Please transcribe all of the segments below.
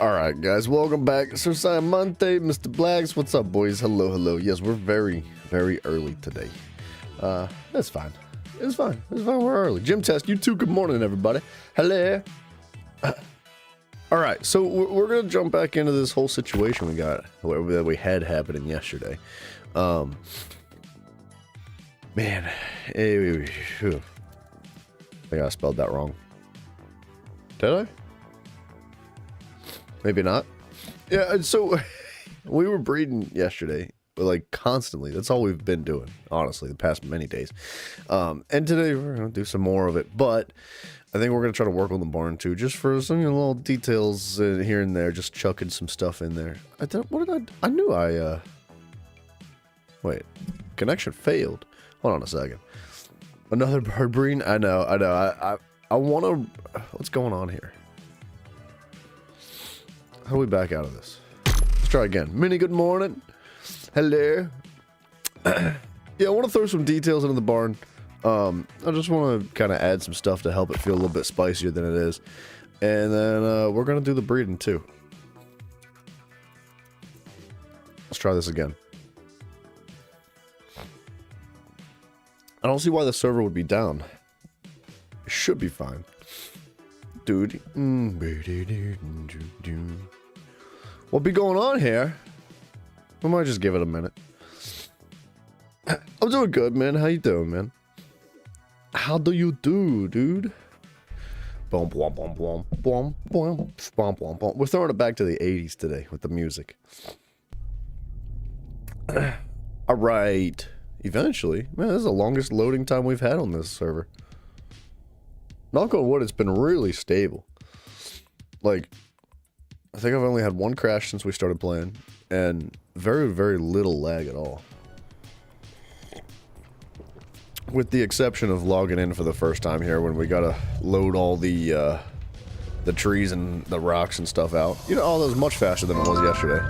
Alright guys, welcome back. Sir Monte, Mr. Blacks, what's up boys? Hello, hello. Yes, we're very early today. That's fine. It's fine, we're early. Gym test, you too, good morning everybody. Hello. Alright, so we're gonna jump back into this whole situation that we had happening yesterday. Man, I think I spelled that wrong. Did I? Maybe not. Yeah, so we were breeding yesterday, like constantly. That's all we've been doing, honestly, the past many days. And today we're going to do some more of it, but I think we're going to try to work on the barn too, just for some little details here and there, just chucking some stuff in there. Wait, connection failed. Hold on a second. Another bird breeding? I know. I want to, what's going on here? How do we back out of this? Let's try again. Minnie, good morning. Hello. Yeah, I want to throw some details into the barn. I just want to kind of add some stuff to help it feel a little bit spicier than it is. And then we're going to do the breeding too. Let's try this again. I don't see why the server would be down. It should be fine. Dude. What be going on here? We might just give it a minute. I'm doing good, man. How you doing, man? How do you do, dude? Boom, boom, boom, boom, boom, boom, boom, boom, boom. We're throwing it back to the 80s today with the music. All right. Eventually. Man, this is the longest loading time we've had on this server. Knock on wood, it's been really stable. Like, I think I've only had one crash since we started playing, and very little lag at all. With the exception of logging in for the first time here when we gotta load all the trees and the rocks and stuff out. You know, all that was much faster than it was yesterday.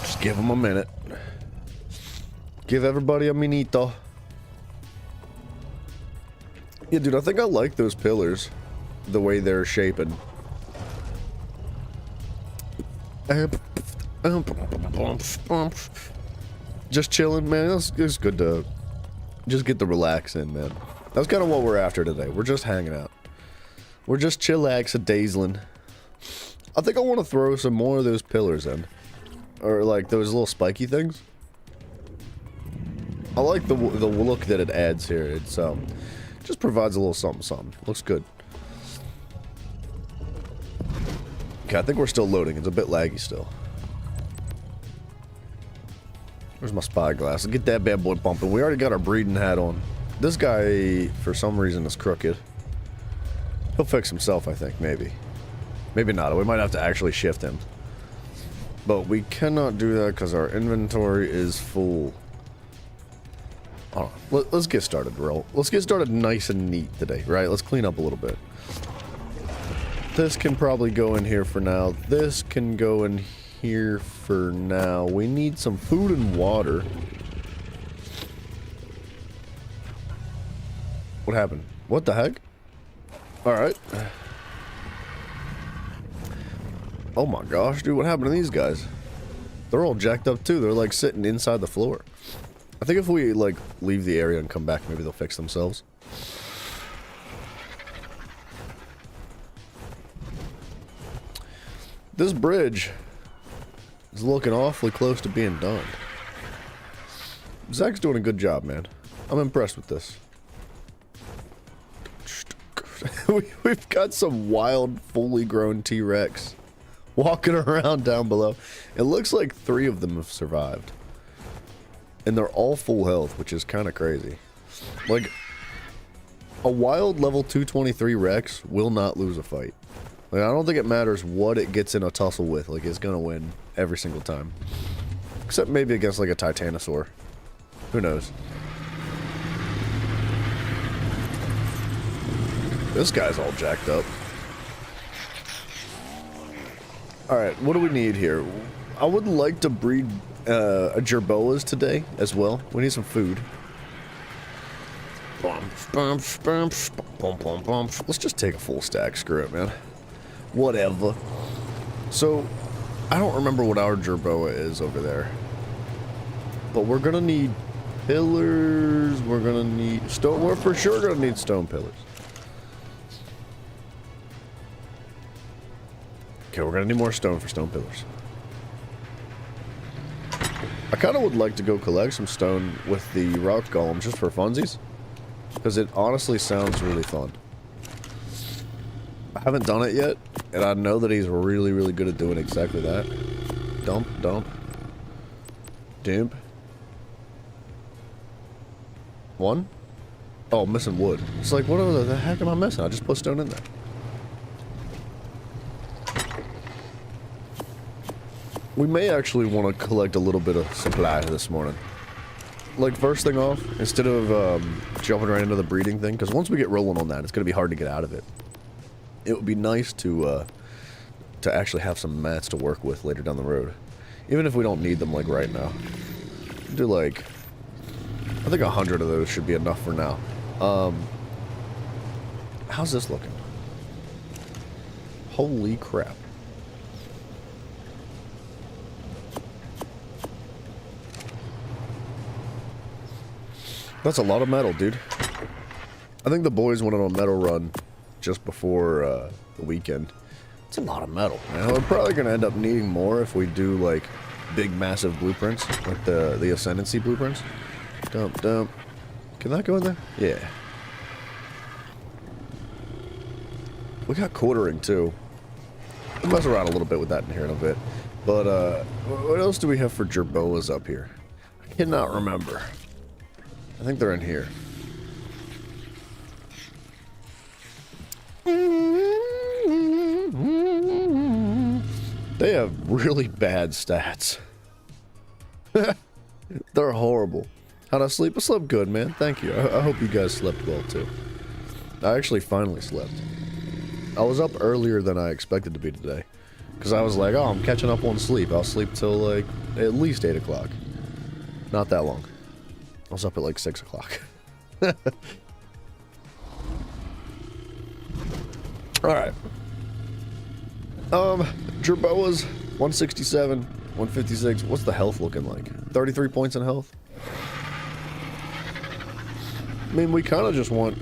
Just give them a minute. Give everybody a minito. Yeah, dude, I think I like those pillars, the way they're shaping. Just chilling, man. It's good to just get the relax in, man. That's kind of what we're after today. We're just hanging out. We're just chillax-a-dazzling. I think I want to throw some more of those pillars in. Or, like, those little spiky things. I like the look that it adds here. It's, just provides a little something. Looks good. Okay, I think we're still loading. It's a bit laggy still. Where's my spyglass? Get that bad boy bumping. We already got our breeding hat on. This guy, for some reason, is crooked. He'll fix himself, I think, maybe. Maybe not. We might have to actually shift him. But we cannot do that because our inventory is full. Let's get started, bro. Let's get started nice and neat today, right? Let's clean up a little bit. This can probably go in here for now. This can go in here for now. We need some food and water. What happened? What the heck? Alright. Oh my gosh, dude, what happened to these guys? They're all jacked up too. They're like sitting inside the floor. I think if we, like, leave the area and come back, maybe they'll fix themselves. This bridge is looking awfully close to being done. Zach's doing a good job, man. I'm impressed with this. We've got some wild, fully grown T-Rex walking around down below. It looks like 3 of them have survived. And they're all full health, which is kind of crazy. Like, a wild level 223 Rex will not lose a fight. Like, I don't think it matters what it gets in a tussle with. Like, it's gonna win every single time. Except maybe against, like, a Titanosaur. Who knows? This guy's all jacked up. Alright, what do we need here? I would like to breed a gerboas today as well. We need some food. Boom, boom, boom. Let's just take a full stack. Screw it, man. Whatever. So, I don't remember what our jerboa is over there. But we're gonna need pillars. We're gonna need stone. We're for sure gonna need stone pillars. Okay, we're gonna need more stone for stone pillars. I kind of would like to go collect some stone with the rock golems just for funsies. Because it honestly sounds really fun. I haven't done it yet, and I know that he's really, really good at doing exactly that. Dump, dump. Dump. One? Oh, missing wood. It's like, what the heck am I missing? I just put stone in there. We may actually want to collect a little bit of supply this morning. Like, first thing off, instead of jumping right into the breeding thing, because once we get rolling on that, it's going to be hard to get out of it. It would be nice to actually have some mats to work with later down the road. Even if we don't need them, like, right now. Do, like, I think 100 of those should be enough for now. How's this looking? Holy crap. That's a lot of metal, dude. I think the boys went on a metal run just before the weekend. It's a lot of metal. Man, we're probably going to end up needing more if we do, like, big, massive blueprints, like the Ascendancy blueprints. Dump, dump. Can that go in there? Yeah. We got quartering, too. We'll mess around a little bit with that in here in a bit. But, what else do we have for jerboas up here? I cannot remember. I think they're in here. They have really bad stats. They're horrible. How'd I sleep? I slept good, man. Thank you. I hope you guys slept well, too. I actually finally slept. I was up earlier than I expected to be today. Because I was like, oh, I'm catching up on sleep. I'll sleep till, like, at least 8 o'clock. Not that long. I was up at like 6 o'clock. Alright. Jerboas, 167, 156. What's the health looking like? 33 points in health? I mean, we kind of just want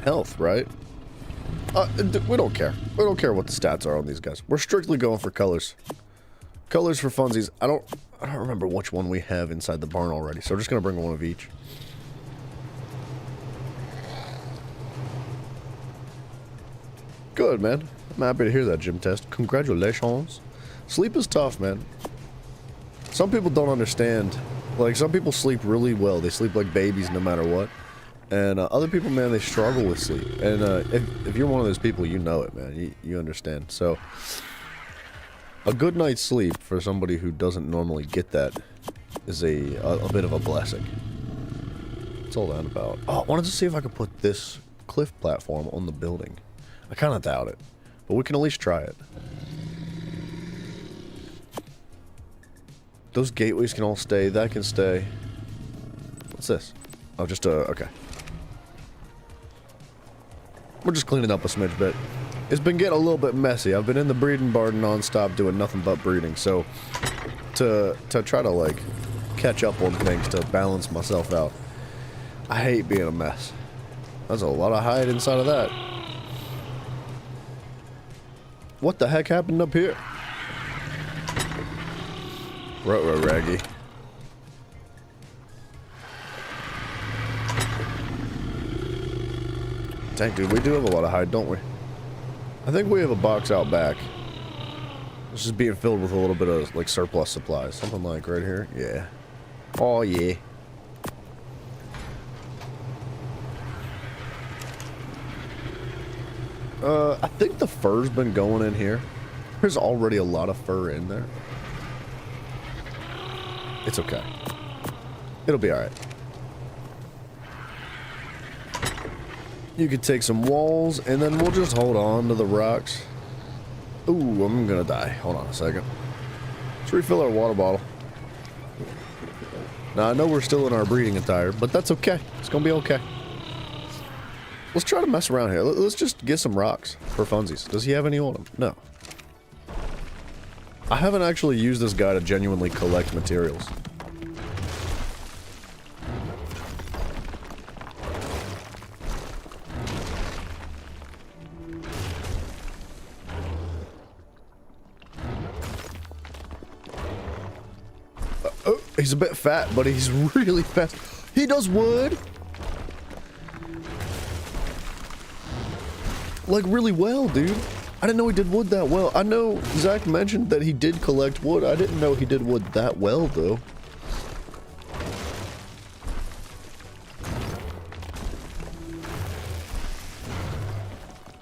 health, right? We don't care. We don't care what the stats are on these guys. We're strictly going for colors. Colors for funsies. I don't remember which one we have inside the barn already, so we're just going to bring one of each. Good, man. I'm happy to hear that, gym test. Congratulations. Sleep is tough, man. Some people don't understand. Like, some people sleep really well. They sleep like babies no matter what. And other people, man, they struggle with sleep. And if you're one of those people, you know it, man. You understand. So, a good night's sleep for somebody who doesn't normally get that is a bit of a blessing. What's all that about? Oh, I wanted to see if I could put this cliff platform on the building. I kind of doubt it, but we can at least try it. Those gateways can all stay. That can stay. What's this? Oh, just okay. We're just cleaning up a smidge bit. It's been getting a little bit messy. I've been in the breeding barn non-stop doing nothing but breeding, so to try to, like, catch up on things, to balance myself out, I hate being a mess. There's a lot of hide inside of that. What the heck happened up here? Ruh-roh, Raggy. Dang, dude, we do have a lot of hide, don't we? I think we have a box out back. It's just being filled with a little bit of, like, surplus supplies. Something like right here. Yeah. Oh, yeah. I think the fur's been going in here. There's already a lot of fur in there. It's okay. It'll be alright. You could take some walls, and then we'll just hold on to the rocks. Ooh, I'm gonna die. Hold on a second. Let's refill our water bottle. Now, I know we're still in our breeding attire, but that's okay. It's gonna be okay. Let's try to mess around here. Let's just get some rocks for funsies. Does he have any on him? No. I haven't actually used this guy to genuinely collect materials. Oh, he's a bit fat, but he's really fast. He does wood! Like, really well, dude. I didn't know he did wood that well. I know Zach mentioned that he did collect wood. I didn't know he did wood that well, though.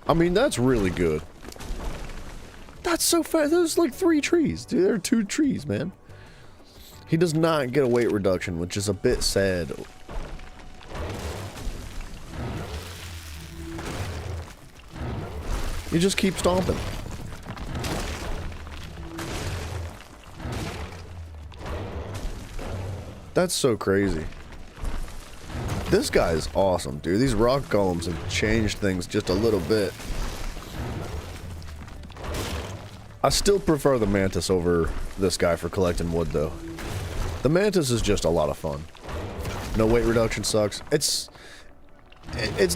I mean, that's really good. That's so fast. There's like 3 trees. Dude, there are 2 trees, man. He does not get a weight reduction, which is a bit sad. You just keep stomping. That's so crazy. This guy is awesome, dude. These rock golems have changed things just a little bit. I still prefer the mantis over this guy for collecting wood, though. The mantis is just a lot of fun. No weight reduction sucks. It's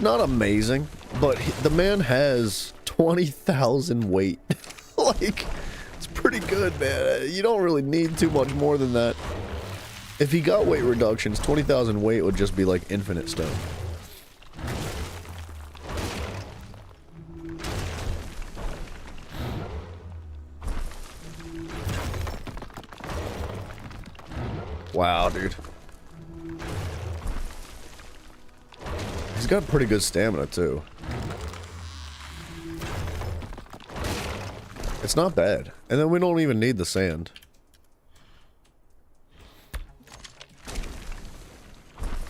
not amazing, but the man has 20,000 weight. Like, it's pretty good, man. You don't really need too much more than that. If he got weight reductions, 20,000 weight would just be like infinite stone. Wow, dude. He's got pretty good stamina, too. It's not bad. And then we don't even need the sand.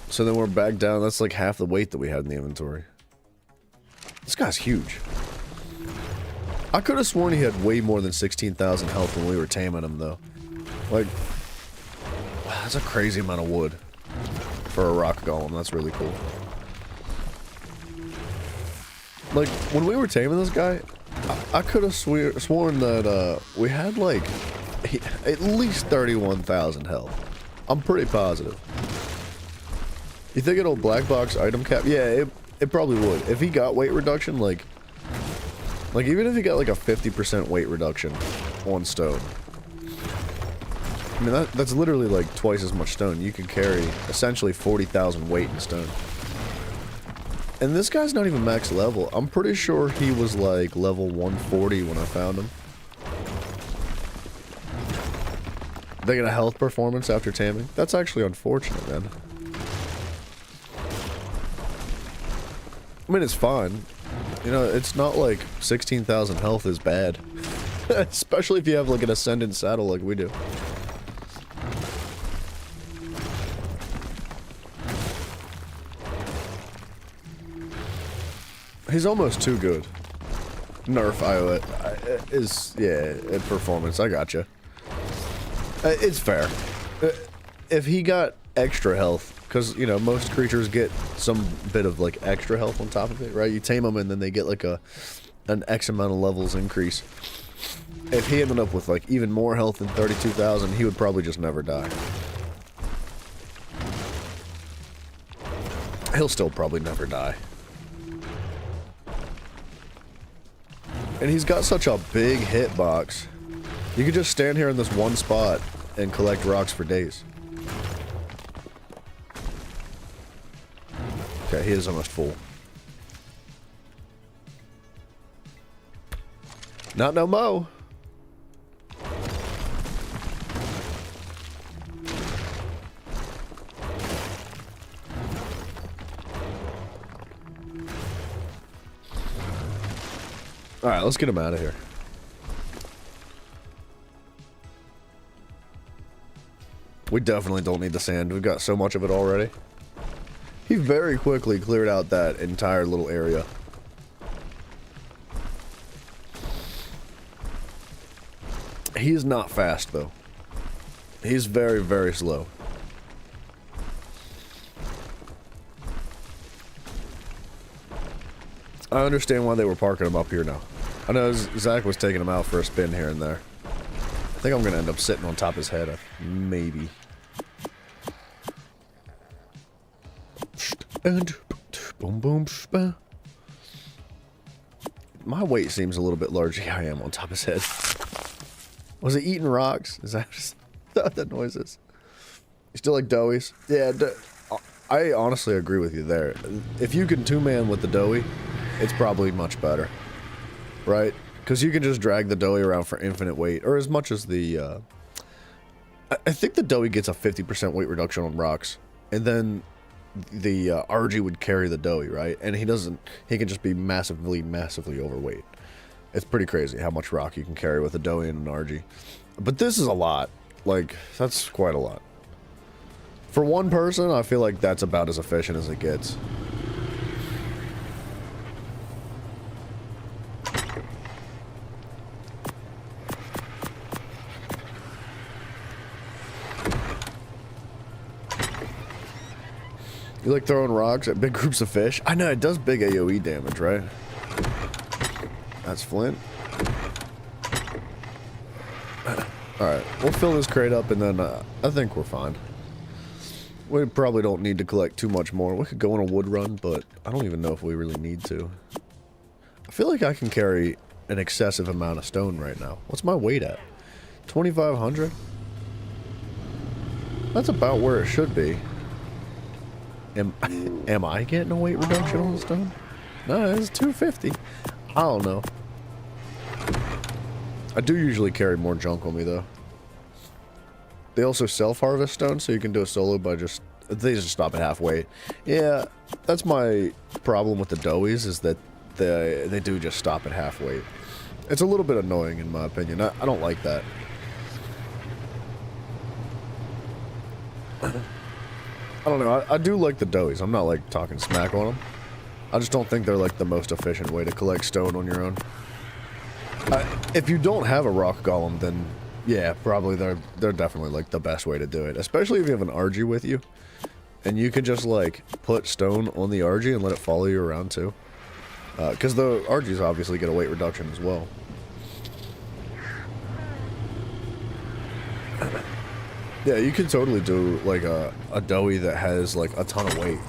So then we're back down. That's like half the weight that we had in the inventory. This guy's huge. I could have sworn he had way more than 16,000 health when we were taming him, though. Like, wow, that's a crazy amount of wood for a rock golem. That's really cool. Like, when we were taming this guy, I could have sworn that we had like at least 31,000 health. I'm pretty positive. You think it'll black box item cap? Yeah, it probably would. If he got weight reduction, like even if he got like a 50% weight reduction on stone. I mean, that's literally like twice as much stone. You could carry essentially 40,000 weight in stone. And this guy's not even max level. I'm pretty sure he was like level 140 when I found him. They get a health performance after taming. That's actually unfortunate, man. I mean, it's fine. You know, it's not like 16,000 health is bad. Especially if you have like an ascendant saddle like we do. He's almost too good. Nerf IO is, yeah, performance. I gotcha. It's fair. If he got extra health, because, you know, most creatures get some bit of, like, extra health on top of it, right? You tame them and then they get, like, an X amount of levels increase. If he ended up with, like, even more health than 32,000, he would probably just never die. He'll still probably never die. And he's got such a big hitbox. You could just stand here in this one spot and collect rocks for days. Okay, he is almost full. Not no mo. Alright, let's get him out of here. We definitely don't need the sand. We've got so much of it already. He very quickly cleared out that entire little area. He's not fast, though. He's very, very slow. I understand why they were parking them up here now. I know Zach was taking them out for a spin here and there. I think I'm going to end up sitting on top of his head. Maybe. And boom, boom, boom. My weight seems a little bit larger. Yeah, I am on top of his head. Was it eating rocks? Is that just what that noise is? You still like doughies? Yeah, I honestly agree with you there. If you can two-man with the doughy, it's probably much better. Right? Because you can just drag the doughy around for infinite weight, or as much as the, I think the doughy gets a 50% weight reduction on rocks, and then the RG would carry the doughy, right? And he can just be massively, massively overweight. It's pretty crazy how much rock you can carry with a doughy and an RG. But this is a lot. Like, that's quite a lot. For one person, I feel like that's about as efficient as it gets. You like throwing rocks at big groups of fish? I know, it does big AoE damage, right? That's flint. Alright, we'll fill this crate up and then I think we're fine. We probably don't need to collect too much more. We could go on a wood run, but I don't even know if we really need to. I feel like I can carry an excessive amount of stone right now. What's my weight at? 2,500? That's about where it should be. Am I getting a weight reduction on the stone? No, it's 250. I don't know. I do usually carry more junk on me, though. They also self-harvest stone, so you can do a solo by they just stop at half weight. Yeah, that's my problem with the doughies, is that they do just stop at half weight. It's a little bit annoying, in my opinion. I don't like that. I don't know, I do like the doughies. I'm not, like, talking smack on them. I just don't think they're, like, the most efficient way to collect stone on your own. If you don't have a rock golem, then yeah, probably they're definitely like the best way to do it. Especially if you have an RG with you, and you can just like put stone on the RG and let it follow you around too. Because the RGs obviously get a weight reduction as well. Yeah, you can totally do like a doughy that has like a ton of weight.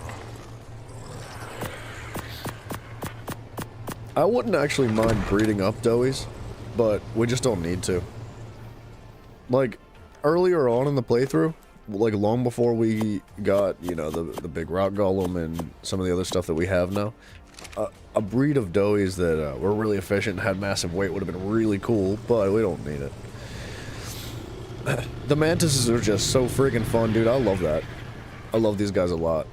I wouldn't actually mind breeding up doughies, but we just don't need to. Like, earlier on in the playthrough, like long before we got, you know, the big rock golem and some of the other stuff that we have now, a breed of doughies that were really efficient and had massive weight would have been really cool, but we don't need it. The mantises are just so freaking fun, dude. I love that. I love these guys a lot.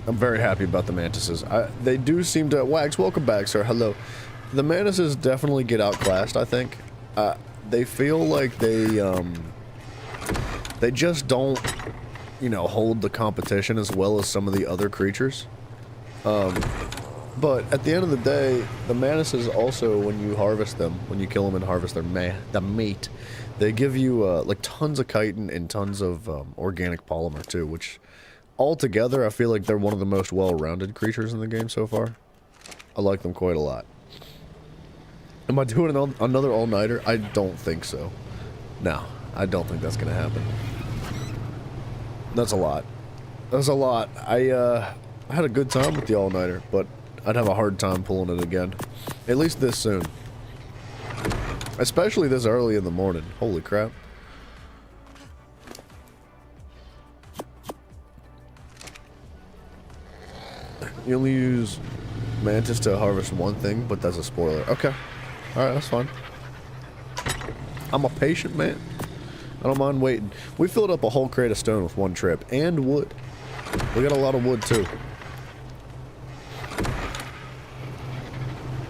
I'm very happy about the mantises. They do seem to... Wax, welcome back, sir. Hello. The mantises definitely get outclassed, I think. They feel like they just don't, you know, hold the competition as well as some of the other creatures. But at the end of the day, the mantises also, when you harvest them, when you kill them and harvest the meat, they give you, like, tons of chitin and tons of organic polymer, too, which... Altogether, I feel like they're one of the most well-rounded creatures in the game so far. I like them quite a lot. Am I doing another all-nighter? I don't think so. No, I don't think that's gonna happen. That's a lot. That's a lot. I had a good time with the all-nighter, but I'd have a hard time pulling it again. At least this soon. Especially this early in the morning. Holy crap. You only use mantis to harvest one thing, but that's a spoiler. Okay. Alright, that's fine. I'm a patient man. I don't mind waiting. We filled up a whole crate of stone with one trip. And wood. We got a lot of wood, too.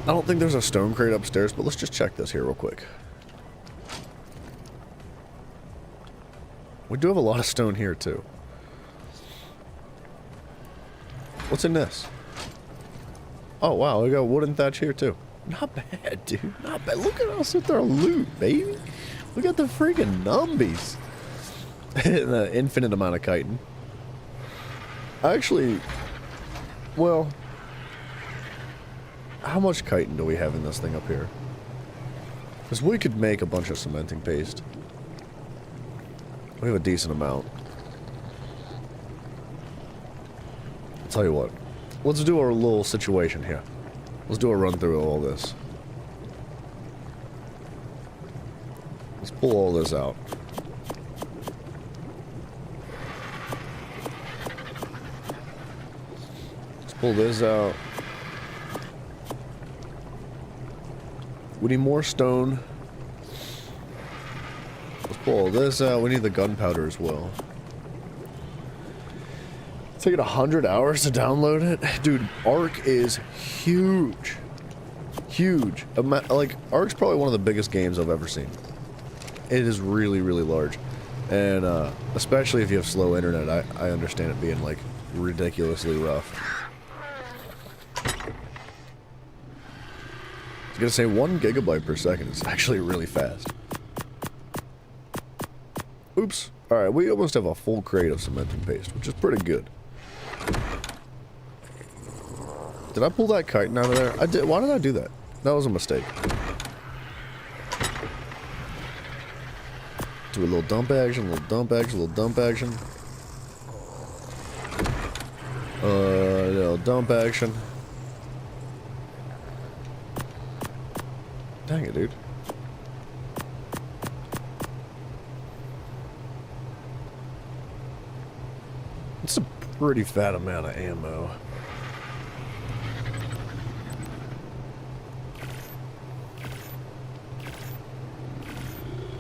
I don't think there's a stone crate upstairs, but let's just check this here real quick. We do have a lot of stone here, too. What's in this? Oh, wow, we got wooden thatch here, too. Not bad, dude. Not bad. Look at us with our loot, baby. We got the freaking numbies. And an infinite amount of chitin. Actually, well, how much chitin do we have in this thing up here? Because we could make a bunch of cementing paste. We have a decent amount. I'll tell you what. Let's do our little situation here. Let's do a run through of all this. Let's pull all this out. Let's pull this out. We need more stone. Let's pull all this out. We need the gunpowder as well. It's taking 100 hours to download it. Dude, Ark is huge. Huge. Like, Ark's probably one of the biggest games I've ever seen. It is really, really large. And, especially if you have slow internet, I understand it being, like, ridiculously rough. I was gonna say 1 gigabyte per second is actually really fast. Oops. Alright, we almost have a full crate of cementing paste, which is pretty good. Did I pull that chitin out of there? I did. Why did I do that? That was a mistake. Do a little dump action, little dump action, little dump action. Little dump action. Dang it, dude. It's a pretty fat amount of ammo.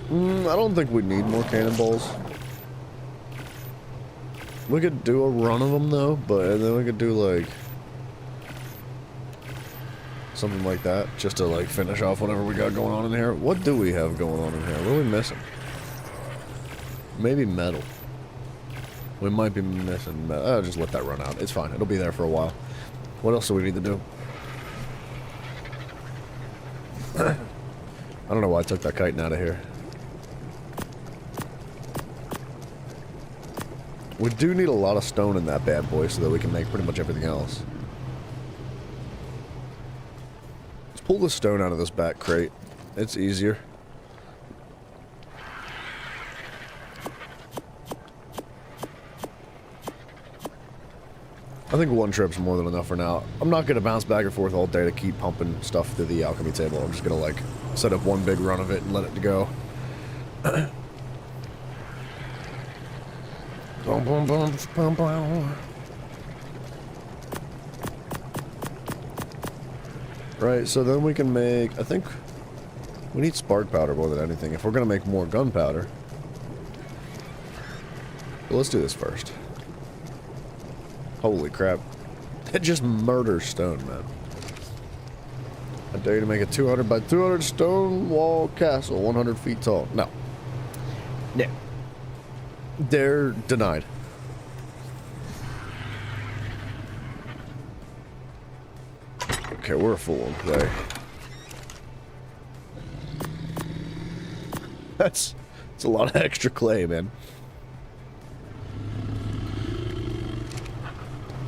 I don't think we need more cannonballs. We could do a run of them though, but then we could do like something like that, just to like finish off whatever we got going on in here. What do we have going on in here? What are we missing? Maybe metal. We might be missing metal. I'll just let that run out. It's fine. It'll be there for a while. What else do we need to do? I don't know why I took that chitin out of here. We do need a lot of stone in that bad boy so that we can make pretty much everything else. Let's pull the stone out of this back crate. It's easier. I think 1 trip's more than enough for now. I'm not going to bounce back and forth all day to keep pumping stuff through the alchemy table. I'm just going to like set up 1 big run of it and let it go. Boom, boom, boom, boom, boom. Right, so then we can make, I think we need spark powder more than anything if we're going to make more gunpowder. But let's do this first. Holy crap. It just murders stone, man. I dare you to make a 200 by 200 stone wall castle, 100 feet tall. No. No. They're denied. Okay, we're full on play. That's a lot of extra clay, man.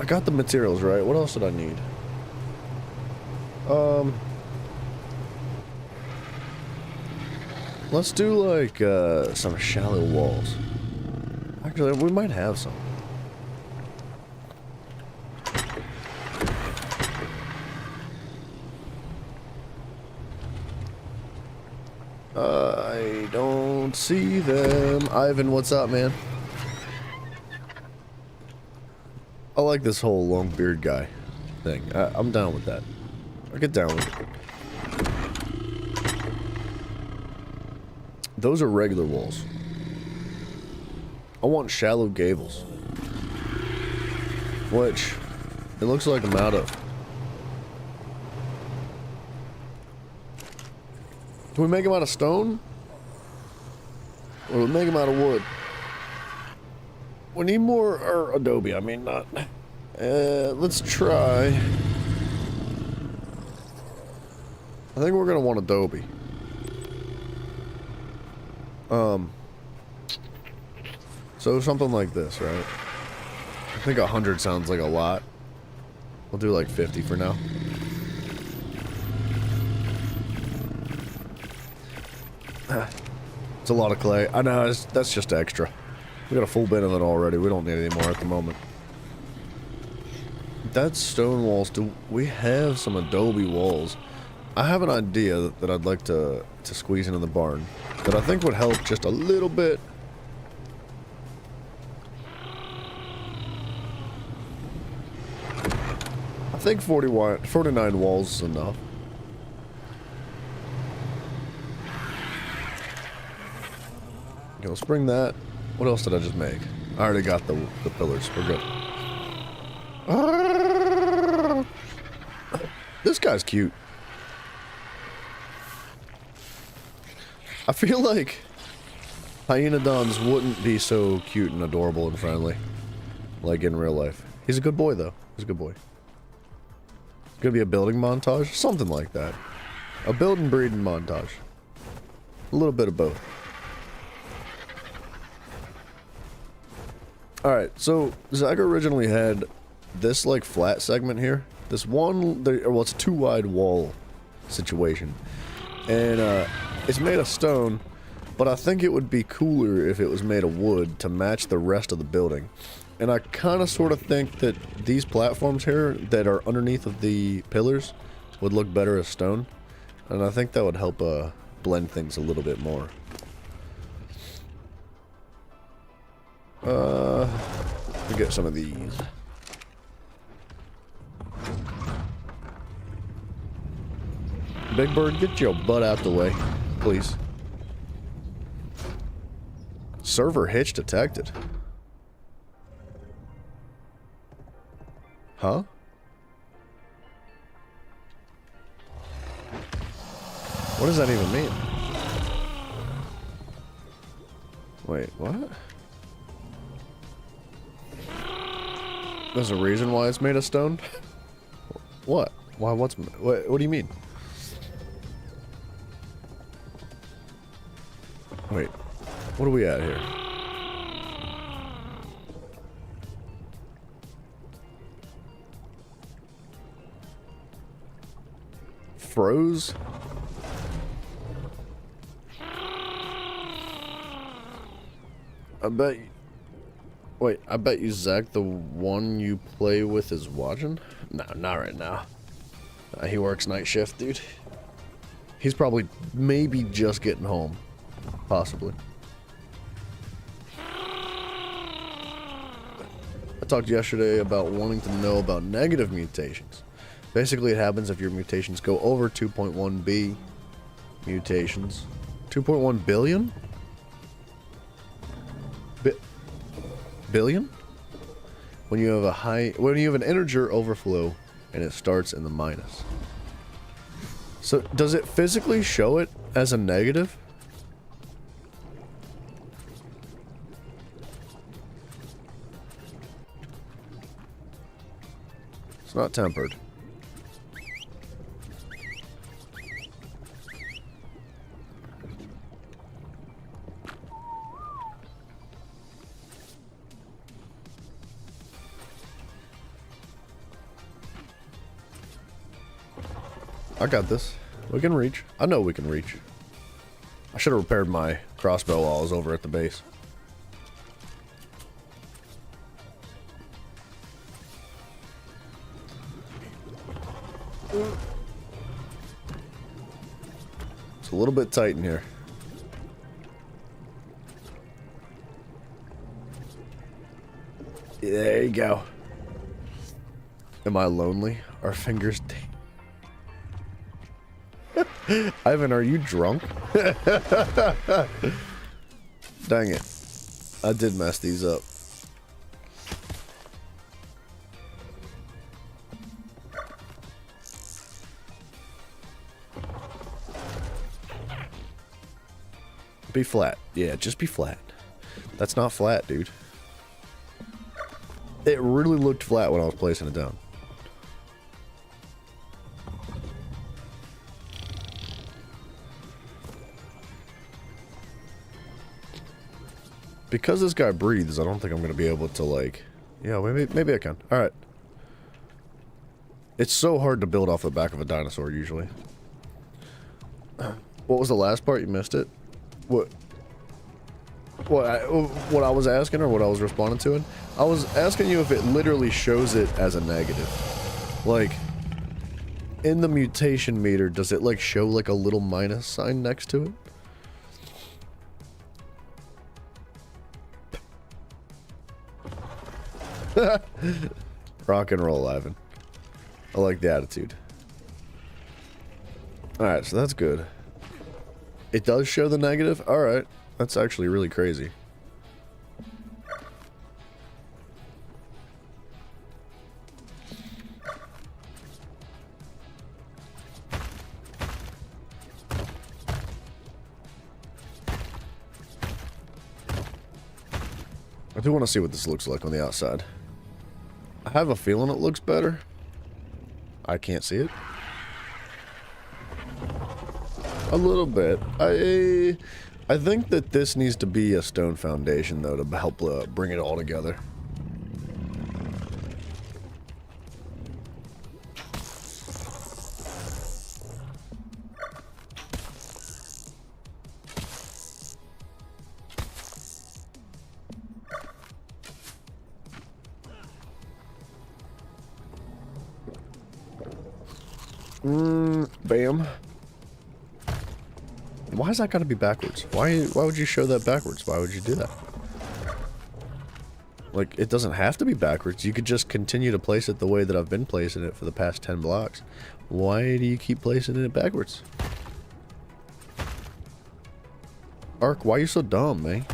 I got the materials right. What else did I need? Let's do like some shallow walls. Actually, we might have some. I don't see them. Ivan, what's up, man? I like this whole long beard guy thing. I'm down with that. I get down with it. Those are regular walls. I want shallow gables. Which, it looks like I'm out of. Do we make them out of stone? Or do we make them out of wood? We need more, or adobe, I mean, not. Let's try. I think we're gonna want adobe. So something like this, right? I think 100 sounds like a lot. We'll do like 50 for now. It's a lot of clay. I know, that's just extra. We got a full bin of it already. We don't need any more at the moment. That's stone walls. Do we have some adobe walls? I have an idea that I'd like to squeeze into the barn that I think would help just a little bit. I think 49 walls is enough. Okay, let's bring that. What else did I just make? I already got the pillars. We're good. This guy's cute. I feel like Hyenodons wouldn't be so cute and adorable and friendly like in real life. He's a good boy, though. He's a good boy. Gonna be a building montage? Something like that. A build and breeding montage. A little bit of both. Alright, so Zach originally had this like flat segment here. This one, well, it's a too wide wall situation. And it's made of stone, but I think it would be cooler if it was made of wood to match the rest of the building. And I kind of sort of think that these platforms here that are underneath of the pillars would look better as stone. And I think that would help blend things a little bit more. Let me get some of these. Big Bird, get your butt out the way, please. Server hitch detected. Huh? What does that even mean? Wait, what? There's a reason why it's made of stone? What? Why? What do you mean? Wait, what are we at here? Froze? I bet. Wait, I bet you Zach, the one you play with, is watching? No, not right now. He works night shift, dude. He's probably maybe just getting home. Possibly. I talked yesterday about wanting to know about negative mutations. Basically, it happens if your mutations go over 2.1b mutations. 2.1 billion? Billion? When you have an integer overflow and it starts in the minus. So, does it physically show it as a negative? It's not tempered. I got this. We can reach. I know we can reach. I should have repaired my crossbow while I was over at the base. It's a little bit tight in here. There you go. Am I lonely? Our fingers... Ivan, are you drunk? Dang it. I did mess these up. Be flat. Yeah, just be flat. That's not flat, dude. It really looked flat when I was placing it down. Because this guy breathes, I don't think I'm going to be able to, like... Yeah, maybe I can. Alright. It's so hard to build off the back of a dinosaur, usually. What was the last part? You missed it? What? What I was asking, or what I was responding to it? I was asking you if it literally shows it as a negative. Like, in the mutation meter, does it like show like a little minus sign next to it? Rock and roll, Ivan. I like the attitude. Alright, so that's good. It does show the negative? Alright. That's actually really crazy. I do want to see what this looks like on the outside. I have a feeling it looks better. I can't see it. A little bit. I think that this needs to be a stone foundation, though, to help bring it all together. Bam. Why is that gotta be backwards? Why would you show that backwards? Why would you do that? Like, it doesn't have to be backwards. You could just continue to place it the way that I've been placing it for the past 10 blocks. Why do you keep placing it backwards? Ark, why are you so dumb, man?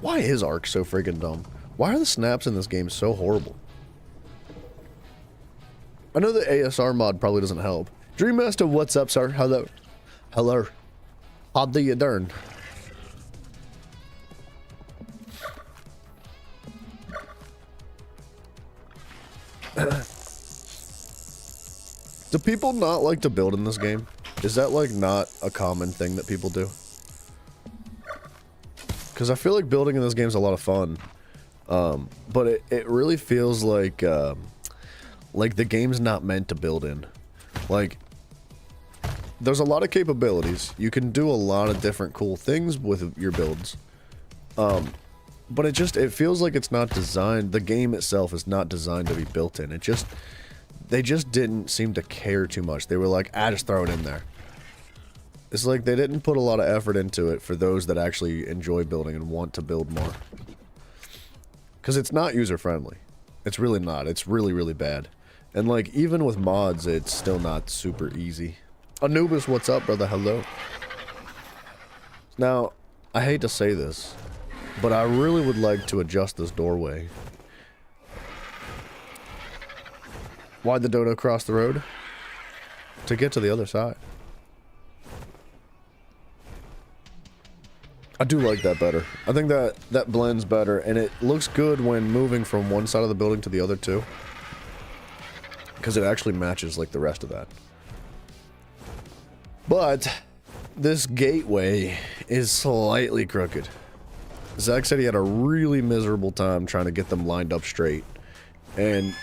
Why is Ark so freaking dumb? Why are the snaps in this game so horrible? I know the ASR mod probably doesn't help. Dreammaster, what's up, sir? Hello. Hello. How do you doing? Do people not like to build in this game? Is that like not a common thing that people do? Because I feel like building in this game is a lot of fun. But it really feels like the game's not meant to build in. Like, there's a lot of capabilities. You can do a lot of different cool things with your builds. But it feels like it's not designed, the game itself is not designed to be built in. They just didn't seem to care too much. They were like, just throw it in there. It's like they didn't put a lot of effort into it for those that actually enjoy building and want to build more. Because it's not user-friendly. It's really not. It's really, really bad. And like, even with mods, it's still not super easy. Anubis, what's up, brother? Hello. Now, I hate to say this, but I really would like to adjust this doorway. Why'd the dodo cross the road? To get to the other side. I do like that better. I think that blends better, and it looks good when moving from one side of the building to the other too. Because it actually matches like the rest of that. But this gateway is slightly crooked. Zach said he had a really miserable time trying to get them lined up straight. And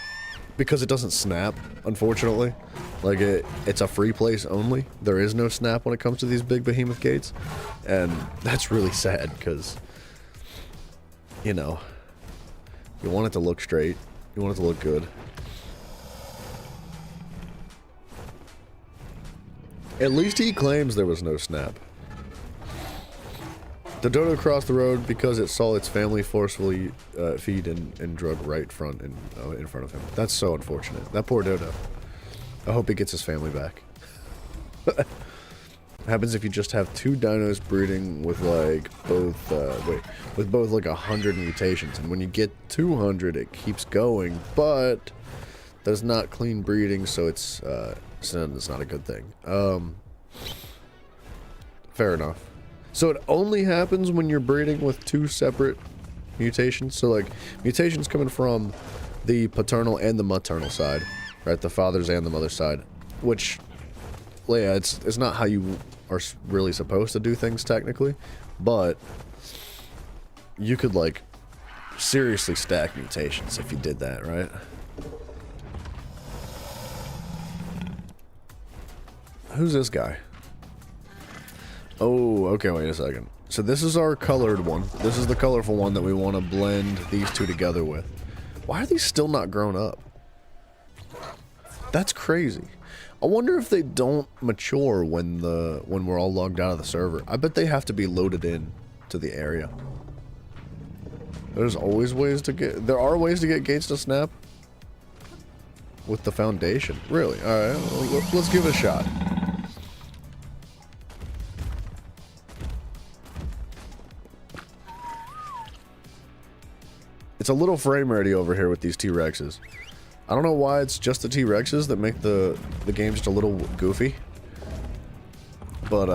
because it doesn't snap, unfortunately, like it's a free place only. There is no snap when it comes to these big behemoth gates. And that's really sad because, you know, you want it to look straight. You want it to look good. At least he claims there was no snap. The dodo crossed the road because it saw its family forcefully feed and drug right in front of him. That's so unfortunate. That poor dodo. I hope he gets his family back. Happens if you just have two dinos breeding with like both like 100 mutations, and when you get 200 it keeps going, but there's not clean breeding, so it's not a good thing. Fair enough. So it only happens when you're breeding with two separate mutations. So like mutations coming from the paternal and the maternal side, right? The father's and the mother's side, which, yeah, it's not how you are really supposed to do things technically, but you could like seriously stack mutations if you did that, right? Who's this guy? Oh, okay, wait a second. So this is our colored one. This is the colorful one that we want to blend these two together with. Why are these still not grown up? That's crazy. I wonder if they don't mature when we're all logged out of the server. I bet they have to be loaded in to the area. There's always ways to get... There are ways to get gates to snap? With the foundation. Really? Alright, well, let's give it a shot. It's a little frame rarity over here with these T-Rexes. I don't know why it's just the T-Rexes that make the game just a little goofy. But,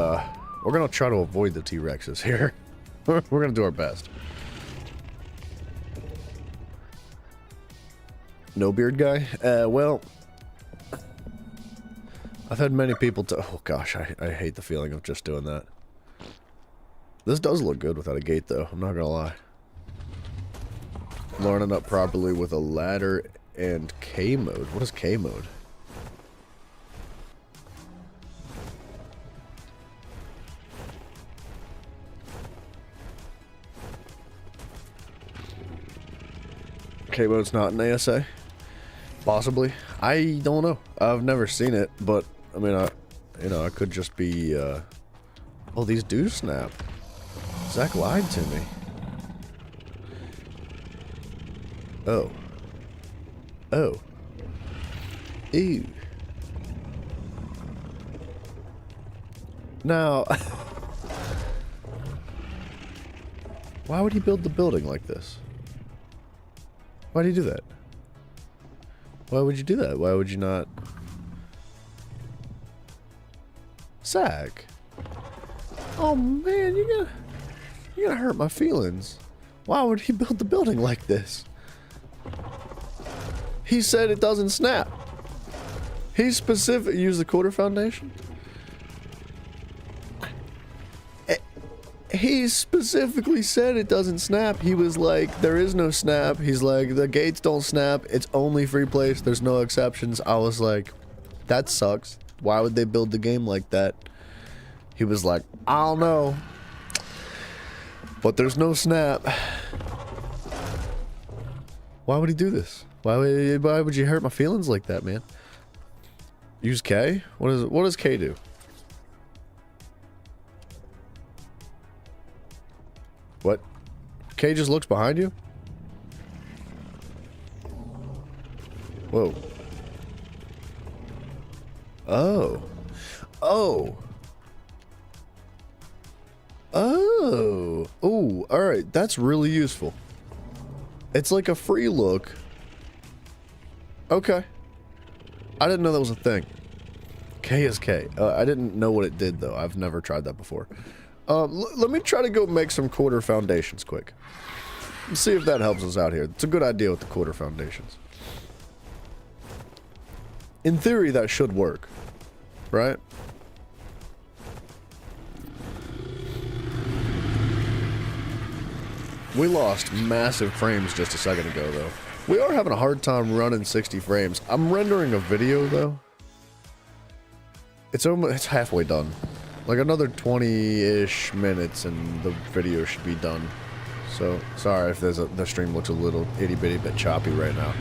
we're gonna try to avoid the T-Rexes here. We're gonna do our best. No beard guy? Well... I've had many people oh gosh, I hate the feeling of just doing that. This does look good without a gate though, I'm not gonna lie. Learning up properly with a ladder and K mode. What is K mode? K mode's not an ASA? Possibly. I don't know. I've never seen it, but I mean, I could just be. Oh, these do snap. Zach lied to me. Oh. Oh. Ew. Now, why would he build the building like this? Why do you do that? Why would you do that? Why would you not? Zach. Oh man, you're gonna hurt my feelings. Why would he build the building like this? He said it doesn't snap. He specifically used the quarter foundation. He specifically said it doesn't snap. He was like, there is no snap. He's like, the gates don't snap. It's only free place. There's no exceptions. I was like, that sucks. Why would they build the game like that? He was like, I don't know. But there's no snap. Why would he do this? Why would you hurt my feelings like that, man? Use K? What does K do? What? K just looks behind you? Whoa. Oh. Oh. Oh. Oh, alright. That's really useful. It's like a free look. Okay. I didn't know that was a thing. K is K. I didn't know what it did, though. I've never tried that before. Let me try to go make some quarter foundations quick. Let's see if that helps us out here. It's a good idea with the quarter foundations. In theory, that should work. Right? We lost massive frames just a second ago, though. We are having a hard time running 60 frames. I'm rendering a video, though. It's halfway done. Like another 20-ish minutes and the video should be done. So, sorry if the stream looks a little itty-bitty bit choppy right now.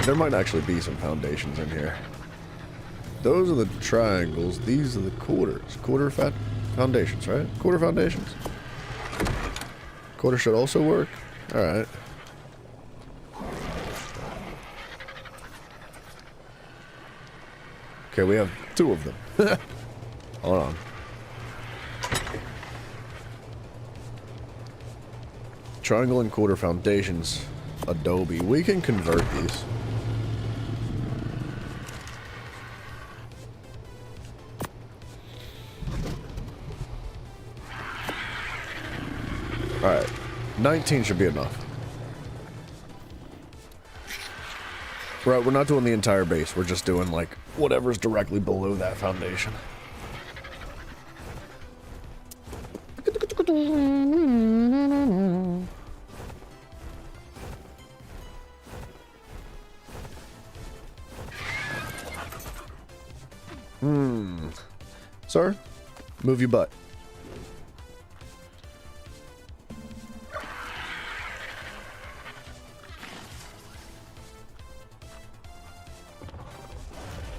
There might actually be some foundations in here. Those are the triangles. These are the quarters. Quarter foundations, right? Quarter foundations. Quarter should also work. Alright. Okay, we have 2 of them. Hold on. Triangle and quarter foundations. Adobe. We can convert these. Alright. 19 should be enough. Right, we're not doing the entire base. We're just doing, like, whatever's directly below that foundation. Sir, move your butt.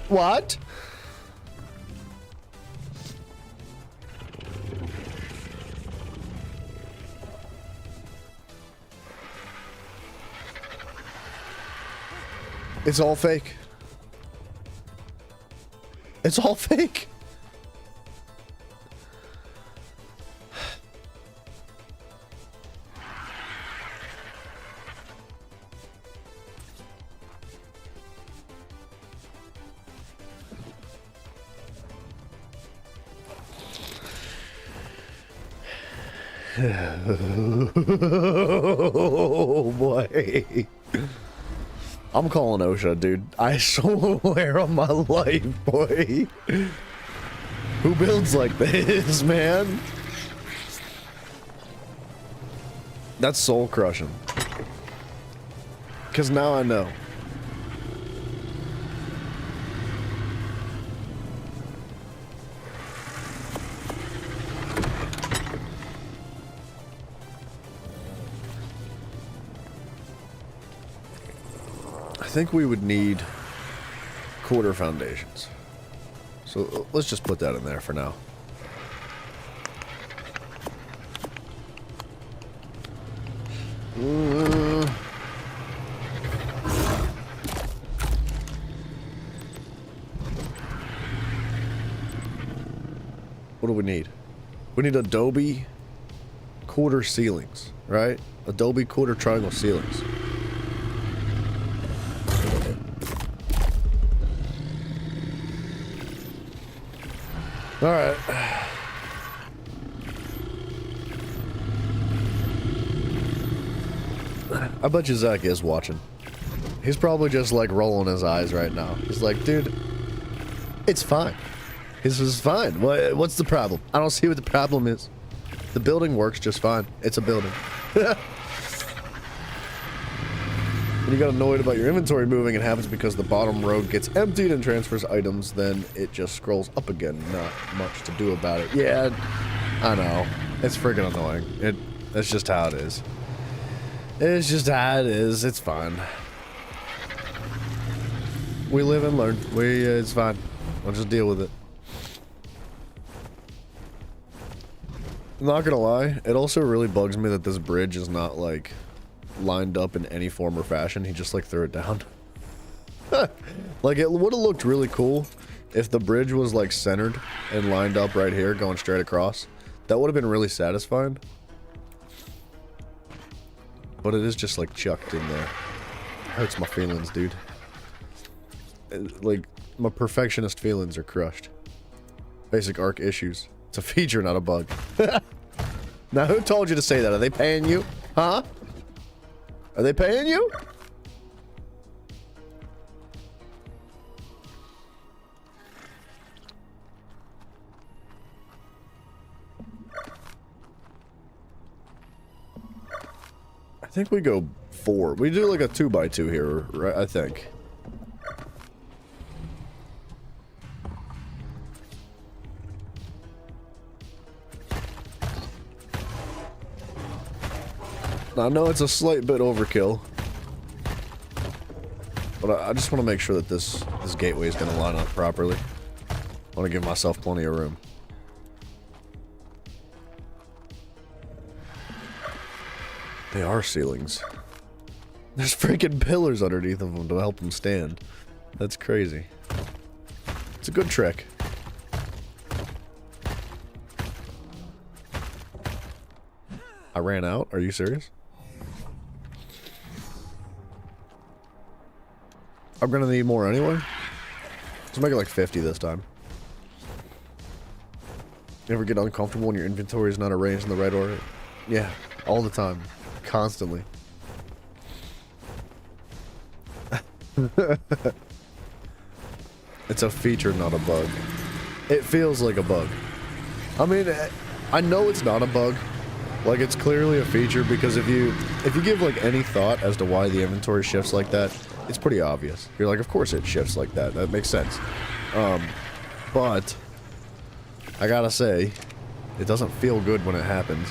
What? It's all fake. It's all fake. Oh boy. I'm calling OSHA, dude. I swear on my life, boy. Who builds like this, man? That's soul crushing. Because now I know. I think we would need quarter foundations. So let's just put that in there for now. What do we need? We need adobe quarter ceilings, right? Adobe quarter triangle ceilings. All right. I bet you Zach is watching. He's probably just like rolling his eyes right now. He's like, dude, it's fine. This is fine. What's the problem? I don't see what the problem is. The building works just fine. It's a building. When you got annoyed about your inventory moving, it happens because the bottom row gets emptied and transfers items, then it just scrolls up again. Not much to do about it. Yeah, I know. It's freaking annoying. That's just how it is. It's just how it is. It's fine. We live and learn. It's fine. We'll just deal with it. I'm not gonna lie, it also really bugs me that this bridge is not, like, lined up in any form or fashion. He just, like, threw it down. Like, it would have looked really cool if the bridge was, like, centered and lined up right here, going straight across. That would have been really satisfying. But it is just, like, chucked in there. Hurts my feelings, dude. Like, my perfectionist feelings are crushed. Basic arc issues. It's a feature, not a bug. Now, who told you to say that? Are they paying you? Huh? Are they paying you? I think we go 4. We do like a 2x2 here, right? I think. I know it's a slight bit overkill, but I just want to make sure that this gateway is going to line up properly. I want to give myself plenty of room. They are ceilings. There's freaking pillars underneath of them to help them stand. That's crazy. It's a good trick. I ran out? Are you serious? I'm gonna need more anyway. Let's make it like 50 this time. You ever get uncomfortable when your inventory is not arranged in the right order? Yeah, all the time. Constantly. It's a feature, not a bug. It feels like a bug. I mean, I know it's not a bug. Like, it's clearly a feature because if you give like any thought as to why the inventory shifts like that, it's pretty obvious. You're like, of course it shifts like that. That makes sense. But I gotta say, it doesn't feel good when it happens.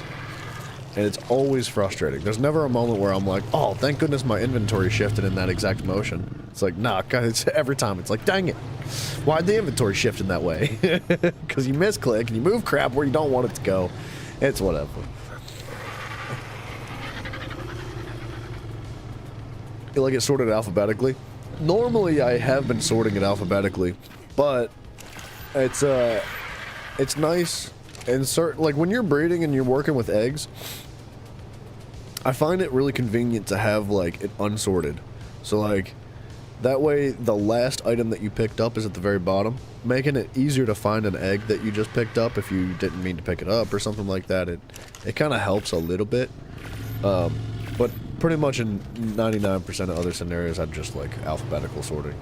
And it's always frustrating. There's never a moment where I'm like, oh, thank goodness my inventory shifted in that exact motion. It's like, nah, it's every time. It's like, dang it. Why'd the inventory shift in that way? Because you misclick and you move crap where you don't want it to go. It's whatever. You like it sorted alphabetically? Normally I have been sorting it alphabetically, but it's nice and certain, like when you're breeding and you're working with eggs, I find it really convenient to have like it unsorted. So like that way the last item that you picked up is at the very bottom, making it easier to find an egg that you just picked up if you didn't mean to pick it up or something like that. It kind of helps a little bit. But pretty much in 99% of other scenarios I'd just like alphabetical sorting.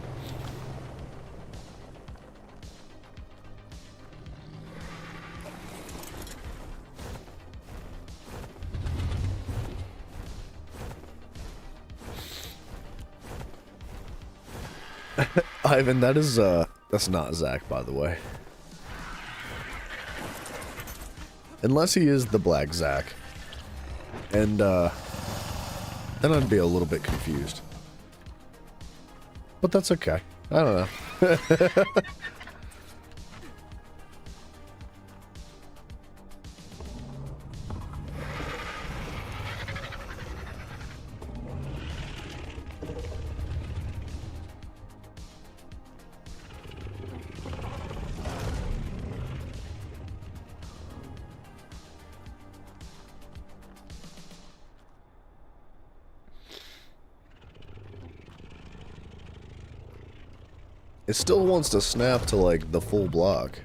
Ivan, that's not Zach, by the way. Unless he is the Black Zach. And, then I'd be a little bit confused. But that's okay. I don't know. It still wants to snap to, like, the full block.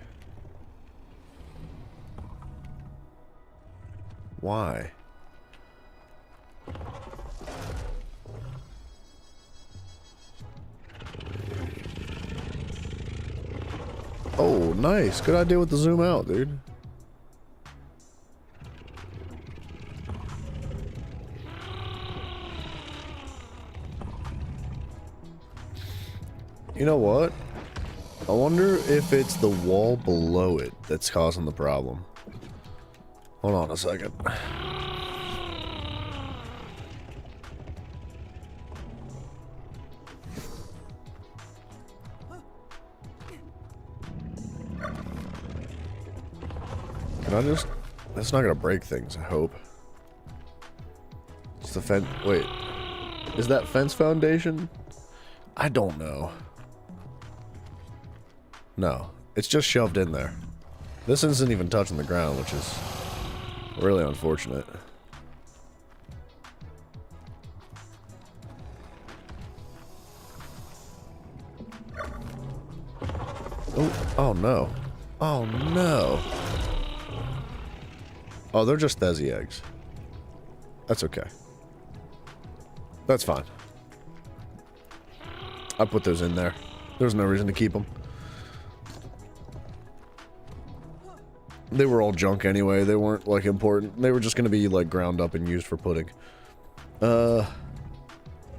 Why? Oh, nice. Good idea with the zoom out, dude. You know what? I wonder if it's the wall below it that's causing the problem. Hold on a second. Can I just... That's not gonna break things, I hope. It's the fence... Wait. Is that fence foundation? I don't know. No, it's just shoved in there. This isn't even touching the ground, which is really unfortunate. Oh no. Oh no. Oh, they're just Thesi eggs. That's okay. That's fine. I put those in there. There's no reason to keep them. They were all junk anyway. They weren't, like, important. They were just gonna be, like, ground up and used for pudding.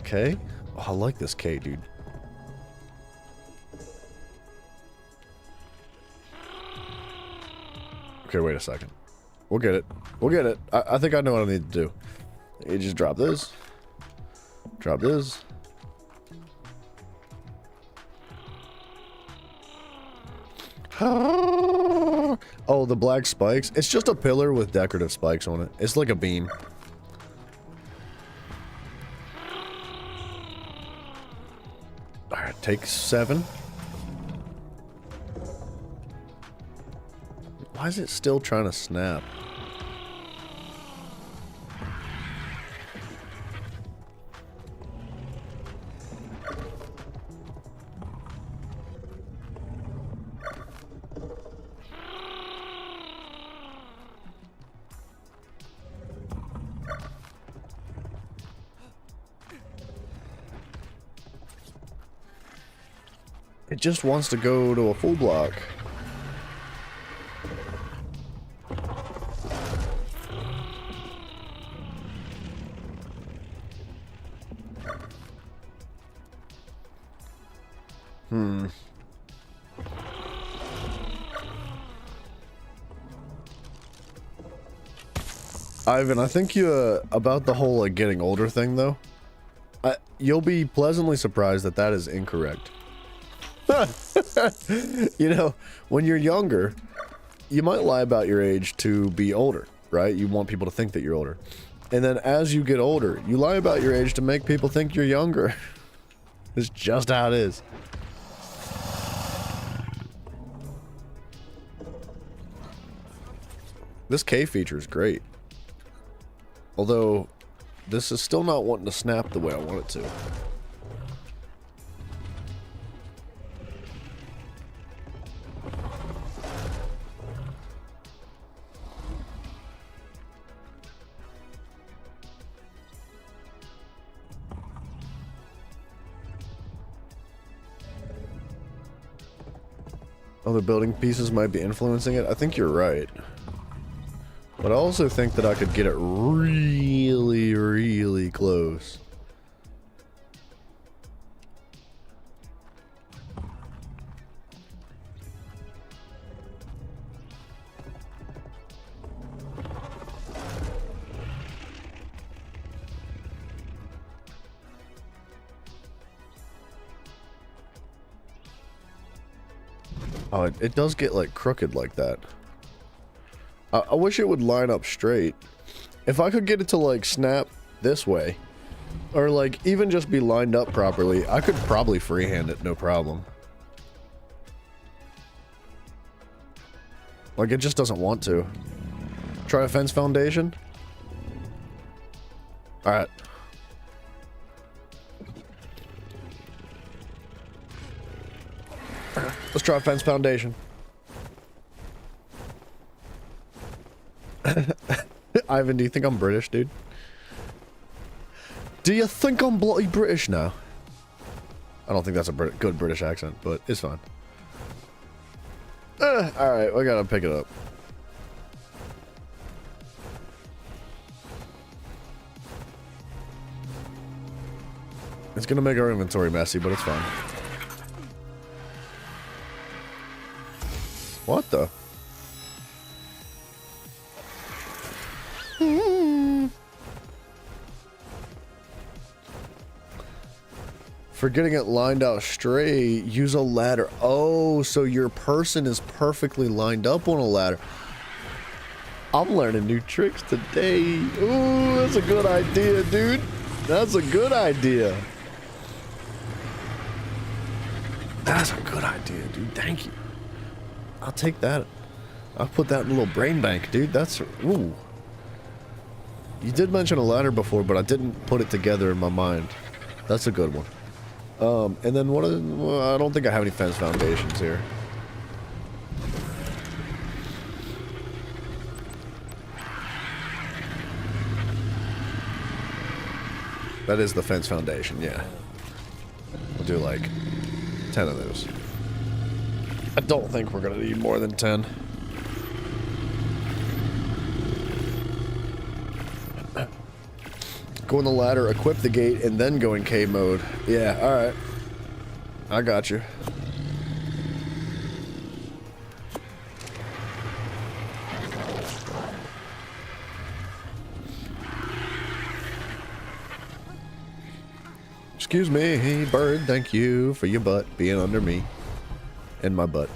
K? Oh, I like this K, dude. Okay, wait a second. We'll get it. We'll get it. I think I know what I need to do. You just drop this. Drop this. Oh, the black spikes. It's just a pillar with decorative spikes on it. It's like a beam. Alright, take 7. Why is it still trying to snap? It just wants to go to a full block. Ivan, I think you, about the whole, like, getting older thing, though. You'll be pleasantly surprised that that is incorrect. You know, when you're younger, you might lie about your age to be older, right? You want people to think that you're older. And then as you get older, you lie about your age to make people think you're younger. It's just how it is. This K feature is great. Although, this is still not wanting to snap the way I want it to. Other building pieces might be influencing it. I think you're right. But I also think that I could get it really, really close. Oh, it does get, like, crooked like that. I wish it would line up straight. If I could get it to, like, snap this way, or, like, even just be lined up properly, I could probably freehand it, no problem. Like, it just doesn't want to. Try a fence foundation? Alright. Let's try a fence foundation. Ivan, do you think I'm British, dude? Do you think I'm bloody British now? I don't think that's a good British accent, but it's fine. Alright, we gotta pick it up. It's gonna make our inventory messy, but it's fine. What the? For getting it lined out straight, use a ladder. Oh, so your person is perfectly lined up on a ladder. I'm learning new tricks today. Ooh, that's a good idea, dude. That's a good idea. That's a good idea, dude. Thank you. I'll take that. I'll put that in a little brain bank, dude. That's... Ooh. You did mention a ladder before, but I didn't put it together in my mind. That's a good one. And then what? Well, I don't think I have any fence foundations here. That is the fence foundation, yeah. We'll do like 10 of those. I don't think we're gonna need more than 10. Go on the ladder, equip the gate, and then go in K mode. Yeah, alright. I got you. Excuse me, hey bird, thank you for your butt being under me. In my butt.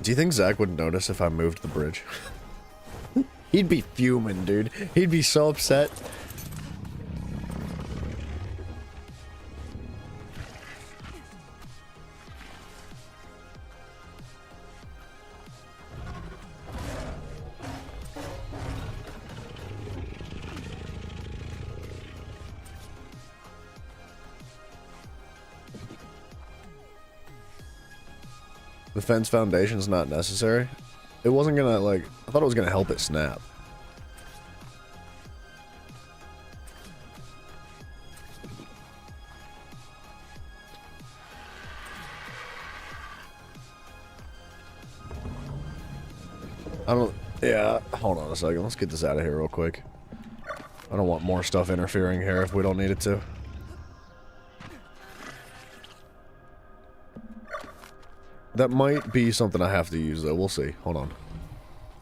Do you think Zach would notice if I moved the bridge? He'd be fuming, dude. He'd be so upset. The fence foundation's not necessary. It wasn't gonna, like, I thought it was gonna help it snap. I don't, yeah, hold on a second. Let's get this out of here real quick. I don't want more stuff interfering here if we don't need it to. That might be something I have to use, though. We'll see. Hold on.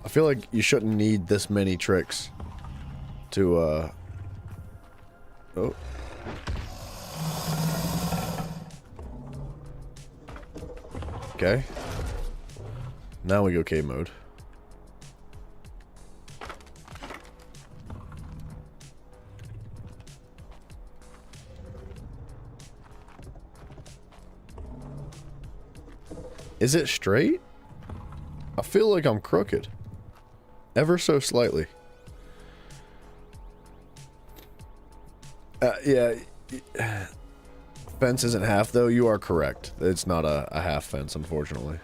I feel like you shouldn't need this many tricks to, Oh. Okay. Now we go cave mode. Is it straight? I feel like I'm crooked. Ever so slightly. Yeah. Fence isn't half, though. You are correct. It's not a half fence, unfortunately.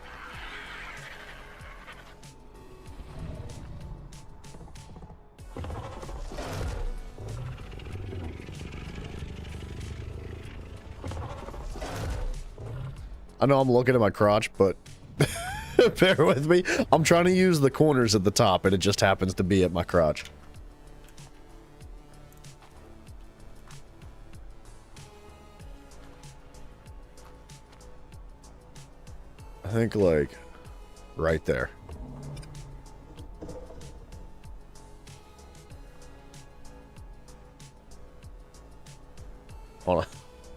I know I'm looking at my crotch, but bear with me. I'm trying to use the corners at the top, and it just happens to be at my crotch. I think, like, right there. Hold on.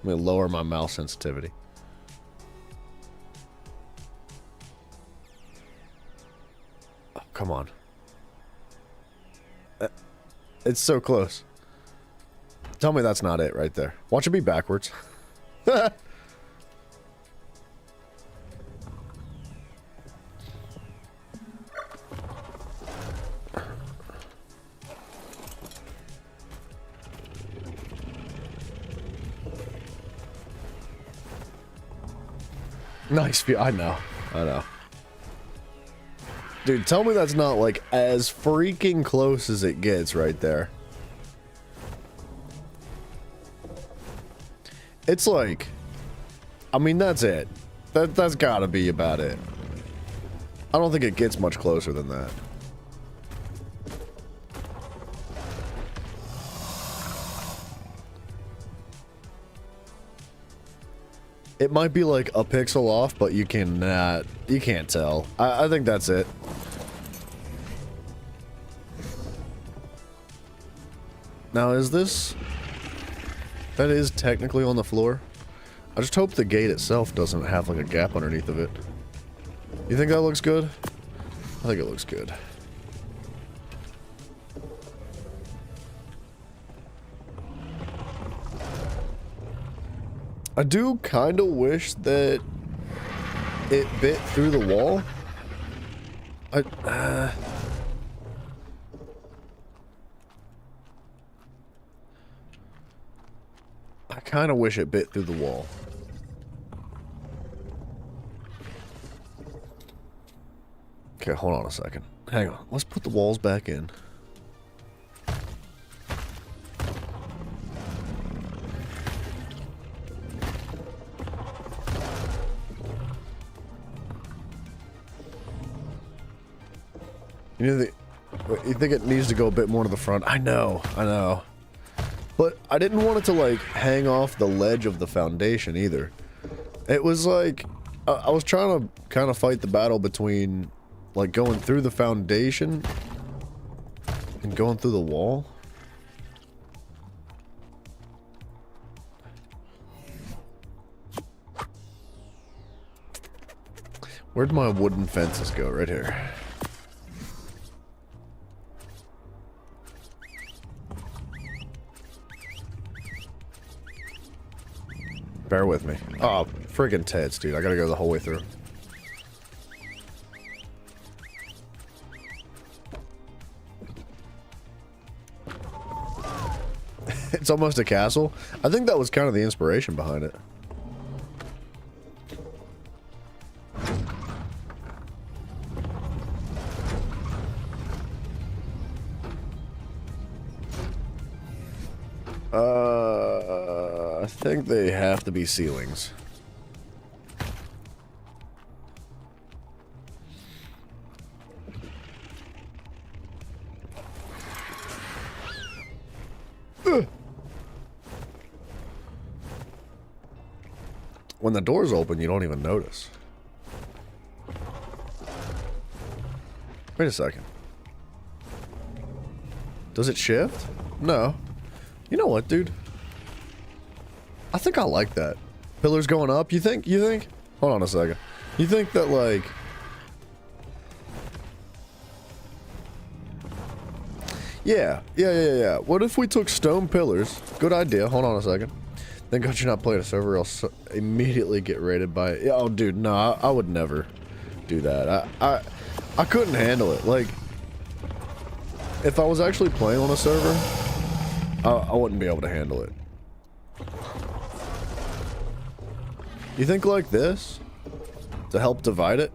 Let me lower my mouse sensitivity. Oh, come on. It's so close. Tell me that's not it right there. Watch it be backwards. Nice view. I know. I know. Dude, tell me that's not, like, as freaking close as it gets right there. It's like... I mean, that's it. That's gotta be about it. I don't think it gets much closer than that. It might be like a pixel off, but you can't tell. I think that's it. Now, is this... That is technically on the floor. I just hope the gate itself doesn't have like a gap underneath of it. You think that looks good? I think it looks good. I do kind of wish that it bit through the wall. I kind of wish it bit through the wall. Okay, hold on a second. Hang on. Let's put the walls back in. You think it needs to go a bit more to the front? I know. But I didn't want it to, like, hang off the ledge of the foundation, either. It was, like... I was trying to kind of fight the battle between, like, going through the foundation and going through the wall. Where'd my wooden fences go? Right here. Bear with me. Oh, friggin' tits, dude. I gotta go the whole way through. It's almost a castle. I think that was kind of the inspiration behind it. I think they have to be ceilings. When the door's open, you don't even notice. Wait a second. Does it shift? No. You know what, dude? I think I like that. Pillars going up, you think? You think? Hold on a second. You think that, like... Yeah. What if we took stone pillars? Good idea. Hold on a second. Thank God you're not playing a server, else immediately get raided by it. Oh, dude, no, I would never do that. I couldn't handle it. Like, if I was actually playing on a server, I wouldn't be able to handle it. You think like this? To help divide it?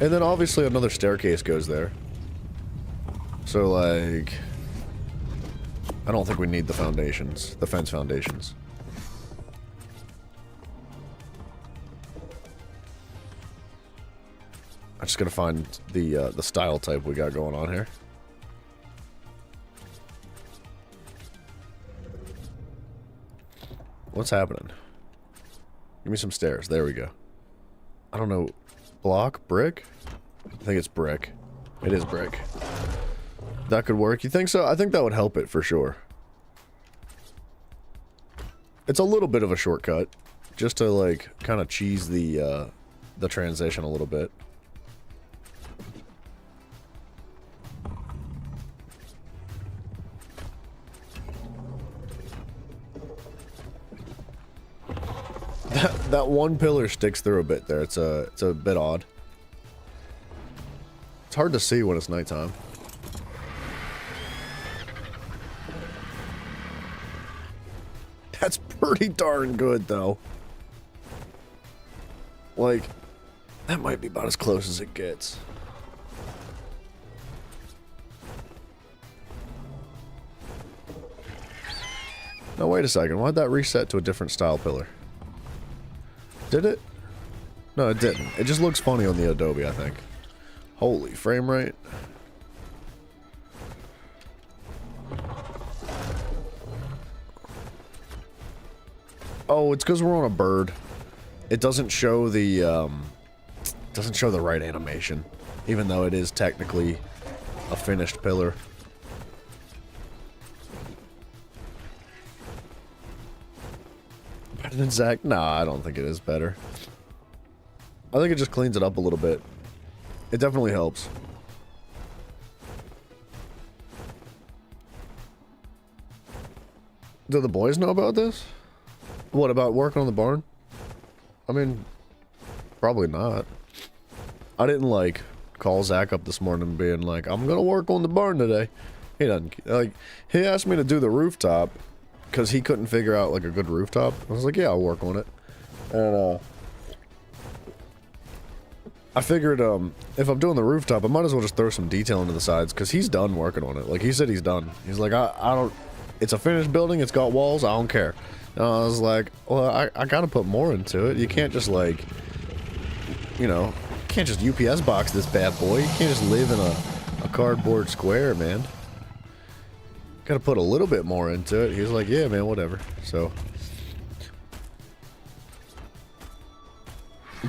And then obviously another staircase goes there. So like... I don't think we need the foundations. The fence foundations. I'm just gonna find the style type we got going on here. What's happening? Give me some stairs. There we go. I don't know. Block? Brick? I think it's brick. It is brick. That could work. You think so? I think that would help it for sure. It's a little bit of a shortcut. Just to, like, kind of cheese the transition a little bit. That one pillar sticks through a bit there. It's a bit odd. It's hard to see when it's nighttime. That's pretty darn good, though. Like, that might be about as close as it gets. Now, wait a second. Why'd that reset to a different style pillar? Did it? No, it didn't. It just looks funny on the Adobe, I think. Holy frame rate. Oh, it's because we're on a bird. It doesn't show the right animation, even though it is technically a finished pillar. Better than Zach? Nah, I don't think it is better. I think it just cleans it up a little bit. It definitely helps. Do the boys know about this? What, about working on the barn? I mean, probably not. I didn't, like, call Zach up this morning being like, I'm gonna work on the barn today. He doesn't, like, he asked me to do the rooftop because he couldn't figure out, like, a good rooftop. I was like, yeah, I'll work on it. And, I figured, if I'm doing the rooftop, I might as well just throw some detail into the sides because he's done working on it. Like, he said he's done. He's like, I don't, it's a finished building, it's got walls, I don't care. And I was like, well, I gotta put more into it. You can't just, like, you know, you can't just UPS box this bad boy. You can't just live in a cardboard square, man. Gotta put a little bit more into it. He was like, yeah, man, whatever. So,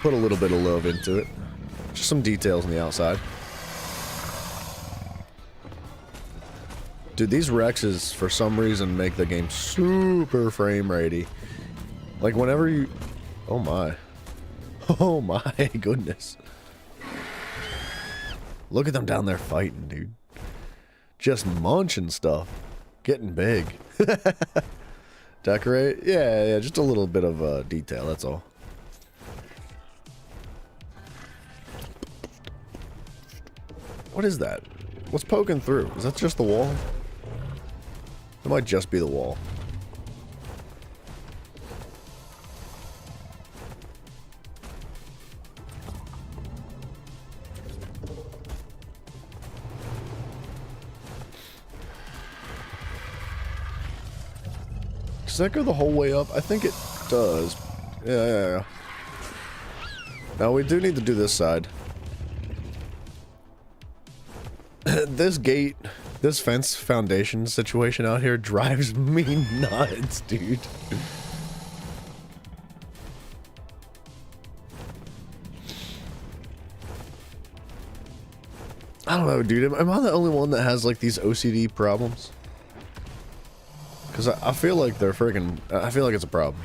put a little bit of love into it. Just some details on the outside. Dude, these Rexes, for some reason, make the game super frame ratey. Like, whenever you... Oh, my. Oh, my goodness. Look at them down there fighting, dude. Just munching stuff. Getting big. Decorate? Yeah, just a little bit of detail, that's all. What is that? What's poking through? Is that just the wall? It might just be the wall. Does that go the whole way up? I think it does. Yeah. Now we do need to do this side. This gate, this fence foundation situation out here drives me nuts, dude. I don't know, dude. Am I the only one that has like these OCD problems? Because I feel like they're freaking... I feel like it's a problem.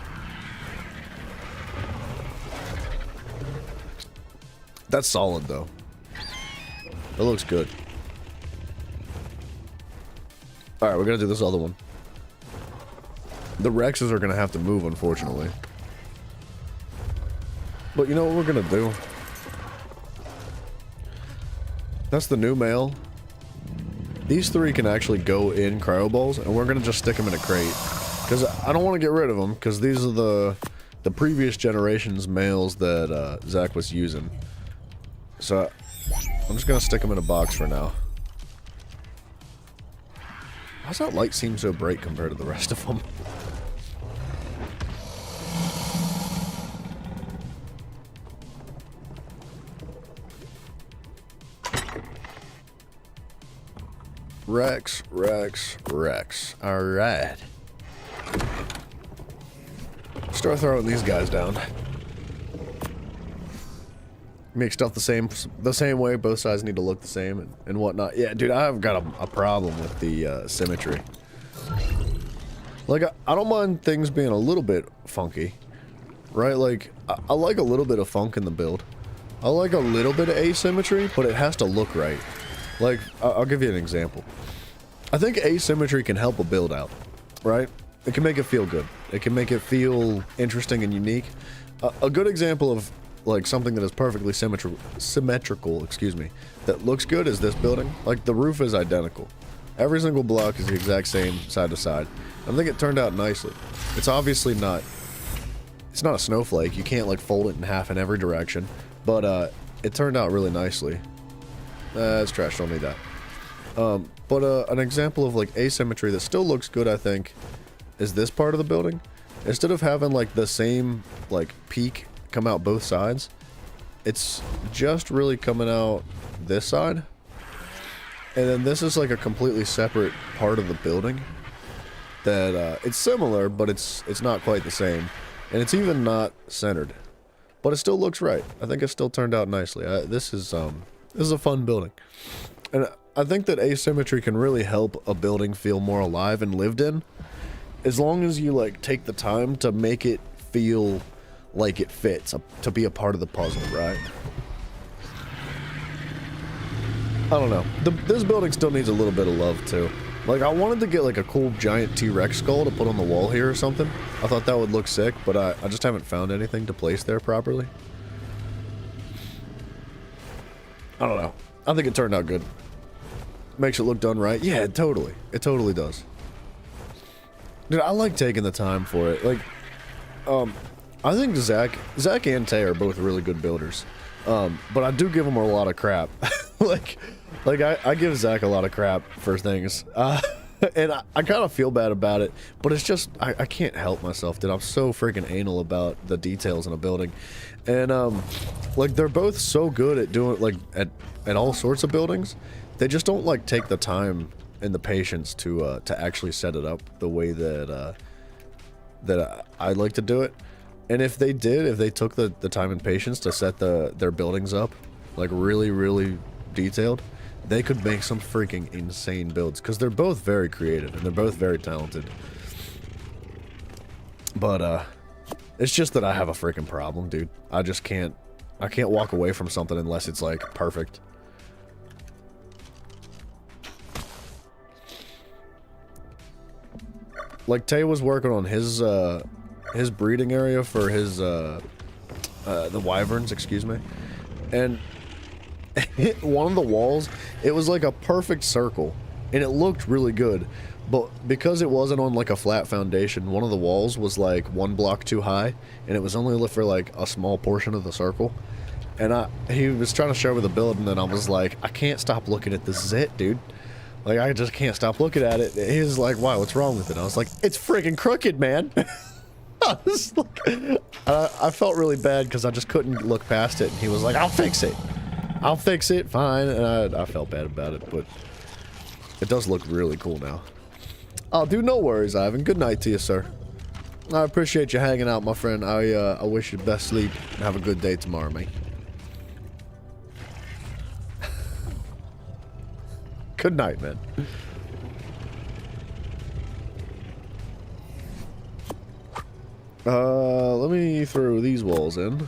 That's solid, though. It looks good. Alright, we're gonna do this other one. The Rexes are gonna have to move, unfortunately. But you know what we're gonna do? That's the new male. These three can actually go in cryo balls, and we're gonna just stick them in a crate. Because I don't want to get rid of them, because these are the previous generation's males that Zach was using. So I'm just gonna stick them in a box for now. How's that light seem so bright compared to the rest of them? Rex, Rex, Rex. Alright. Start throwing these guys down. Make stuff the same way, both sides need to look the same and whatnot. Yeah, dude, I've got a problem with the symmetry. Like, I don't mind things being a little bit funky, right? Like, I like a little bit of funk in the build. I like a little bit of asymmetry, but it has to look right. Like, I'll give you an example. I think asymmetry can help a build out, right? It can make it feel good. It can make it feel interesting and unique. A good example of like something that is perfectly symmetrical, excuse me, that looks good is this building. Like the roof is identical. Every single block is the exact same side to side. I think it turned out nicely. It's obviously not, it's not a snowflake. You can't like fold it in half in every direction, but it turned out really nicely. It's trash, don't need that. But an example of like asymmetry that still looks good, I think, is this part of the building. Instead of having like the same like peak come out both sides, it's just really coming out this side, and then this is like a completely separate part of the building that it's similar, but it's not quite the same, and it's even not centered, but it still looks right. I think it still turned out nicely. This is a fun building, and I think that asymmetry can really help a building feel more alive and lived in, as long as you like take the time to make it feel like it fits to be a part of the puzzle, right? I don't know. This building still needs a little bit of love too. Like, I wanted to get like a cool giant T-Rex skull to put on the wall here or something. I thought that would look sick, but I just haven't found anything to place there properly. I don't know. I think it turned out good. Makes it look done right. Yeah, totally. It totally does. Dude, I like taking the time for it. Like, I think Zach and Tay are both really good builders. But I do give them a lot of crap. like I give Zach a lot of crap for things. And I kind of feel bad about it, but it's just, I can't help myself, dude. I'm so freaking anal about the details in a building. And, like, they're both so good at doing, like, at all sorts of buildings. They just don't, like, take the time and the patience to actually set it up the way that, that I like to do it. And if they did, if they took the time and patience to set their buildings up, like, really, really detailed, they could make some freaking insane builds, because they're both very creative and they're both very talented. But it's just that I have a freaking problem, dude. I can't walk away from something unless it's like perfect. Like, Tay was working on his breeding area for his the wyverns, excuse me, and one of the walls, it was like a perfect circle, and it looked really good, but because it wasn't on like a flat foundation, one of the walls was like 1 block too high, and it was only for like a small portion of the circle. And he was trying to show me the build, and then I was like, I can't stop looking at this zit, dude. Like, I just can't stop looking at it. He was like, "Wow, what's wrong with it?" I was like, "It's freaking crooked, man." I felt really bad because I just couldn't look past it, and he was like, "I'll fix it. I'll fix it, fine." And I felt bad about it, but it does look really cool now. Oh, dude, no worries, Ivan. Good night to you, sir. I appreciate you hanging out, my friend. I wish you the best sleep and have a good day tomorrow, mate. Good night, man. Let me throw these walls in.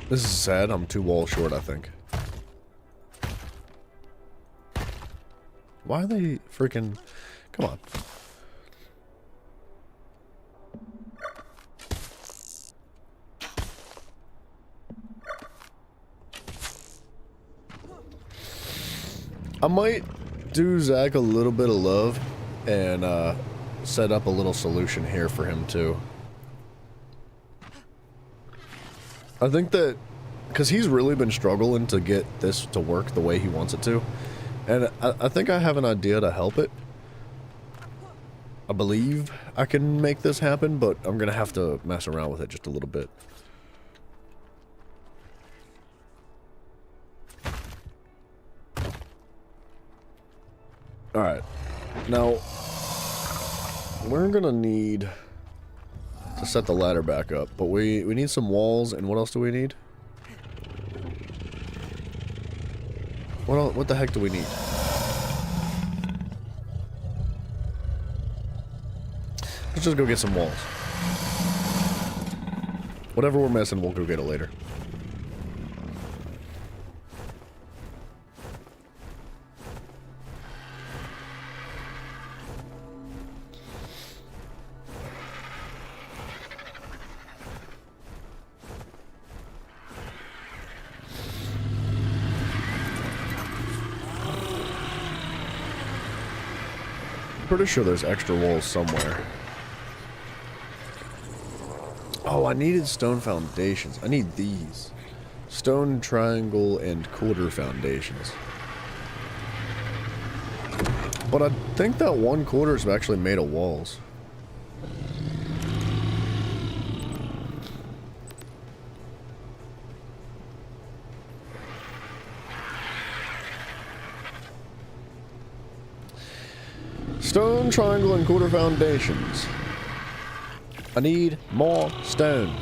This is sad. I'm 2 walls short, I think. Why are they freaking... Come on. I might do Zach a little bit of love and set up a little solution here for him too. I think that, because he's really been struggling to get this to work the way he wants it to, and I think I have an idea to help it. I believe I can make this happen, but I'm going to have to mess around with it just a little bit. Alright, now, we're going to need to set the ladder back up, but we need some walls, and what else do we need? What the heck do we need? Let's just go get some walls. Whatever we're missing, we'll go get it later. Pretty sure there's extra walls somewhere. Oh, I needed stone foundations. I need these. Stone, triangle, and quarter foundations. But I think that 1/4 is actually made of walls. Stone, triangle, and quarter foundations. I need more stone.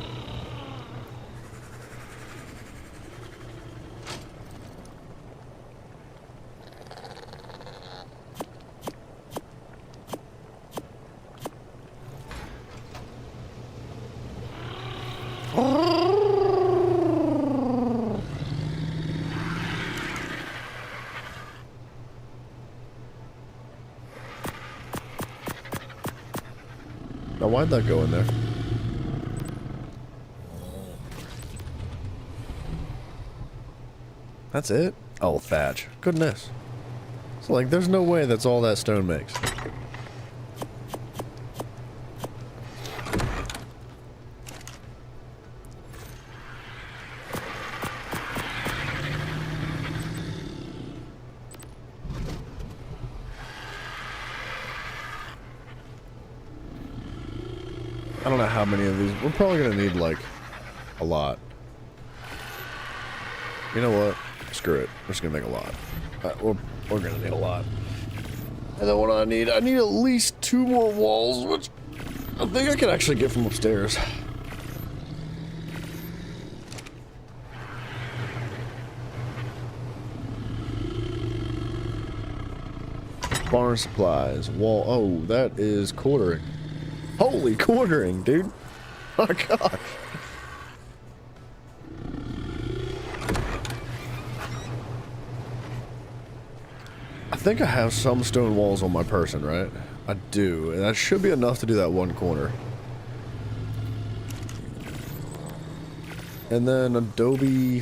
Now, why'd that go in there? That's it? Oh, thatch. Goodness. So, like, there's no way that's all that stone makes. I don't know how many of these. We're probably going to need, like, a lot. You know what? Screw it. We're just going to make a lot. We're going to need a lot. And then what do I need? I need at least 2 more walls, which I think I can actually get from upstairs. Barn supplies. Wall. Oh, that is quartering. Holy quartering, dude. My gosh. I think I have some stone walls on my person, right? I do, and that should be enough to do that 1 corner. And then adobe.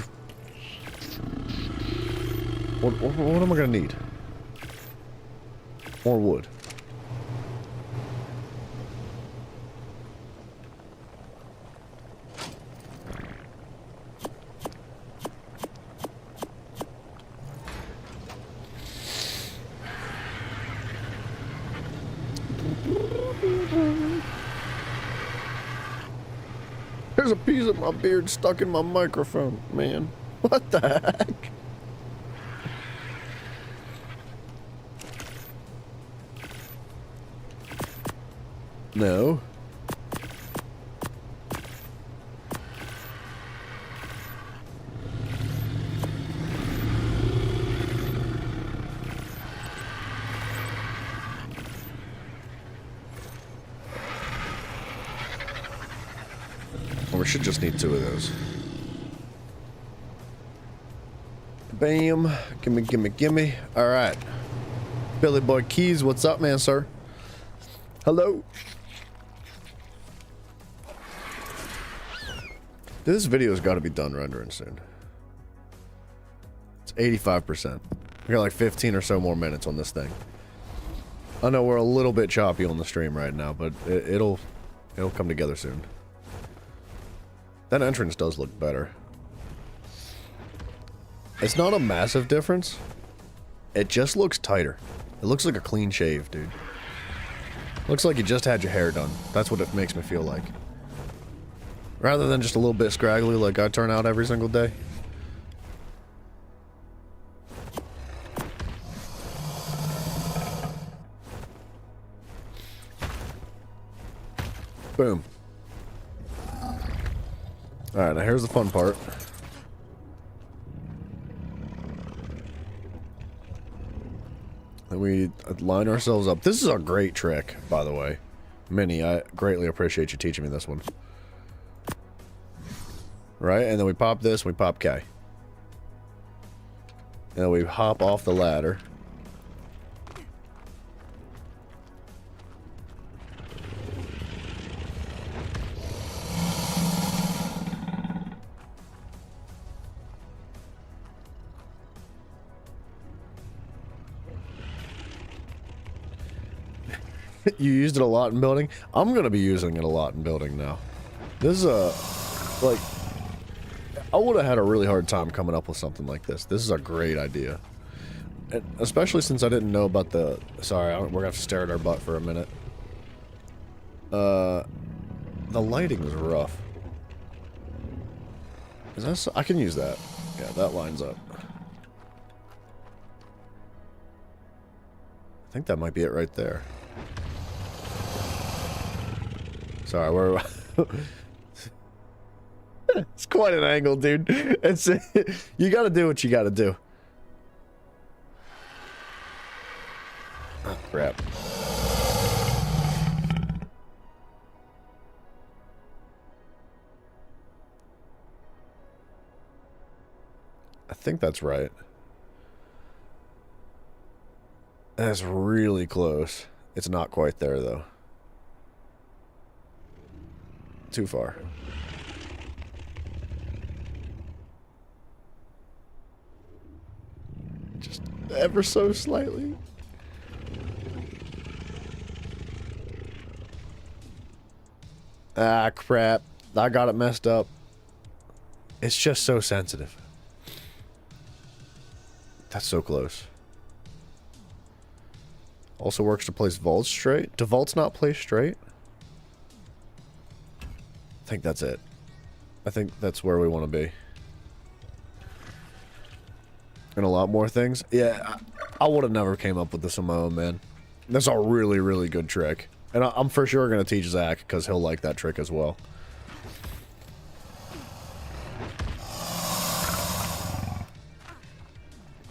What am I gonna need? More wood. There's a piece of my beard stuck in my microphone, man. What the heck? No. Well, we should just need 2 of those. Bam. Gimme, gimme, gimme. Alright. Billy Boy Keys, what's up, man, sir? Hello. This video's got to be done rendering soon. It's 85%. We got like 15 or so more minutes on this thing. I know we're a little bit choppy on the stream right now, but it'll come together soon. That entrance does look better. It's not a massive difference. It just looks tighter. It looks like a clean shave, dude. Looks like you just had your hair done. That's what it makes me feel like. Rather than just a little bit scraggly like I turn out every single day. Boom. Alright, now here's the fun part. And we line ourselves up. This is a great trick, by the way. Minnie, I greatly appreciate you teaching me this one. Right? And then we pop this, we pop K. And then we hop off the ladder. You used it a lot in building? I'm gonna be using it a lot in building now. This is a... like... I would have had a really hard time coming up with something like this. This is a great idea. And especially since I didn't know about the... Sorry, we're gonna have to stare at our butt for a minute. The lighting is rough. Is that... I can use that. Yeah, that lines up. I think that might be it right there. Sorry, we're... It's quite an angle, dude. It's... you gotta do what you gotta do. Oh, crap. I think that's right. That's really close. It's not quite there, though. Too far. Just ever so slightly. Ah, crap. I got it messed up. It's just so sensitive. That's so close. Also works to place vaults straight. Do vaults not place straight? I think that's it. I think that's where we want to be. And a lot more things. Yeah, I would have never came up with this on my own, man. That's a really, really good trick. And I'm for sure going to teach Zach, because he'll like that trick as well.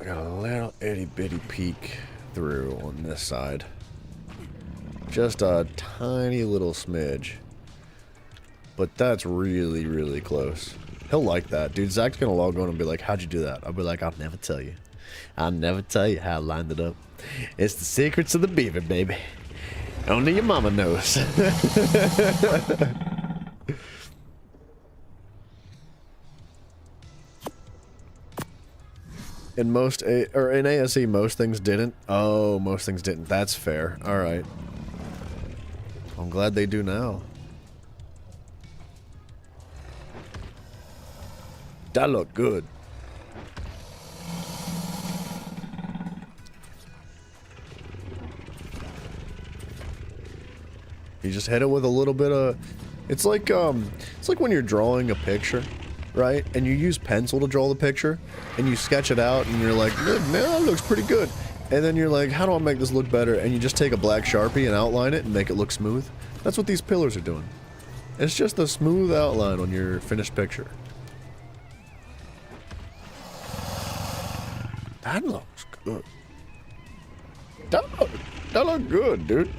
I got a little itty-bitty peek through on this side. Just a tiny little smidge. But that's really, really close. He'll like that. Dude, Zach's gonna log on and be like, how'd you do that? I'll be like, I'll never tell you. I'll never tell you how I lined it up. It's the secrets of the beaver, baby. Only your mama knows. In most, or in ASE, most things didn't. Oh, most things didn't. That's fair. Alright. I'm glad they do now. That looked good. You just hit it with a little bit of It's like when you're drawing a picture, right? And you use pencil to draw the picture, and you sketch it out, and you're like, man, that looks pretty good. And then you're like, how do I make this look better? And you just take a black Sharpie and outline it and make it look smooth. That's what these pillars are doing. It's just a smooth outline on your finished picture. That looks good. That looked good, dude.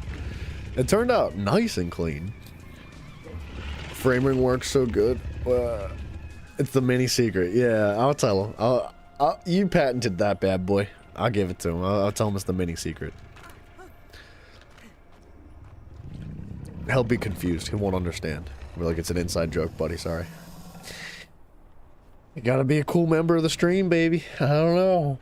It turned out nice and clean. Framing works so good. It's the mini secret. Yeah, I'll tell him. You patented that bad boy. I'll give it to him. I'll tell him it's the mini secret. He'll be confused. He won't understand. We're like, it's an inside joke, buddy. Sorry. You gotta be a cool member of the stream, baby. I don't know.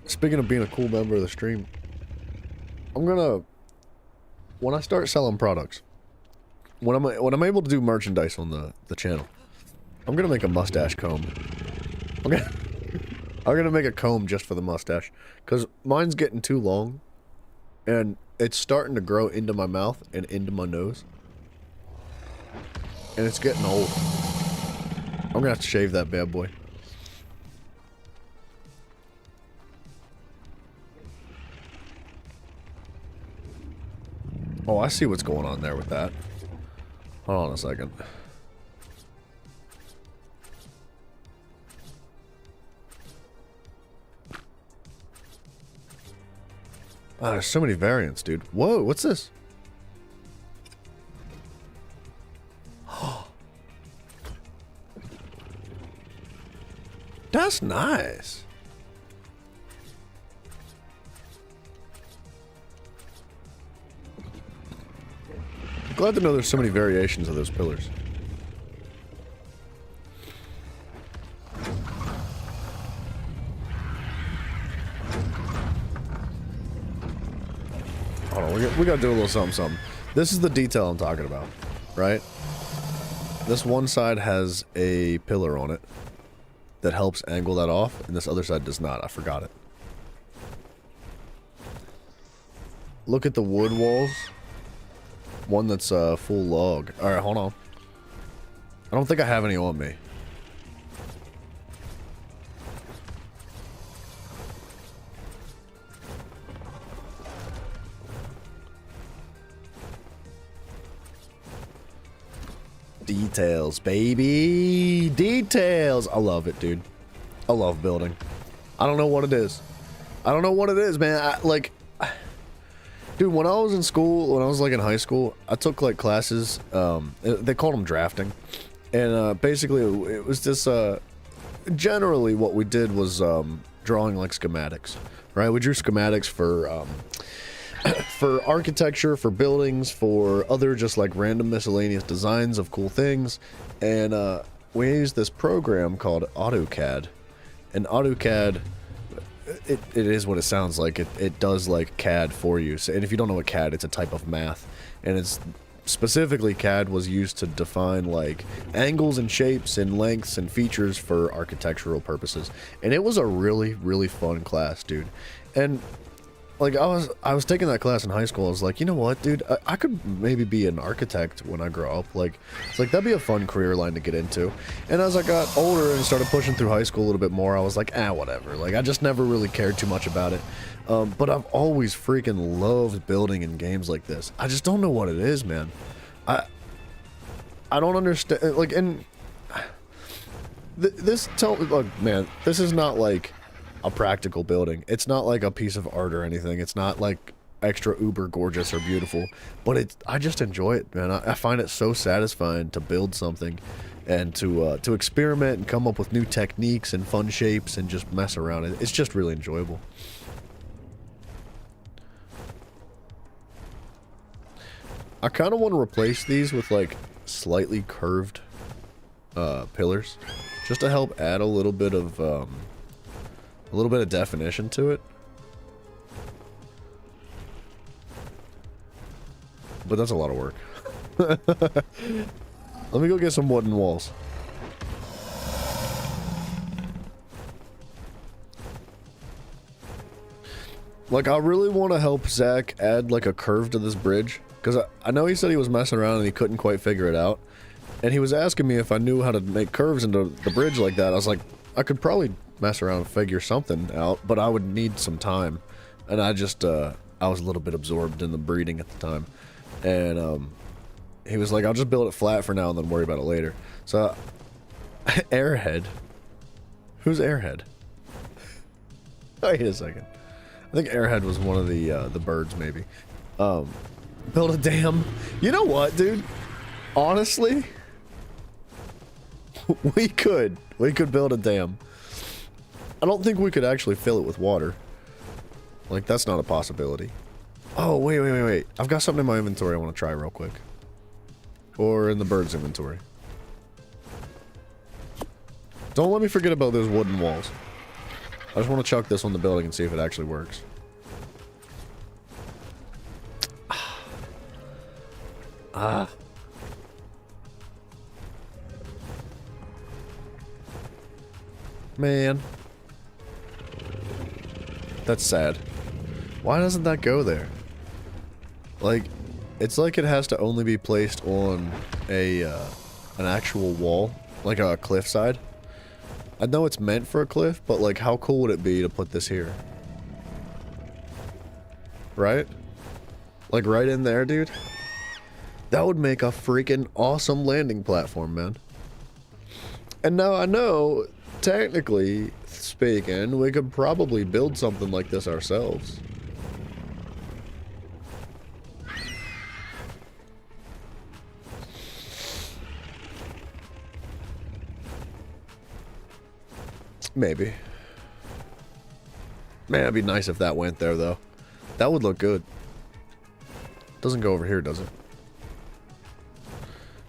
Speaking of being a cool member of the stream, I'm gonna, when I start selling products, when I'm able to do merchandise on the channel, I'm gonna make a mustache comb. I'm gonna make a comb just for the mustache, cause mine's getting too long, and it's starting to grow into my mouth and into my nose, and it's getting old. I'm gonna have to shave that bad boy. Oh, I see what's going on there with that. Hold on a second. Oh, there's so many variants, dude. Whoa, what's this? That's nice. Glad to know there's so many variations of those pillars. Hold on, we gotta do a little something. This is the detail I'm talking about, right? This one side has a pillar on it that helps angle that off, and this other side does not. I forgot it. Look at the wood walls. One that's a full log. Alright, hold on. I don't think I have any on me. Details, baby! Details! I love it, dude. I love building. I don't know what it is. I don't know what it is, man. Dude, when I was in school, when I was like in high school, I took like classes, they called them drafting, and basically it was just, generally what we did was drawing like schematics, right? We drew schematics for for architecture, for buildings, for other just like random miscellaneous designs of cool things, and we used this program called AutoCAD, and AutoCAD, it is what it sounds like. It does like CAD for you. So, and if you don't know what CAD, it's a type of math, and it's specifically CAD was used to define like angles and shapes and lengths and features for architectural purposes. And it was a really, really fun class, dude. And like I was taking that class in high school. I was like, you know what, dude, I could maybe be an architect when I grow up. Like, it's like that'd be a fun career line to get into. And as I got older and started pushing through high school a little bit more, I was like, whatever. Like, I just never really cared too much about it. But I've always freaking loved building in games like this. I just don't know what it is, man. I don't understand. Like, and look, man, this is not like a practical building. It's not like a piece of art or anything. It's not like extra uber gorgeous or beautiful, but I just enjoy it, man. I find it so satisfying to build something and to experiment and come up with new techniques and fun shapes and just mess around. It's just really enjoyable. I kind of want to replace these with like slightly curved pillars, just to help add a little bit of definition to it. But that's a lot of work. Let me go get some wooden walls. Like, I really want to help Zach add like a curve to this bridge, Because I know he said he was messing around and he couldn't quite figure it out. And he was asking me if I knew how to make curves into the bridge like that. I was like, I could probably mess around and figure something out, but I would need some time. And I just, I was a little bit absorbed in the breeding at the time. And he was like, I'll just build it flat for now and then worry about it later. So, Airhead. Who's Airhead? Wait a second. I think Airhead was one of the birds, maybe. Build a dam. You know what, dude? Honestly, we could build a dam. I don't think we could actually fill it with water. Like, that's not a possibility. Oh, wait. I've got something in my inventory I want to try real quick. Or in the bird's inventory. Don't let me forget about those wooden walls. I just want to chuck this on the building and see if it actually works. Man. That's sad. Why doesn't that go there? Like, it's like it has to only be placed on a, an actual wall. Like a cliffside. I know it's meant for a cliff, but like, how cool would it be to put this here? Right? Like, right in there, dude? That would make a freaking awesome landing platform, man. And now I know, technically speaking, we could probably build something like this ourselves. Maybe. Man, it'd be nice if that went there, though. That would look good. Doesn't go over here, does it?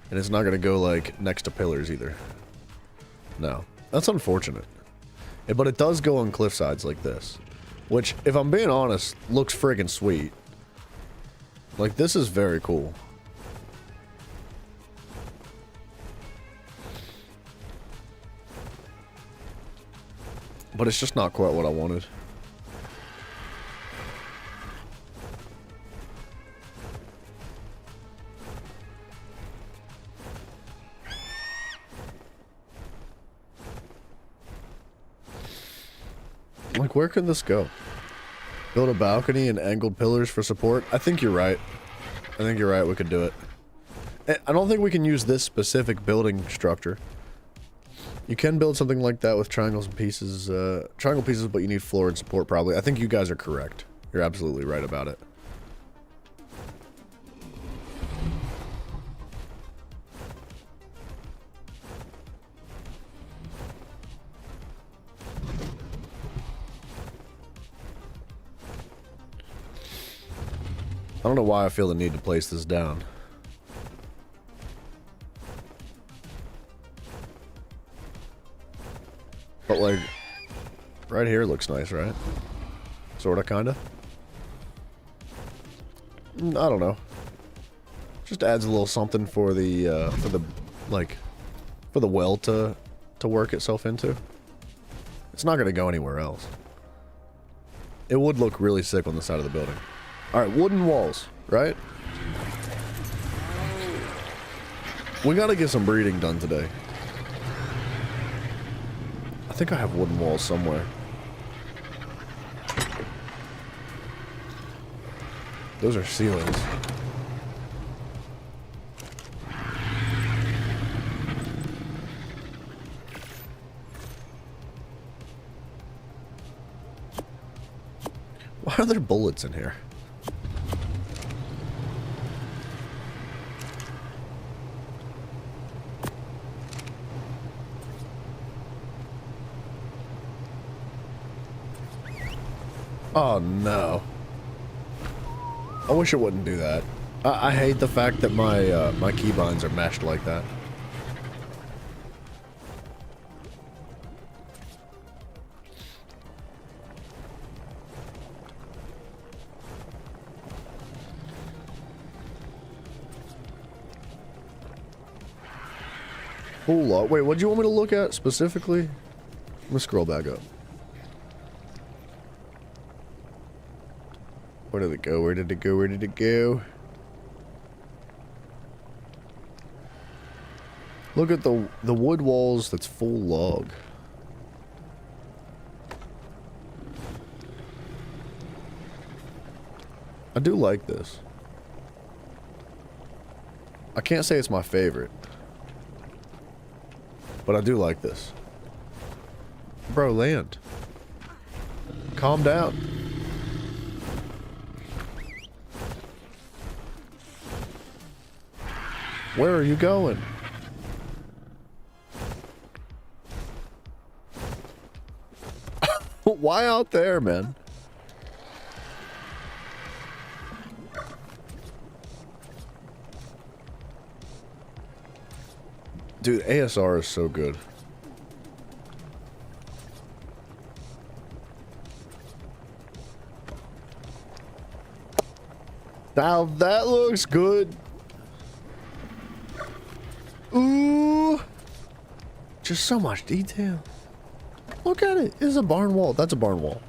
And it's not gonna go, like, next to pillars, either. No. That's unfortunate. But it does go on cliff sides like this. Which, if I'm being honest, looks friggin' sweet. Like, this is very cool. But it's just not quite what I wanted. Like, where can this go? Build a balcony and angled pillars for support? I think you're right. I think you're right, we could do it. I don't think we can use this specific building structure. You can build something like that with triangles and pieces, triangle pieces, but you need floor and support probably. I think you guys are correct. You're absolutely right about it. I don't know why I feel the need to place this down. But like, right here looks nice, right? Sorta, kinda. I don't know. Just adds a little something for the well to work itself into. It's not gonna go anywhere else. It would look really sick on the side of the building. Alright, wooden walls, right? We gotta get some breeding done today. I think I have wooden walls somewhere. Those are ceilings. Why are there bullets in here? Oh no. I wish it wouldn't do that. I hate the fact that my my keybinds are meshed like that. Whole lot. Wait, what do you want me to look at specifically? Let me scroll back up. Where did it go? Where did it go? Where did it go? Look at the wood walls that's full log. I do like this. I can't say it's my favorite. But I do like this. Bro, land. Calm down. Where are you going? Why out there, man? Dude, ASR is so good. Now that looks good. Ooh. Just so much detail. Look at it. It's a barn wall. That's a barn wall.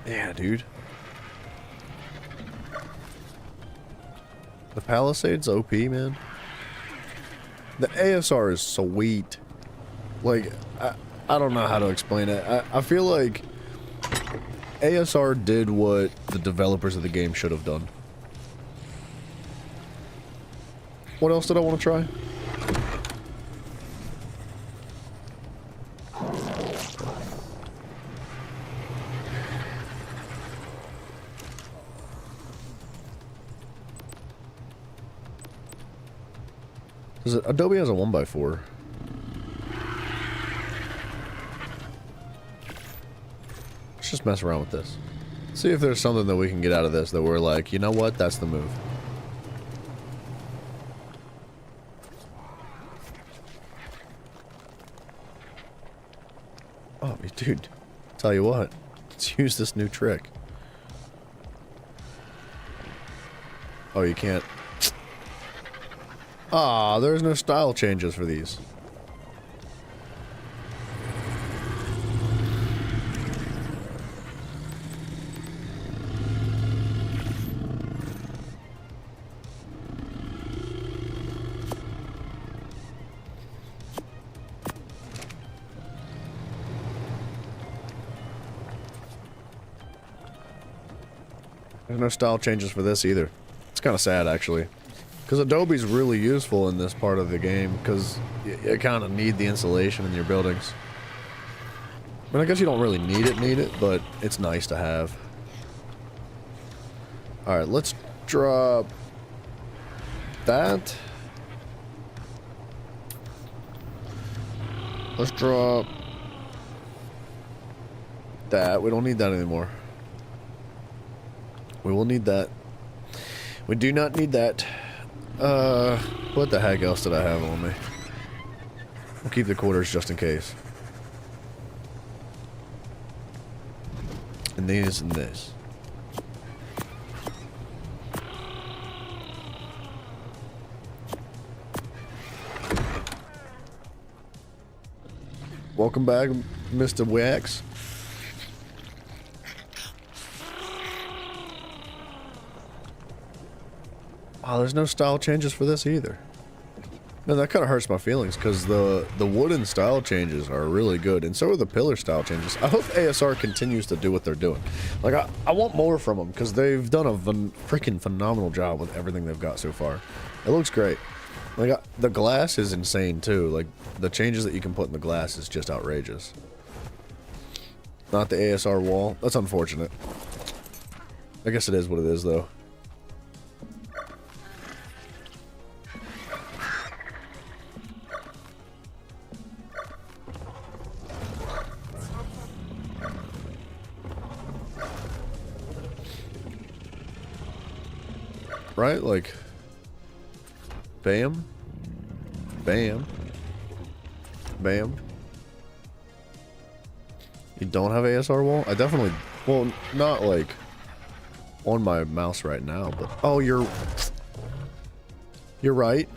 Yeah, dude. The Palisades OP, man. The ASR is sweet. Like, I don't know how to explain it. I feel like ASR did what the developers of the game should have done. What else did I want to try? Adobe has a 1x4. Let's just mess around with this. See if there's something that we can get out of this that we're like, you know what, that's the move. Oh, dude, tell you what, let's use this new trick. Oh, you can't. Ah, there's no style changes for these. There's no style changes for this either. It's kind of sad, actually. Because Adobe's really useful in this part of the game, because you kind of need the insulation in your buildings. I mean, I guess you don't really need it, but it's nice to have. Alright, let's drop that. Let's drop that. We don't need that anymore. We will need that. We do not need that. What the heck else did I have on me? We'll keep the quarters just in case. And these and this. Welcome back, Mr. Wax. Oh, there's no style changes for this either. Man, that kind of hurts my feelings because the wooden style changes are really good, and so are the pillar style changes. I hope ASR continues to do what they're doing. Like, I want more from them because they've done a freaking phenomenal job with everything they've got so far. It looks great. Like, the glass is insane too. Like, the changes that you can put in the glass is just outrageous. Not the ASR wall. That's unfortunate. I guess it is what it is, though. Right? Like, bam, bam, bam. You don't have ASR wall? I definitely, well, not like on my mouse right now, but, oh, you're right.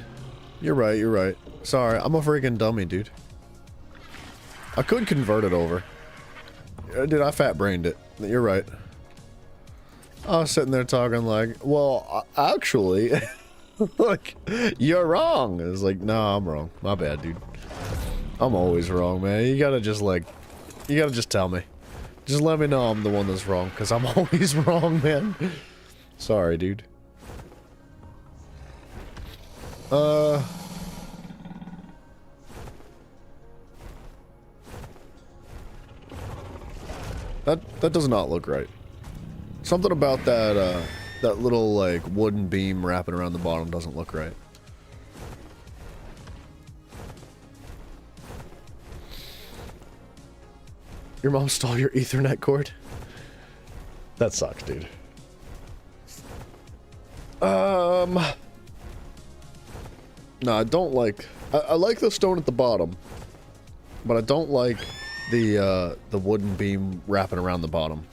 You're right. Sorry, I'm a freaking dummy, dude. I could convert it over. Dude, I fat brained it. You're right. I was sitting there talking like, well, actually, like, you're wrong. It's like, no, I'm wrong. My bad, dude. I'm always wrong, man. You gotta just like, you gotta just tell me. Just let me know I'm the one that's wrong, because I'm always wrong, man. Sorry, dude. That does not look right. Something about that, that little, like, wooden beam wrapping around the bottom doesn't look right. Your mom stole your Ethernet cord? That sucks, dude. No, I don't like... I like the stone at the bottom. But I don't like the wooden beam wrapping around the bottom.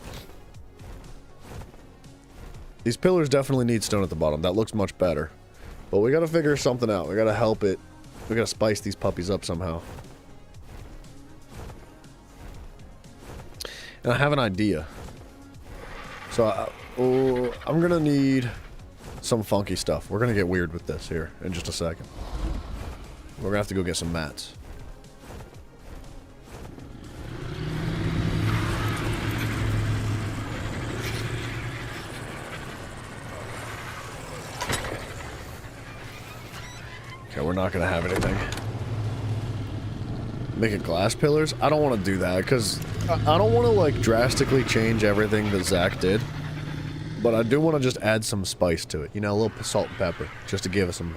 These pillars definitely need stone at the bottom. That looks much better. But we gotta figure something out. We gotta help it. We gotta spice these puppies up somehow. And I have an idea. So I'm gonna need some funky stuff. We're gonna get weird with this here in just a second. We're gonna have to go get some mats. Okay, we're not gonna have anything. Make it glass pillars? I don't want to do that, because I don't want to, like, drastically change everything that Zach did. But I do want to just add some spice to it. You know, a little salt and pepper. Just to give us some...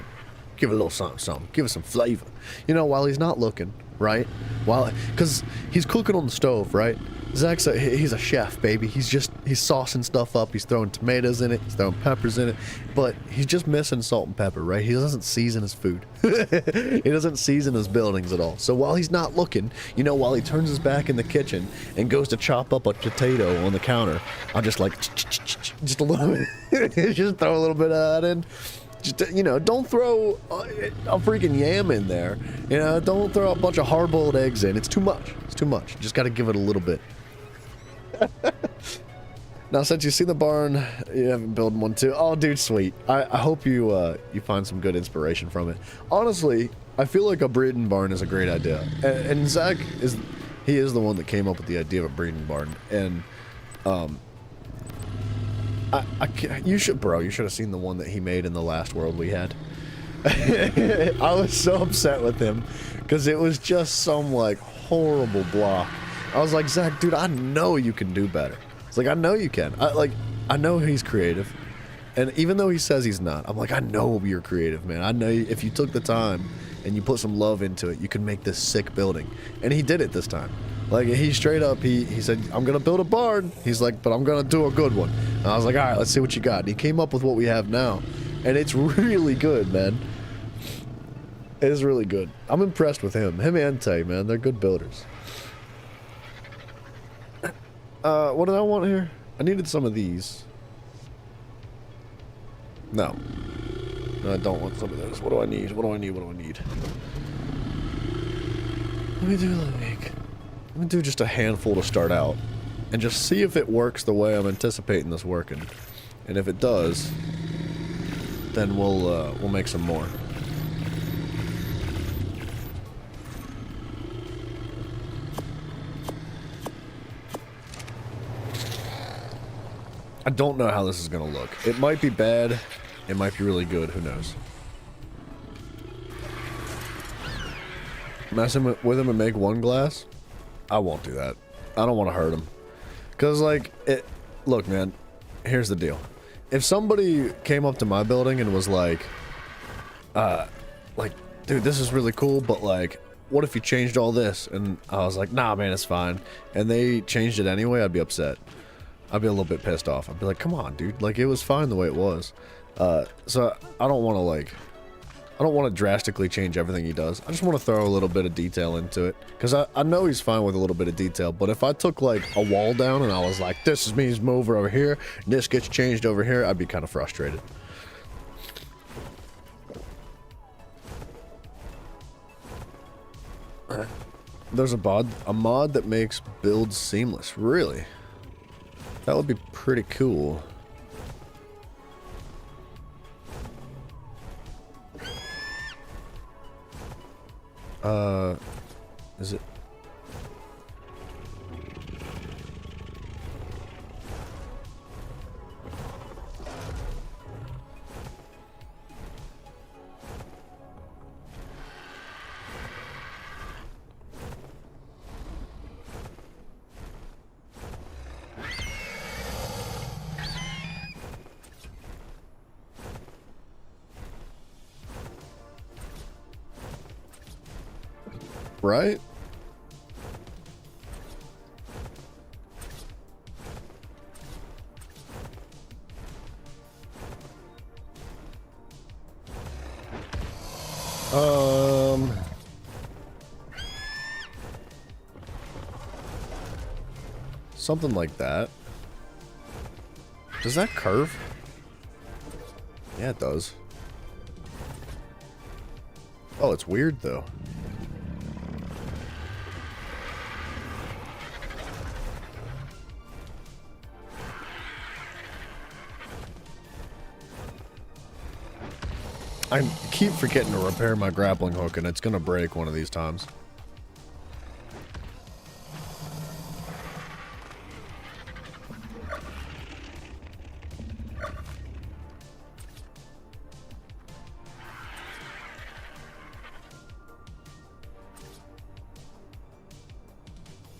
Give it a little something. Give us some flavor. You know, while he's not looking, right? Because he's cooking on the stove, right? Zach's he's a chef, baby. He's saucing stuff up. He's throwing tomatoes in it. He's throwing peppers in it. But he's just missing salt and pepper, right? He doesn't season his food. He doesn't season his buildings at all. So while he's not looking, you know, while he turns his back in the kitchen and goes to chop up a potato on the counter, I'm just like, just a little bit. Just throw a little bit of that in. Just, you know, don't throw a freaking yam in there. You know, don't throw a bunch of hard-boiled eggs in. It's too much. It's too much. You just got to give it a little bit. Now, since you see the barn, you haven't built one too. Oh, dude, sweet. I hope you you find some good inspiration from it. Honestly, I feel like a breeding barn is a great idea. And Zach is the one that came up with the idea of a breeding barn. And you should have seen the one that he made in the last world we had. I was so upset with him because it was just some like horrible block. I was like, Zach, dude, I know you can do better. It's like, I know you can. I know he's creative. And even though he says he's not, I'm like, I know you're creative, man. I know if you took the time and you put some love into it, you can make this sick building. And he did it this time. Like, he straight up, he said, I'm going to build a barn. He's like, but I'm going to do a good one. And I was like, all right, let's see what you got. And he came up with what we have now. And it's really good, man. It is really good. I'm impressed with him. Him and Tay, man. They're good builders. What did I want here? I needed some of these. No. No, I don't want some of those. What do I need? What do I need? What do I need? Let me do just a handful to start out. And just see if it works the way I'm anticipating this working. And if it does, then we'll make some more. I don't know how this is gonna look. It might be bad. It might be really good. Who knows? Mess him with him and make one glass? I won't do that. I don't want to hurt him. Cause like look, man. Here's the deal. If somebody came up to my building and was like, dude, this is really cool, but like, what if you changed all this? And I was like, nah, man, it's fine. And they changed it anyway, I'd be upset. I'd be a little bit pissed off. I'd be like, come on, dude. Like, it was fine the way it was. So I don't want to, like... I don't want to drastically change everything he does. I just want to throw a little bit of detail into it. Because I know he's fine with a little bit of detail. But if I took, like, a wall down and I was like, this is means move over here, and this gets changed over here, I'd be kind of frustrated. There's a mod that makes builds seamless. Really? That would be pretty cool. Is it? Right? Something like that. Does that curve? Yeah, it does. Oh, it's weird though. I keep forgetting to repair my grappling hook, and it's gonna break one of these times.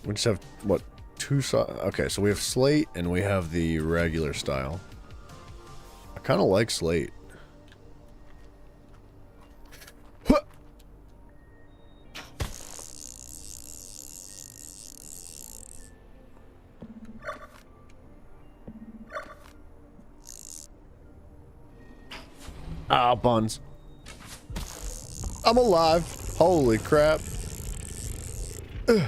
We just have, what, two sides? Okay, so we have slate, and we have the regular style. I kind of like slate. Ah, buns. I'm alive. Holy crap. Ugh.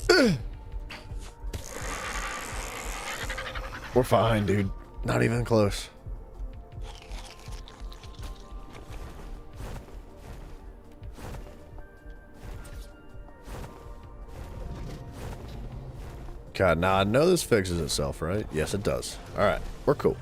Ugh. We're fine, dude. Not even close. God, now I know this fixes itself, right? Yes, it does. Alright, we're cool.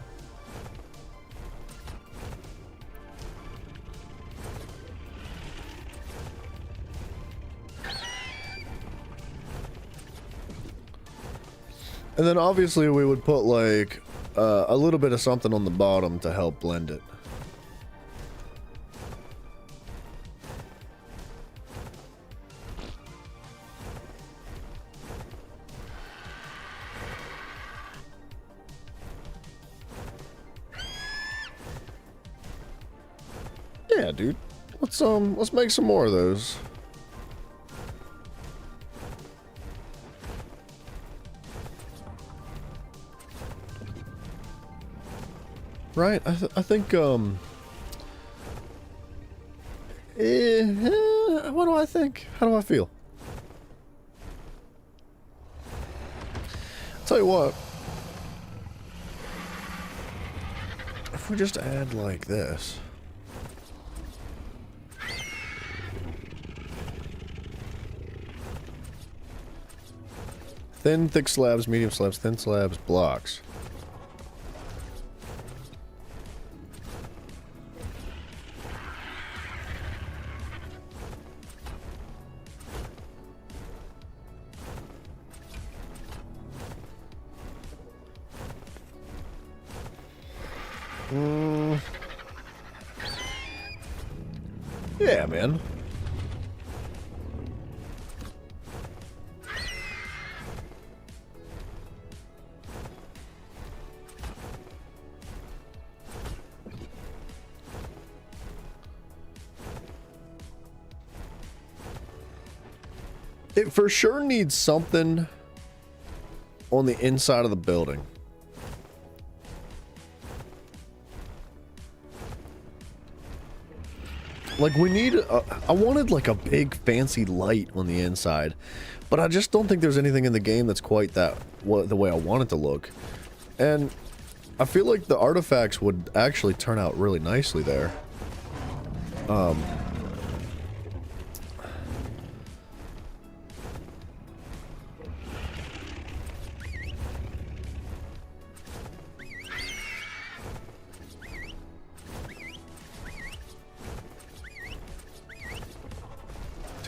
And then obviously we would put like a little bit of something on the bottom to help blend it. Yeah, dude. Let's make some more of those. Right? I think what do I think? How do I feel? I'll tell you what. If we just add like this. Thin, thick slabs, medium slabs, thin slabs, blocks. Yeah, man. It for sure needs something on the inside of the building. Like we need, I wanted like a big fancy light on the inside, but I just don't think there's anything in the game that's quite that, the way I want it to look. And I feel like the artifacts would actually turn out really nicely there.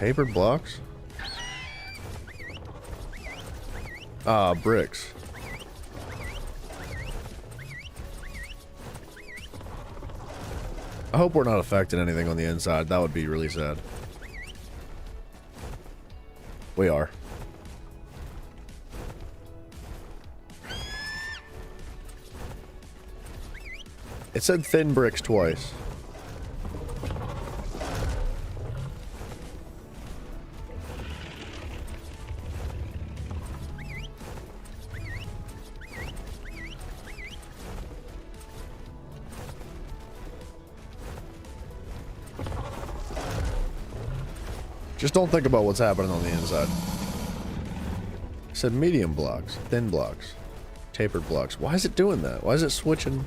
Tapered blocks? Ah, bricks. I hope we're not affecting anything on the inside. That would be really sad. We are. It said thin bricks twice. Just don't think about what's happening on the inside. It said medium blocks, thin blocks, tapered blocks. Why is it doing that? Why is it switching?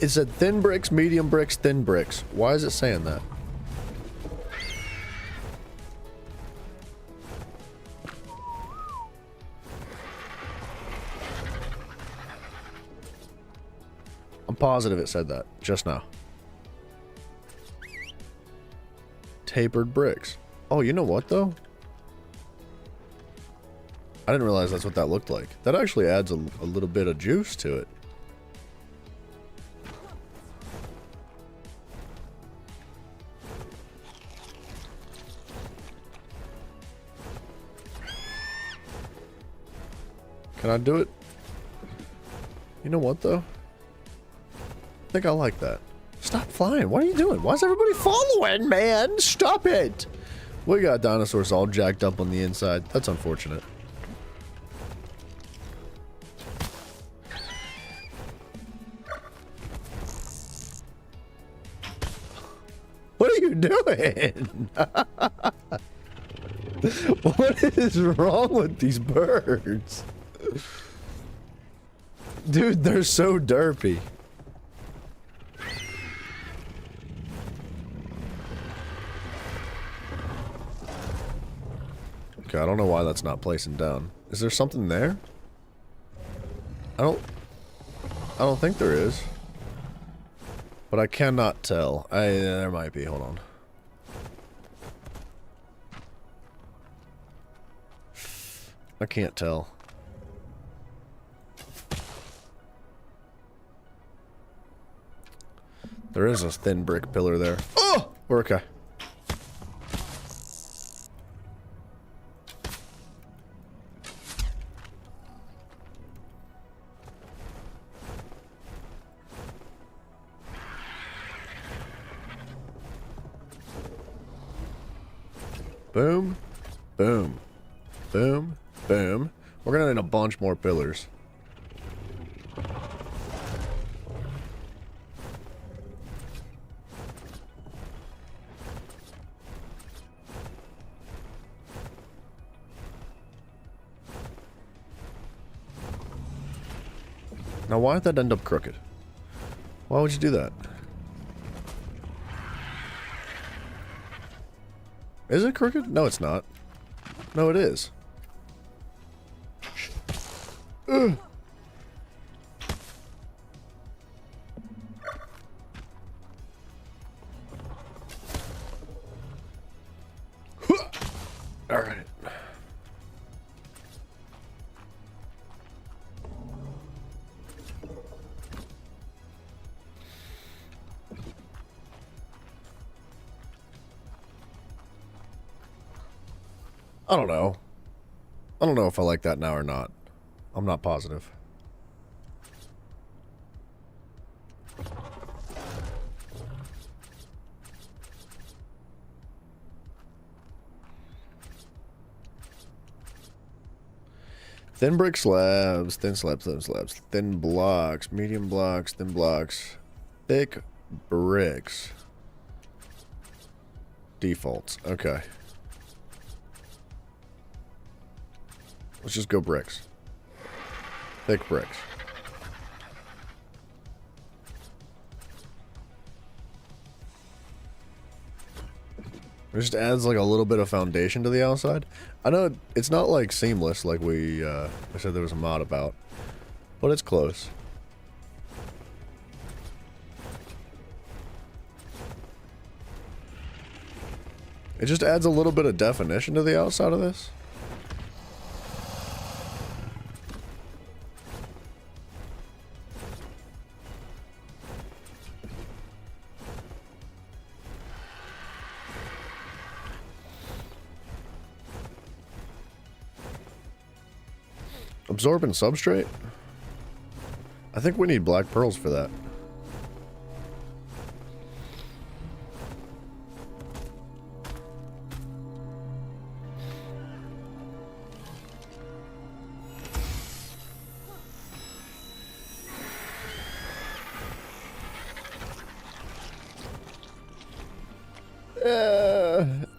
It said thin bricks, medium bricks, thin bricks. Why is it saying that? I'm positive it said that just now. Tapered bricks. Oh, you know what though? I didn't realize that's what that looked like. That actually adds a little bit of juice to it. Can I do it? You know what though? I think I like that. Stop flying. What are you doing? Why is everybody following, man? Stop it. We got dinosaurs all jacked up on the inside. That's unfortunate. What are you doing? What is wrong with these birds? Dude, they're so derpy. Okay, I don't know why that's not placing down. Is there something there? I don't think there is. But I cannot tell. There might be. Hold on. I can't tell. There is a thin brick pillar there. Oh! We're okay. Boom, boom, boom, boom. We're gonna need a bunch more pillars. Now, why did that end up crooked? Why would you do that? Is it crooked? No, it's not. No, it is. Ugh. All right. I don't know. I don't know if I like that now or not. I'm not positive. Thin brick slabs, thin slabs, thin slabs, thin blocks, medium blocks, thin blocks, thick bricks. Defaults. Okay. Let's just go bricks. Thick bricks. It just adds like a little bit of foundation to the outside. I know it's not like seamless like I said there was a mod about, but it's close. It just adds a little bit of definition to the outside of this. Absorbent substrate? I think we need black pearls for that.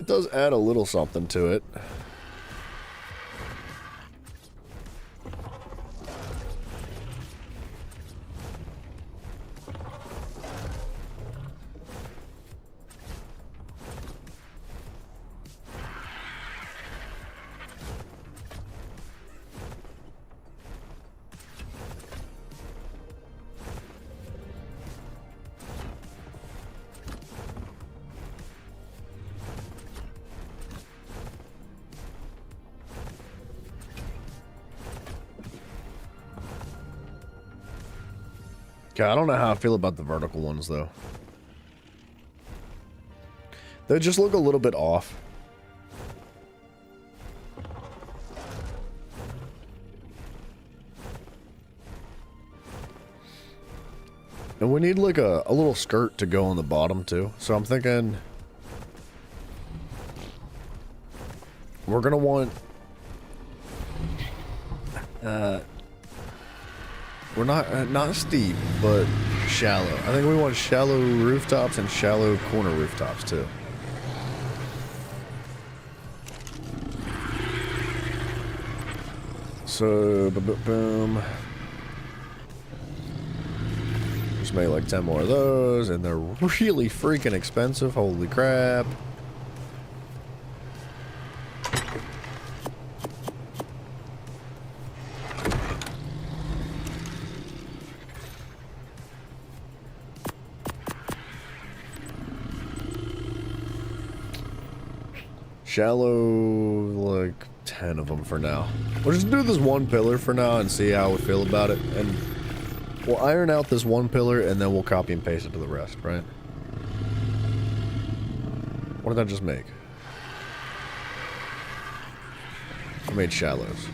It does add a little something to it. Okay, I don't know how I feel about the vertical ones, though. They just look a little bit off. And we need, like, a little skirt to go on the bottom, too. So I'm thinking... we're gonna want... we're not steep, but shallow. I think we want shallow rooftops and shallow corner rooftops too. So, boom. Just make like 10 more of those, and they're really freaking expensive. Holy crap. Shallow, like 10 of them for now. We'll just do this one pillar for now and see how we feel about it. And we'll iron out this one pillar and then we'll copy and paste it to the rest, right? What did I just make? I made shallows.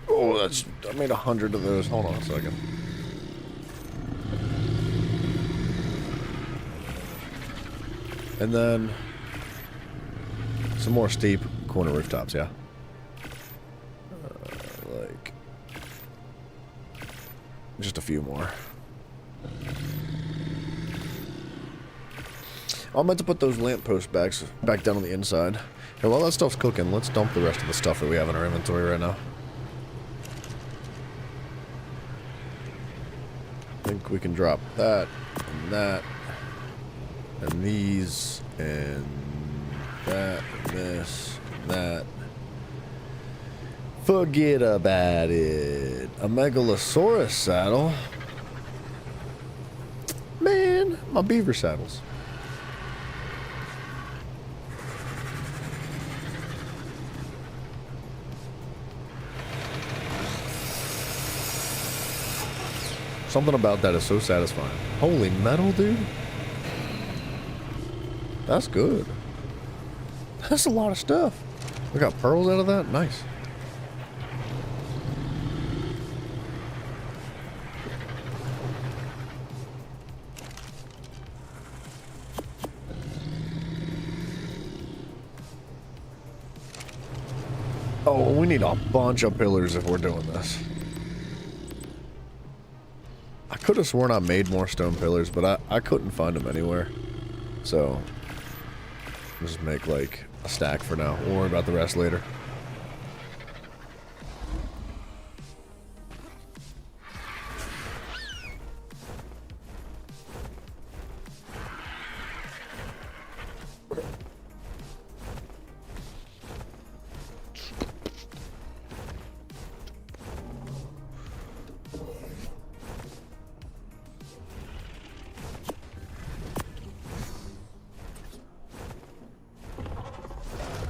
Oh, I made 100 of those. Hold on a second. And then some more steep corner rooftops, yeah. Like just a few more. I meant to put those lamppost back down on the inside. Okay, while that stuff's cooking, let's dump the rest of the stuff that we have in our inventory right now. I think we can drop that, and these, and that, and this, and that. Forget about it. A Megalosaurus saddle. Man, my beaver saddles. Something about that is so satisfying. Holy metal, dude. That's good. That's a lot of stuff. We got pearls out of that? Nice. Oh, we need a bunch of pillars if we're doing this. I could have sworn I made more stone pillars, but I couldn't find them anywhere. So, just make like a stack for now. We'll worry about the rest later.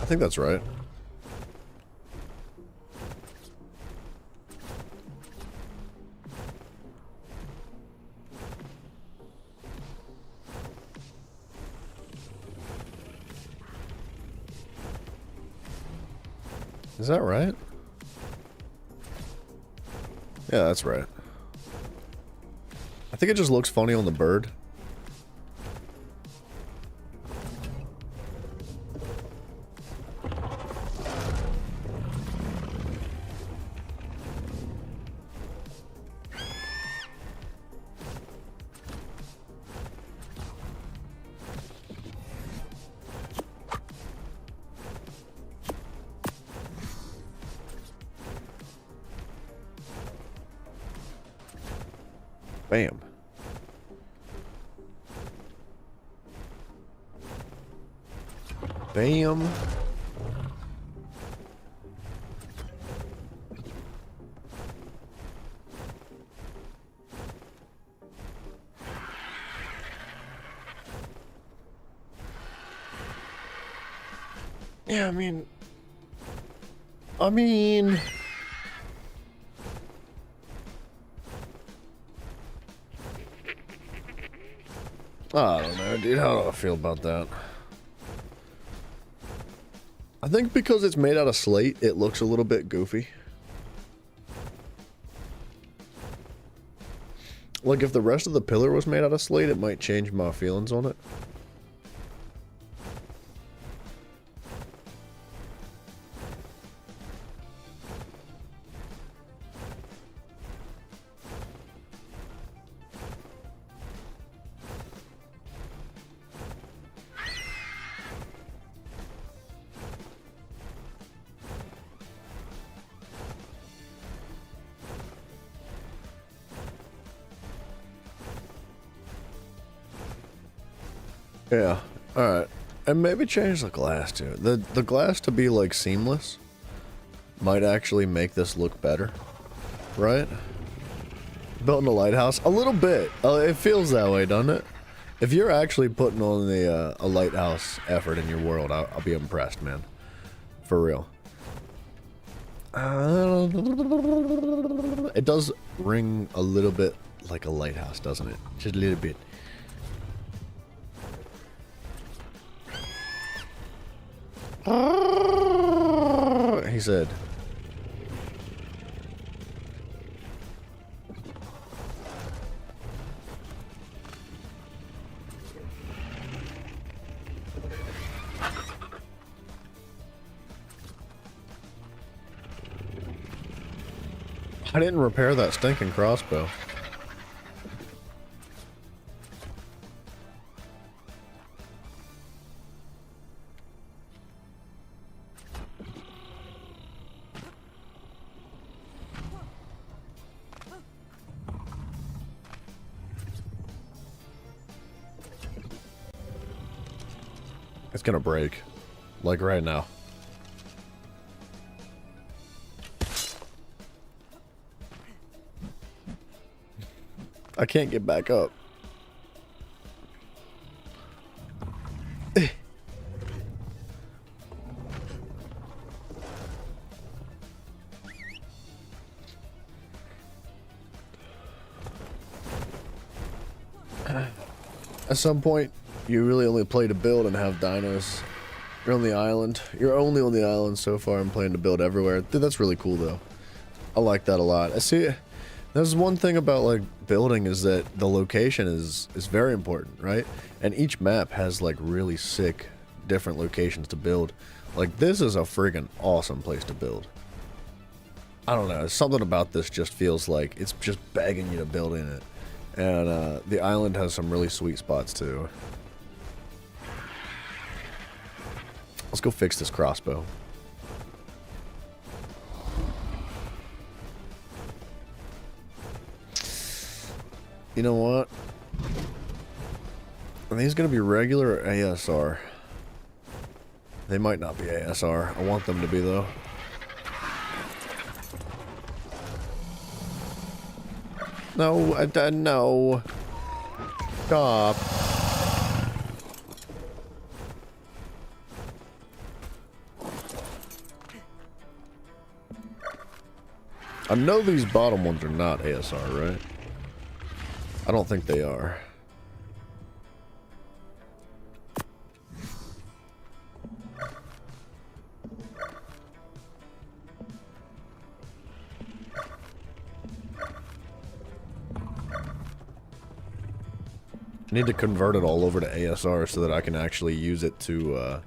I think that's right. Is that right? Yeah, that's right. I think it just looks funny on the bird. Bam. Bam. Yeah, I mean... I don't know, dude. How do I feel about that? I think because it's made out of slate, it looks a little bit goofy. Like, if the rest of the pillar was made out of slate, it might change my feelings on it. Yeah, alright. And maybe change the glass too. The glass to be like seamless might actually make this look better. Right? Building a lighthouse? A little bit. It feels that way, doesn't it? If you're actually putting on the a lighthouse effort in your world, I'll be impressed, man. For real. It does ring a little bit like a lighthouse, doesn't it? Just a little bit. He said. I didn't repair that stinking crossbow. It's gonna break. Like right now. I can't get back up. At some point, you really only play to build and have dinos. You're on the island. You're only on the island so far and playing to build everywhere. Dude, that's really cool, though. I like that a lot. I see. There's one thing about, like, building is that the location is very important, right? And each map has, like, really sick, different locations to build. Like, this is a friggin' awesome place to build. I don't know. Something about this just feels like it's just begging you to build in it. And the island has some really sweet spots, too. Let's go fix this crossbow. You know what? Are these going to be regular or ASR? They might not be ASR. I want them to be, though. No, no. Stop. I know these bottom ones are not ASR, right? I don't think they are. I need to convert it all over to ASR so that I can actually use it to,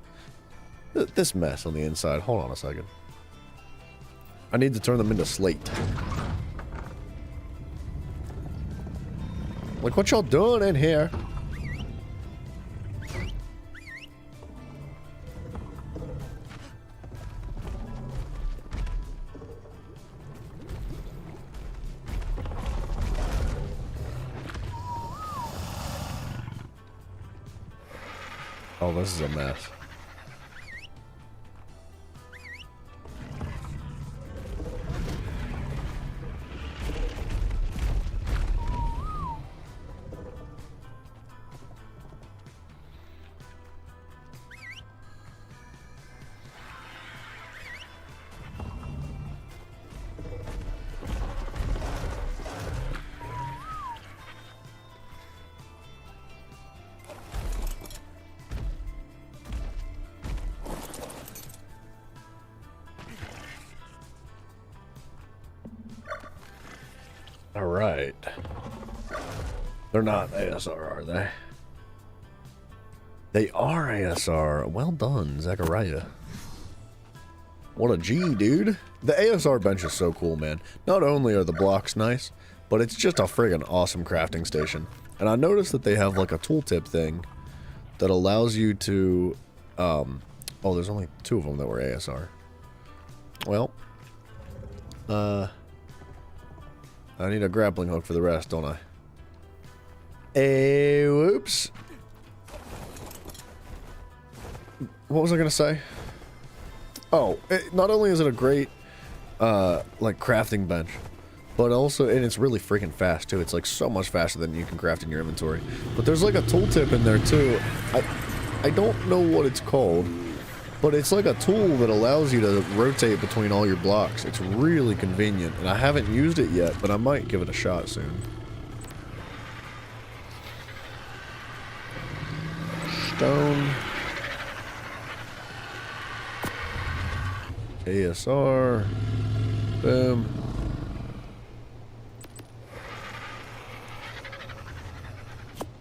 this mess on the inside. Hold on a second. I need to turn them into slate. Like, what y'all doing in here? Oh, this is a mess. Alright. They're not ASR, are they? They are ASR. Well done, Zachariah. What a G, dude. The ASR bench is so cool, man. Not only are the blocks nice, but it's just a friggin' awesome crafting station. And I noticed that they have like a tooltip thing that allows you to... oh, there's only 2 of them that were ASR. Well, I need a grappling hook for the rest, don't I? Whoops. What was I gonna say? Oh, not only is it a great, like, crafting bench, but also, and it's really freaking fast, too. It's, like, so much faster than you can craft in your inventory. But there's, like, a tooltip in there, too. I don't know what it's called, but it's like a tool that allows you to rotate between all your blocks. It's really convenient, and I haven't used it yet, but I might give it a shot soon. Stone. ASR. Boom.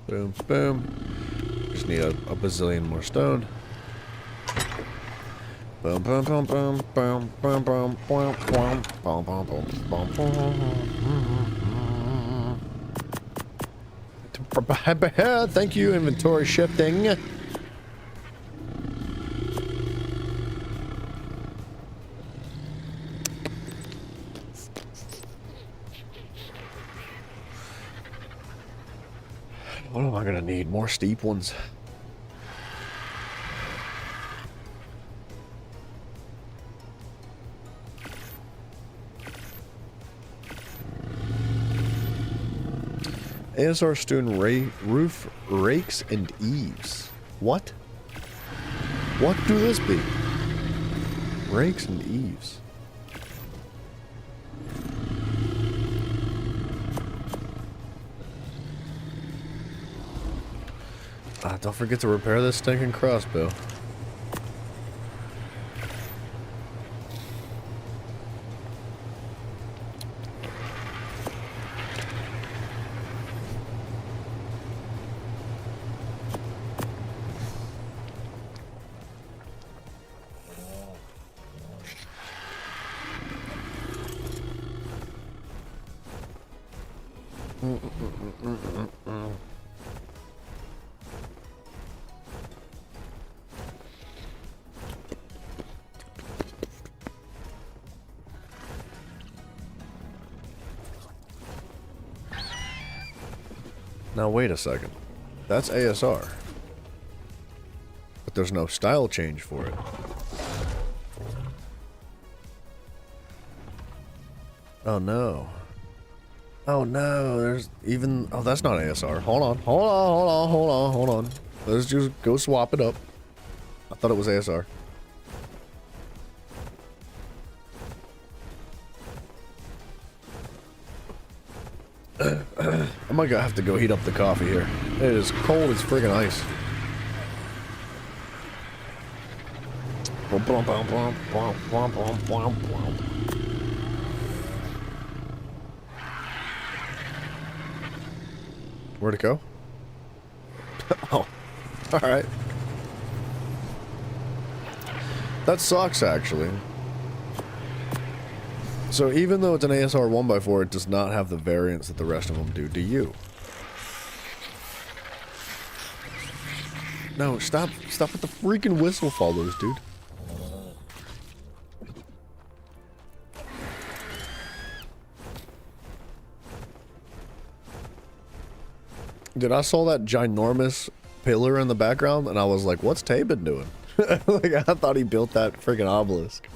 Boom, boom. Just need a bazillion more stone. Boom, boom, boom, boom, boom, boom, boom, boom, boom, boom, boom, boom, boom. Thank you, inventory shifting. What am I gonna need? More steep ones. ASR stone roof rakes and eaves. What? What do this be? Rakes and eaves. Don't forget to repair this stinking crossbow. Now wait a second. That's ASR. But there's no style change for it. Oh no. Oh no, there's even... Oh, that's not ASR. Hold on, hold on, hold on, hold on, hold on. Let's just go swap it up. I thought it was ASR. I might have to go heat up the coffee here. It is cold as friggin' ice. Where'd it go? Oh, alright. That sucks, actually. So even though it's an ASR 1x4, it does not have the variance that the rest of them do. Do you? No, stop with the freaking whistle follows, dude. Dude, I saw that ginormous pillar in the background, and I was like, what's Tabin doing? Like, I thought he built that freaking obelisk.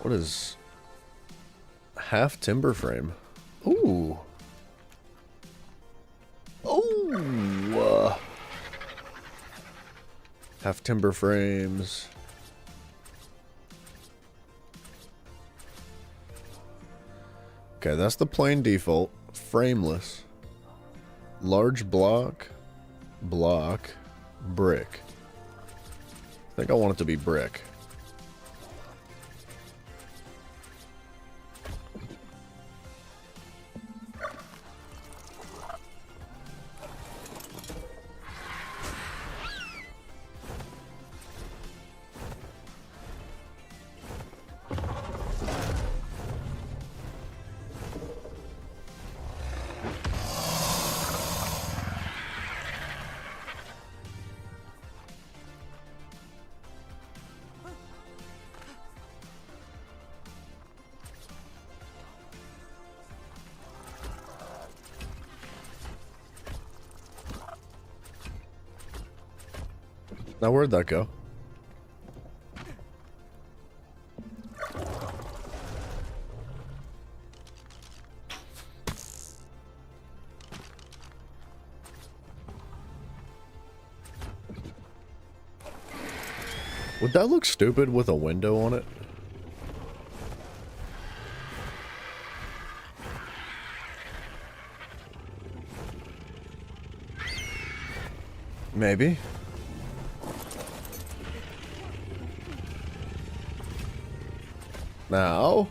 What is... half timber frame? Ooh. Ooh. Half timber frames. Okay, that's the plain default. Frameless. Large block. Block. Brick. I think I want it to be brick. Now where'd that go? Would that look stupid with a window on it? Maybe. Now.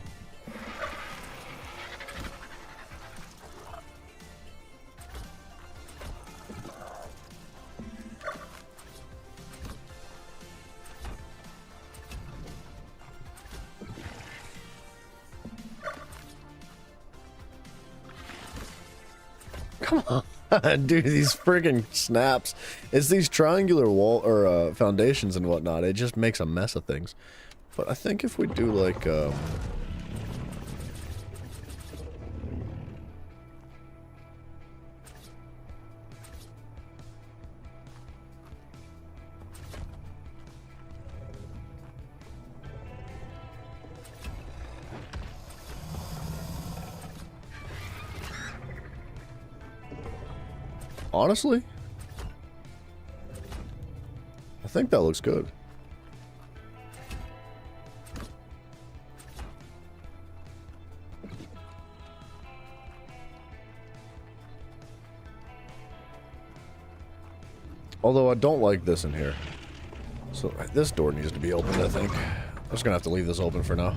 Come on, dude, these friggin' snaps. It's these triangular wall or foundations and whatnot. It just makes a mess of things. But I think if we do like honestly, I think that looks good. Although I don't like this in here. So this door needs to be opened, I think. I'm just gonna have to leave this open for now.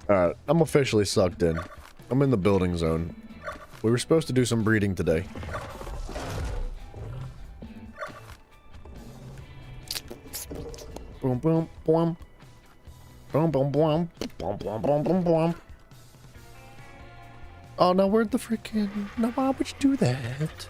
Alright, I'm officially sucked in. I'm in the building zone. We were supposed to do some breeding today. Boom, boom, boom. Boom, boom, boom. Boom, boom, boom, boom, boom. Oh, now where'd the freaking... Now why would you do that?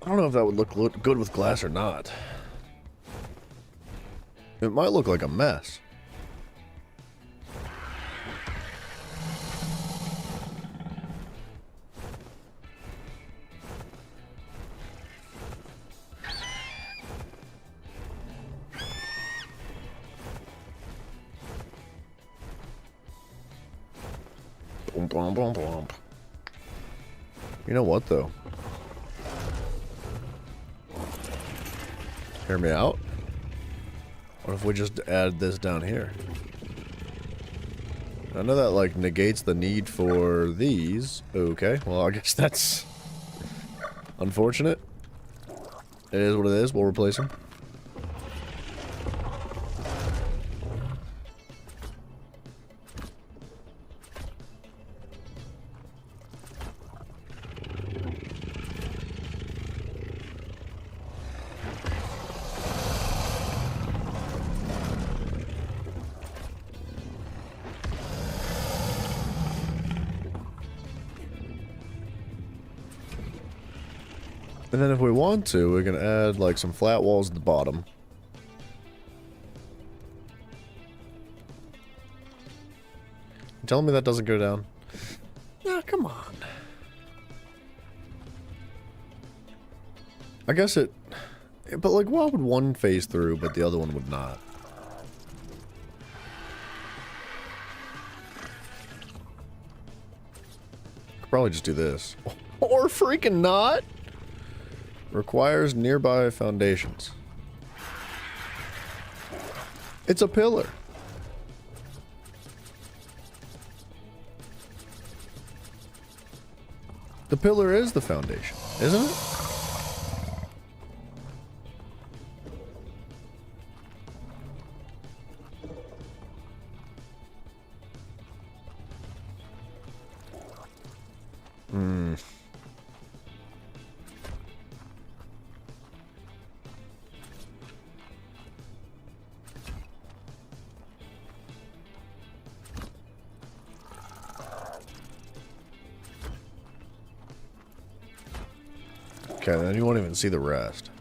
I don't know if that would look good with glass or not. It might look like a mess. You know what, though? Hear me out? What if we just add this down here? I know that, like, negates the need for these. Okay, well, I guess that's unfortunate. It is what it is. We'll replace them. And then if we want to, we can add, like, some flat walls at the bottom. You telling me that doesn't go down? Nah, come on. I guess it... But, like, why would one phase through, but the other one would not? Could probably just do this. Or freaking not! Requires nearby foundations. It's a pillar. The pillar is the foundation, isn't it? Hmm. Okay, then you won't even see the rest.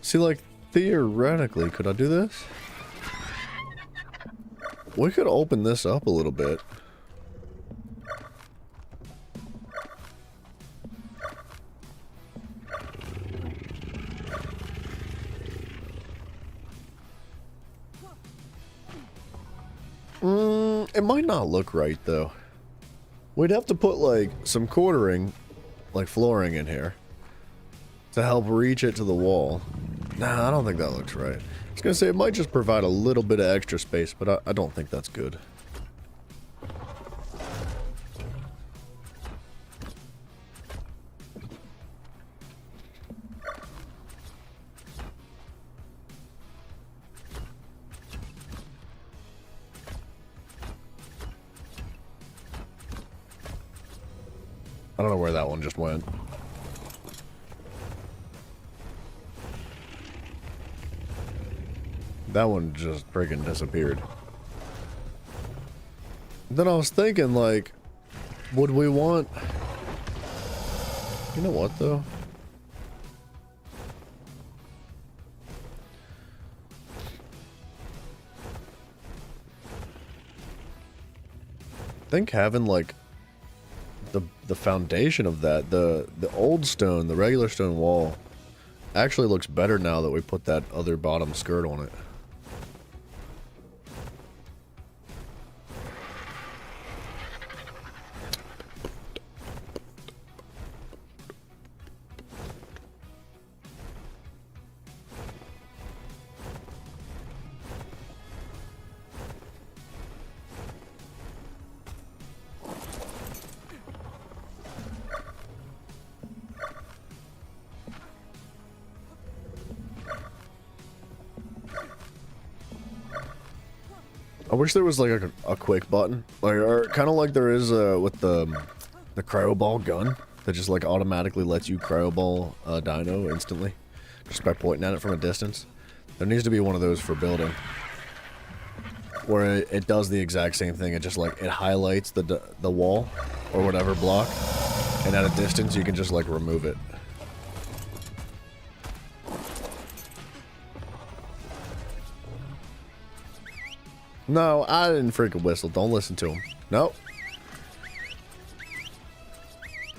See, like, theoretically, could I do this? We could open this up a little bit. It might not look right, though. We'd have to put, like, some quartering, like flooring in here, to help reach it to the wall. Nah, I don't think that looks right. I was gonna say, it might just provide a little bit of extra space, but I don't think that's good. I don't know where that one just went. That one just freaking disappeared. Then I was thinking, like, would we want... You know what, though? I think having, like, the foundation of that, the old stone, the regular stone wall, actually looks better now that we put that other bottom skirt on it. I wish there was like a quick button, like, or kind of like there is with the cryo ball gun that just like automatically lets you cryo ball dino instantly, just by pointing at it from a distance. There needs to be one of those for building, where it does the exact same thing. It just like it highlights the wall or whatever block, and at a distance you can just like remove it. No, I didn't freaking whistle. Don't listen to him. Nope.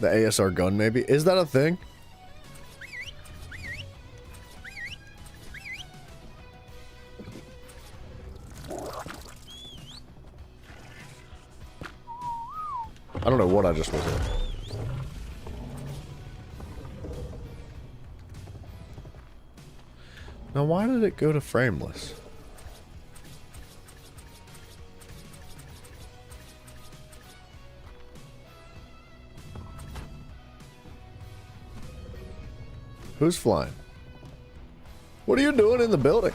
The ASR gun, maybe? Is that a thing? I don't know what I just whistled. Now, why did it go to frameless? Who's flying? What are you doing in the building?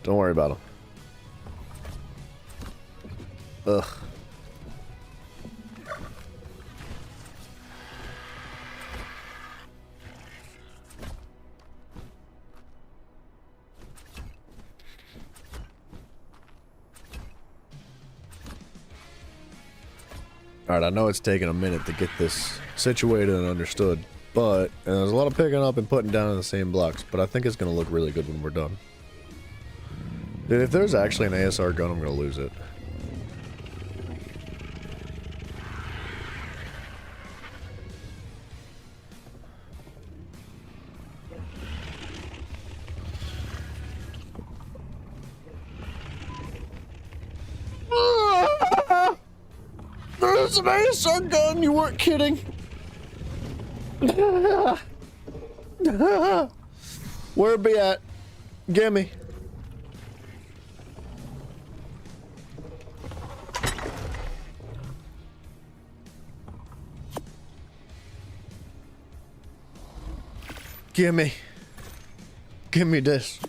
Don't worry about him. Ugh. Alright, I know it's taking a minute to get this situated and understood, but there's a lot of picking up and putting down in the same blocks, but I think it's going to look really good when we're done. Dude, if there's actually an ASR gun, I'm going to lose it. There's an ASR gun, you weren't kidding. Where it be at? Gimme. Gimme. Gimme this.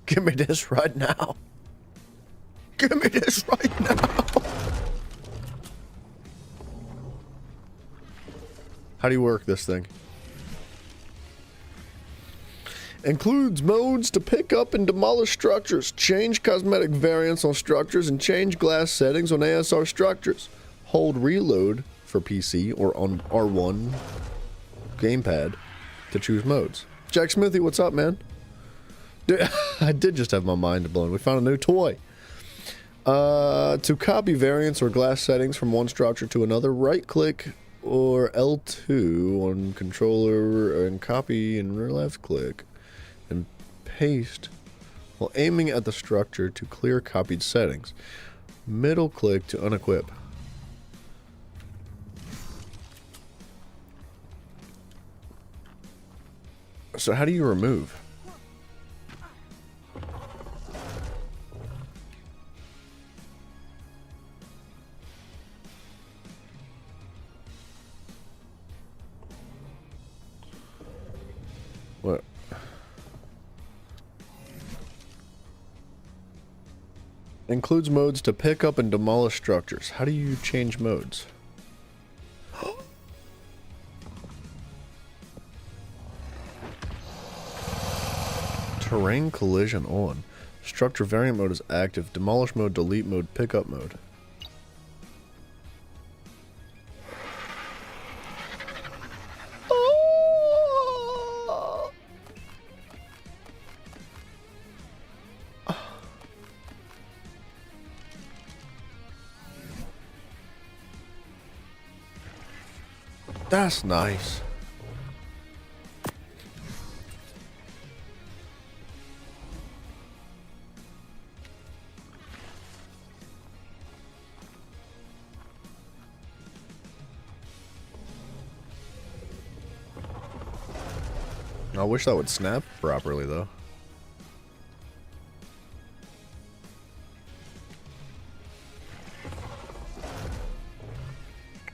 Gimme this right now. Gimme this right now. How do you work this thing? Includes modes to pick up and demolish structures, change cosmetic variants on structures, and change glass settings on ASR structures. Hold reload for PC or on R1 gamepad to choose modes. Jack Smithy, what's up, man? Dude, I did just have my mind blown. We found a new toy. To copy variants or glass settings from one structure to another, right-click or L2 on controller and copy and left click and paste while aiming at the structure to clear copied settings. Middle click to unequip. So how do you remove? What? Includes modes to pick up and demolish structures. How do you change modes? Terrain collision on. Structure variant mode is active. Demolish mode, delete mode, pickup mode. That's nice. I wish that would snap properly, though.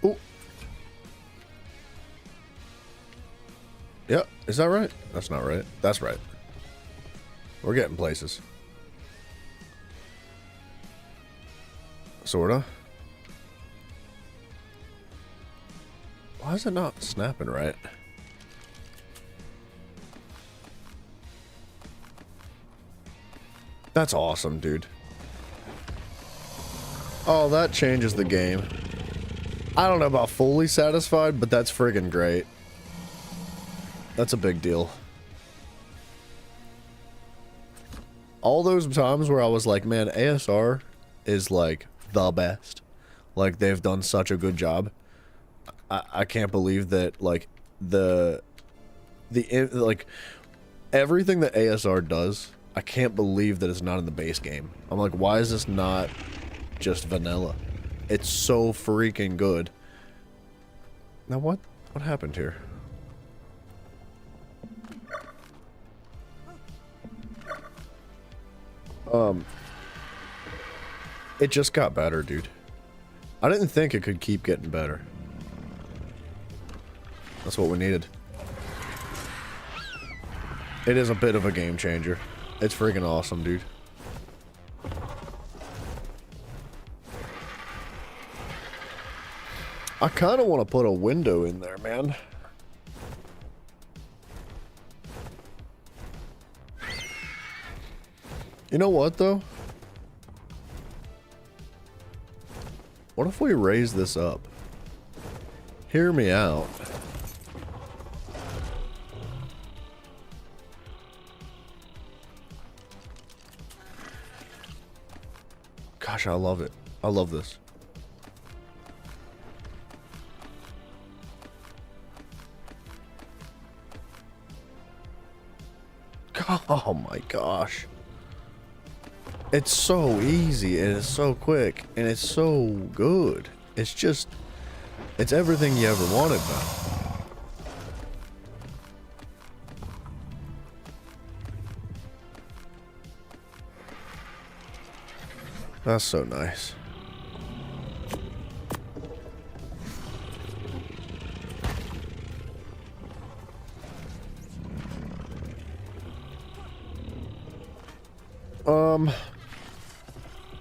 Ooh. Yep, is that right? That's not right. That's right. We're getting places. Sorta. Why is it not snapping right? That's awesome, dude. Oh, that changes the game. I don't know about fully satisfied, but that's friggin' great. That's a big deal. All those times where I was like, man, ASR is like the best. Like, they've done such a good job. I can't believe that, like, like, everything that ASR does, I can't believe that it's not in the base game. I'm like, why is this not just vanilla? It's so freaking good. Now what happened here? It just got better, dude. I didn't think it could keep getting better. That's what we needed. It is a bit of a game changer. It's freaking awesome, dude. I kind of want to put a window in there, man. You know what, though? What if we raise this up? Hear me out. Gosh, I love it. I love this. Oh my gosh. It's so easy and it's so quick and it's so good. It's just, it's everything you ever wanted, man. That's so nice.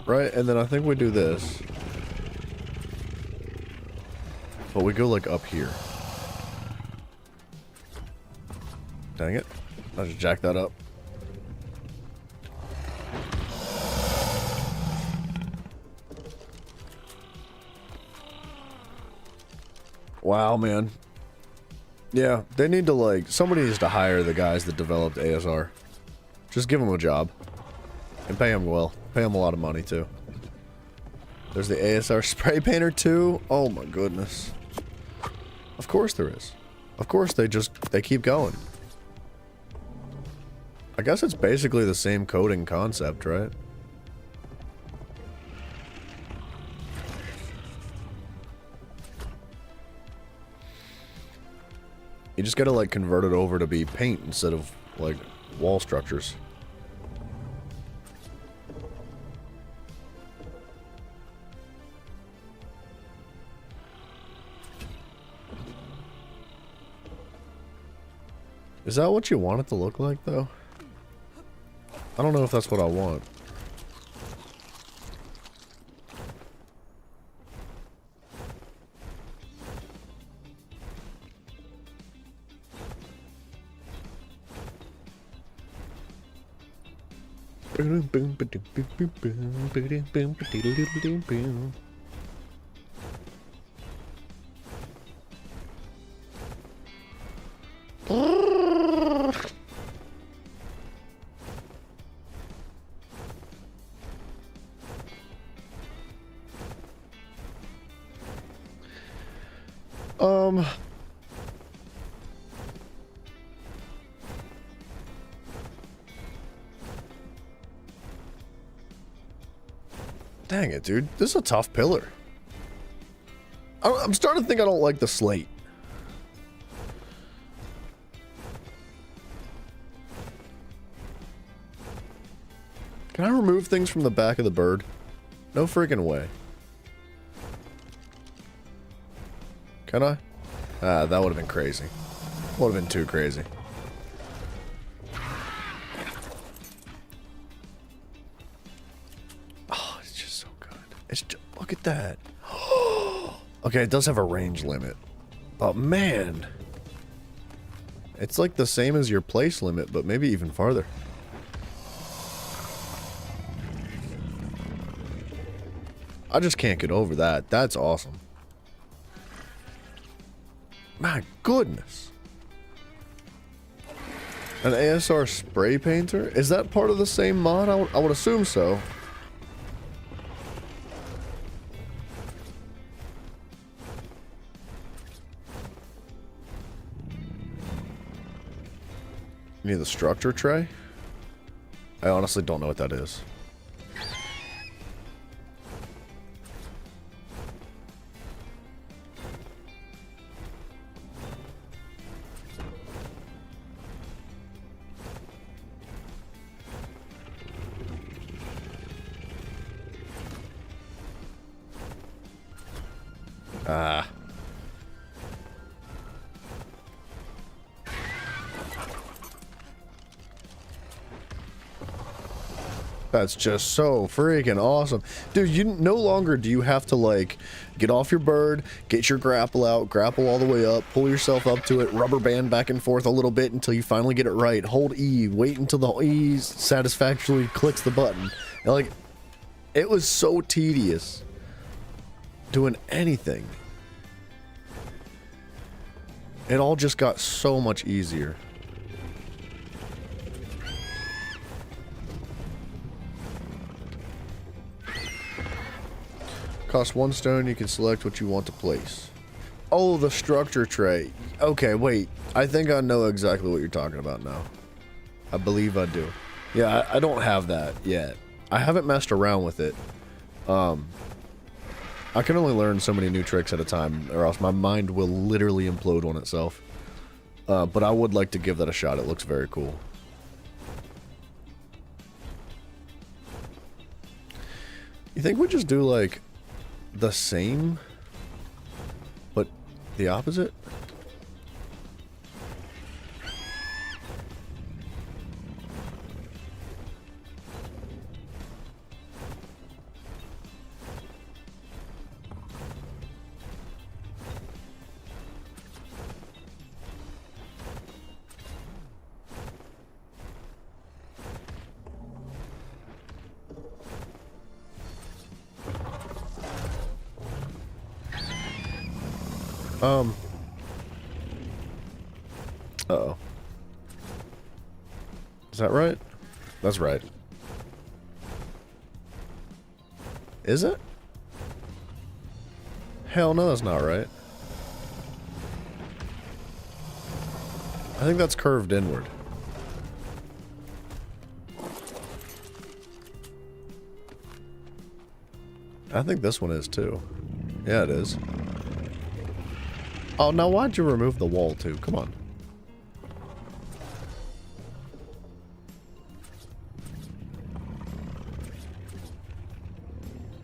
Right, and then I think we do this. But we go like up here. Dang it. I just jacked that up. Wow, man. Yeah, they need to, like, somebody needs to hire the guys that developed ASR. Just give them a job. And pay them well. Pay them a lot of money, too. There's the ASR spray painter, too. Oh, my goodness. Of course there is. Of course they keep going. I guess it's basically the same coding concept, right? You just gotta, like, convert it over to be paint instead of, like, wall structures. Is that what you want it to look like, though? I don't know if that's what I want. Dang it, dude. This is a tough pillar. I'm starting to think I don't like the slate. Can I remove things from the back of the bird? No freaking way. Can I? Ah, that would have been crazy. Would have been too crazy. Look at that. Okay, it does have a range limit. But man, it's like the same as your place limit, but maybe even farther. I just can't get over that. That's awesome. My goodness. An ASR spray painter? Is that part of the same mod? I would assume so. You need the structure tray? I honestly don't know what that is. Ah. That's just so freaking awesome. Dude, you no longer do you have to, like, get off your bird, get your grapple out, grapple all the way up, pull yourself up to it, rubber band back and forth a little bit until you finally get it right, hold E, wait until the E satisfactorily clicks the button. And, like, it was so tedious doing anything. It all just got so much easier. Cost 1 stone, you can select what you want to place. Oh, the structure tray. Okay, wait. I think I know exactly what you're talking about now. I believe I do. Yeah, I don't have that yet. I haven't messed around with it. I can only learn so many new tricks at a time, or else my mind will literally implode on itself. But I would like to give that a shot. It looks very cool. You think we just do, like, the same, but the opposite? Uh-oh. Is that right? That's right. Is it? Hell no, that's not right. I think that's curved inward. I think this one is too. Yeah, it is. Oh, now why'd you remove the wall too? Come on.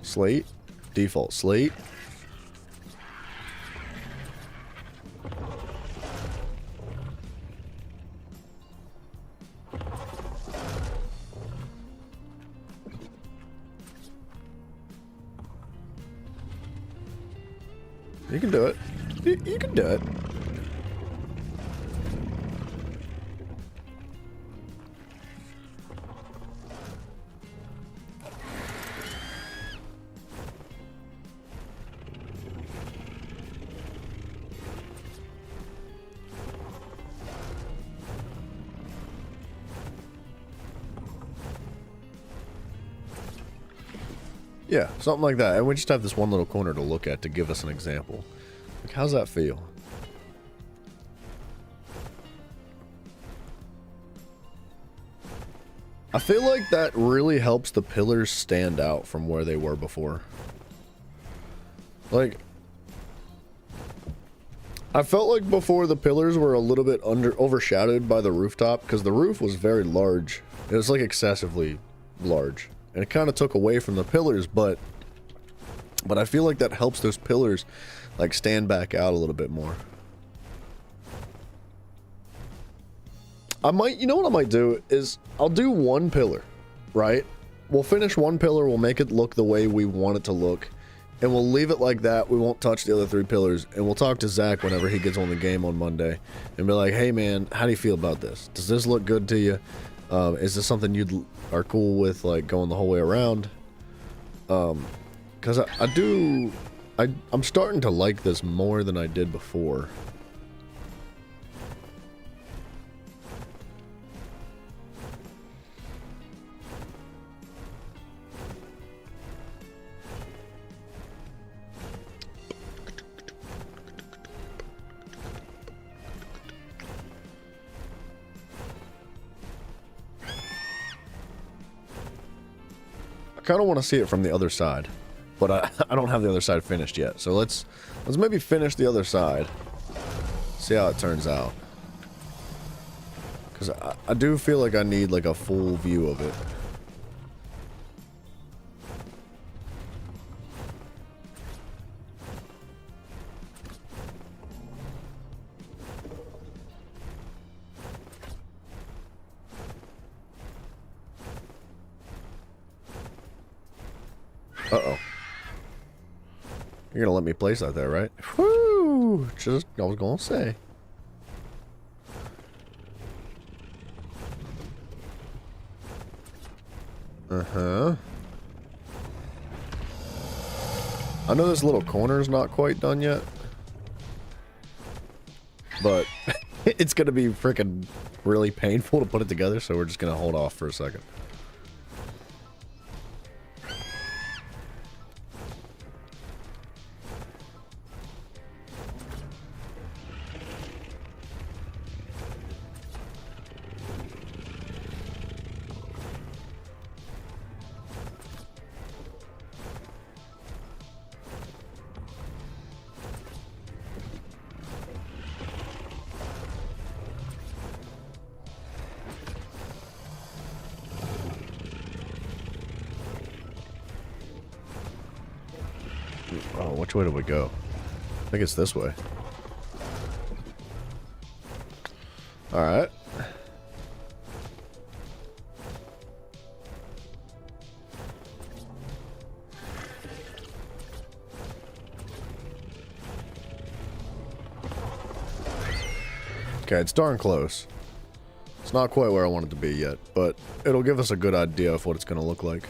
Slate. Default slate. You can do it. You can do it. Yeah, something like that. And we just have this one little corner to look at to give us an example. Like, how's that feel? I feel like that really helps the pillars stand out from where they were before. Like, I felt like before the pillars were a little bit overshadowed by the rooftop because the roof was very large. It was like excessively large. And it kind of took away from the pillars, but I feel like that helps those pillars like stand back out a little bit more. I might, you know what I might do is I'll do one pillar, right? We'll finish one pillar, we'll make it look the way we want it to look, And we'll leave it like that. We won't touch the other 3 pillars. And we'll talk to Zach whenever he gets on the game on Monday. And be like, hey man, how do you feel about this? Does this look good to you? Is this something you are cool with, like, going the whole way around? Because I'm starting to like this more than I did before. I kind of want to see it from the other side, but I don't have the other side finished yet. So let's maybe finish the other side, see how it turns out. Because I do feel like I need like a full view of it. Uh-oh. You're gonna let me place that there, right? Whoo! Just, I was gonna say. Uh-huh. I know this little corner's not quite done yet. But it's gonna be freaking really painful to put it together, so we're just gonna hold off for a second. Oh, which way do we go? I think it's this way. Alright. Okay, it's darn close. It's not quite where I want it to be yet, but it'll give us a good idea of what it's going to look like.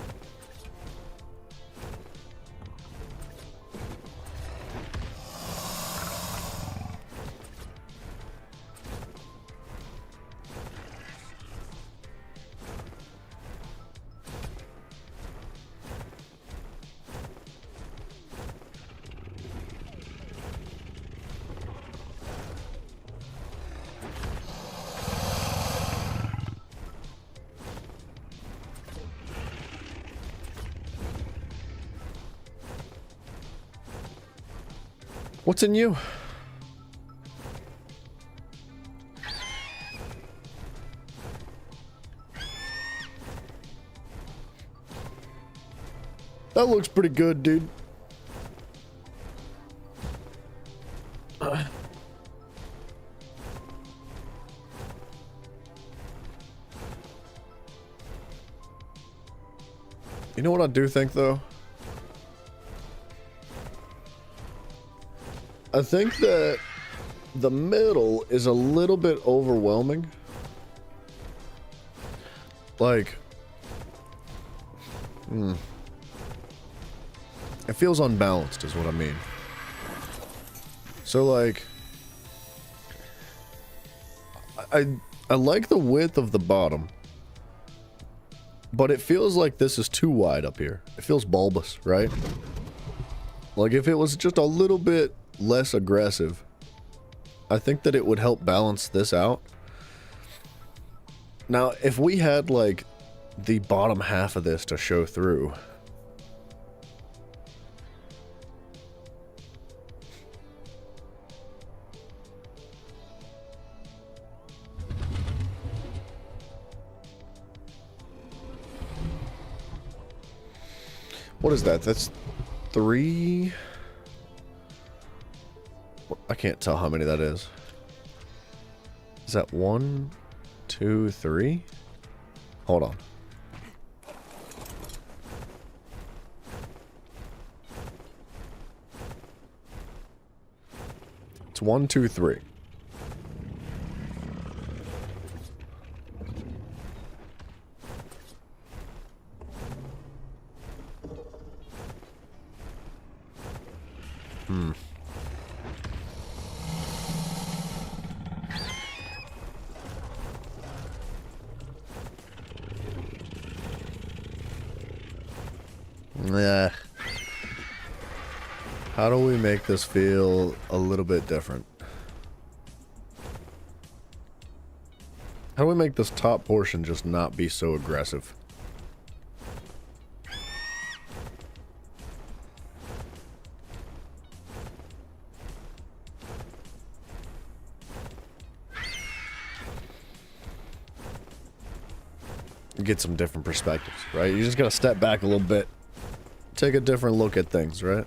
What's in you? That looks pretty good, dude. You know what I do think, though? I think that the middle is a little bit overwhelming. Like, it feels unbalanced is what I mean. So like, I like the width of the bottom, but it feels like this is too wide up here. It feels bulbous, right? Like if it was just a little bit less aggressive, I think that it would help balance this out. Now, if we had like the bottom half of this to show through, what is that? That's 3. I can't tell how many that is. Is that 1, 2, 3? Hold on. It's 1, 2, 3. Yeah. How do we make this feel a little bit different? How do we make this top portion just not be so aggressive? Get some different perspectives, right? You just gotta step back a little bit. Take a different look at things, right?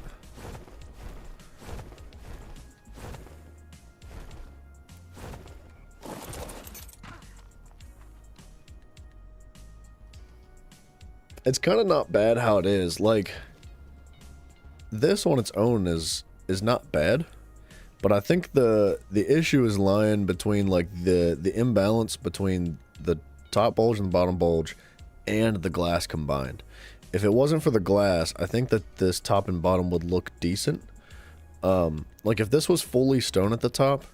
It's kind of not bad how it is. Like, this on its own is not bad, but I think the issue is lying between like the imbalance between the top bulge and the bottom bulge and the glass combined. If it wasn't for the glass, I think that this top and bottom would look decent. Like if this was fully stone at the top,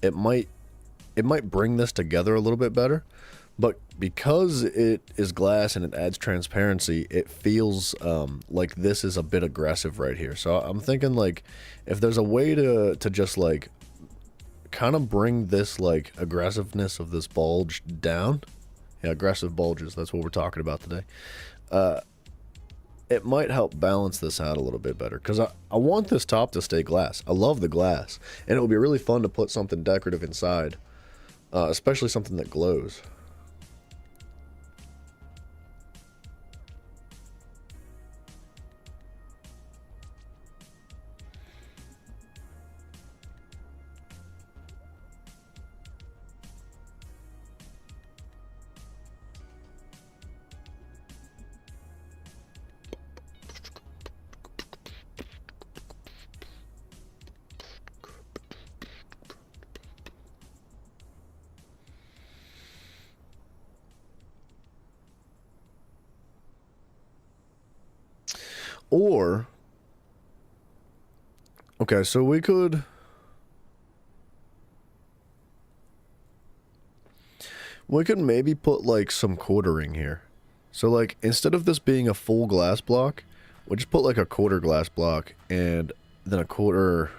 it might bring this together a little bit better. But because it is glass and it adds transparency, it feels like this is a bit aggressive right here. So I'm thinking like if there's a way to just like kind of bring this like aggressiveness of this bulge down. Yeah, aggressive bulges, that's what we're talking about today. It might help balance this out a little bit better, because I want this top to stay glass. I love the glass, and it would be really fun to put something decorative inside, especially something that glows. Or, okay, so we could maybe put like some quartering here. So like instead of this being a full glass block, we'll just put like a quarter glass block and then a quarter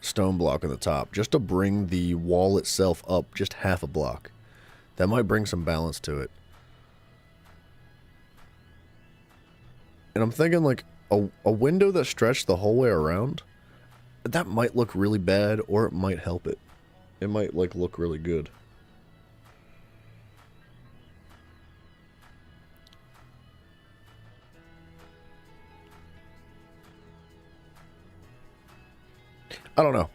stone block on the top, just to bring the wall itself up just half a block. That might bring some balance to it. And I'm thinking like a window that stretched the whole way around, that might look really bad, or it might help it. It might like look really good. I don't know.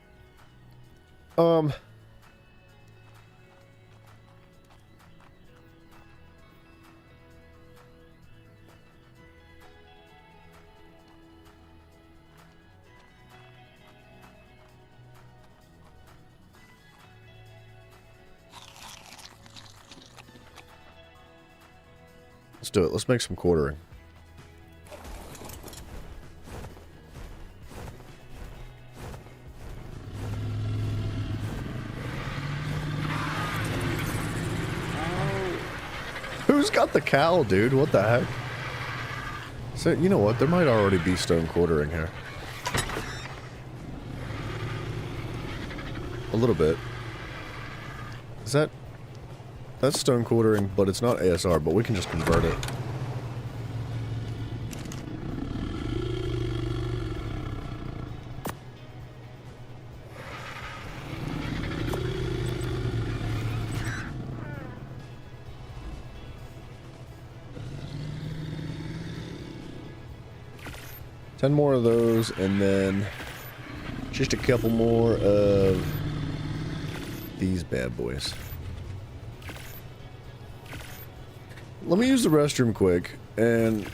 Let's do it. Let's make some quartering. Who's got the cowl, dude? What the heck? So, you know what? There might already be stone quartering here. A little bit. Is that... That's stone quartering, but it's not ASR, but we can just convert it. Ten more of those, and then just a couple more of these bad boys. Let me use the restroom quick, and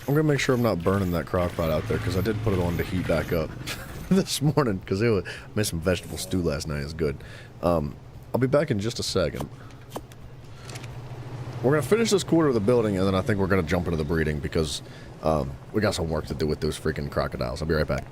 I'm gonna make sure I'm not burning that crock pot out there, because I did put it on to heat back up. this morning because I made some vegetable stew last night. It's good. I'll be back in just a second. We're going to finish this quarter of the building, and then I think we're going to jump into the breeding because we got some work to do with those freaking crocodiles. I'll be right back.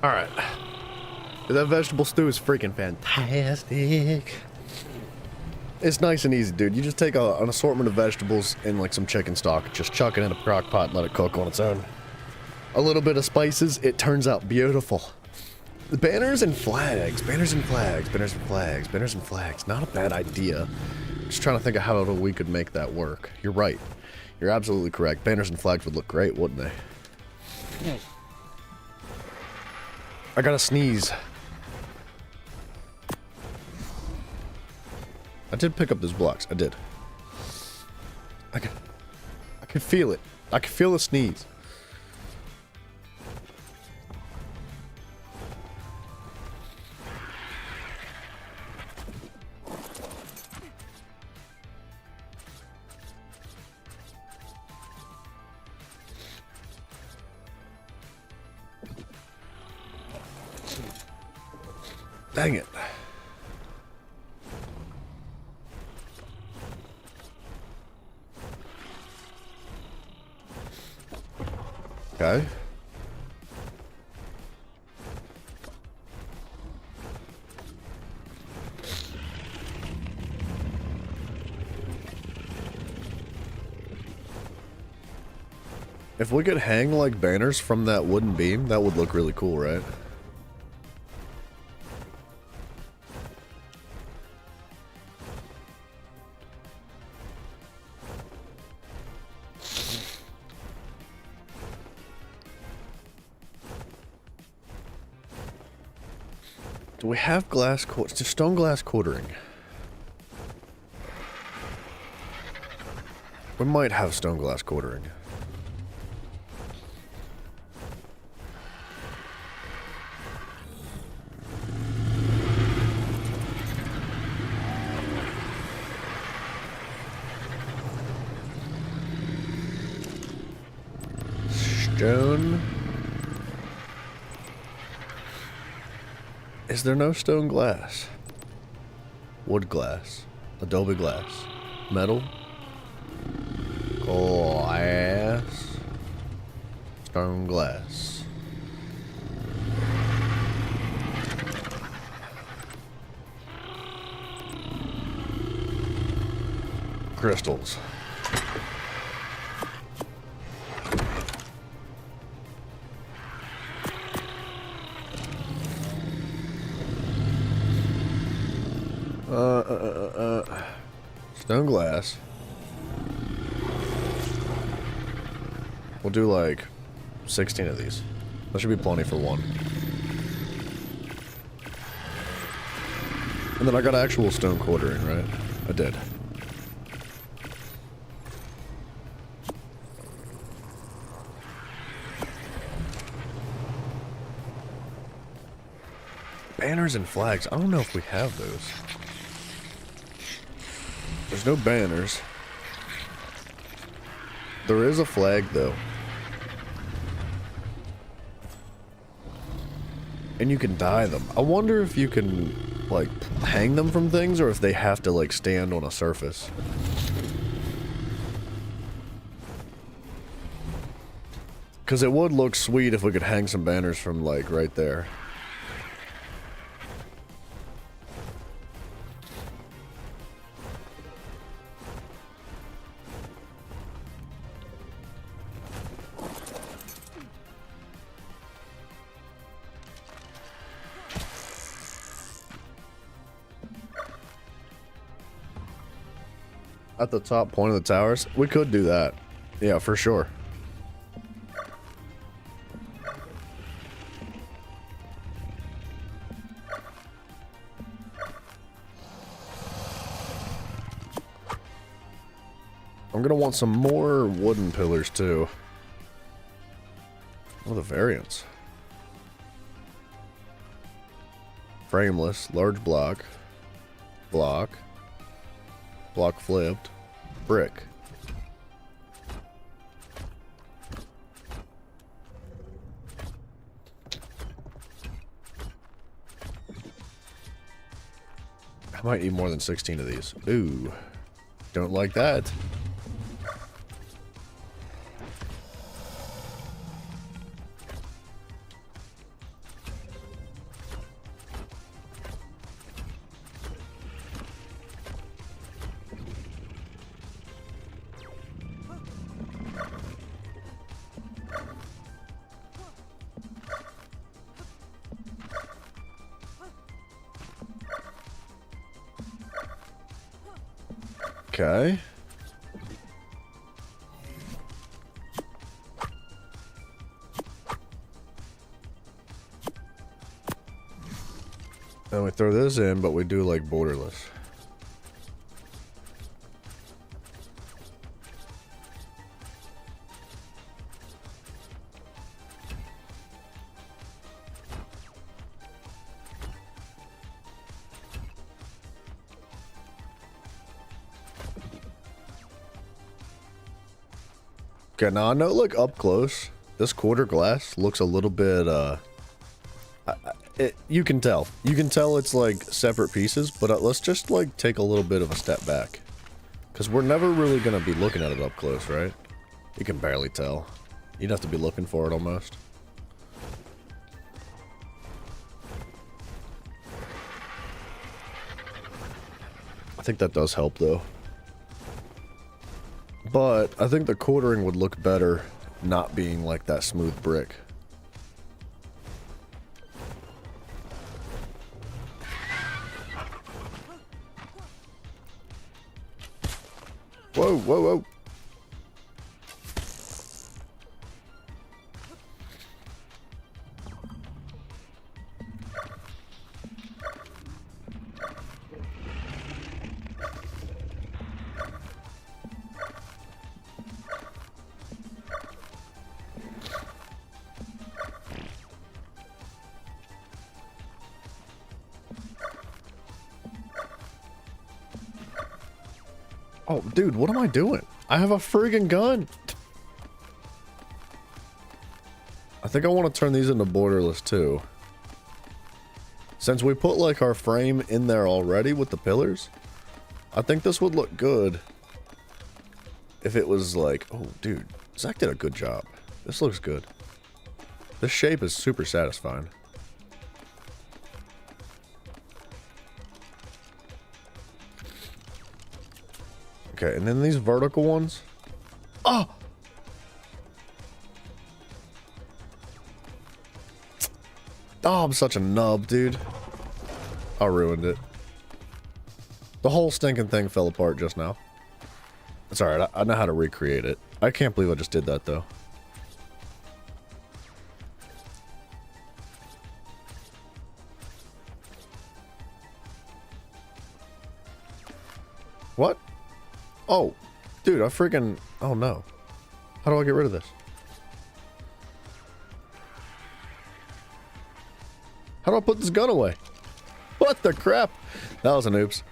Alright. That vegetable stew is freaking fantastic. It's nice and easy, dude. You just take an assortment of vegetables and like some chicken stock, just chuck it in a crock pot and let it cook on its own. A little bit of spices, it turns out beautiful. The banners and flags, banners and flags, banners and flags, banners and flags. Not a bad idea. Just trying to think of how we could make that work. You're right. You're absolutely correct. Banners and flags would look great, wouldn't they? I gotta sneeze. I did pick up those blocks. I did. I could feel it. I could feel the sneeze. Dang it. Okay. If we could hang like banners from that wooden beam, that would look really cool, right? Do we have glass stone glass quartering? We might have stone glass quartering. Stone. Is there no stone glass? Wood glass. Adobe glass. Metal. Glass. Stone glass. Crystals. Stone glass. We'll do like 16 of these. That should be plenty for one. And then I got actual stone quartering, right? I did. Banners and flags. I don't know if we have those. There's no banners. There is a flag, though. And you can dye them. I wonder if you can, like, hang them from things, or if they have to, like, stand on a surface. Because it would look sweet if we could hang some banners from, like, right there. At the top point of the towers? We could do that. Yeah, for sure. I'm gonna want some more wooden pillars too. What are the variants? Frameless, large block, block flipped, brick. I might need more than 16 of these. Ooh, don't like that. Okay. And we throw this in, but we do like borderless. Okay, now I know, like, up close, this quarter glass looks a little bit, you can tell. You can tell it's, like, separate pieces, but let's just, like, take a little bit of a step back. Because we're never really going to be looking at it up close, right? You can barely tell. You'd have to be looking for it, almost. I think that does help, though. But I think the quartering would look better not being like that smooth brick. Whoa, whoa, whoa. Oh, dude, what am I doing? I have a friggin' gun. I think I want to turn these into borderless too. Since we put like our frame in there already with the pillars, I think this would look good if it was like, oh dude, Zach did a good job. This looks good. This shape is super satisfying. Okay, and then these vertical ones. Oh! Oh, I'm such a nub, dude. I ruined it. The whole stinking thing fell apart just now. It's alright, I know how to recreate it. I can't believe I just did that, though. What? Oh, dude, I freaking... Oh, no. How do I get rid of this? How do I put this gun away? What the crap? That was an oops.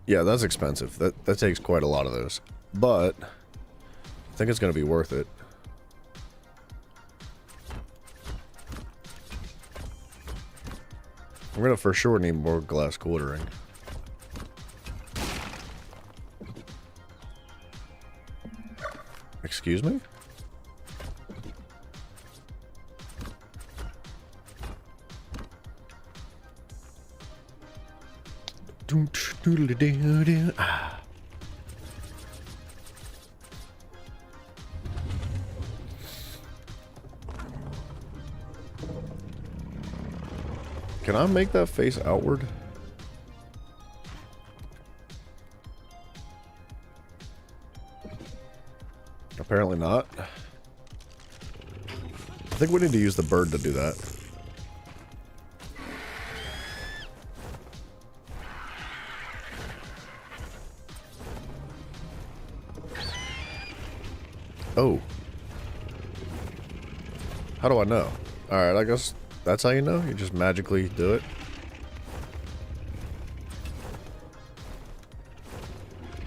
Yeah, that's expensive. That takes quite a lot of those. But I think it's going to be worth it. I'm going to for sure need more glass quartering. Excuse me? Ah. Can I make that face outward? Apparently not. I think we need to use the bird to do that. Oh. How do I know? Alright, I guess that's how you know? You just magically do it?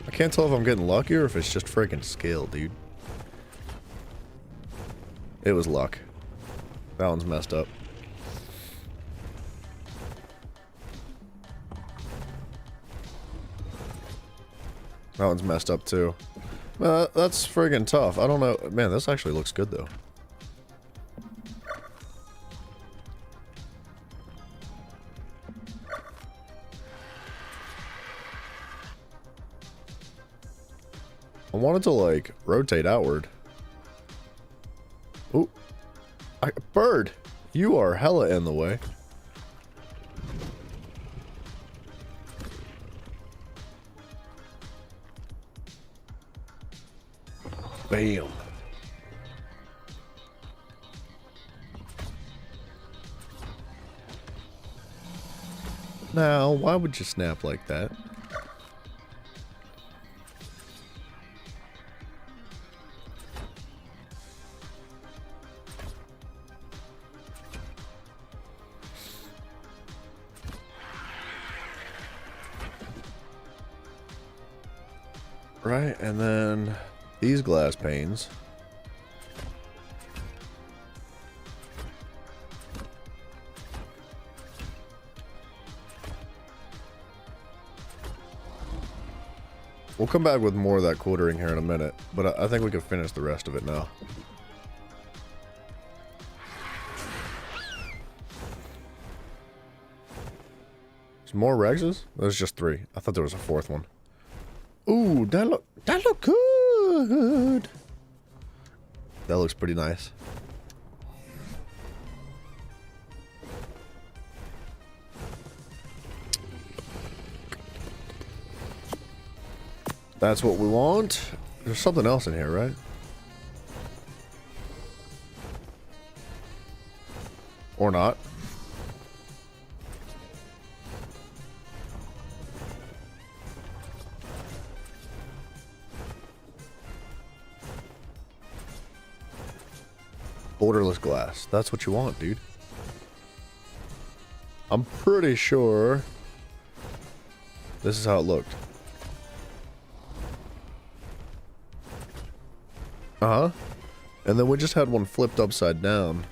I can't tell if I'm getting lucky or if it's just freaking skill, dude. It was luck. That one's messed up. That one's messed up too. That's friggin' tough. I don't know. Man, this actually looks good though. I wanted to like rotate outward. Ooh. Bird! You are hella in the way. Bam. Now, why would you snap like that? Right, and then these glass panes. We'll come back with more of that quartering here in a minute, but I think we can finish the rest of it now. There's more Rexes? There's just 3. I thought there was a 4th one. Ooh, that look good. That looks pretty nice. That's what we want. There's something else in here, right? Or not. borderless glass. That's what you want, dude. I'm pretty sure this is how it looked. Uh-huh. And then we just had one flipped upside down.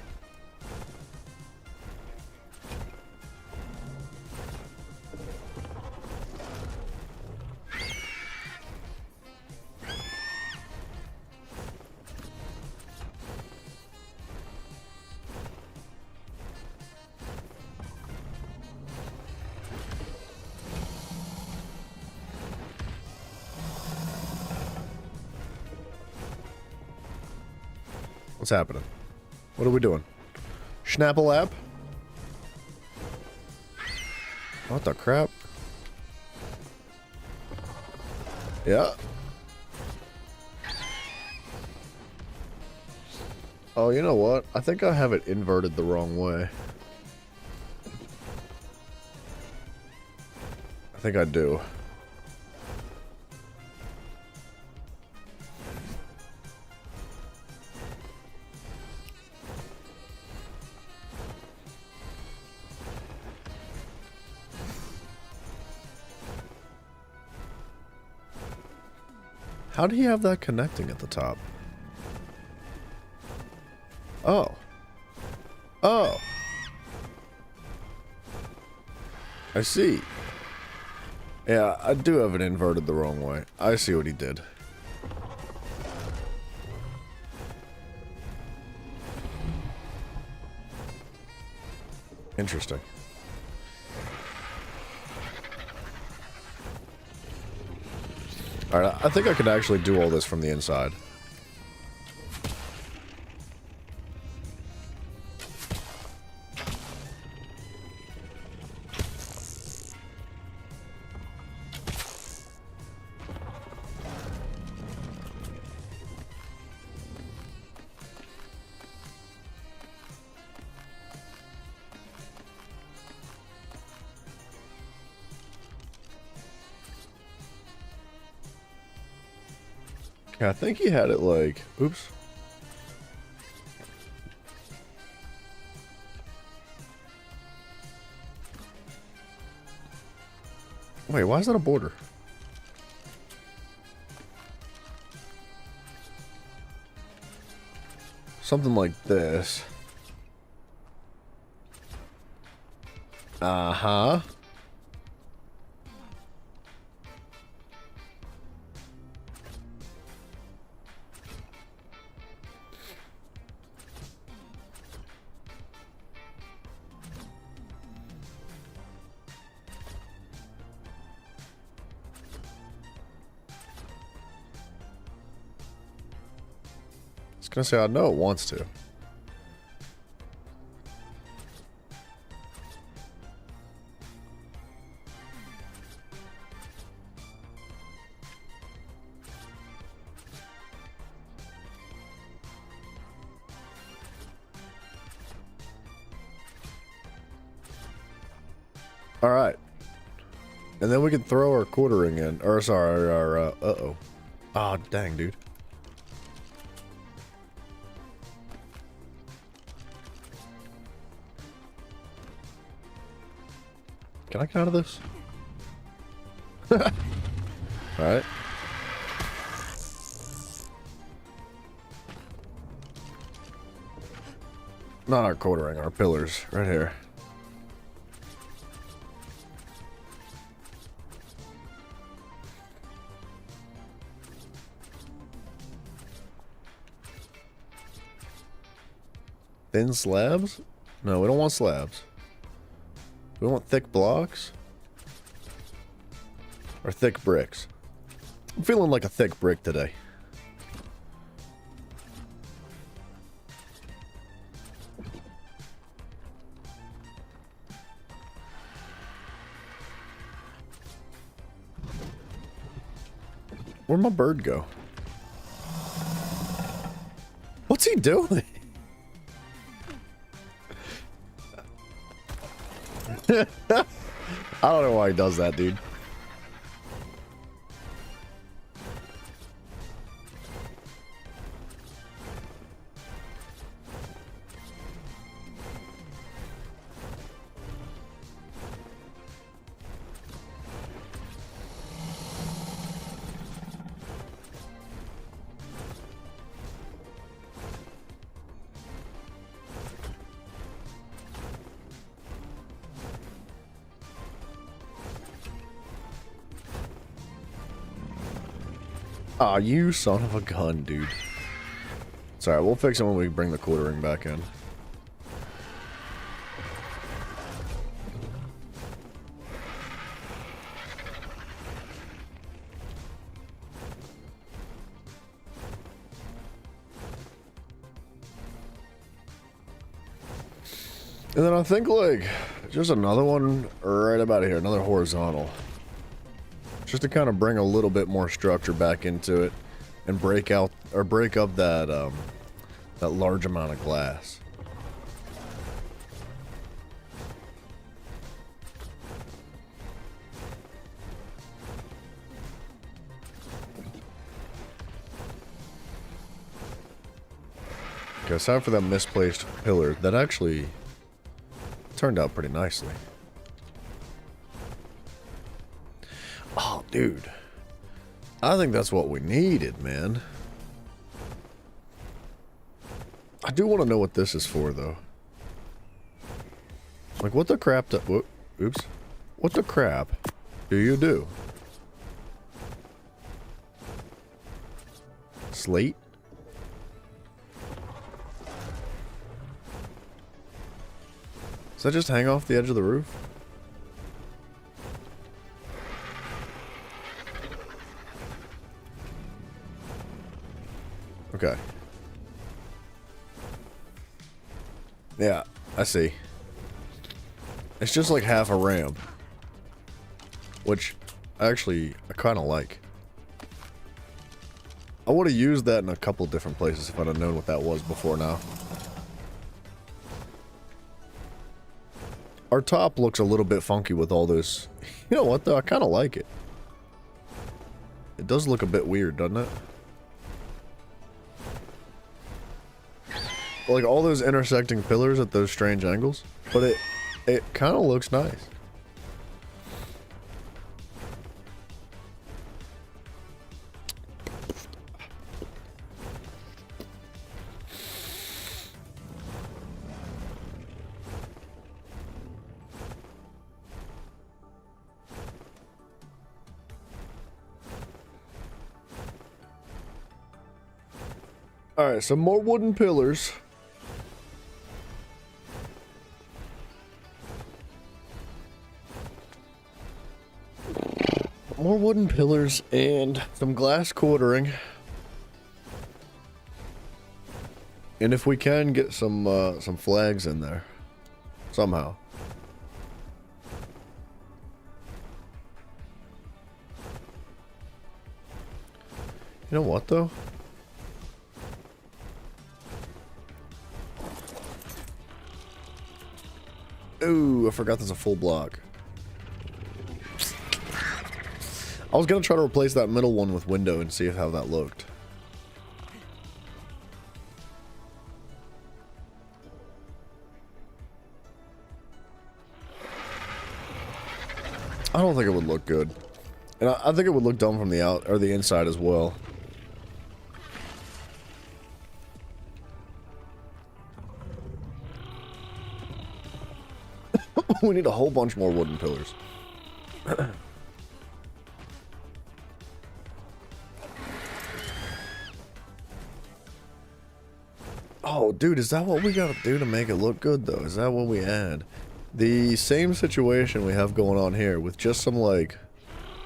What's happening? What are we doing? Schnapple app? What the crap? Yeah. Oh, you know what? I think I have it inverted the wrong way. I think I do. How do you have that connecting at the top? Oh. Oh. I see. Yeah, I do have it inverted the wrong way. I see what he did. Interesting. Alright, I think I could actually do all this from the inside. I think he had it like... Oops. Wait, why is that a border? Something like this. Uh-huh. I was gonna say, I know it wants to. All right. And then we can throw our quartering in. Or, sorry, our, uh-oh. Oh, dang, dude. Can I get out of this? Alright. Not our quartering, our pillars. Right here. Thin slabs? No, we don't want slabs. We want thick blocks? Or thick bricks? I'm feeling like a thick brick today. Where'd my bird go? What's he doing? I don't know why he does that, dude. Aw, you son of a gun, dude. It's alright, we'll fix it when we bring the quartering back in. And then I think, like, just another one right about here, another horizontal. Just to kind of bring a little bit more structure back into it and break out, or break up that, that large amount of glass. Okay, aside for that misplaced pillar, that actually turned out pretty nicely. Oh, dude. I think that's what we needed, man. I do want to know what this is for, though. Like, what the crap... Oops. What the crap do you do? Slate? Does that just hang off the edge of the roof? Okay. Yeah, I see. It's just like half a ramp. Which, actually, I kind of like. I would have used that in a couple different places if I'd have known what that was before now. Our top looks a little bit funky with all this. You know what, though? I kind of like it. It does look a bit weird, doesn't it? Like all those intersecting pillars at those strange angles. But it kind of looks nice. Alright, some more wooden pillars. More wooden pillars and some glass quartering. And if we can get some flags in there. Somehow. You know what, though? Ooh, I forgot there's a full block. I was gonna try to replace that middle one with window and see how that looked. I don't think it would look good. And I think it would look dumb from the out or the inside as well. We need a whole bunch more wooden pillars. Oh, dude, is that what we gotta do to make it look good, though? Is that what we add? The same situation we have going on here with just some, like,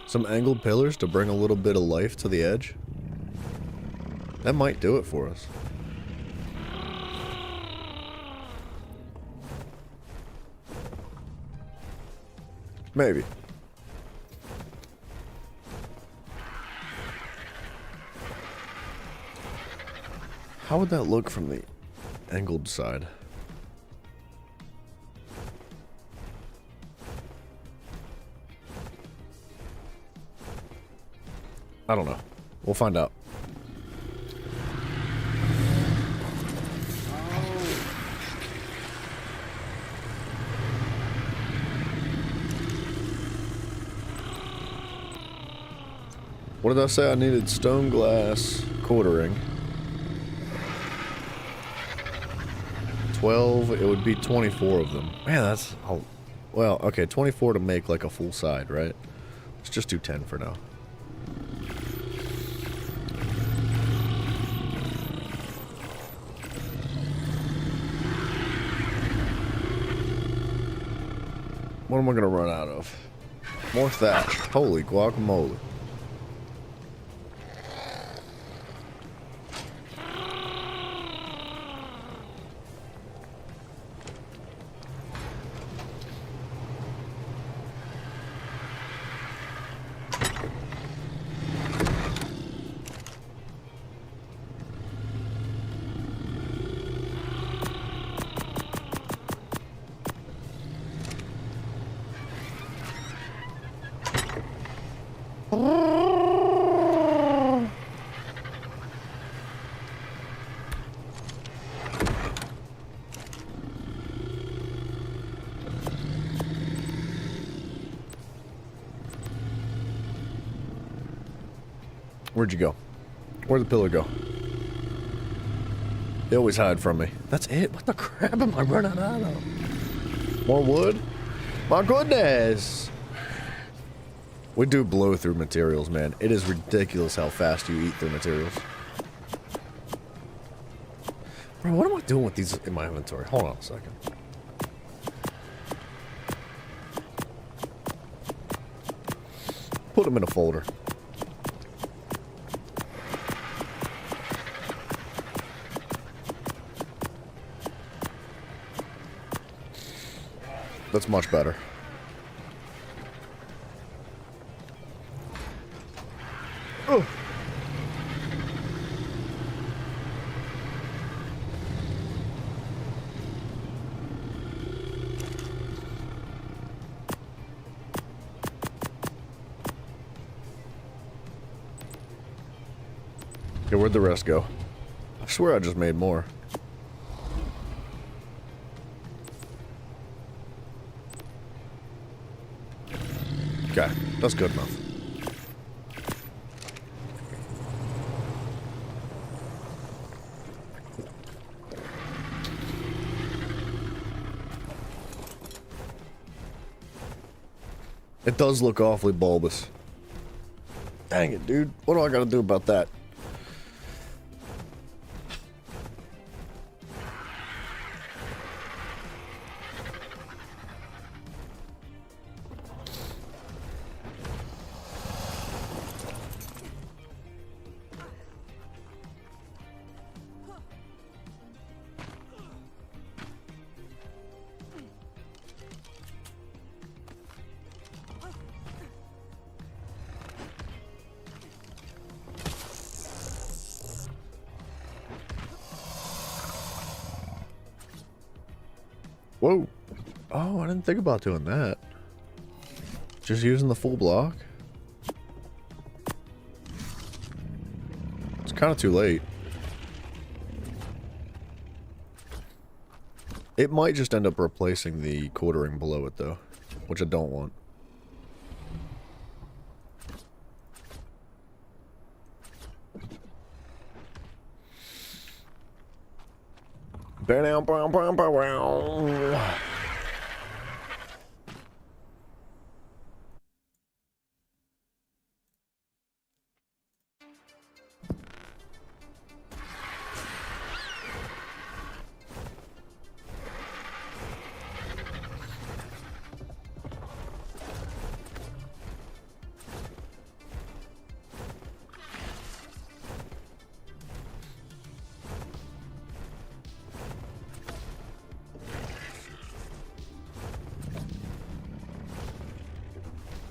some angled pillars to bring a little bit of life to the edge. That might do it for us. Maybe. How would that look from the angled side? I don't know. We'll find out. What did I say? I needed stone glass quartering. 12, it would be 24 of them. Man, that's... Oh, well, okay, 24 to make like a full side, right? Let's just do 10 for now. What am I gonna run out of? More thatch. Holy guacamole. Where'd you go? Where'd the pillar go? They always hide from me. That's it? What the crap am I running out of? More wood? My goodness! We do blow through materials, man. It is ridiculous how fast you eat through materials. Bro, what am I doing with these in my inventory? Hold on a second. Put them in a folder. That's much better. Oh. Okay, where'd the rest go? I swear I just made more. Okay, that's good enough. It does look awfully bulbous. Dang it, dude. What do I gotta do about that? Whoa. Oh, I didn't think about doing that. Just using the full block? It's kind of too late. It might just end up replacing the quartering below it, though, which I don't want.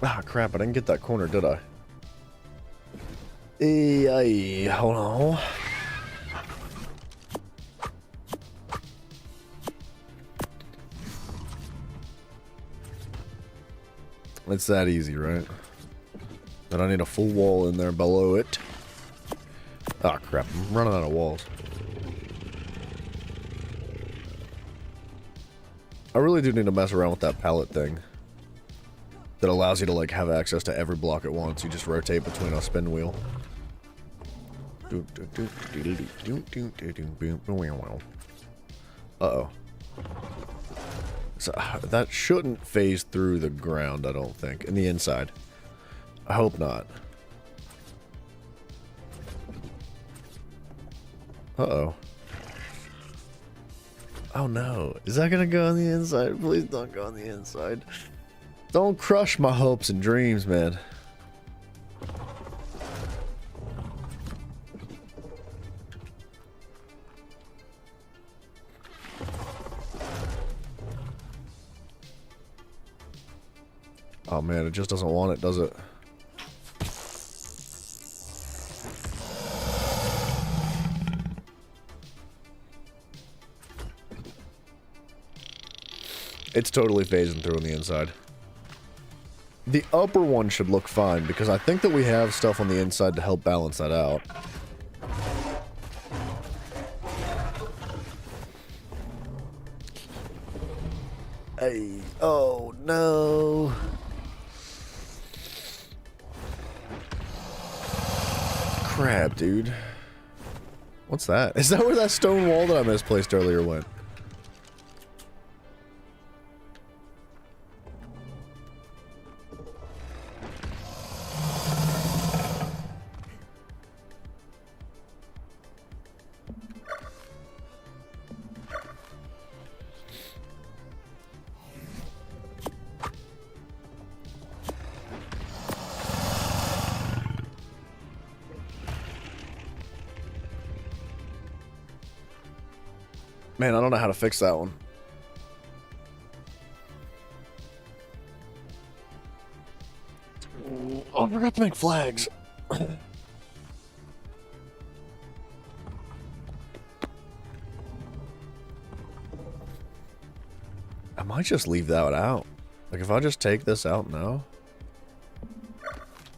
Ah, crap, I didn't get that corner, did I? Hold on. It's that easy, right? Then I need a full wall in there below it. Ah, crap, I'm running out of walls. I really do need to mess around with that pallet thing. That allows you to, like, have access to every block at once. You just rotate between a spin wheel. Uh-oh. So, that shouldn't phase through the ground, I don't think. In the inside. I hope not. Uh-oh. Oh no. Is that gonna go on the inside? Please don't go on the inside. Don't crush my hopes and dreams, man. Oh man, it just doesn't want it, does it? It's totally phasing through on the inside. The upper one should look fine, because I think that we have stuff on the inside to help balance that out. Hey, oh no. Crap, dude. What's that? Is that where that stone wall that I misplaced earlier went? Man, I don't know how to fix that one. Oh, I forgot to make flags. I might just leave that out. Like, if I just take this out now,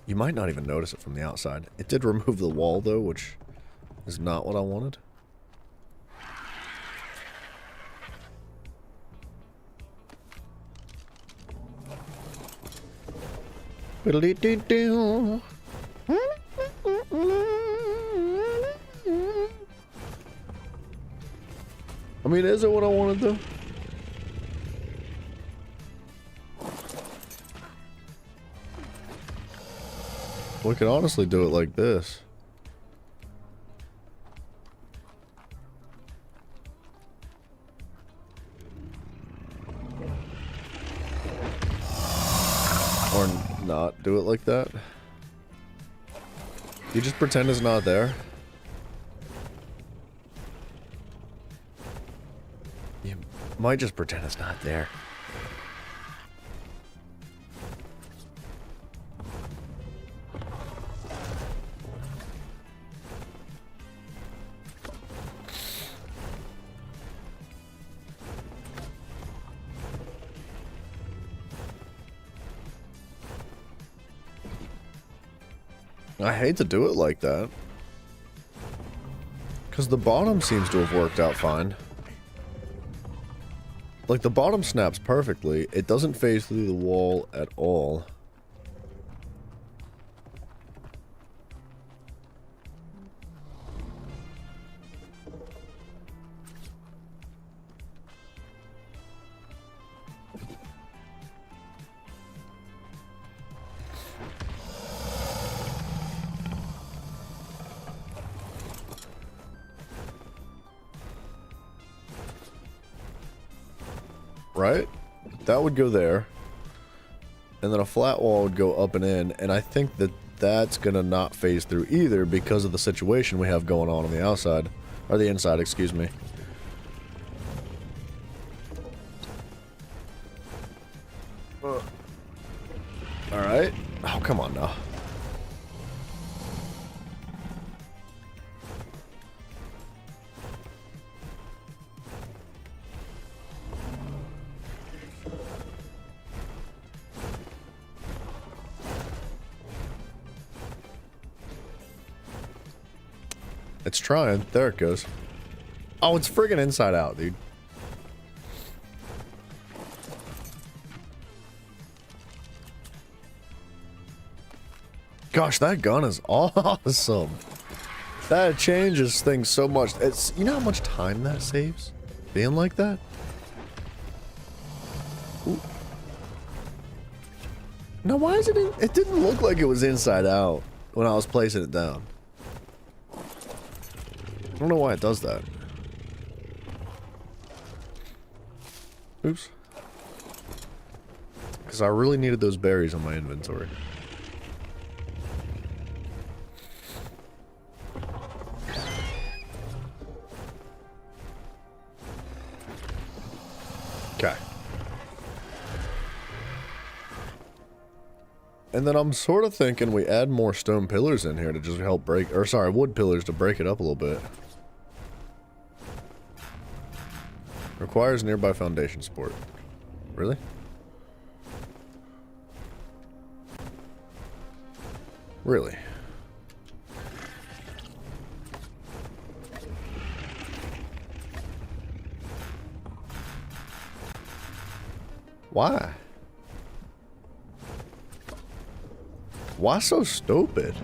you might not even notice it from the outside. It did remove the wall, though, which is not what I wanted. I mean, is it what I wanted though? We could honestly do it like this. Or not do it like that. You just pretend it's not there. You might just pretend it's not there. I hate to do it like that. Because the bottom seems to have worked out fine. Like, the bottom snaps perfectly. It doesn't phase through the wall at all. Right? That would go there. And then a flat wall would go up and in. And I think that that's going to not phase through either because of the situation we have going on the outside. Or the inside, excuse me. Alright. Oh, come on now. It's trying. There it goes. Oh, it's friggin' inside out, dude. Gosh, that gun is awesome. That changes things so much. It's, you know how much time that saves? Being like that? Ooh. Now, why is it in, it didn't look like it was inside out when I was placing it down. I don't know why it does that. Oops. Because I really needed those berries in my inventory. Okay. And then I'm sort of thinking we add more stone pillars in here to just help break, or sorry, wood pillars to break it up a little bit. Requires nearby foundation support. Really? Really? Why? Why so stupid?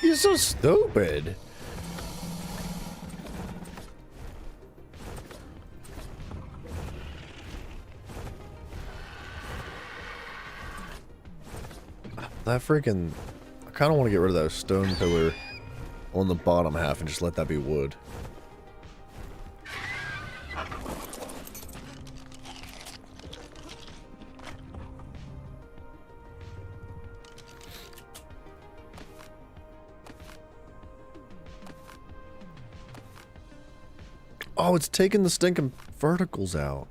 You're so stupid. That freaking... I kind of want to get rid of that stone pillar on the bottom half and just let that be wood. Oh, it's taking the stinking verticals out.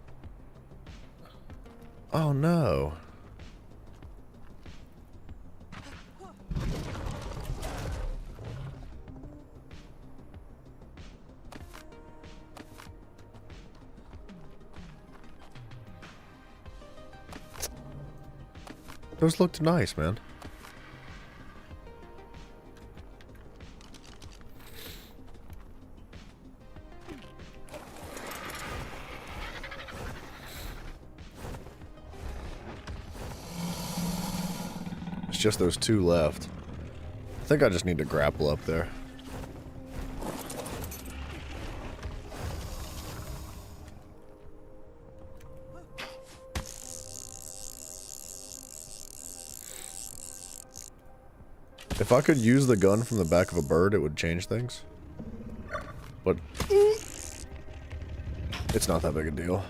Oh, no. Those looked nice, man. It's just those two left. I think I just need to grapple up there. If I could use the gun from the back of a bird, it would change things. But it's not that big a deal.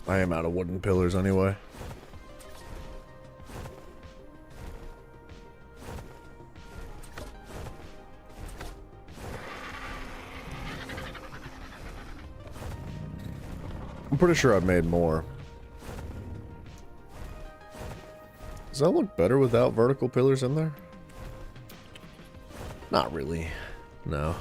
I am out of wooden pillars anyway. I'm pretty sure I've made more. Does that look better without vertical pillars in there? Not really. No.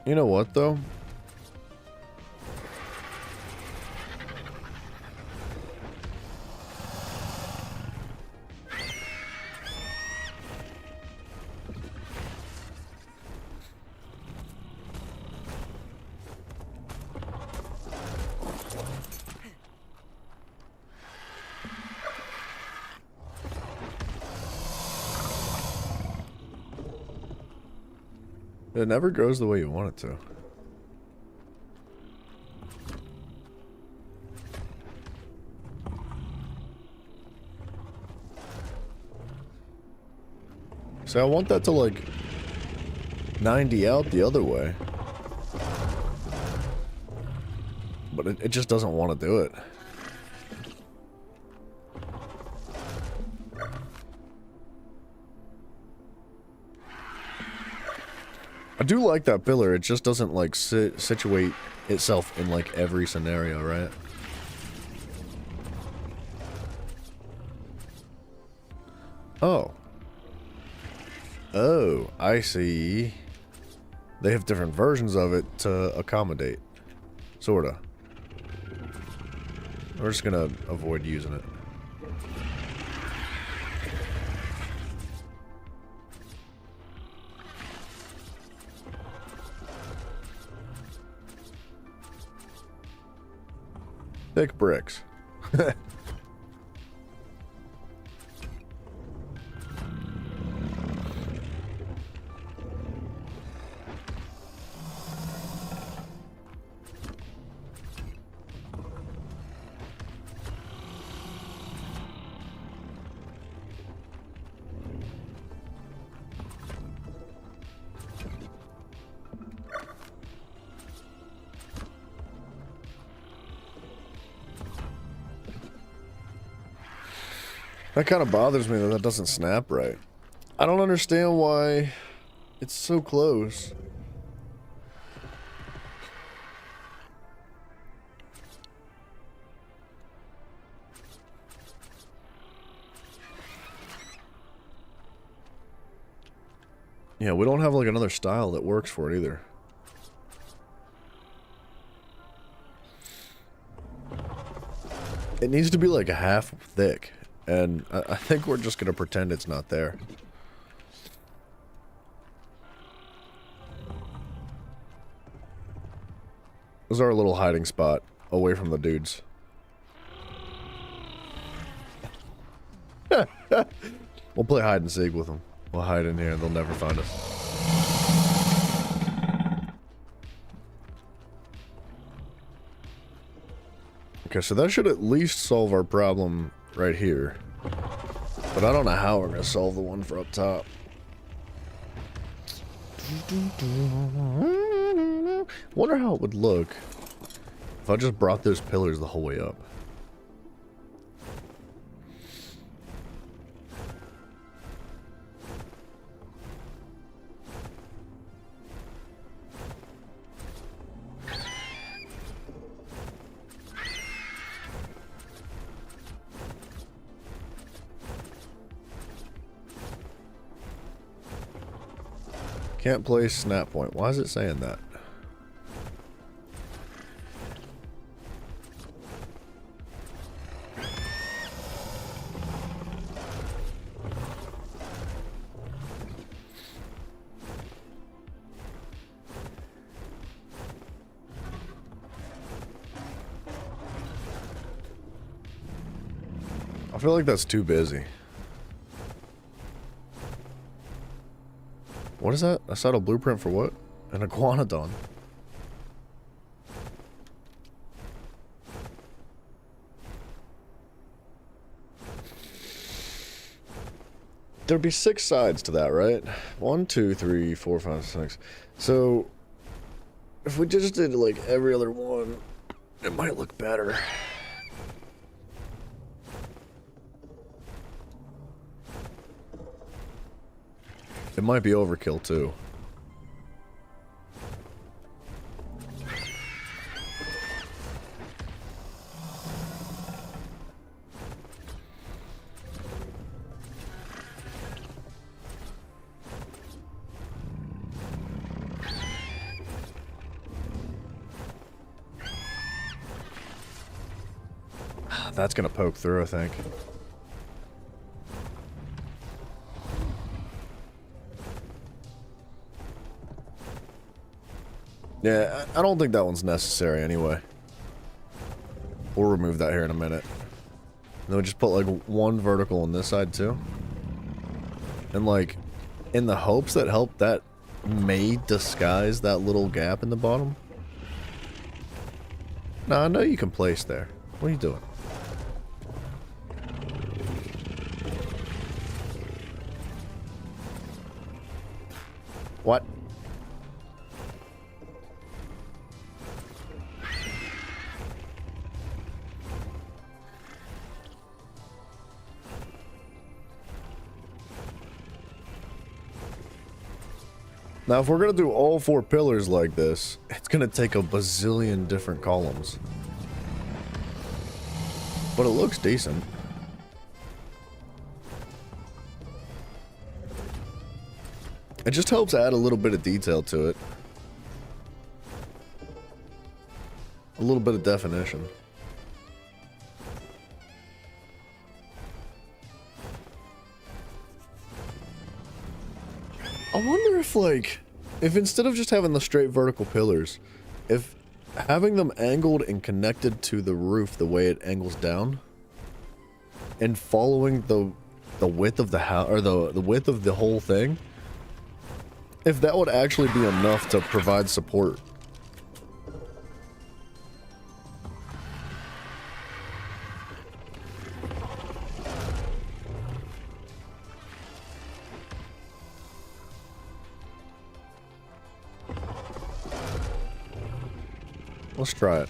You know what, though? It never goes the way you want it to. So I want that to like 90 out the other way. But it just doesn't want to do it. I do like that pillar, it just doesn't like situate itself in like every scenario, right? Oh. Oh, I see. They have different versions of it to accommodate. Sorta. We're just gonna avoid using it. Thick bricks. That kind of bothers me that that doesn't snap right. I don't understand why it's so close. Yeah, we don't have like another style that works for it either. It needs to be like a half thick. And I think we're just gonna pretend it's not there. This is our little hiding spot away from the dudes. We'll play hide and seek with them. We'll hide in here and they'll never find us. Okay, so that should at least solve our problem right here. But I don't know how we're gonna solve the one for up top. Wonder how it would look if I just brought those pillars the whole way up. Can't place snap point. Why is it saying that? I feel like that's too busy. What is that? A subtle blueprint for what? An iguanodon. There'd be 6 sides to that, right? 1, 2, 3, 4, 5, 6. So, if we just did like every other one, it might look better. It might be overkill too. That's gonna poke through, I think. Yeah, I don't think that one's necessary anyway. We'll remove that here in a minute. And then we just put like one vertical on this side too. And like, in the hopes that that may disguise that little gap in the bottom. Now I know you can place there. What are you doing? What? Now, if we're gonna do all 4 pillars like this, it's gonna take a bazillion different columns. But it looks decent. It just helps add a little bit of detail to it. a little bit of definition. I wonder if, like, if instead of just having the straight vertical pillars, if having them angled and connected to the roof the way it angles down, and following the width of the house, or the width of the whole thing, if that would actually be enough to provide support. Let's try it.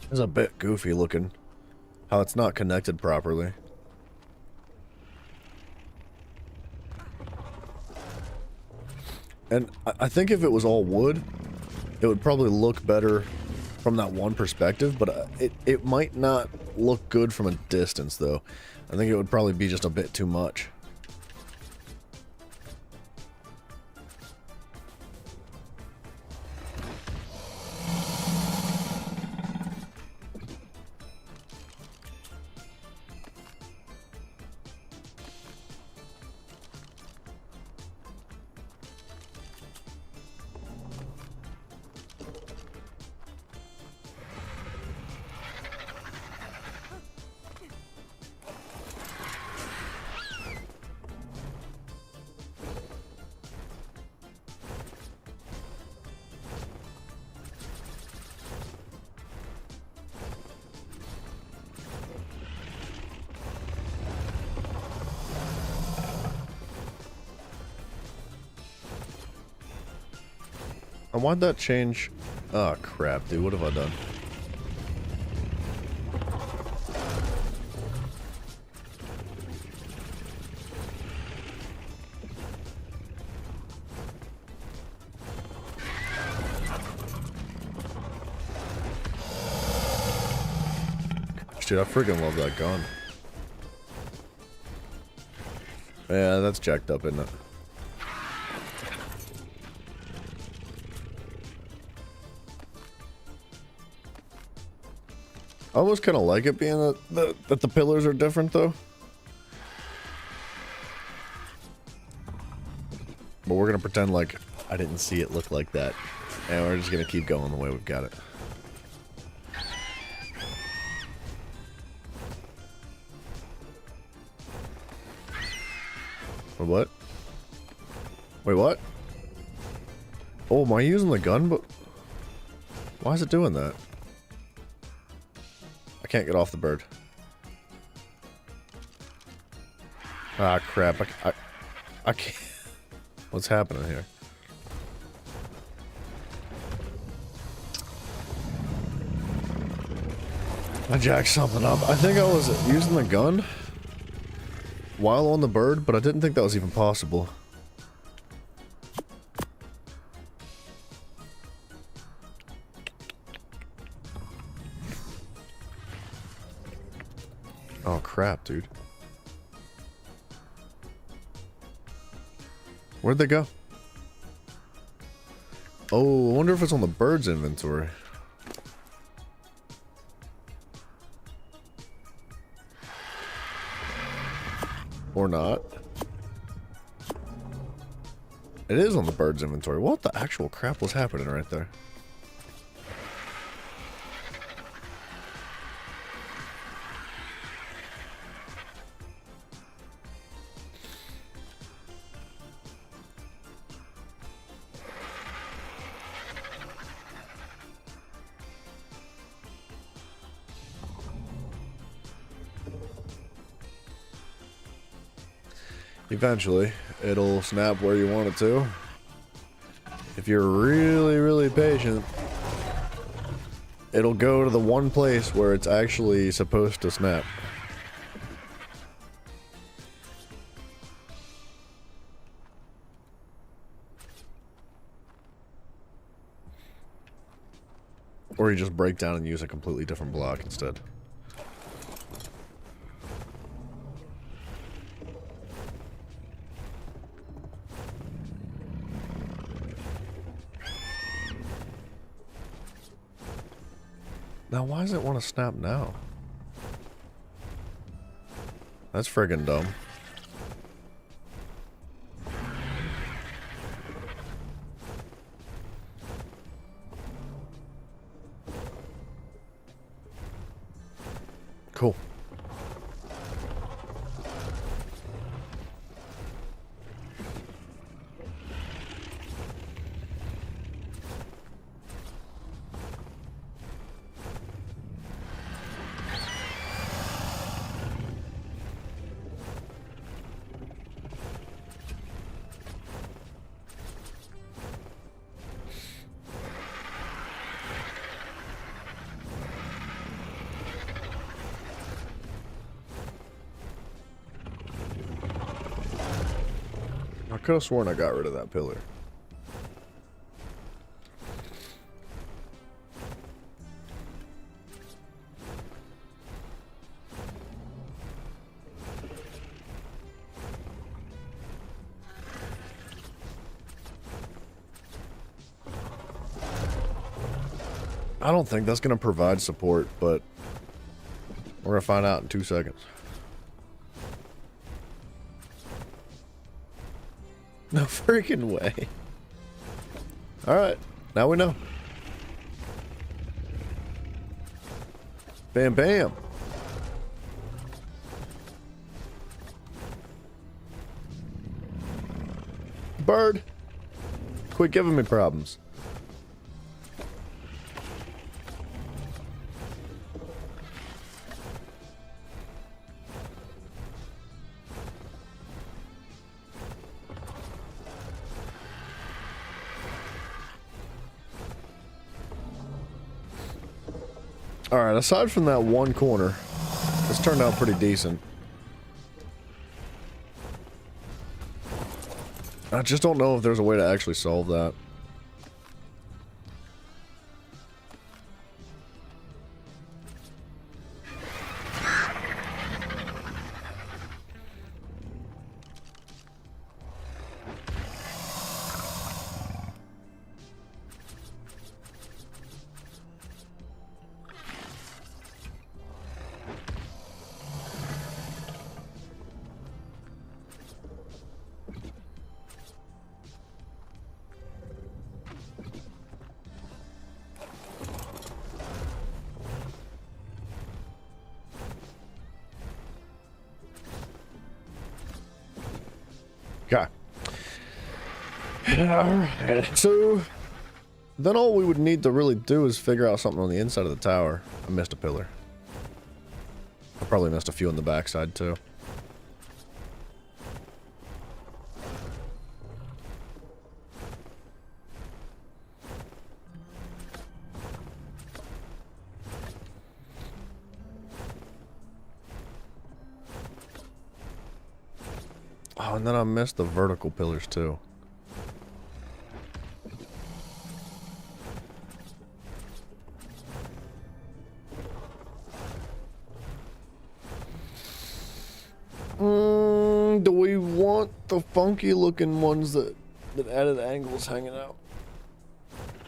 It's a bit goofy looking, how it's not connected properly. And I think if it was all wood, it would probably look better from that one perspective, but it might not look good from a distance, though. I think it would probably be just a bit too much. And why'd that change? Oh crap, dude, what have I done? Gosh, dude, I freaking love that gun. Yeah, that's jacked up, isn't it? I almost kind of like it being that the pillars are different, though. But we're going to pretend like I didn't see it look like that. And we're just going to keep going the way we've got it. What? Wait, what? Oh, am I using the gun? But why is it doing that? I can't get off the bird. Ah, crap. I can't. What's happening here? I jacked something up. I think I was using the gun while on the bird, but I didn't think that was even possible. Oh crap, dude. Where'd they go? Oh, I wonder if it's on the bird's inventory. Or not. It is on the bird's inventory. What the actual crap was happening right there? Eventually, it'll snap where you want it to. If you're really, really patient, it'll go to the one place where it's actually supposed to snap. Or you just break down and use a completely different block instead. Now, why does it want to snap now? That's friggin' dumb. Cool. I could have sworn I got rid of that pillar. I don't think that's going to provide support, but we're going to find out in 2 seconds. No freaking way. Alright, now we know. Bam, bam. Bird, quit giving me problems. Alright, aside from that one corner, this turned out pretty decent. I just don't know if there's a way to actually solve that. Okay. Alright, so then all we would need to really do is figure out something on the inside of the tower. I missed a pillar. I probably missed a few on the backside too. Oh, and then I missed the vertical pillars too. Do we want the funky looking ones that added angles hanging out?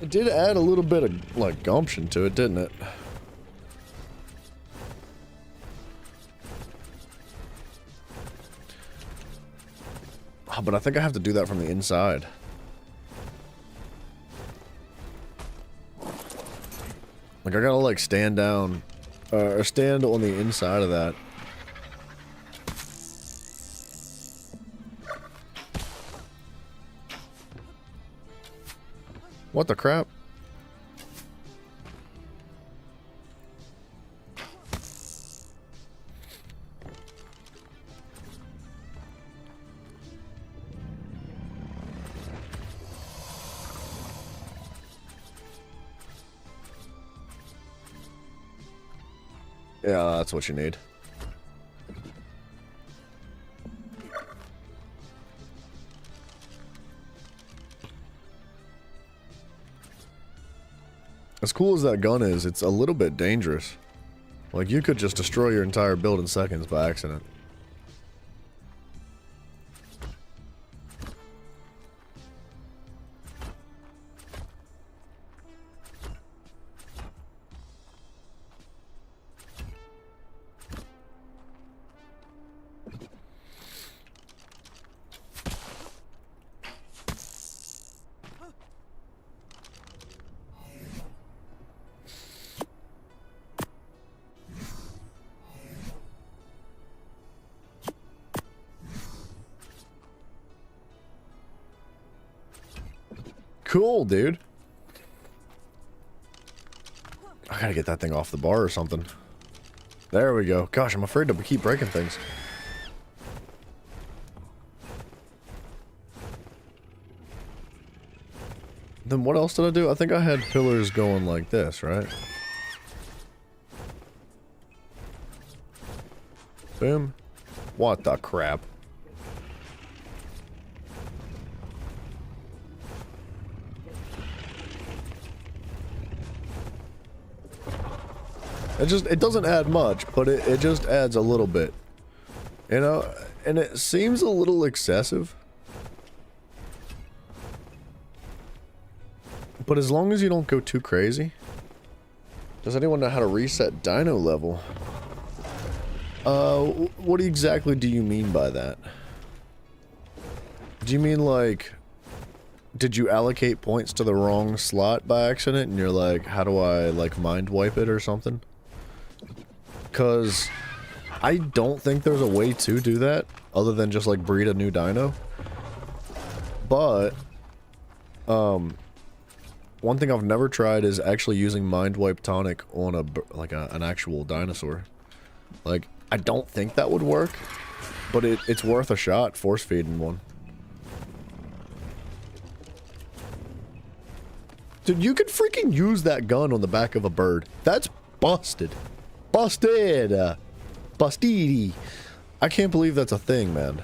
It did add a little bit of like gumption to it, didn't it? Oh, but I think I have to do that from the inside. Like I gotta like stand down, or stand on the inside of that. What the crap? Yeah, that's what you need. As cool as that gun is, it's a little bit dangerous. Like, you could just destroy your entire build in seconds by accident. Cool, dude. I gotta get that thing off the bar or something. There we go. Gosh, I'm afraid to keep breaking things. Then what else did I do? I think I had pillars going like this, right? Boom. What the crap? It doesn't add much, but it just adds a little bit. You know, and it seems a little excessive. But as long as you don't go too crazy. Does anyone know how to reset dino level? What exactly do you mean by that? Do you mean like, did you allocate points to the wrong slot by accident and you're like, how do I like mind wipe it or something? Because I don't think there's a way to do that other than just like breed a new dino. But one thing I've never tried is actually using mind wipe tonic on an actual dinosaur. Like, I don't think that would work, but it's worth a shot force feeding one. Dude, you could freaking use that gun on the back of a bird. That's busted. Busted! Busted! I can't believe that's a thing, man.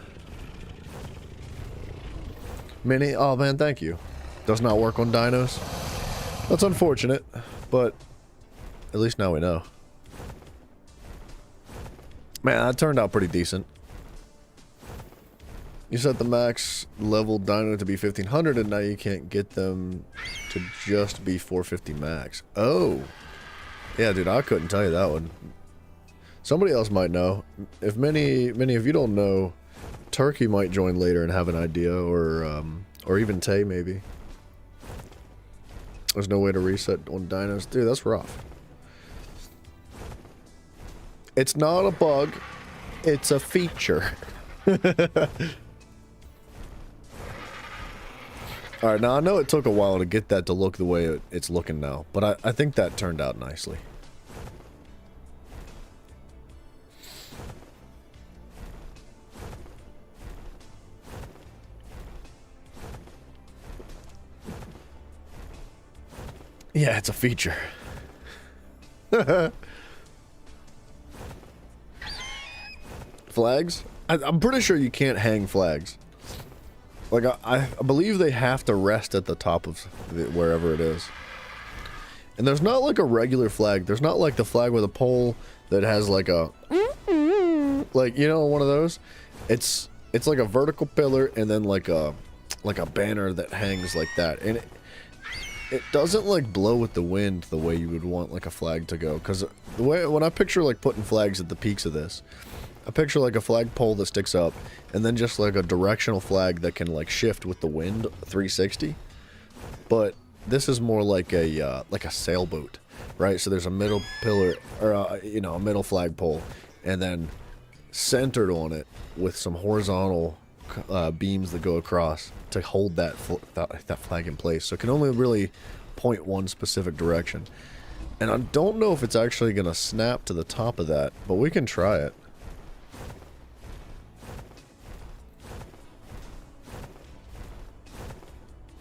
Mini? Oh, man, thank you. Does not work on dinos. That's unfortunate, but at least now we know. Man, that turned out pretty decent. You set the max level dino to be 1500 and now you can't get them to just be 450 max. Oh. Yeah, dude, I couldn't tell you that one. Somebody else might know. If many of you don't know, Turkey might join later and have an idea, or even Tay maybe. There's no way to reset on dinos. Dude, that's rough. It's not a bug. It's a feature. Alright, now I know it took a while to get that to look the way it's looking now, but I think that turned out nicely. Yeah, it's a feature. Flags? I'm pretty sure you can't hang flags. Like, I believe they have to rest at the top of wherever it is. And there's not like a regular flag. There's not like the flag with a pole that has like a... like, you know, one of those? It's like a vertical pillar and then like a banner that hangs like that. And it doesn't like blow with the wind the way you would want like a flag to go. Because the way, when I picture like putting flags at the peaks of this, I picture like a flagpole that sticks up, and then just like a directional flag that can like shift with the wind 360. But this is more like a sailboat, right? So there's a middle pillar, or you know, a middle flagpole, and then centered on it with some horizontal beams that go across to hold that flag in place. So it can only really point one specific direction. And I don't know if it's actually gonna snap to the top of that, but we can try it.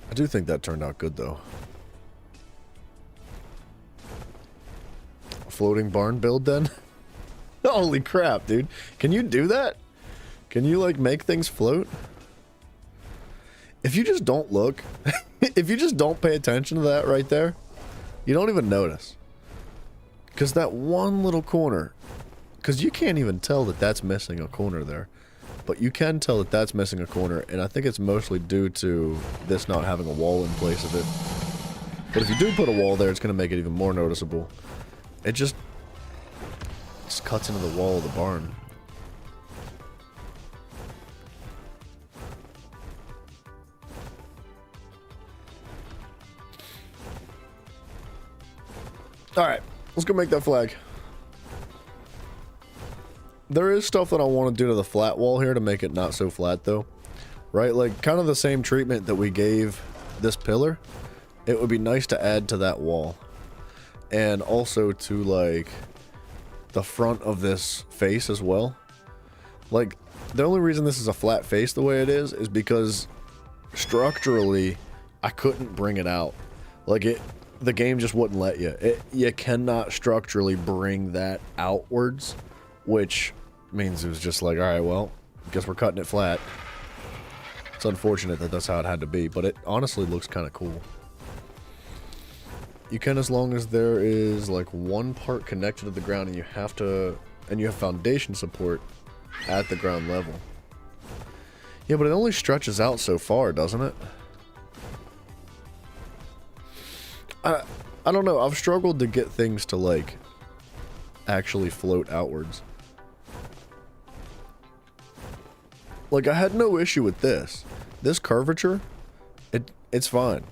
I do think that turned out good, though. A floating barn build, then? Holy crap, dude. Can you do that? Can you, like, make things float? If you just don't look, if you just don't pay attention to that right there, you don't even notice. Because that one little corner, because you can't even tell that that's missing a corner there. But you can tell that that's missing a corner, and I think it's mostly due to this not having a wall in place of it. But if you do put a wall there, it's going to make it even more noticeable. It just cuts into the wall of the barn. Alright, let's go make that flag. There is stuff that I want to do to the flat wall here to make it not so flat, though. Right? Like, kind of the same treatment that we gave this pillar. It would be nice to add to that wall. And also to, like, the front of this face as well. Like, the only reason this is a flat face the way it is because structurally, I couldn't bring it out. Like, the game just wouldn't let you. You cannot structurally bring that outwards, which means it was just like, alright, well, guess we're cutting it flat. It's unfortunate that that's how it had to be, but it honestly looks kind of cool. You can, as long as there is like one part connected to the ground and you have foundation support at the ground level. Yeah, but it only stretches out so far, doesn't it? I don't know. I've struggled to get things to like actually float outwards. Like, I had no issue with this. This curvature, it's fine.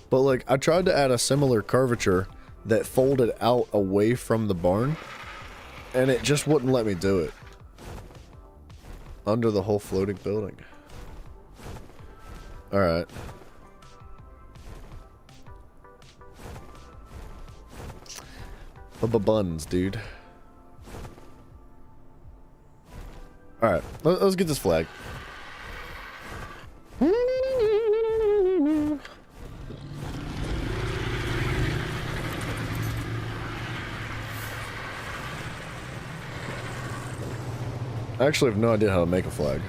But like, I tried to add a similar curvature that folded out away from the barn, and it just wouldn't let me do it. Under the whole floating building. Alright. Buns, dude. Alright, let's get this flag. I actually have no idea how to make a flag.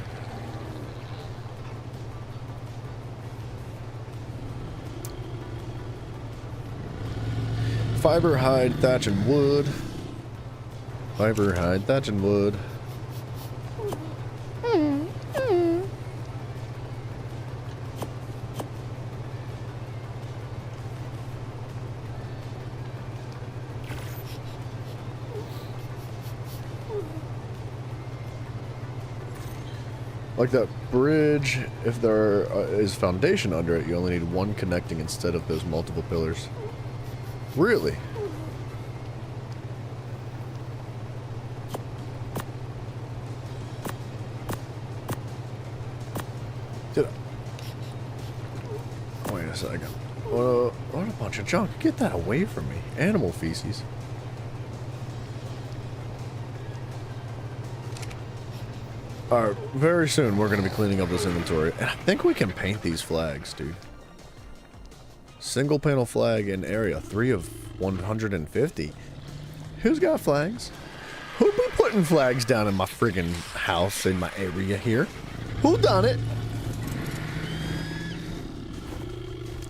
Fiber, hide, thatch, and wood. Fiber, hide, thatch, and wood. Like that bridge, if there is foundation under it, you only need one connecting instead of those multiple pillars. Really? Dude. Wait a second. What a bunch of junk. Get that away from me. Animal feces. Alright, very soon we're going to be cleaning up this inventory. And I think we can paint these flags, dude. Single panel flag in area 3 of 150. Who's got flags? Who be putting flags down in my friggin' house in my area here? Who done it?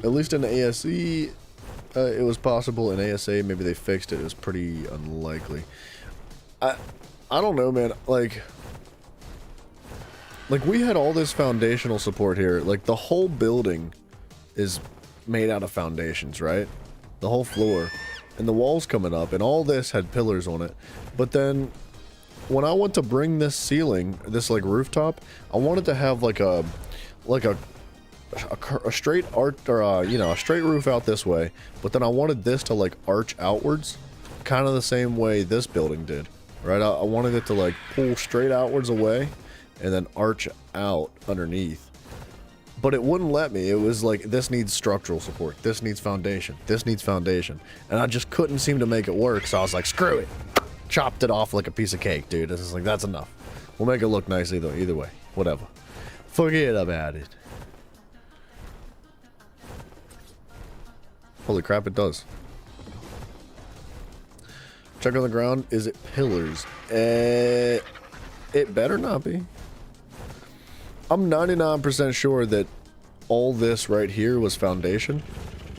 At least in the ASE, it was possible. In ASA, maybe they fixed it. It was pretty unlikely. I don't know, man. Like we had all this foundational support here. Like, the whole building is made out of foundations, right? The whole floor. And the walls coming up, and all this had pillars on it. But then, when I went to bring this ceiling, this, like, rooftop, I wanted to have, like a straight arch, or, you know, a straight roof out this way. But then I wanted this to, like, arch outwards. Kind of the same way this building did. Right? I wanted it to, like, pull straight outwards away. And then arch out underneath. But it wouldn't let me. It was like, this needs structural support. This needs foundation. This needs foundation. And I just couldn't seem to make it work. So I was like, screw it. Chopped it off like a piece of cake, dude. It's just like, that's enough. We'll make it look nice either way. Whatever. Forget about it. Holy crap, it does. Check on the ground. Is it pillars? It better not be. I'm 99% sure that all this right here was foundation,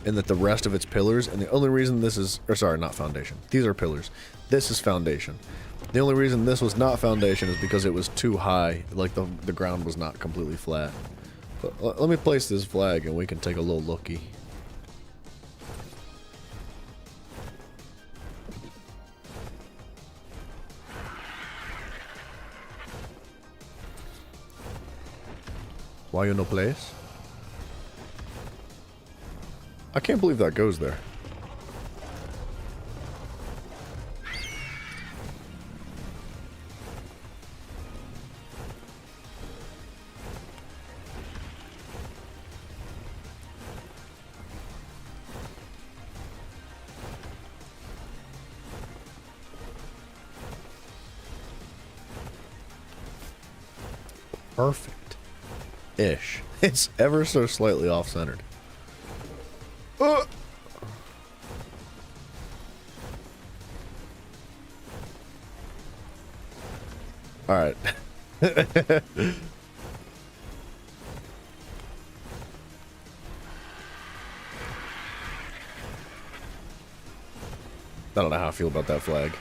and that the rest of it's pillars, and the only reason this is, or sorry, not foundation. These are pillars. This is foundation. The only reason this was not foundation is because it was too high, like the ground was not completely flat. But let me place this flag and we can take a little looky. Why you no place? I can't believe that goes there. Perfect-ish. It's ever so slightly off-centered. Alright. I don't know how I feel about that flag.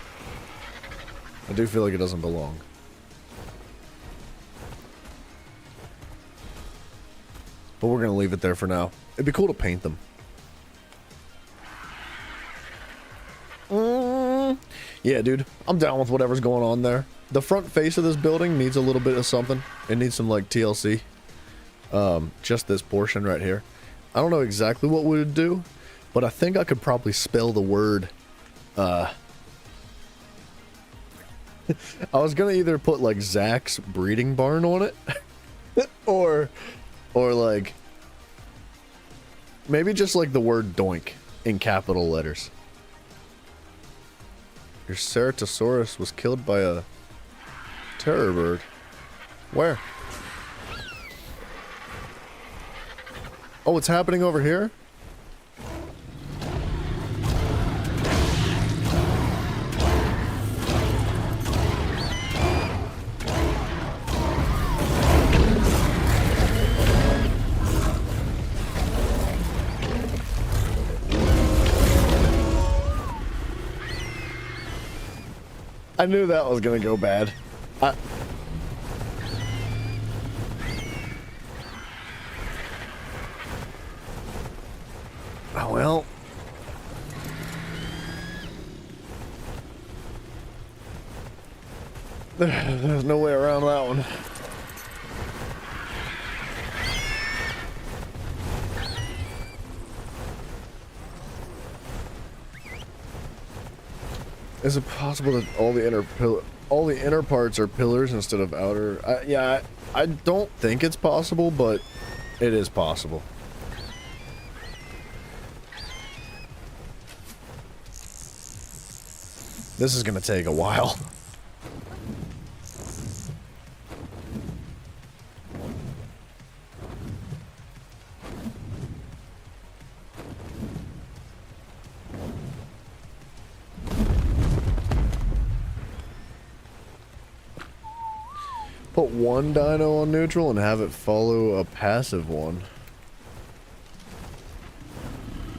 I do feel like it doesn't belong. But we're gonna leave it there for now. It'd be cool to paint them. Yeah, dude. I'm down with whatever's going on there. The front face of this building needs a little bit of something. It needs some, like, TLC. Just this portion right here. I don't know exactly what we would do, but I think I could probably spell the word, I was gonna either put, like, Zach's breeding barn on it, or like, maybe just, like, the word doink in capital letters. Your Ceratosaurus was killed by a terror bird. Where? Oh, it's happening over here? I knew that was gonna go bad. Oh well. There's no way around that one. Is it possible that all the inner parts are pillars instead of outer? Yeah, I don't think it's possible, but it is possible. This is gonna take a while. Put one dino on neutral and have it follow a passive one.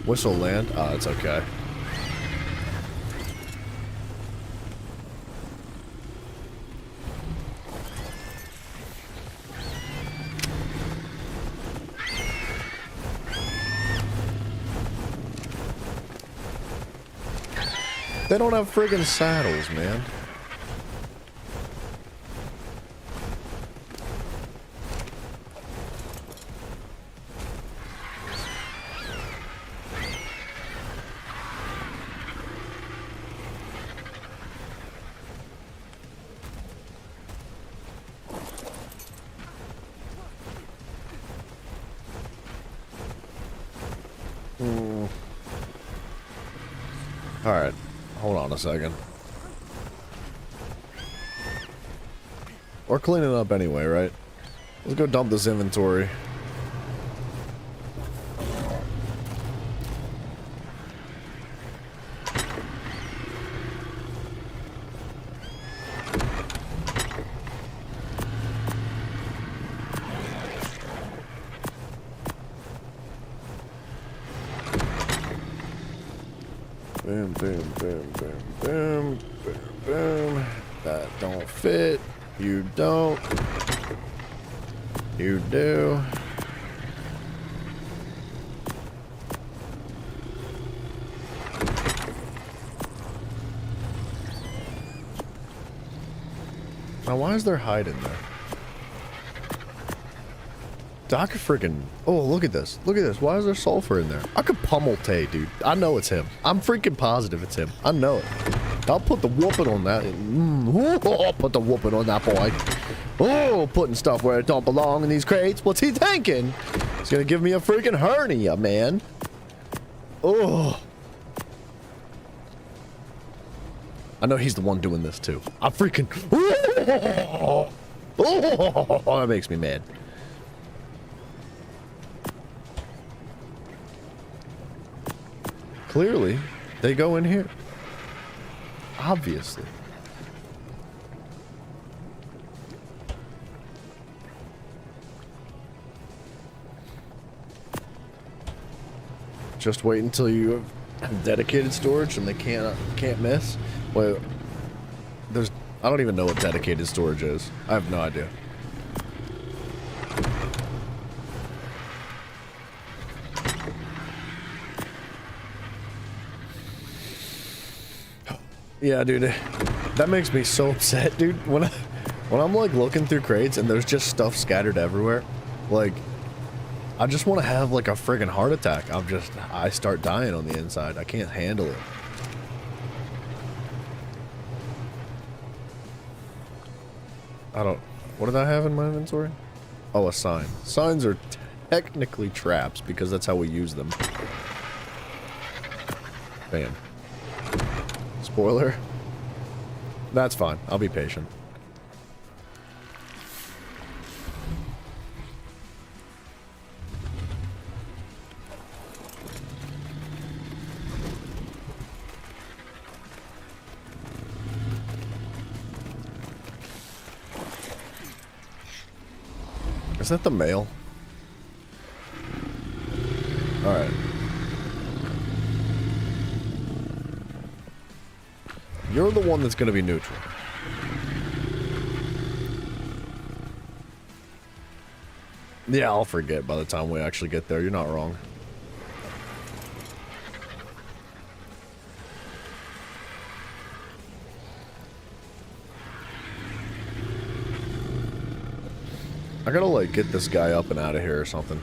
Whistle land? Ah, it's okay. They don't have friggin' saddles, man. Alright, hold on a second. We're cleaning up anyway, right? Let's go dump this inventory. boom, boom, boom, boom, boom, boom, boom. That don't fit. You don't. You do. Now, why is there hide in there? I could freaking... Oh, look at this. Look at this. Why is there sulfur in there? I could pummel Tay, dude. I know it's him. I'm freaking positive it's him. I know it. I'll put the whooping on that. I'll put the whooping on that boy. Oh, putting stuff where it don't belong in these crates. What's he thinking? He's gonna give me a freaking hernia, man. Oh. I know he's the one doing this, too. I'm freaking... Oh, that makes me mad. Clearly, they go in here. Obviously. Just wait until you have dedicated storage and they can't miss. Wait, I don't even know what dedicated storage is. I have no idea. Yeah, dude, that makes me so upset, dude. When I'm like looking through crates and there's just stuff scattered everywhere, like I just want to have like a friggin' heart attack. I start dying on the inside. I can't handle it. What did I have in my inventory? Oh, a sign. Signs are technically traps because that's how we use them. Bam. Spoiler. That's fine. I'll be patient. Is that the mail? Alright. You're the one that's going to be neutral. Yeah, I'll forget by the time we actually get there. You're not wrong. I gotta, like, get this guy up and out of here or something.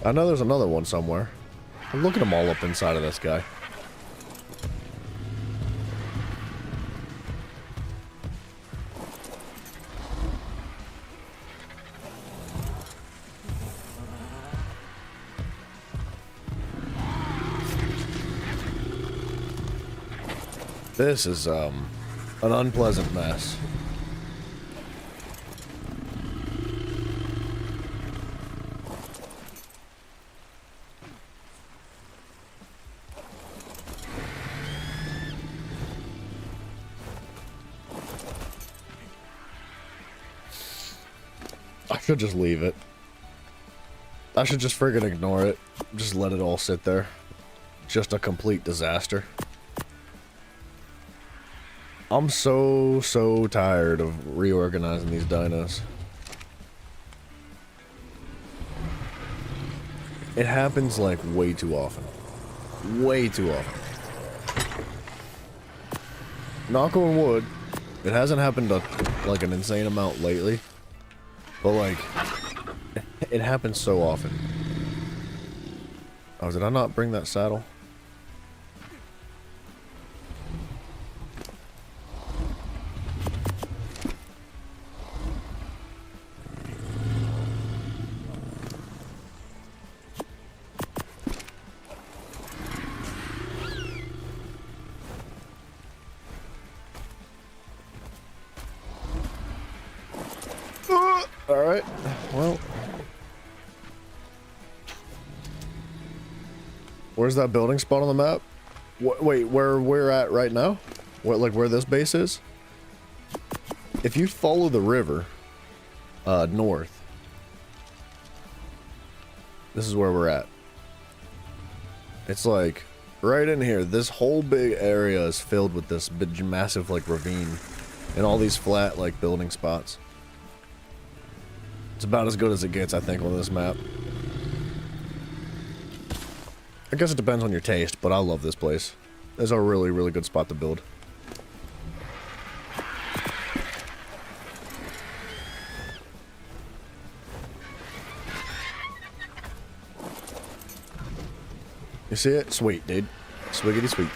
I know there's another one somewhere. I'm looking them all up inside of this guy. This is, an unpleasant mess. I should just leave it. I should just friggin' ignore it. Just let it all sit there. Just a complete disaster. I'm so tired of reorganizing these dinos. It happens like way too often. Way too often. Knock on wood. It hasn't happened like an insane amount lately. But like, it happens so often. Oh, did I not bring that saddle? Alright, well, Where's that building spot on the map? Wait, where we're at right now? What, like where this base is? If you follow the river, north, this is where we're at. It's like right in here. This whole big area is filled with this big, massive like ravine and all these flat like building spots. It's about as good as it gets, I think, on this map. I guess it depends on your taste, but I love this place. It's a really, really good spot to build. You see it? Sweet, dude. Swiggity sweet.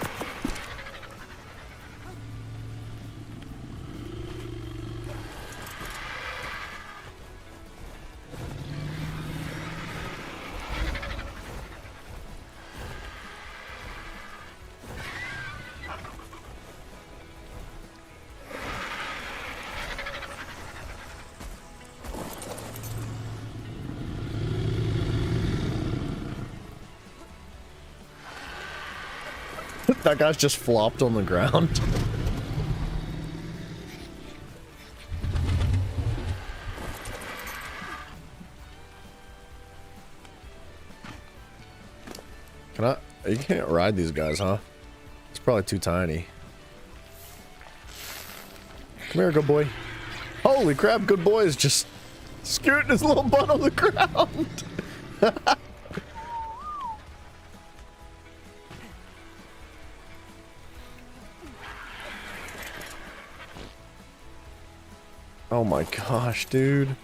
That guy's just flopped on the ground. Can I? You can't ride these guys, huh? It's probably too tiny. Come here, good boy. Holy crap, good boy is just scooting his little butt on the ground. Oh my gosh, dude.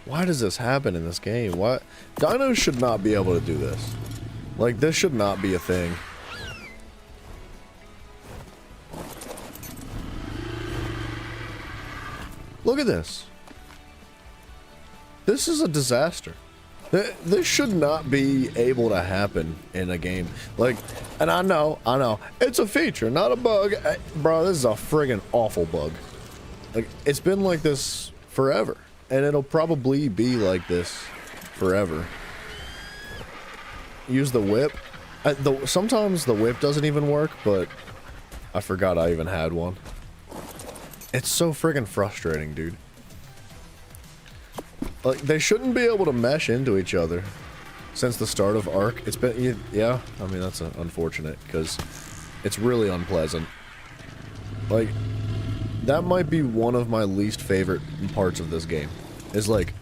Why does this happen in this game? What? Dinos should not be able to do this. Like, this should not be a thing. Look at this. This is a disaster. This should not be able to happen in a game. Like, and I know, it's a feature, not a bug. Bro, this is a friggin' awful bug. Like, it's been like this forever, and it'll probably be like this forever. Use the whip. Sometimes the whip doesn't even work, but I forgot I even had one. It's so friggin' frustrating, dude. Like, they shouldn't be able to mesh into each other since the start of Ark. It's been, yeah, I mean, that's unfortunate, because it's really unpleasant. Like, that might be one of my least favorite parts of this game. Is like,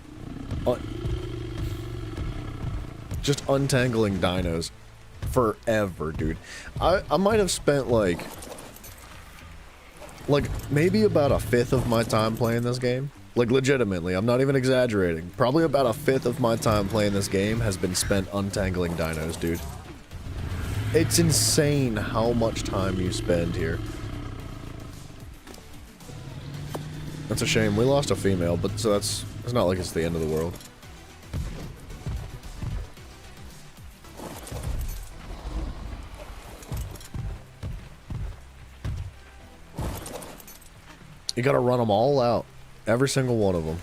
just untangling dinos forever, dude. I might have spent like maybe about a fifth of my time playing this game. Like, legitimately, I'm not even exaggerating. Probably about a fifth of my time playing this game has been spent untangling dinos, dude. It's insane how much time you spend here. That's a shame. We lost a female, but so it's not like it's the end of the world. You gotta run them all out. Every single one of them.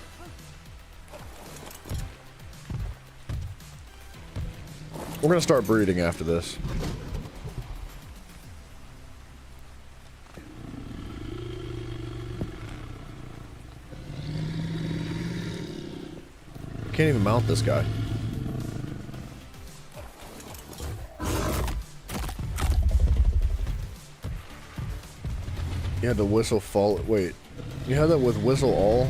We're gonna start breeding after this. Can't even mount this guy. You had to whistle fall. Wait, you had that with whistle all,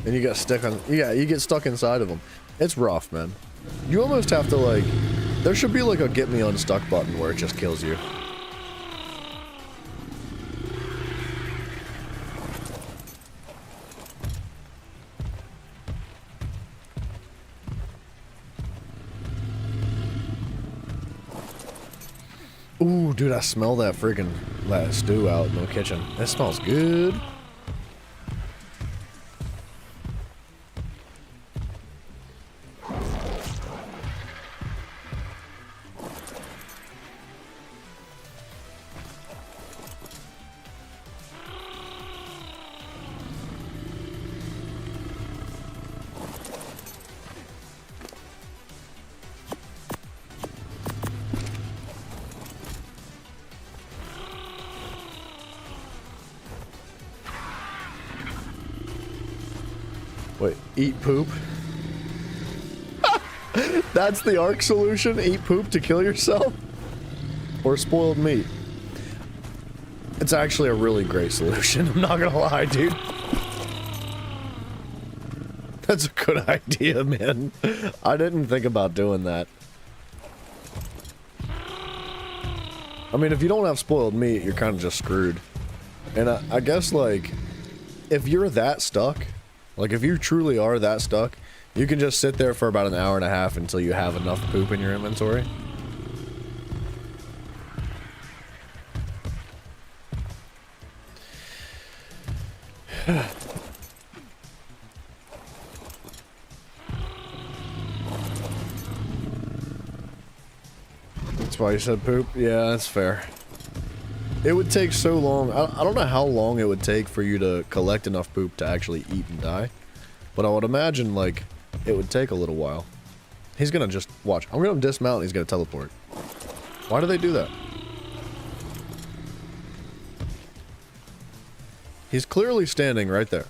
and you got stuck on. Yeah, you get stuck inside of them. It's rough, man. You almost have to like. There should be like a get me unstuck button where it just kills you. Ooh, dude, I smell that freaking stew out in the kitchen. That smells good. Wait, eat poop? That's the ARC solution? Eat poop to kill yourself? Or spoiled meat? It's actually a really great solution, I'm not gonna lie, dude. That's a good idea, man. I didn't think about doing that. I mean, if you don't have spoiled meat, you're kind of just screwed. And I guess, like, if you're that stuck, like, if you truly are that stuck, you can just sit there for about an hour and a half until you have enough poop in your inventory. That's why you said poop? Yeah, that's fair. It would take so long. I don't know how long it would take for you to collect enough poop to actually eat and die. But I would imagine, like, it would take a little while. He's gonna just watch. I'm gonna dismount and he's gonna teleport. Why do they do that? He's clearly standing right there.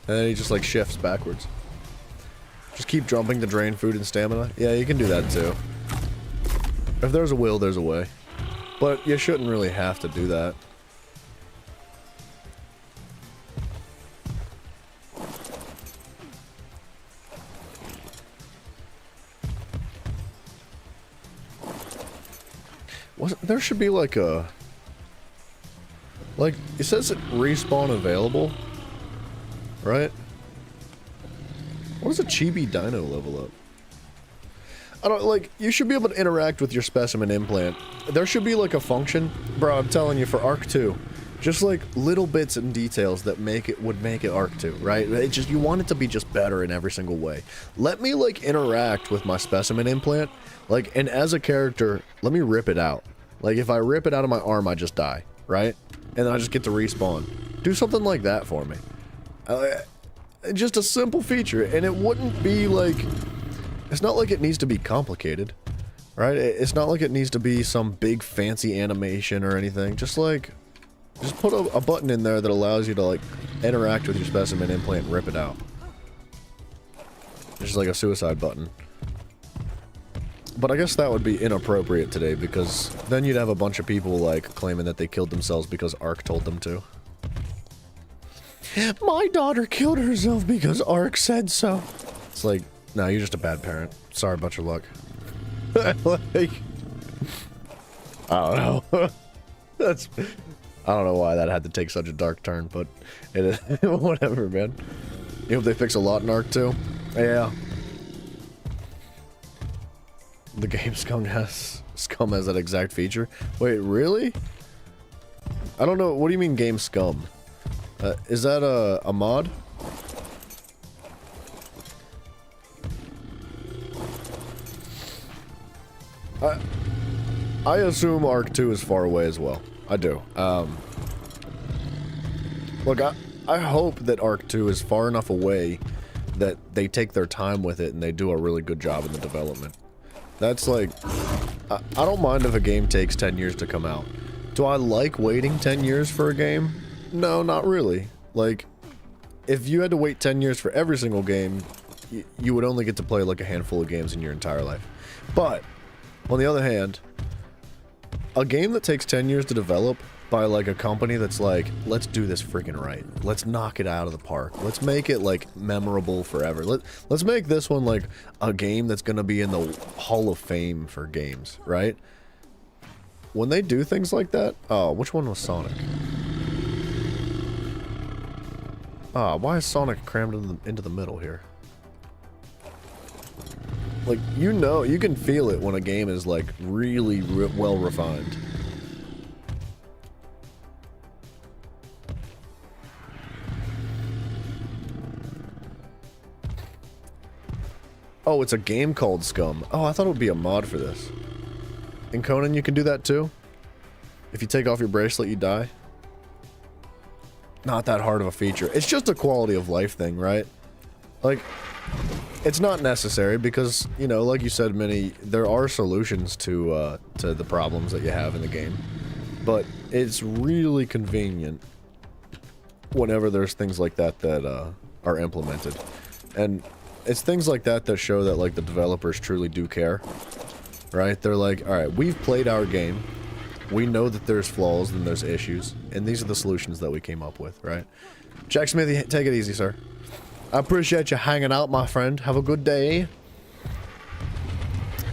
And then he just, like, shifts backwards. Just keep jumping to drain food and stamina. Yeah, you can do that too. If there's a will, there's a way. But you shouldn't really have to do that. There should be like a... Like, it says it respawn available. Right? What does a chibi dino level up? I don't, like, you should be able to interact with your specimen implant. There should be, like, a function. Bro, I'm telling you, for Arc 2. Just, like, little bits and details that would make it Arc 2, right? It just, you want it to be just better in every single way. Let me, like, interact with my specimen implant. Like, and as a character, let me rip it out. Like, if I rip it out of my arm, I just die, right? And then I just get to respawn. Do something like that for me. Just a simple feature, and it wouldn't be, like... It's not like it needs to be complicated, right? It's not like it needs to be some big fancy animation or anything. Just like, just put a button in there that allows you to like interact with your specimen implant and rip it out. Just like a suicide button. But I guess that would be inappropriate today because then you'd have a bunch of people like claiming that they killed themselves because Ark told them to. My daughter killed herself because Ark said so. It's like, no, you're just a bad parent. Sorry about your luck. Like, I don't know. I don't know why that had to take such a dark turn, but it is. Whatever, man. You hope they fix a lot in Ark 2? Yeah. The game Scum has that exact feature. Wait, really? I don't know. What do you mean game Scum? Is that a mod? I assume Arc 2 is far away as well. I do. Look, I hope that Arc 2 is far enough away that they take their time with it and they do a really good job in the development. That's like... I don't mind if a game takes 10 years to come out. Do I like waiting 10 years for a game? No, not really. Like, if you had to wait 10 years for every single game, you would only get to play like a handful of games in your entire life. But... on the other hand, a game that takes 10 years to develop by like a company that's like, let's do this freaking right. Let's knock it out of the park. Let's make it like memorable forever. Let's make this one like a game that's gonna be in the Hall of Fame for games, right? When they do things like that, oh, which one was Sonic? Ah, why is Sonic crammed into the middle here? Like, you know, you can feel it when a game is, like, really well refined. Oh, it's a game called Scum. Oh, I thought it would be a mod for this. In Conan, you can do that too? If you take off your bracelet, you die? Not that hard of a feature. It's just a quality of life thing, right? Like... it's not necessary because, you know, like you said, Minnie, there are solutions to the problems that you have in the game. But it's really convenient whenever there's things like that are implemented. And it's things like that that show that, like, the developers truly do care, right? They're like, all right, we've played our game. We know that there's flaws and there's issues, and these are the solutions that we came up with, right? Jack Smithy, take it easy, sir. I appreciate you hanging out, my friend. Have a good day.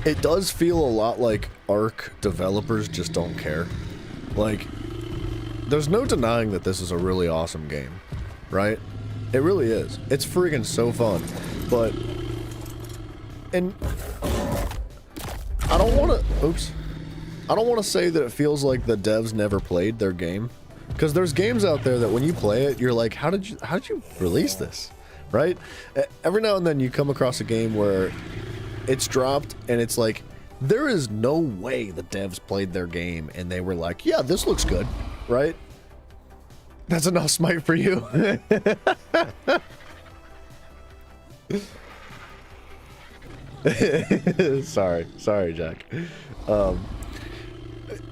It does feel a lot like Ark developers just don't care. Like, there's no denying that this is a really awesome game, right? It really is. It's freaking so fun. But, and I don't want to, oops. I don't want to say that it feels like the devs never played their game. Because there's games out there that when you play it, you're like, how did you release this? Right? Every now and then you come across a game where it's dropped and it's like, there is no way the devs played their game and they were like, yeah, this looks good, right? That's enough smite for you. Sorry, Jack.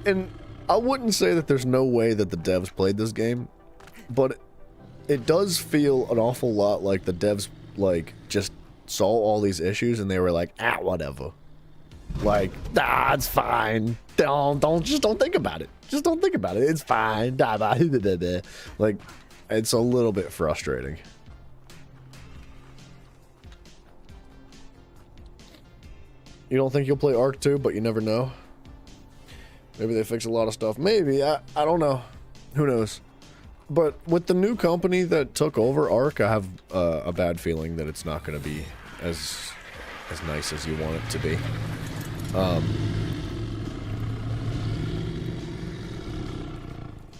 And I wouldn't say that there's no way that the devs played this game, but it does feel an awful lot like the devs, like, just saw all these issues and they were like, ah, whatever. Like, ah, it's fine. Just don't think about it. Just don't think about it. It's fine. Like, it's a little bit frustrating. You don't think you'll play Ark 2, but you never know? Maybe they fix a lot of stuff. Maybe. I don't know. Who knows? But with the new company that took over Ark, I have a bad feeling that it's not going to be as nice as you want it to be.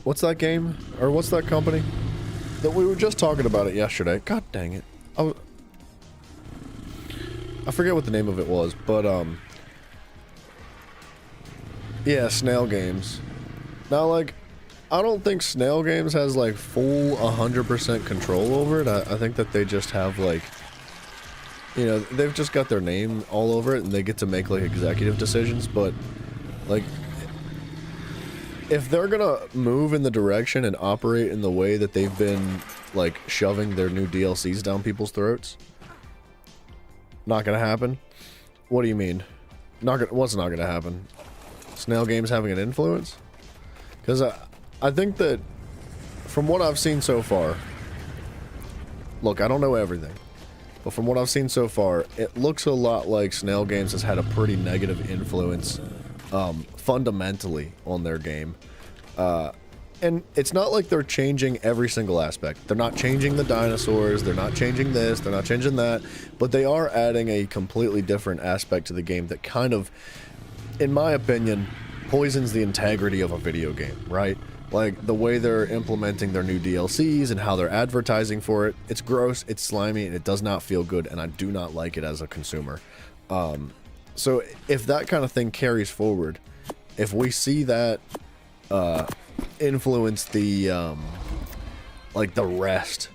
What's that game? Or what's that company? That we were just talking about it yesterday. God dang it. I forget what the name of it was, but yeah, Snail Games. Now, like, I don't think Snail Games has, like, full 100% control over it. I think that they just have, like, you know, they've just got their name all over it and they get to make, like, executive decisions, but, like, if they're gonna move in the direction and operate in the way that they've been, like, shoving their new DLCs down people's throats, not gonna happen? What do you mean? What's not gonna happen? Snail Games having an influence? Because I think that from what I've seen so far, look, I don't know everything, but from what I've seen so far, it looks a lot like Snail Games has had a pretty negative influence fundamentally on their game. And it's not like they're changing every single aspect. They're not changing the dinosaurs, they're not changing this, they're not changing that, but they are adding a completely different aspect to the game that kind of, in my opinion, poisons the integrity of a video game, right? Like, the way they're implementing their new DLCs and how they're advertising for it, it's gross, it's slimy, and it does not feel good, and I do not like it as a consumer. So if that kind of thing carries forward, if we see that influence the like the rest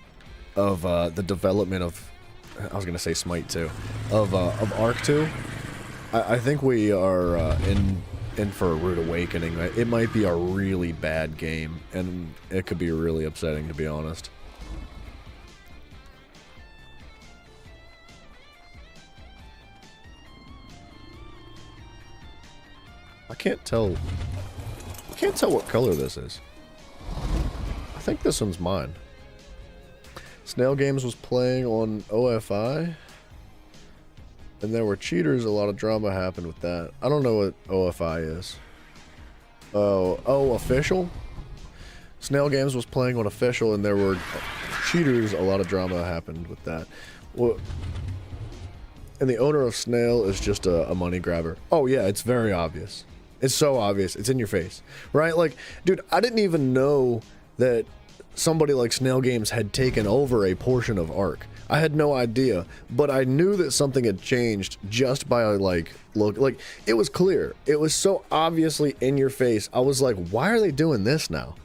of the development of, I was gonna say Smite 2, of Ark 2, I think we are in for a rude awakening. It might be a really bad game, and it could be really upsetting, to be honest. I can't tell what color this is. I think this one's mine. Snail Games was playing on OFI, and there were cheaters. A lot of drama happened with that. I don't know what OFI is. Oh, official? Snail Games was playing on official, and there were cheaters. A lot of drama happened with that. Well, and the owner of Snail is just a money grabber. Oh yeah, it's very obvious. It's so obvious. It's in your face, right? Like, dude, I didn't even know that somebody like Snail Games had taken over a portion of Ark. I had no idea, but I knew that something had changed just by, like, look. Like, it was clear. It was so obviously in your face. I was like, why are they doing this now?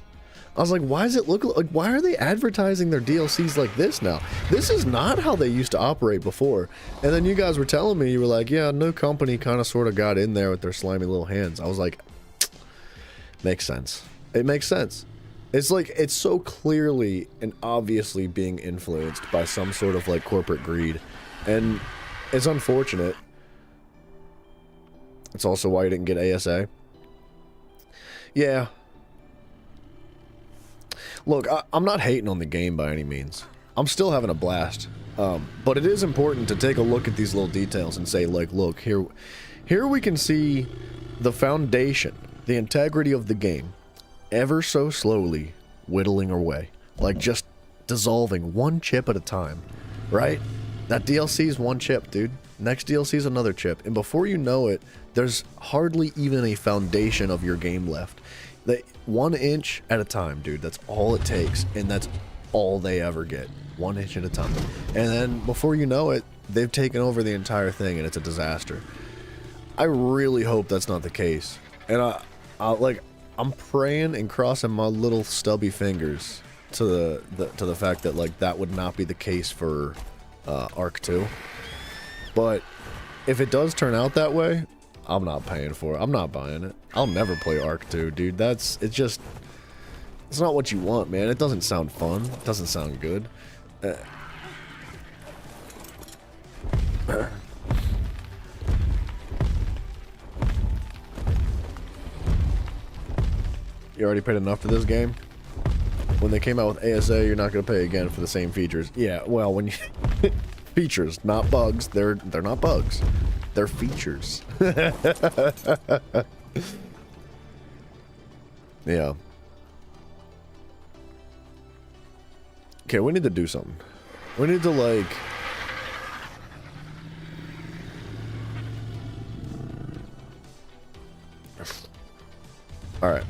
I was like, why does it look like, why are they advertising their DLCs like this now? This is not how they used to operate before. And then you guys were telling me, you were like, yeah, no company kind of sort of got in there with their slimy little hands. I was like, makes sense. It makes sense. It's like, it's so clearly and obviously being influenced by some sort of like corporate greed. And it's unfortunate. It's also why you didn't get ASA. Yeah. Look, I'm not hating on the game by any means. I'm still having a blast. But it is important to take a look at these little details and say, like, look, here we can see the foundation, the integrity of the game, ever so slowly whittling away. Like, just dissolving one chip at a time, right? That DLC is one chip, dude. Next DLC is another chip. And before you know it, there's hardly even a foundation of your game left. 1 inch at a time, dude. That's all it takes. And that's all they ever get. 1 inch at a time. And then before you know it, they've taken over the entire thing and it's a disaster. I really hope that's not the case. And I'm praying and crossing my little stubby fingers to the fact that like that would not be the case for Arc 2. But if it does turn out that way, I'm not paying for it. I'm not buying it. I'll never play Arc 2, dude. It's not what you want, man. It doesn't sound fun. It doesn't sound good. You already paid enough for this game? When they came out with ASA, you're not going to pay again for the same features. Yeah, well, when you... features, not bugs. They're not bugs. They're features. Yeah. Okay, we need to do something. We need to, like... Alright.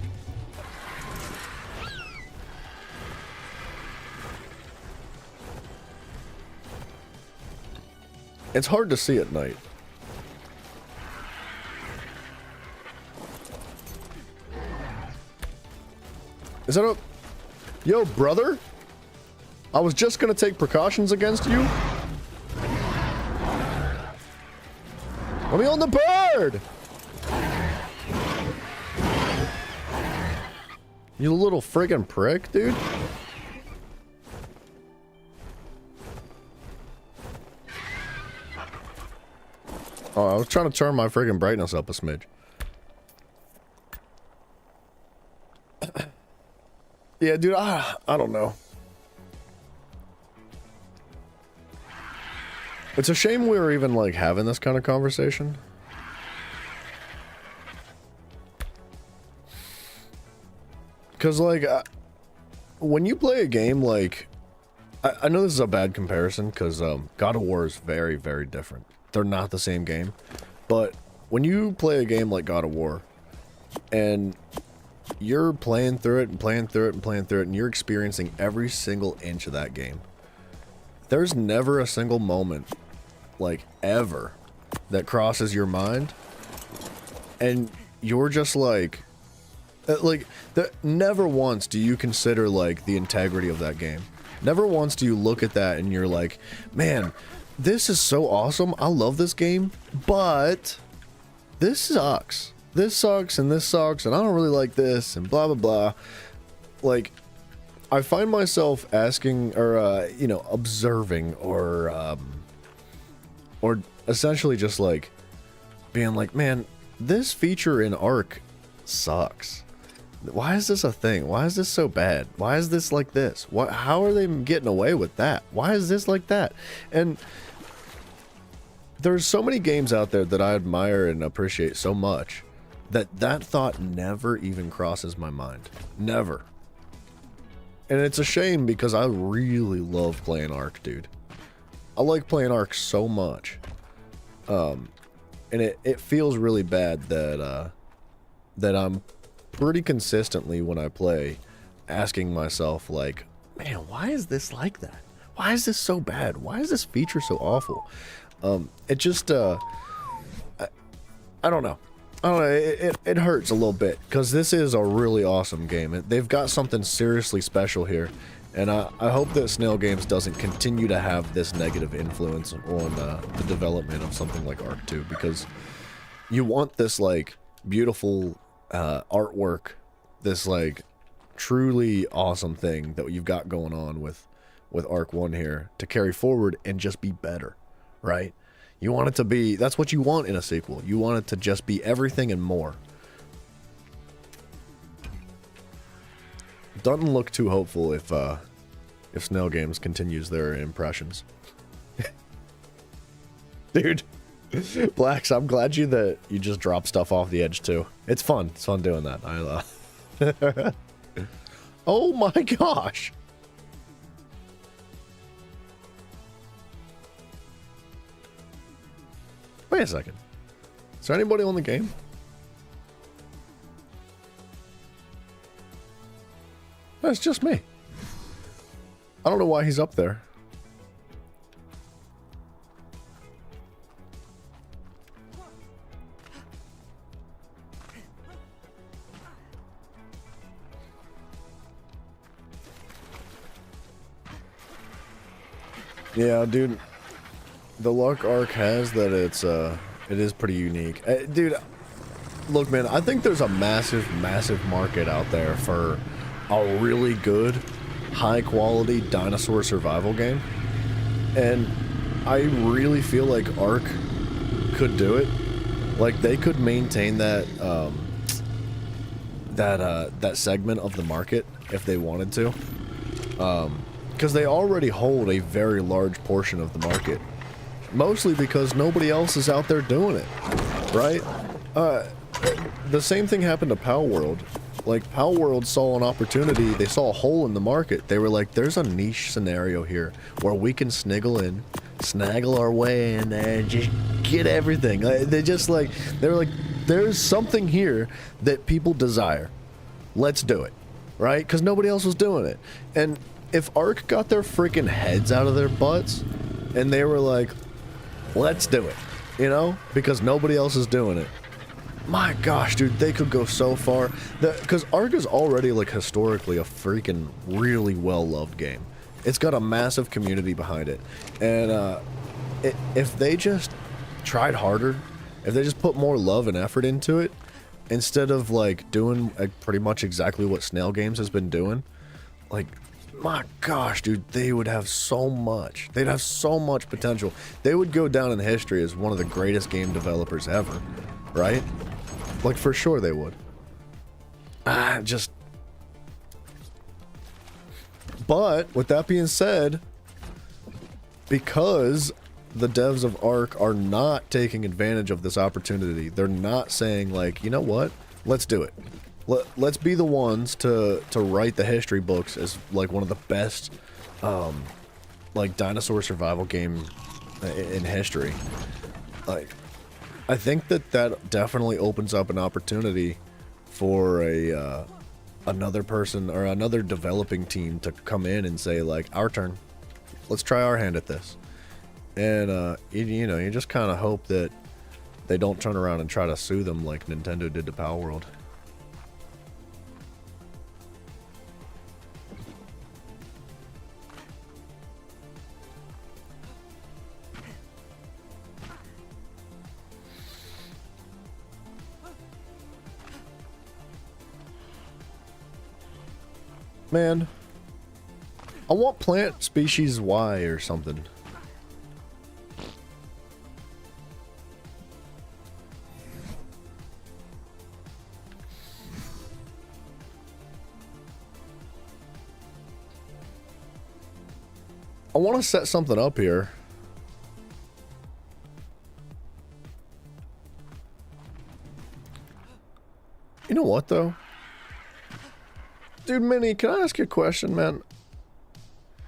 It's hard to see at night. Is that a... Yo, brother? I was just gonna take precautions against you? Let me on the bird! You little friggin' prick, dude. Oh, I was trying to turn my friggin' brightness up a smidge. Yeah, dude, I don't know. It's a shame we were even, like, having this kind of conversation. Because, like, when you play a game, like... I know this is a bad comparison, because God of War is very, very different. They're not the same game. But when you play a game like God of War, and you're playing through it, and playing through it, and playing through it, and you're experiencing every single inch of that game, there's never a single moment, like, ever, that crosses your mind, and you're just like, never once do you consider, like, the integrity of that game. Never once do you look at that and you're like, man, this is so awesome, I love this game, but this sucks. This sucks, and I don't really like this, and blah, blah, blah. Like, I find myself asking, or, you know, observing, or essentially just, like, being like, man, this feature in Arc sucks. Why is this a thing? Why is this so bad? Why is this like this? How are they getting away with that? Why is this like that? And there's so many games out there that I admire and appreciate so much that thought never even crosses my mind. Never. And it's a shame because I really love playing Arc, dude. I like playing Arc so much. And it feels really bad that I'm pretty consistently, when I play, asking myself, like, man, why is this like that? Why is this so bad? Why is this feature so awful? It just, I don't know. I don't know, it hurts a little bit, because this is a really awesome game. They've got something seriously special here, and I hope that Snail Games doesn't continue to have this negative influence on the development of something like Arc 2, because you want this, like, beautiful artwork, this, like, truly awesome thing that you've got going on with Arc 1 here to carry forward and just be better, right? You want it to be, that's what you want in a sequel. You want it to just be everything and more. Doesn't look too hopeful if Snail Games continues their impressions. Dude, Blacks, I'm glad that you just drop stuff off the edge too. It's fun. It's fun doing that. I oh my gosh. Wait a second. Is there anybody on the game? That's just me. I don't know why he's up there. Yeah, dude. The luck Arc has that it is pretty unique. Dude, look, man, I think there's a massive, massive market out there for a really good, high-quality dinosaur survival game. And I really feel like Arc could do it. Like, they could maintain that, that segment of the market if they wanted to. Because they already hold a very large portion of the market. Mostly because nobody else is out there doing it, right? The same thing happened to Pal World. Like, Pal World saw an opportunity, they saw a hole in the market. They were like, there's a niche scenario here where we can snaggle our way in there and just get everything. They were like, there's something here that people desire. Let's do it, right? Because nobody else was doing it. And if Arc got their freaking heads out of their butts and they were like, let's do it, you know, because nobody else is doing it. My gosh, dude, they could go so far. Because Arc is already, like, historically a freaking really well-loved game. It's got a massive community behind it. And if they just tried harder, if they just put more love and effort into it, instead of, like, doing pretty much exactly what Snail Games has been doing, like, my gosh, dude, they would have so much. They'd have so much potential. They would go down in history as one of the greatest game developers ever, right? Like, for sure they would. But, with that being said, because the devs of Arc are not taking advantage of this opportunity, they're not saying, like, you know what? Let's do it. Let's be the ones to write the history books as, like, one of the best, like, dinosaur survival game in history. Like, I think that definitely opens up an opportunity for another person or another developing team to come in and say, like, our turn. Let's try our hand at this. And, you know, you just kind of hope that they don't turn around and try to sue them like Nintendo did to Pal World. Man, I want plant species Y or something. I want to set something up here. You know what, though? Dude, Minnie, can I ask you a question, man?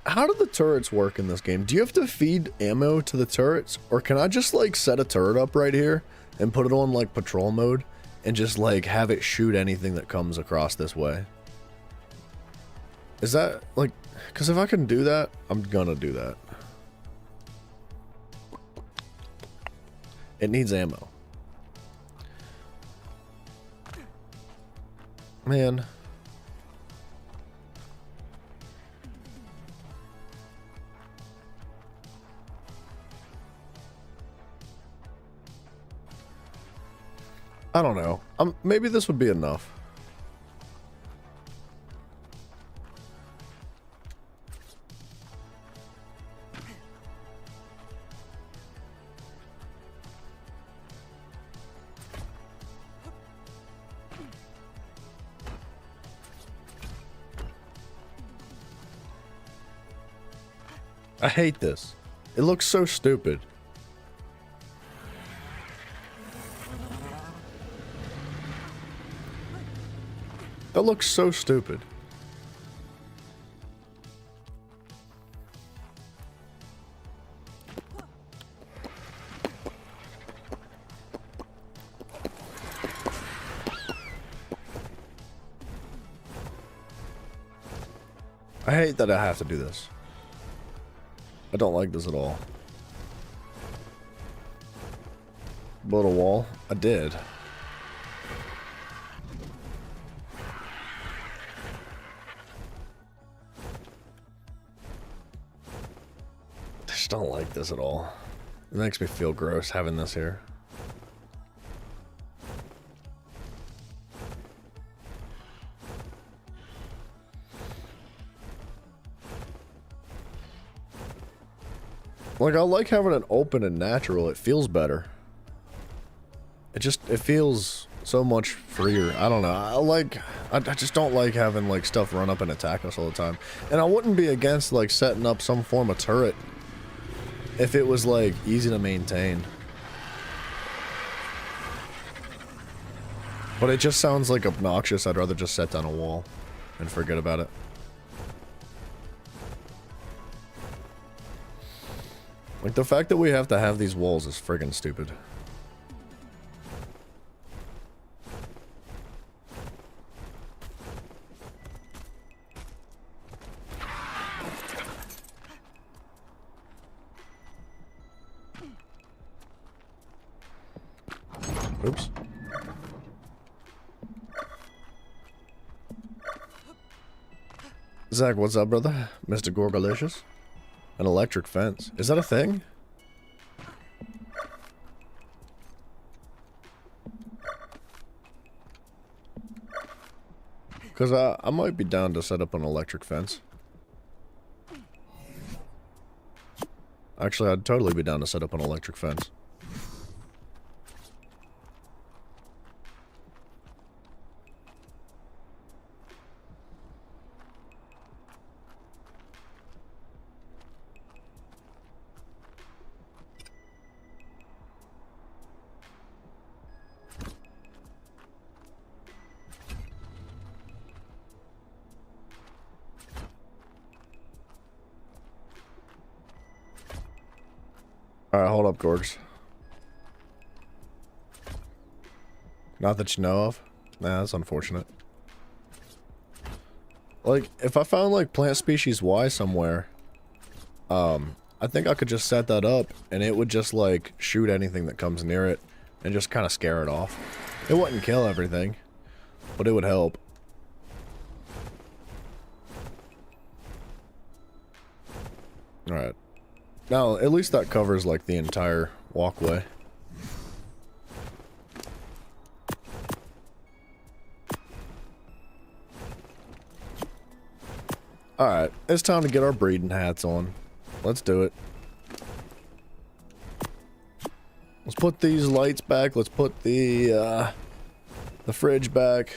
How do the turrets work in this game? Do you have to feed ammo to the turrets? Or can I just, like, set a turret up right here and put it on, like, patrol mode and just, like, have it shoot anything that comes across this way? Is that, like... Because if I can do that, I'm gonna do that. It needs ammo. Man... I don't know. Maybe this would be enough. I hate this. It looks so stupid. That looks so stupid. I hate that I have to do this. I don't like this at all. Build a wall? I did. I just don't like this at all. It makes me feel gross having this here. Like, I like having it open and natural. It feels better. It feels so much freer. I don't know. I just don't like having, like, stuff run up and attack us all the time. And I wouldn't be against, like, setting up some form of turret if it was, like, easy to maintain. But it just sounds, like, obnoxious. I'd rather just set down a wall and forget about it. Like, the fact that we have to have these walls is friggin' stupid. Oops. Zach, what's up, brother? Mr. Gorgalicious? An electric fence. Is that a thing? Because I might be down to set up an electric fence. Actually, I'd totally be down to set up an electric fence. Alright, hold up, Gorgs. Not that you know of? Nah, that's unfortunate. Like, if I found, like, plant species Y somewhere, I think I could just set that up, and it would just, like, shoot anything that comes near it, and just kind of scare it off. It wouldn't kill everything, but it would help. Alright. Now, at least that covers, like, the entire walkway. Alright, it's time to get our breeding hats on. Let's do it. Let's put these lights back. Let's put the fridge back.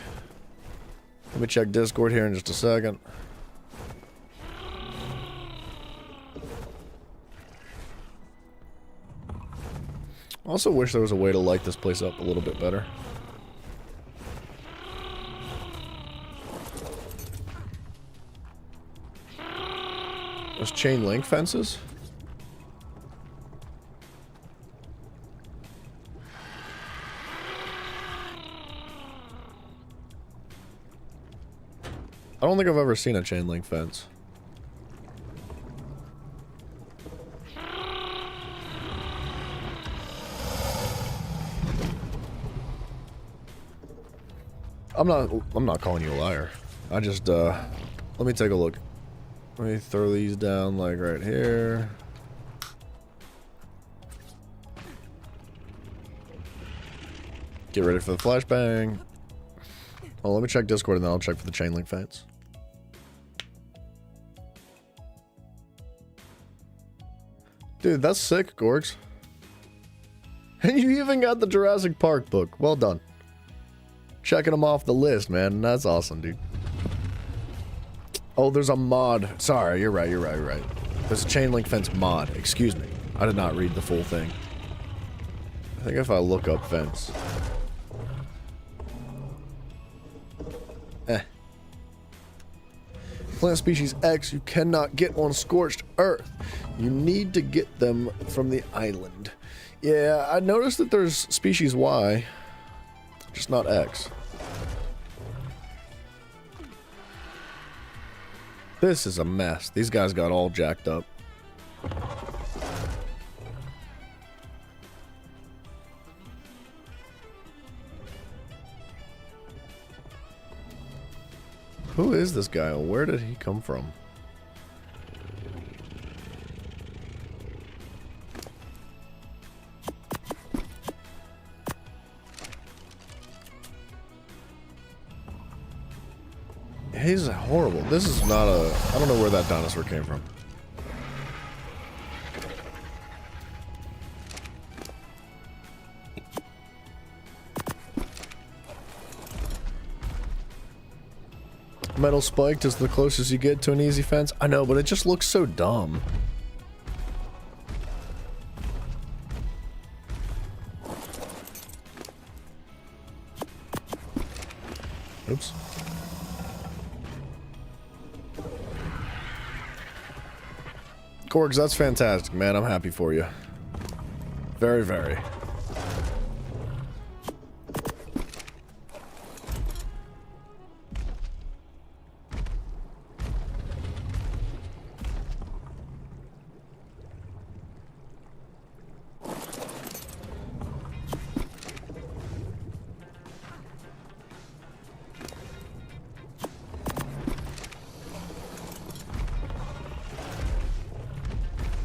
Let me check Discord here in just a second. I also wish there was a way to light this place up a little bit better. Those chain link fences? I don't think I've ever seen a chain link fence. I'm not calling you a liar. I just, let me take a look. Let me throw these down, like, right here. Get ready for the flashbang. Oh, let me check Discord and then I'll check for the chain link fence. Dude, that's sick, Gorgs. And you even got the Jurassic Park book. Well done. Checking them off the list, man. That's awesome, dude. Oh, there's a mod. Sorry, you're right. There's a chain link fence mod. Excuse me. I did not read the full thing. I think if I look up fence. Plant species X you cannot get on Scorched Earth. You need to get them from the island. Yeah, I noticed that there's species Y, just not X. This is a mess. These guys got all jacked up. Who is this guy? Where did he come from? He's horrible. This is not a... I don't know where that dinosaur came from. Metal spiked is the closest you get to an easy fence. I know, but it just looks so dumb. Oops. Corgs, that's fantastic, man. I'm happy for you. Very, very.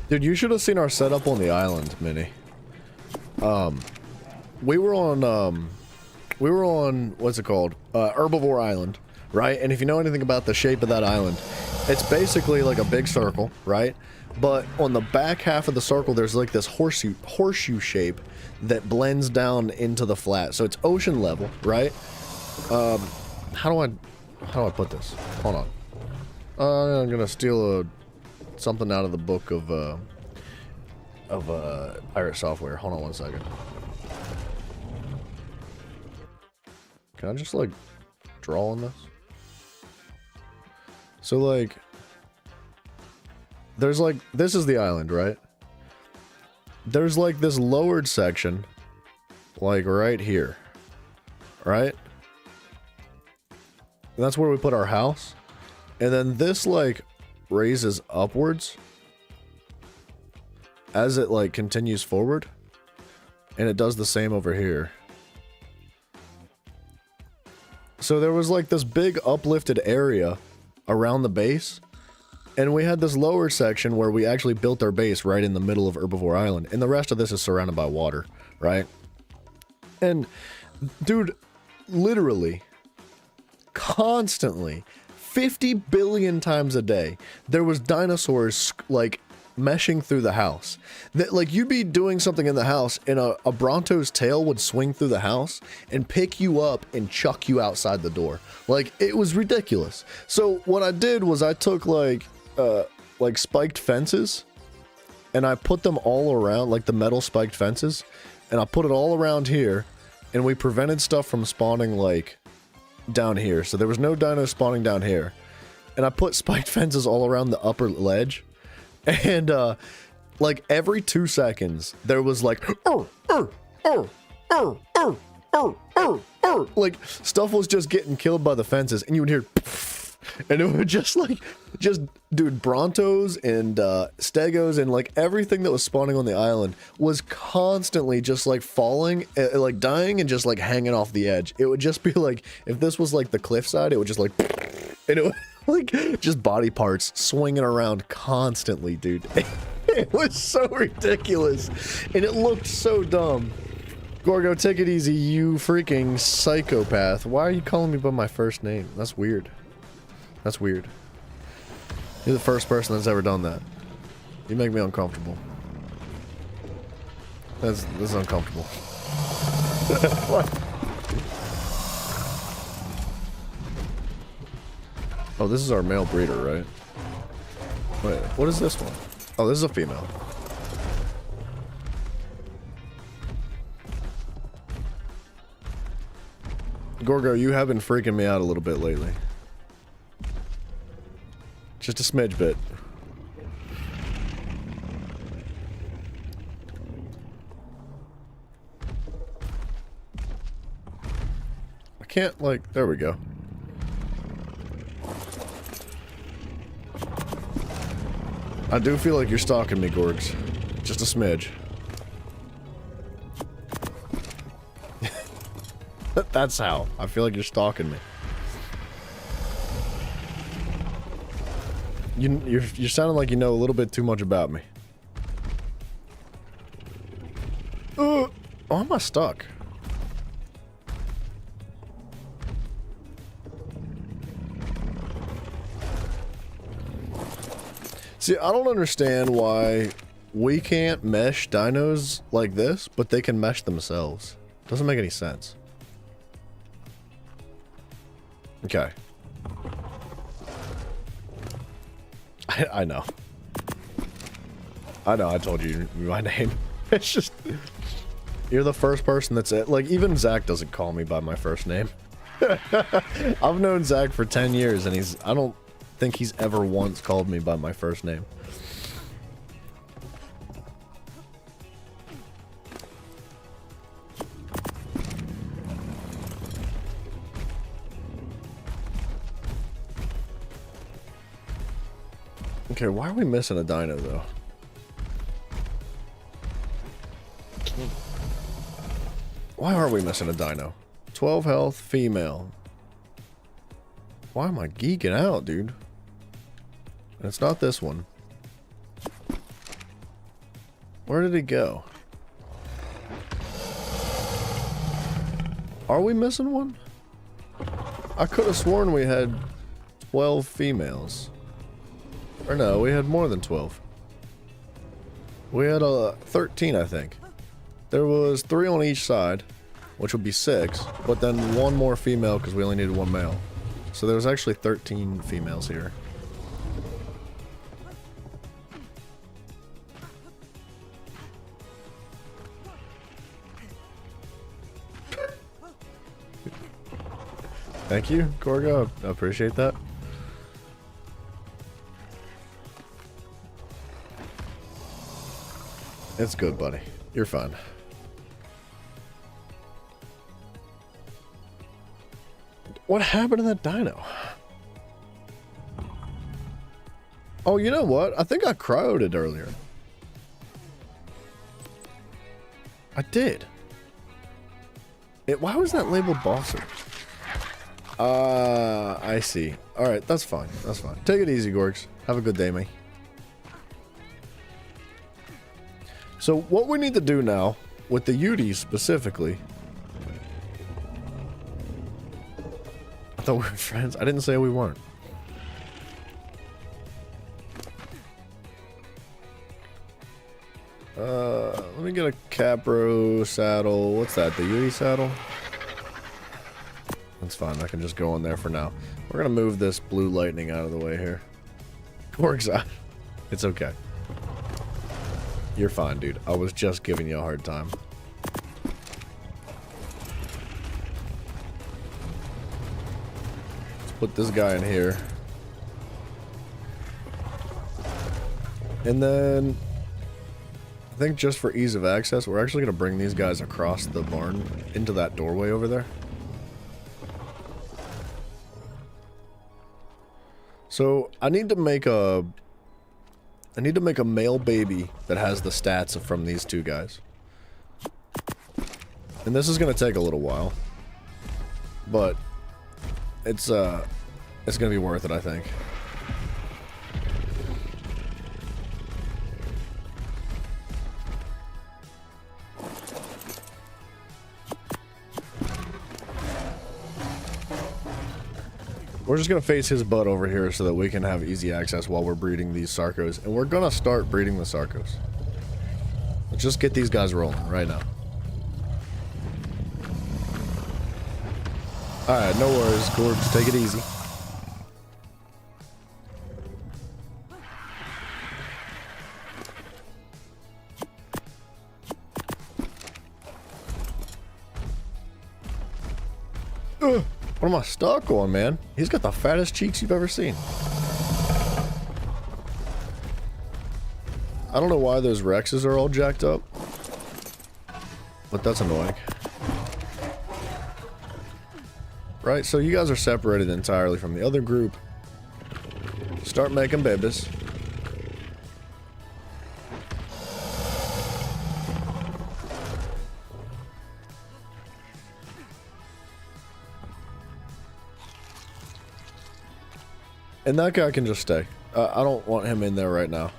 Dude, you should have seen our setup on the island, Minnie. We were on, what's it called? Herbivore Island, right? And if you know anything about the shape of that island, it's basically like a big circle, right? But on the back half of the circle, there's like this horseshoe shape that blends down into the flat. So it's ocean level, right? How do I put this? Hold on. I'm gonna steal something out of the book of pirate software. Hold on one second. Can I just like draw on this? So like there's like, this is the island, right? There's like this lowered section like right here, right? And that's where we put our house. And then this like raises upwards as it like continues forward, and it does the same over here. So there was like this big uplifted area around the base, and we had this lower section where we actually built our base right in the middle of Herbivore Island, and the rest of this is surrounded by water, right? And dude, literally constantly 50 billion times a day, there was dinosaurs, like, meshing through the house. That, like, you'd be doing something in the house, and a Bronto's tail would swing through the house and pick you up and chuck you outside the door. Like, it was ridiculous. So, what I did was I took, like spiked fences, and I put them all around, like, the metal spiked fences, and I put it all around here, and we prevented stuff from spawning, like, down here. So there was no dino spawning down here, and I put spiked fences all around the upper ledge, and like every 2 seconds there was like like stuff was just getting killed by the fences, and you would hear and it would just like dude, Brontos and Stegos and like everything that was spawning on the island was constantly just like falling, like dying and just like hanging off the edge. It would just be like, if this was like the cliffside, it would just like, and it would like just body parts swinging around constantly, dude. It was so ridiculous, and it looked so dumb. Gorgo, take it easy, you freaking psychopath. Why are you calling me by my first name? That's weird. That's weird. You're the first person that's ever done that. You make me uncomfortable. This is uncomfortable. What? Oh, this is our male breeder, right? Wait, what is this one? Oh, this is a female. Gorgo, you have been freaking me out a little bit lately. Just a smidge bit. I can't, like, there we go. I do feel like you're stalking me, Gorgs. Just a smidge. That's how. I feel like you're stalking me. You're sounding like you know a little bit too much about me. Oh, am I stuck? See, I don't understand why we can't mesh dinos like this, but they can mesh themselves. Doesn't make any sense. Okay. I know. I know, I told you my name. It's just... You're the first person that's it. Like, even Zach doesn't call me by my first name. I've known Zach for 10 years, and I don't think he's ever once called me by my first name. Okay, why are we missing a dino, though? Why are we missing a dino? 12 health, female. Why am I geeking out, dude? It's not this one. Where did he go? Are we missing one? I could have sworn we had 12 females. Or no, we had more than 12. We had 13, I think. There was 3 on each side, which would be 6, but then 1 more female because we only needed 1 male. So there was actually 13 females here. Thank you, Gorgo. I appreciate that. It's good, buddy. You're fine. What happened to that dino? Oh, you know what? I think I cryoed it earlier. I did. Why was that labeled Bosser? I see. Alright, that's fine. That's fine. Take it easy, Gorgs. Have a good day, mate. So what we need to do now, with the Uties specifically... I thought we were friends. I didn't say we weren't. Let me get a Capro saddle. What's that, the Utie saddle? That's fine, I can just go on there for now. We're gonna move this blue lightning out of the way here. Works out. It's okay. You're fine, dude. I was just giving you a hard time. Let's put this guy in here. And then... I think just for ease of access, we're actually going to bring these guys across the barn into that doorway over there. So, I need to make a male baby that has the stats from these 2 guys. And this is going to take a little while. But it's going to be worth it, I think. We're just going to face his butt over here so that we can have easy access while we're breeding these Sarcos. And we're going to start breeding the Sarcos. Let's just get these guys rolling right now. Alright, no worries. Gorge, take it easy. What am I stuck on, man? He's got the fattest cheeks you've ever seen. I don't know why those Rexes are all jacked up, but that's annoying. Right, so you guys are separated entirely from the other group. Start making babies. And that guy can just stay. I don't want him in there right now.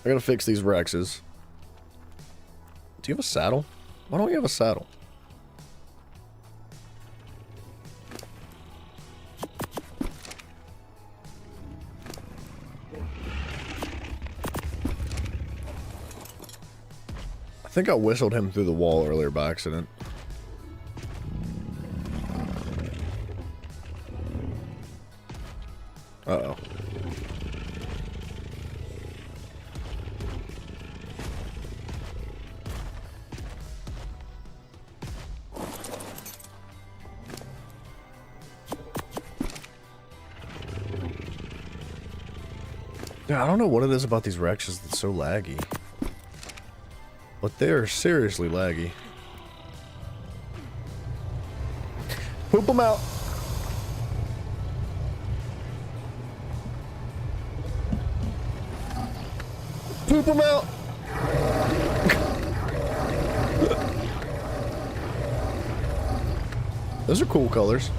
I gotta fix these Rexes. Do you have a saddle? Why don't you have a saddle? I think I whistled him through the wall earlier by accident. Uh-oh. Yeah, I don't know what it is about these Rexes that's so laggy. But they're seriously laggy. Poop them out. Poop them out. Those are cool colors.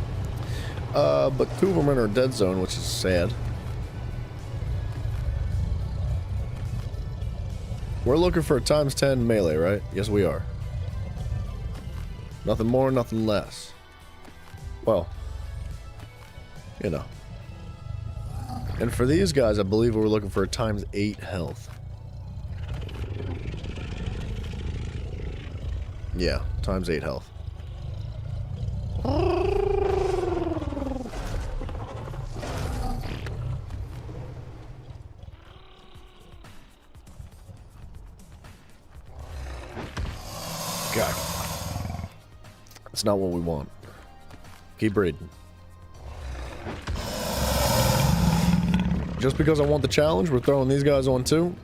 But two of them are in our dead zone, which is sad. We're looking for a ×10 melee, right? Yes, we are. Nothing more, nothing less. Well, you know. And for these guys, I believe we're looking for a ×8 health. Yeah, ×8 health. God. That's not what we want. Keep breeding. Just because I want the challenge, we're throwing these guys on too.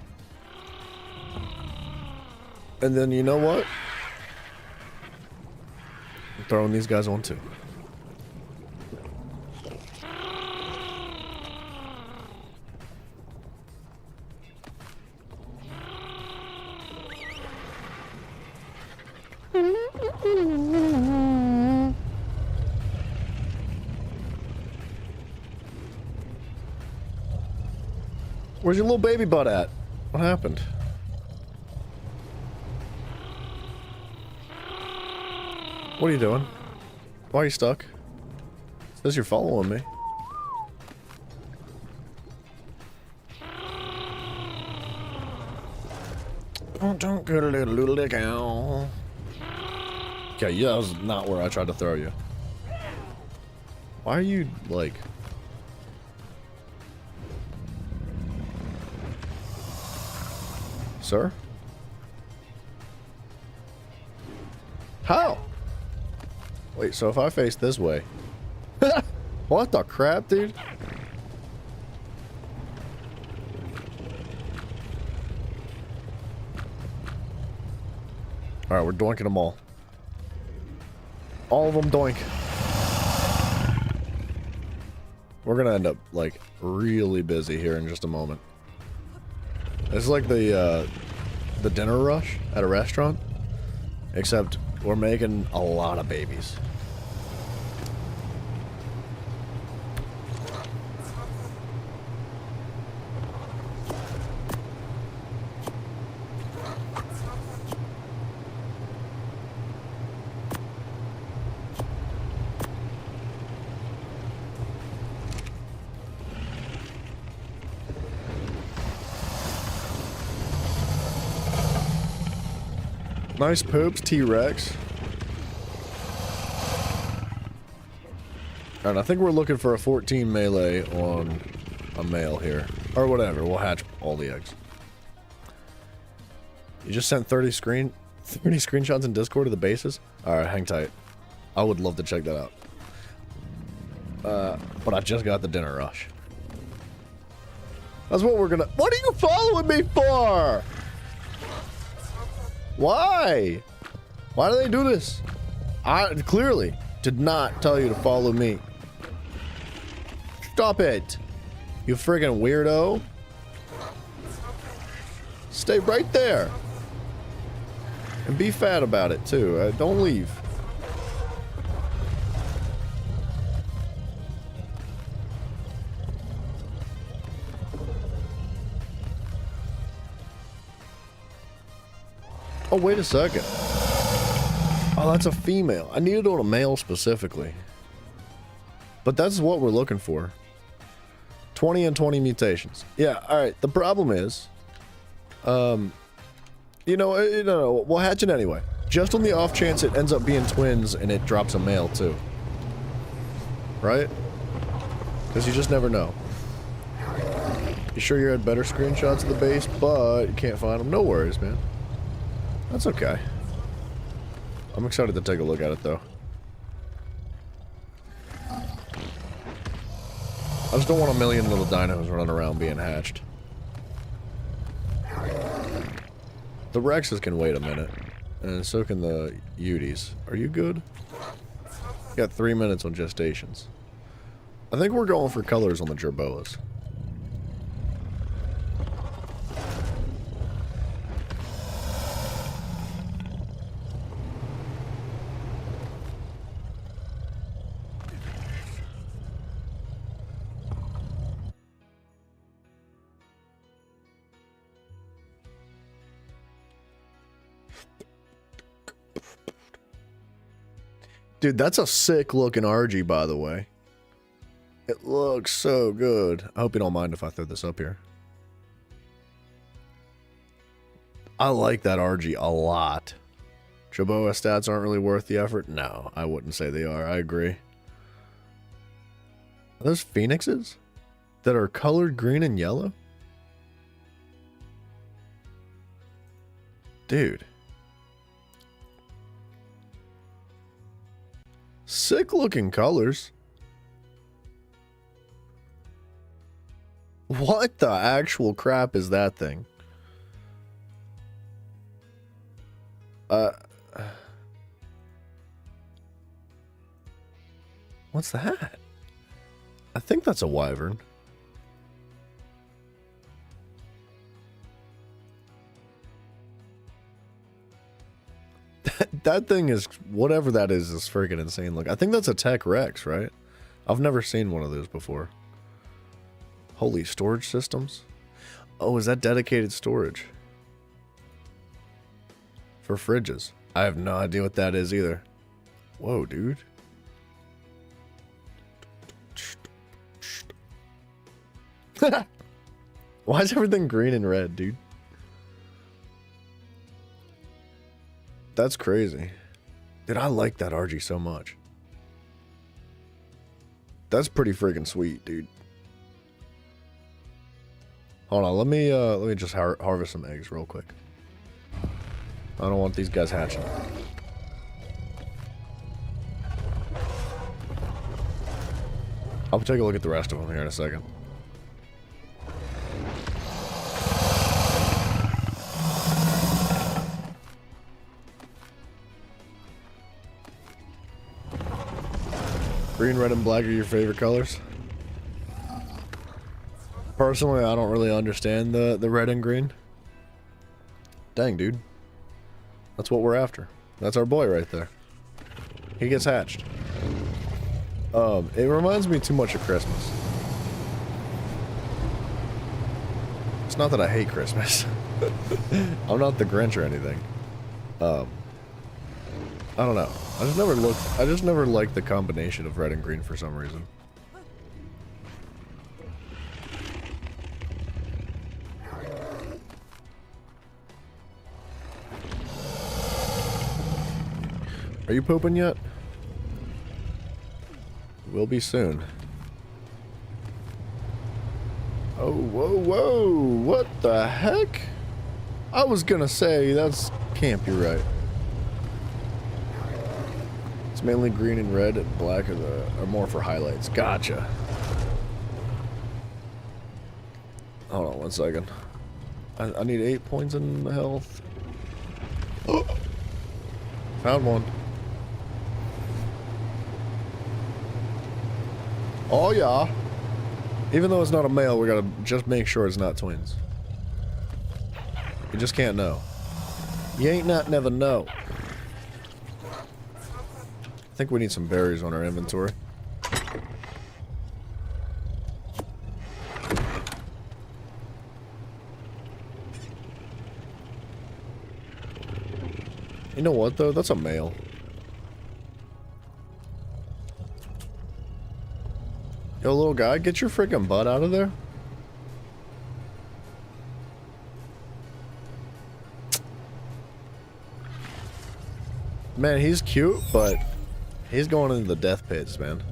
And then you know what? I'm throwing these guys on too. Where's your little baby butt at? What happened? What are you doing? Why are you stuck? It says you're following me. Don't get a little cow. Okay, yeah, that was not where I tried to throw you. Why are you, like... Sir? How? Wait, so if I face this way... What the crap, dude? Alright, we're doinking them all. All of them doink. We're gonna end up, like, really busy here in just a moment. It's like the dinner rush at a restaurant, except we're making a lot of babies. Nice poops, T-Rex. And I think we're looking for a 14 melee on a male here. Or whatever, we'll hatch all the eggs. You just sent 30 screenshots in Discord of the bases? Alright, hang tight. I would love to check that out. But I just got the dinner rush. That's what we're gonna... What are you following me for? Why? Why do they do this? I clearly did not tell you to follow me. Stop it. You friggin' weirdo. Stay right there. And be fat about it, too. Don't leave. Oh, wait a second. Oh, that's a female. I needed on a male specifically. But that's what we're looking for. 20 and 20 mutations. Yeah, alright. The problem is... You know, no, we'll hatch it anyway. Just on the off chance it ends up being twins and it drops a male, too. Right? Because you just never know. You sure you had better screenshots of the base, but you can't find them? No worries, man. That's okay. I'm excited to take a look at it, though. I just don't want a million little dinos running around being hatched. The Rexes can wait a minute, and so can the Uties. Are you good? You got 3 minutes on gestations. I think we're going for colors on the Jerboas. Dude, that's a sick looking RG, by the way. It looks so good. I hope you don't mind if I throw this up here. I like that RG a lot. Jerboa stats aren't really worth the effort? No, I wouldn't say they are. I agree. Are those phoenixes that are colored green and yellow? Dude. Sick looking colors. What the actual crap is that thing? What's that? I think that's a wyvern. That thing is, whatever that is freaking insane. Look, I think that's a Tech Rex, right? I've never seen one of those before. Holy, storage systems? Oh, is that dedicated storage? For fridges. I have no idea what that is either. Whoa, dude. Why is everything green and red, dude? That's crazy. Dude, I like that RG so much. That's pretty freaking sweet, dude. Hold on, let me just harvest some eggs real quick. I don't want these guys hatching. I'll take a look at the rest of them here in a second. Green, red, and black are your favorite colors? Personally, I don't really understand the red and green. Dang, dude. That's what we're after. That's our boy right there. He gets hatched. It reminds me too much of Christmas. It's not that I hate Christmas. I'm not the Grinch or anything. I don't know. I just never liked the combination of red and green for some reason. Are you pooping yet? Will be soon. Oh, whoa, whoa. What the heck? I was gonna say, that's can't be right. Let's mainly green and red, and black are more for highlights. Gotcha. Hold on 1 second. I need 8 points in health. Found one. Oh yeah. Even though it's not a male, we gotta just make sure it's not twins. You just can't know. You ain't not never know. I think we need some berries on our inventory. You know what though? That's a male. Yo, little guy, get your freaking butt out of there. Man, he's cute, but he's going into the death pits, man.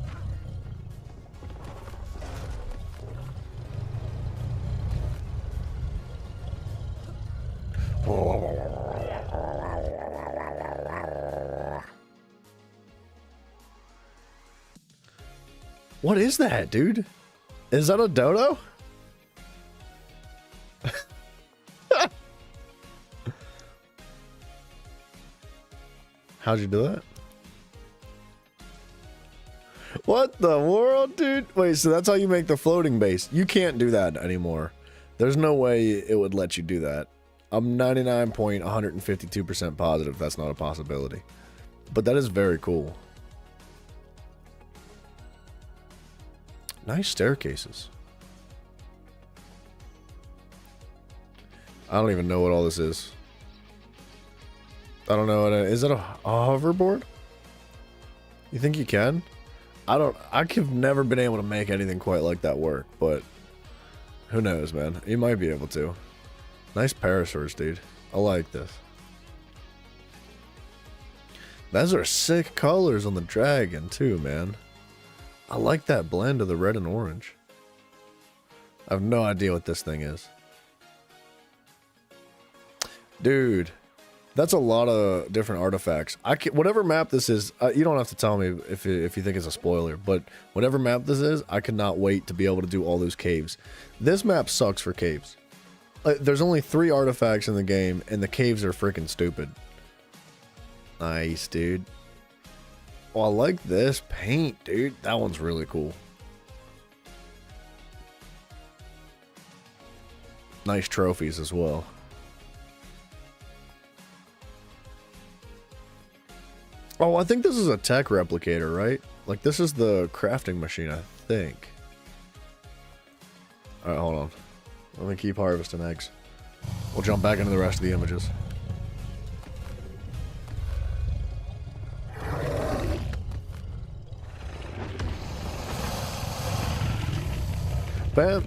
What is that, dude? Is that a dodo? How'd you do that? What the world, dude? Wait, so that's how you make the floating base. You can't do that anymore. There's no way it would let you do that. I'm 99.152% positive that's not a possibility. But that is very cool. Nice staircases. I don't even know what all this is. I don't know. Is it a hoverboard? You think you can? I've never been able to make anything quite like that work, but who knows, man? You might be able to. Nice parasaurs, dude. I like this. Those are sick colors on the dragon, too, man. I like that blend of the red and orange. I have no idea what this thing is. Dude, that's a lot of different artifacts. Whatever map this is, you don't have to tell me if you think it's a spoiler, but whatever map this is, I cannot wait to be able to do all those caves. This map sucks for caves. There's only 3 artifacts in the game, and the caves are freaking stupid. Nice, dude. Oh, I like this paint, dude. That one's really cool. Nice trophies as well. Oh, I think this is a tech replicator, right? Like, this is the crafting machine, I think. Alright, hold on. Let me keep harvesting eggs. We'll jump back into the rest of the images. Those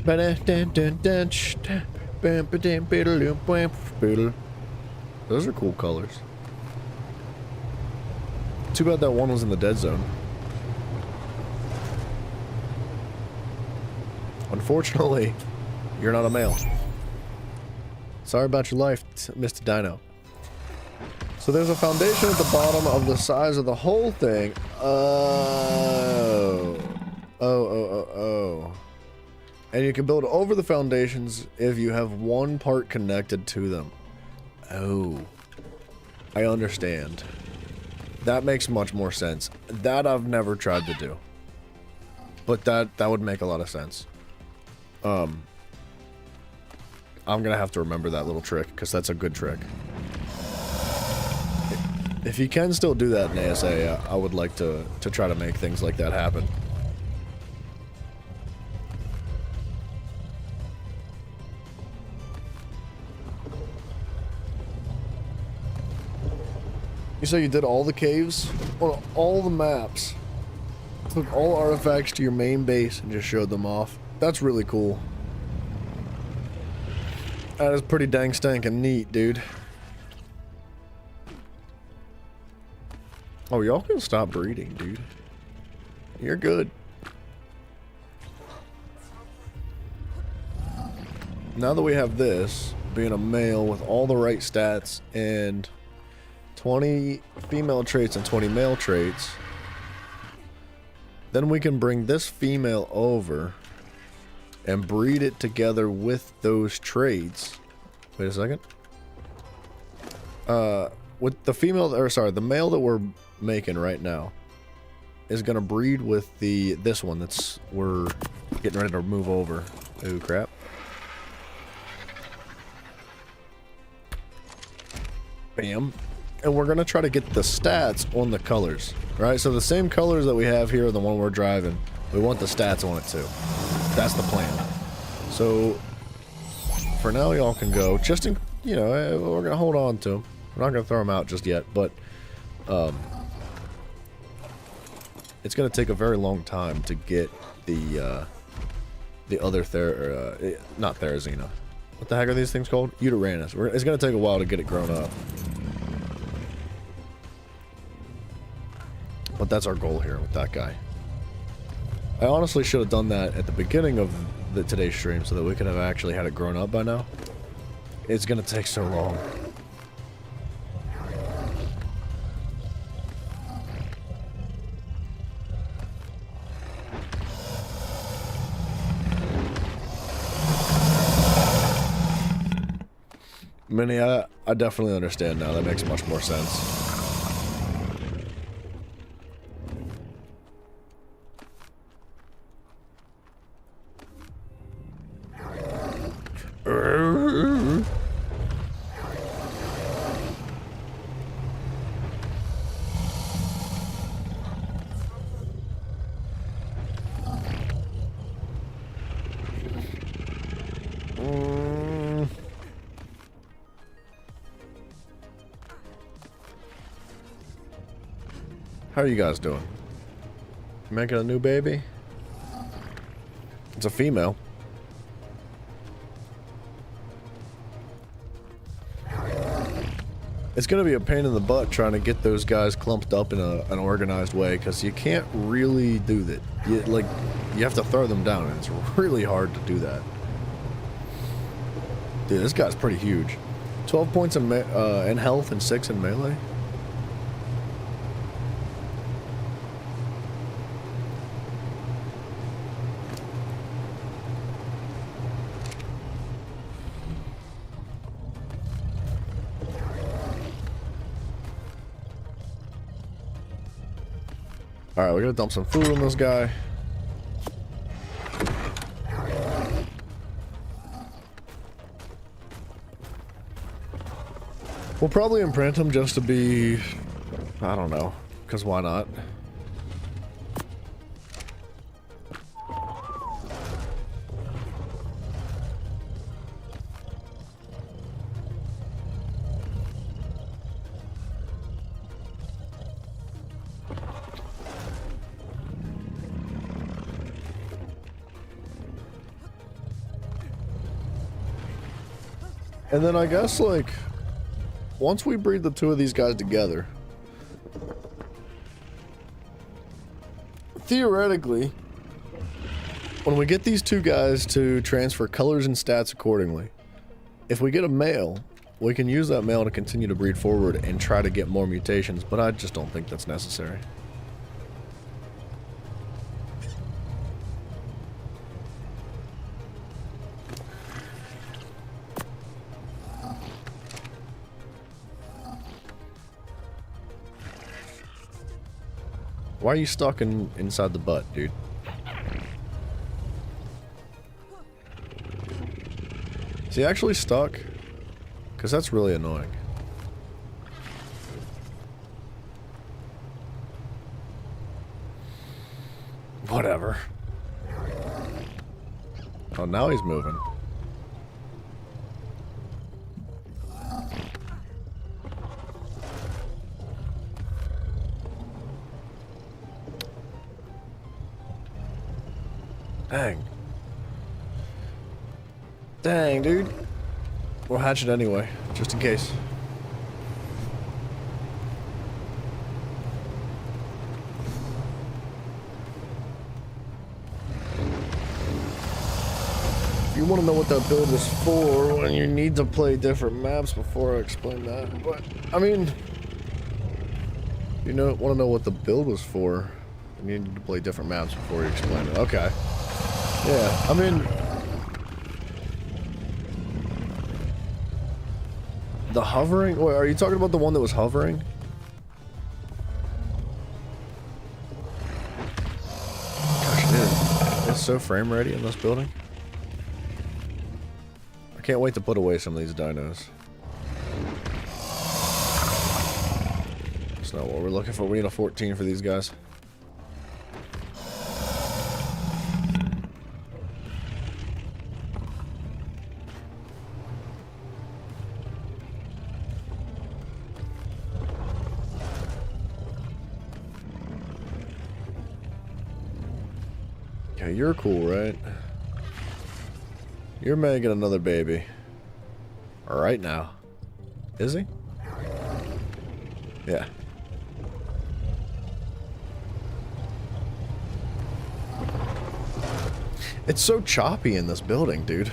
are cool colors. Too bad that one was in the dead zone. Unfortunately, you're not a male. Sorry about your life, Mr. Dino. So there's a foundation at the bottom of the size of the whole thing. Oh. And you can build over the foundations if you have one part connected to them. Oh. I understand. That makes much more sense. That I've never tried to do. But that would make a lot of sense. I'm gonna have to remember that little trick, because that's a good trick. If you can still do that in ASA, I would like to try to make things like that happen. You say you did all the caves? On all the maps. Took all artifacts to your main base and just showed them off. That's really cool. That is pretty dang stankin' neat, dude. Oh, y'all can stop breeding, dude. You're good. Now that we have this, being a male with all the right stats and 20 female traits and 20 male traits, Then we can bring this female over and breed it together with those trades. Wait a second. With the female, or sorry, the male that we're making right now is gonna breed with this one that's we're getting ready to move over. Oh crap. Bam. And we're gonna try to get the stats on the colors, right? So the same colors that we have here are the one we're driving. We want the stats on it too. That's the plan. So for now, y'all can go. Just in, you know, we're gonna hold on to them. We're not gonna throw them out just yet, but it's gonna take a very long time to get the other not Therizina. What the heck are these things called? Uteranus. It's gonna take a while to get it grown up. But that's our goal here with that guy. I honestly should have done that at the beginning of today's stream so that we could have actually had it grown up by now. It's gonna take so long. Minnie, I definitely understand now. That makes much more sense. How are you guys doing? Making a new baby? It's a female. It's gonna be a pain in the butt trying to get those guys clumped up in an organized way, because you can't really do that. You have to throw them down, and it's really hard to do that. Dude, this guy's pretty huge. 12 points in health and 6 in melee. Alright, we're gonna dump some food on this guy. We'll probably imprint him just to be... I don't know, because why not? And then I guess, like, once we breed the two of these guys together, theoretically, when we get these two guys to transfer colors and stats accordingly, if we get a male, we can use that male to continue to breed forward and try to get more mutations, but I just don't think that's necessary. Why are you stuck inside the butt, dude? Is he actually stuck? Because that's really annoying. Whatever. Oh, now he's moving. Dang. Dang, dude. We'll hatch it anyway, just in case. If you want to know what that build was for, when you need to play different maps before I explain that. But, I mean, you want to know what the build was for. You need to play different maps before you explain it. Okay. Yeah, I mean... The hovering? Wait, are you talking about the one that was hovering? Gosh, dude. It's so frame ready in this building. I can't wait to put away some of these dinos. That's not what we're looking for. We need a 14 for these guys. Okay, you're cool, right? You're making another baby. Right now. Is he? Yeah. It's so choppy in this building, dude.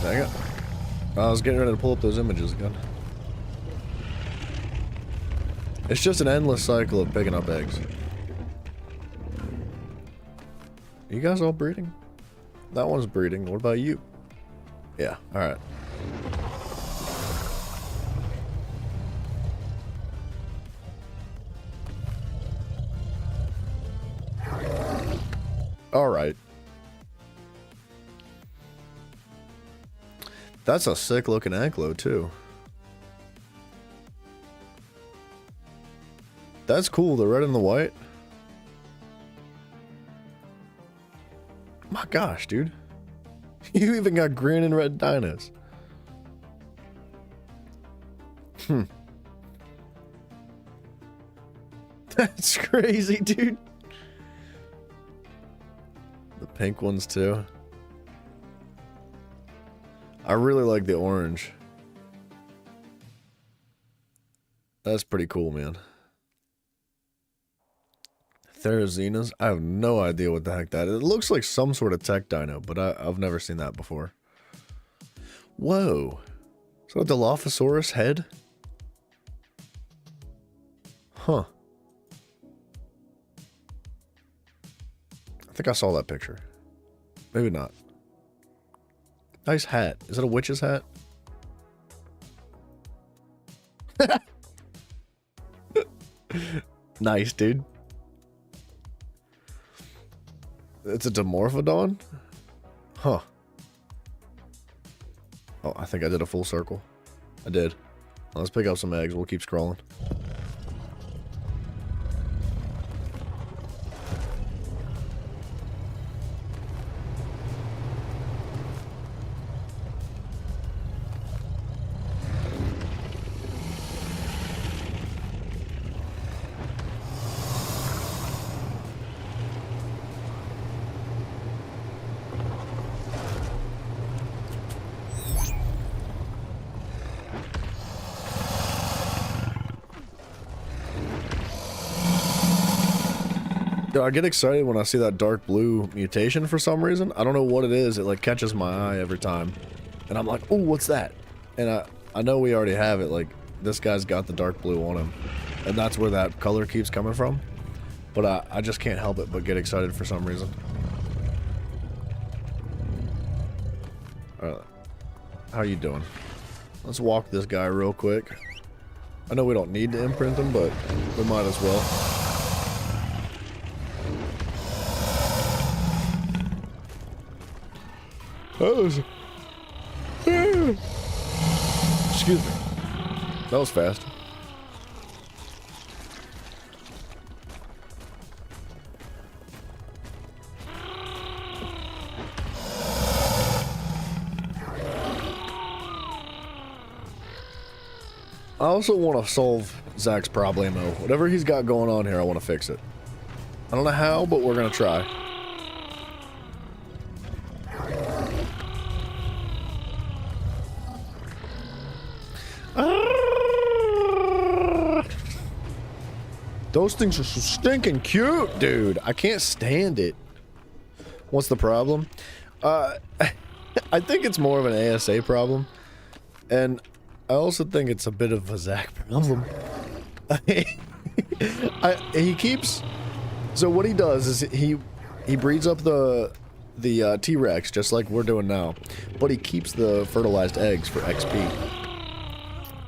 Dang it. I was getting ready to pull up those images again. It's just an endless cycle of picking up eggs. Are you guys all breeding? That one's breeding. What about you? Yeah, alright. Alright. That's a sick looking anklo too. That's cool, the red and the white. My gosh, dude. You even got green and red dinos. That's crazy, dude. The pink ones too. I really like the orange. That's pretty cool, man. Therazinas? I have no idea what the heck that is. It looks like some sort of tech dino, but I've never seen that before. Whoa. Is that a Dilophosaurus head? Huh. I think I saw that picture. Maybe not. Nice hat. Is it a witch's hat? Nice, dude. It's a Dimorphodon? Huh. Oh, I think I did a full circle. I did. Let's pick up some eggs. We'll keep scrolling. I get excited when I see that dark blue mutation for some reason. I don't know what it is. It like catches my eye every time. And I'm like, oh, what's that? And I know we already have it. Like, this guy's got the dark blue on him. And that's where that color keeps coming from. But I just can't help it but get excited for some reason. Alright. How you doing? Let's walk this guy real quick. I know we don't need to imprint him, but we might as well. Oh, excuse me. That was fast. I also want to solve Zach's problemo. Whatever he's got going on here, I want to fix it. I don't know how, but we're going to try. Those things are so stinking cute, dude. I can't stand it. What's the problem? I think it's more of an ASA problem. And I also think it's a bit of a Zach problem. He keeps... So what he does is he breeds up the T-Rex, just like we're doing now. But he keeps the fertilized eggs for XP.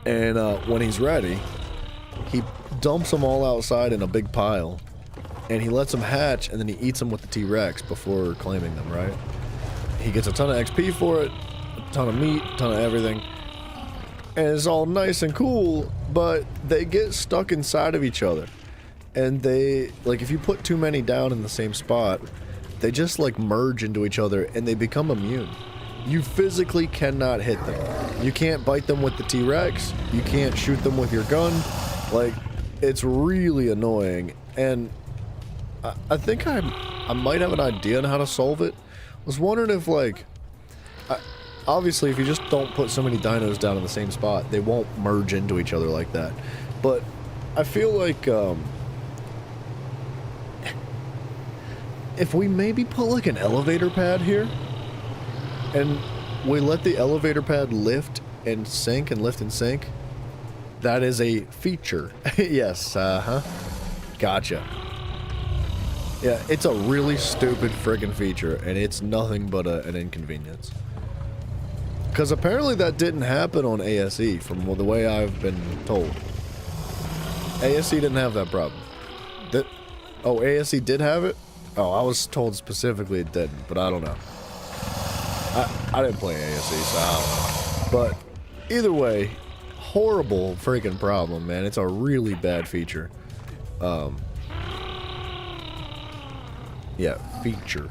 And when he's ready, he dumps them all outside in a big pile. And he lets them hatch, and then he eats them with the T-Rex before claiming them, right? He gets a ton of XP for it, a ton of meat, a ton of everything. And it's all nice and cool, but they get stuck inside of each other. And they, like, if you put too many down in the same spot, they just, like, merge into each other, and they become immune. You physically cannot hit them. You can't bite them with the T-Rex. You can't shoot them with your gun. Like, it's really annoying. And I think I might have an idea on how to solve it. I was wondering if, like... obviously, if you just don't put so many dinos down in the same spot, they won't merge into each other like that. But I feel like, if we maybe put like an elevator pad here, and we let the elevator pad lift and sink and lift and sink, that is a feature. Yes, gotcha. Yeah, it's a really stupid friggin' feature, and it's nothing but an inconvenience. Because apparently that didn't happen on ASE, from the way I've been told. ASE didn't have that problem. Oh, ASE did have it? Oh, I was told specifically it didn't, but I don't know. I didn't play ASE, so I don't know. But either way, horrible freaking problem, man. It's a really bad feature. Yeah, feature.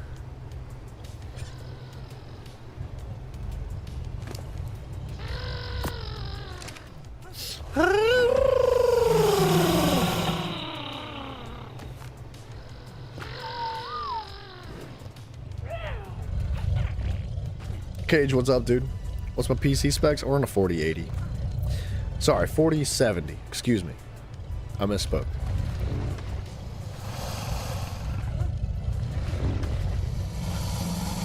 Cage, what's up, dude? What's my PC specs? We're on a 4080. Sorry, 4070. Excuse me. I misspoke.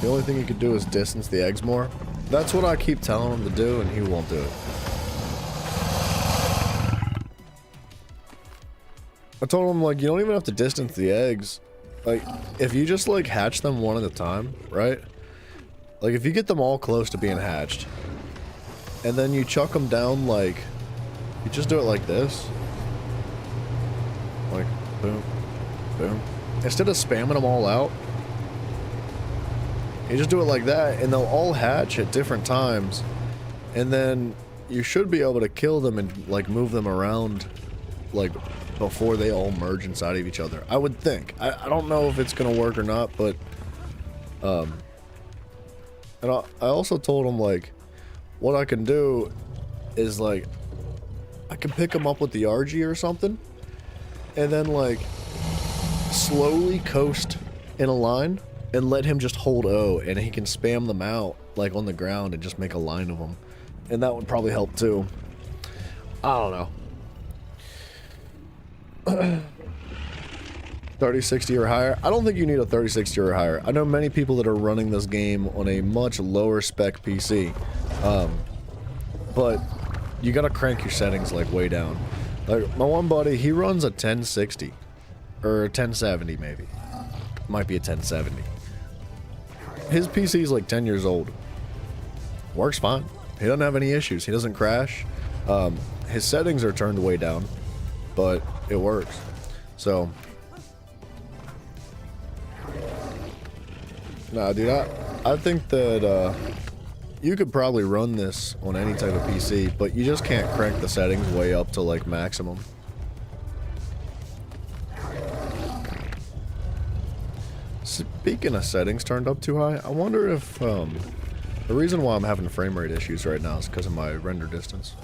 The only thing you could do is distance the eggs more. That's what I keep telling him to do, and he won't do it. I told him, like, you don't even have to distance the eggs. Like, if you just, like, hatch them one at a time, right? Like, if you get them all close to being hatched, and then you chuck them down, like, you just do it like this. Like, boom, boom. Instead of spamming them all out, you just do it like that, and they'll all hatch at different times. And then you should be able to kill them and, like, move them around, like, before they all merge inside of each other. I would think. I don't know if it's going to work or not, but... And I also told him, like, what I can do is, like, I can pick him up with the RG or something, and then, like, slowly coast in a line and let him just hold O, and he can spam them out, like, on the ground and just make a line of them. And that would probably help, too. I don't know. 3060 or higher? I don't think you need a 3060 or higher. I know many people that are running this game on a much lower spec PC. But you gotta crank your settings, like, way down. Like, my one buddy, he runs a 1060. Or a 1070, maybe. Might be a 1070. His PC is like 10 years old. Works fine. He doesn't have any issues. He doesn't crash. His settings are turned way down. But it works. So... Nah, dude, I think that you could probably run this on any type of PC, but you just can't crank the settings way up to, like, maximum. Speaking of settings turned up too high, I wonder if the reason why I'm having frame rate issues right now is because of my render distance.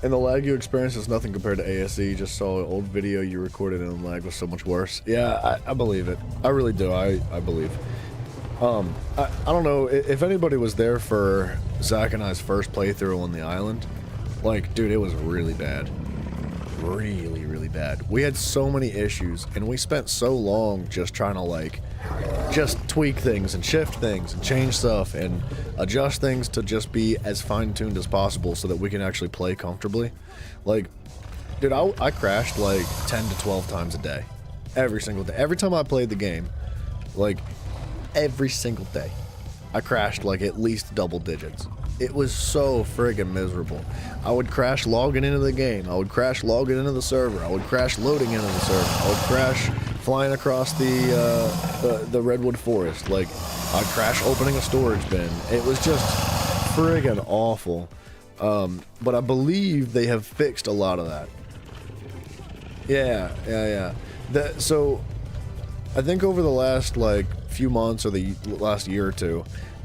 And the lag you experienced is nothing compared to ASE. Just saw an old video you recorded and the lag was so much worse. Yeah, I believe it. I really do. I believe. I don't know if anybody was there for Zach and I's first playthrough on the island, like, dude, it was really bad. Really, really bad. We had so many issues, and we spent so long just trying to, like, just tweak things and shift things and change stuff and adjust things to just be as fine-tuned as possible so that we can actually play comfortably. Like, dude, I crashed like 10 to 12 times a day. Every single day. Every time I played the game, like, every single day, I crashed like at least double digits. It was so friggin' miserable. I would crash logging into the game. I would crash logging into the server. I would crash loading into the server. I would crash flying across the redwood forest. Like, I'd crash opening a storage bin. It was just friggin' awful. But I believe they have fixed a lot of that. Yeah. So, I think over the last, like, few months or the last year or two,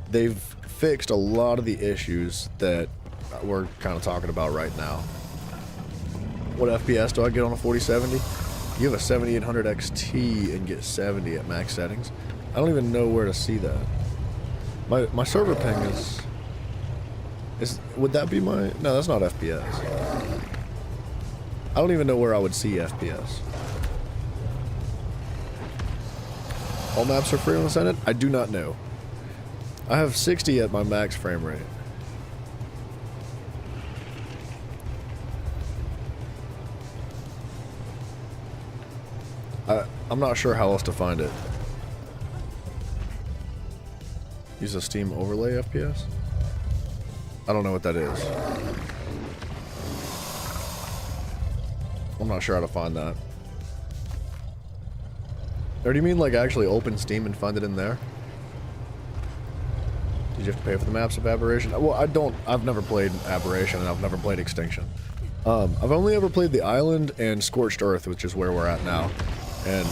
they've fixed a lot of the issues that we're kind of talking about right now. What FPS do I get on a 4070? You have a 7800 XT and get 70 at max settings. I don't even know where to see that. My server ping is would that be my... No, that's not FPS. I don't even know where I would see FPS. All maps are free on the Senate? I do not know. I have 60 at my max frame rate. I'm not sure how else to find it. Use a Steam overlay FPS? I don't know what that is. I'm not sure how to find that. Or do you mean like actually open Steam and find it in there? Did you have to pay for the maps of Aberration? Well, I've never played Aberration and I've never played Extinction. I've only ever played the island and Scorched Earth, which is where we're at now. And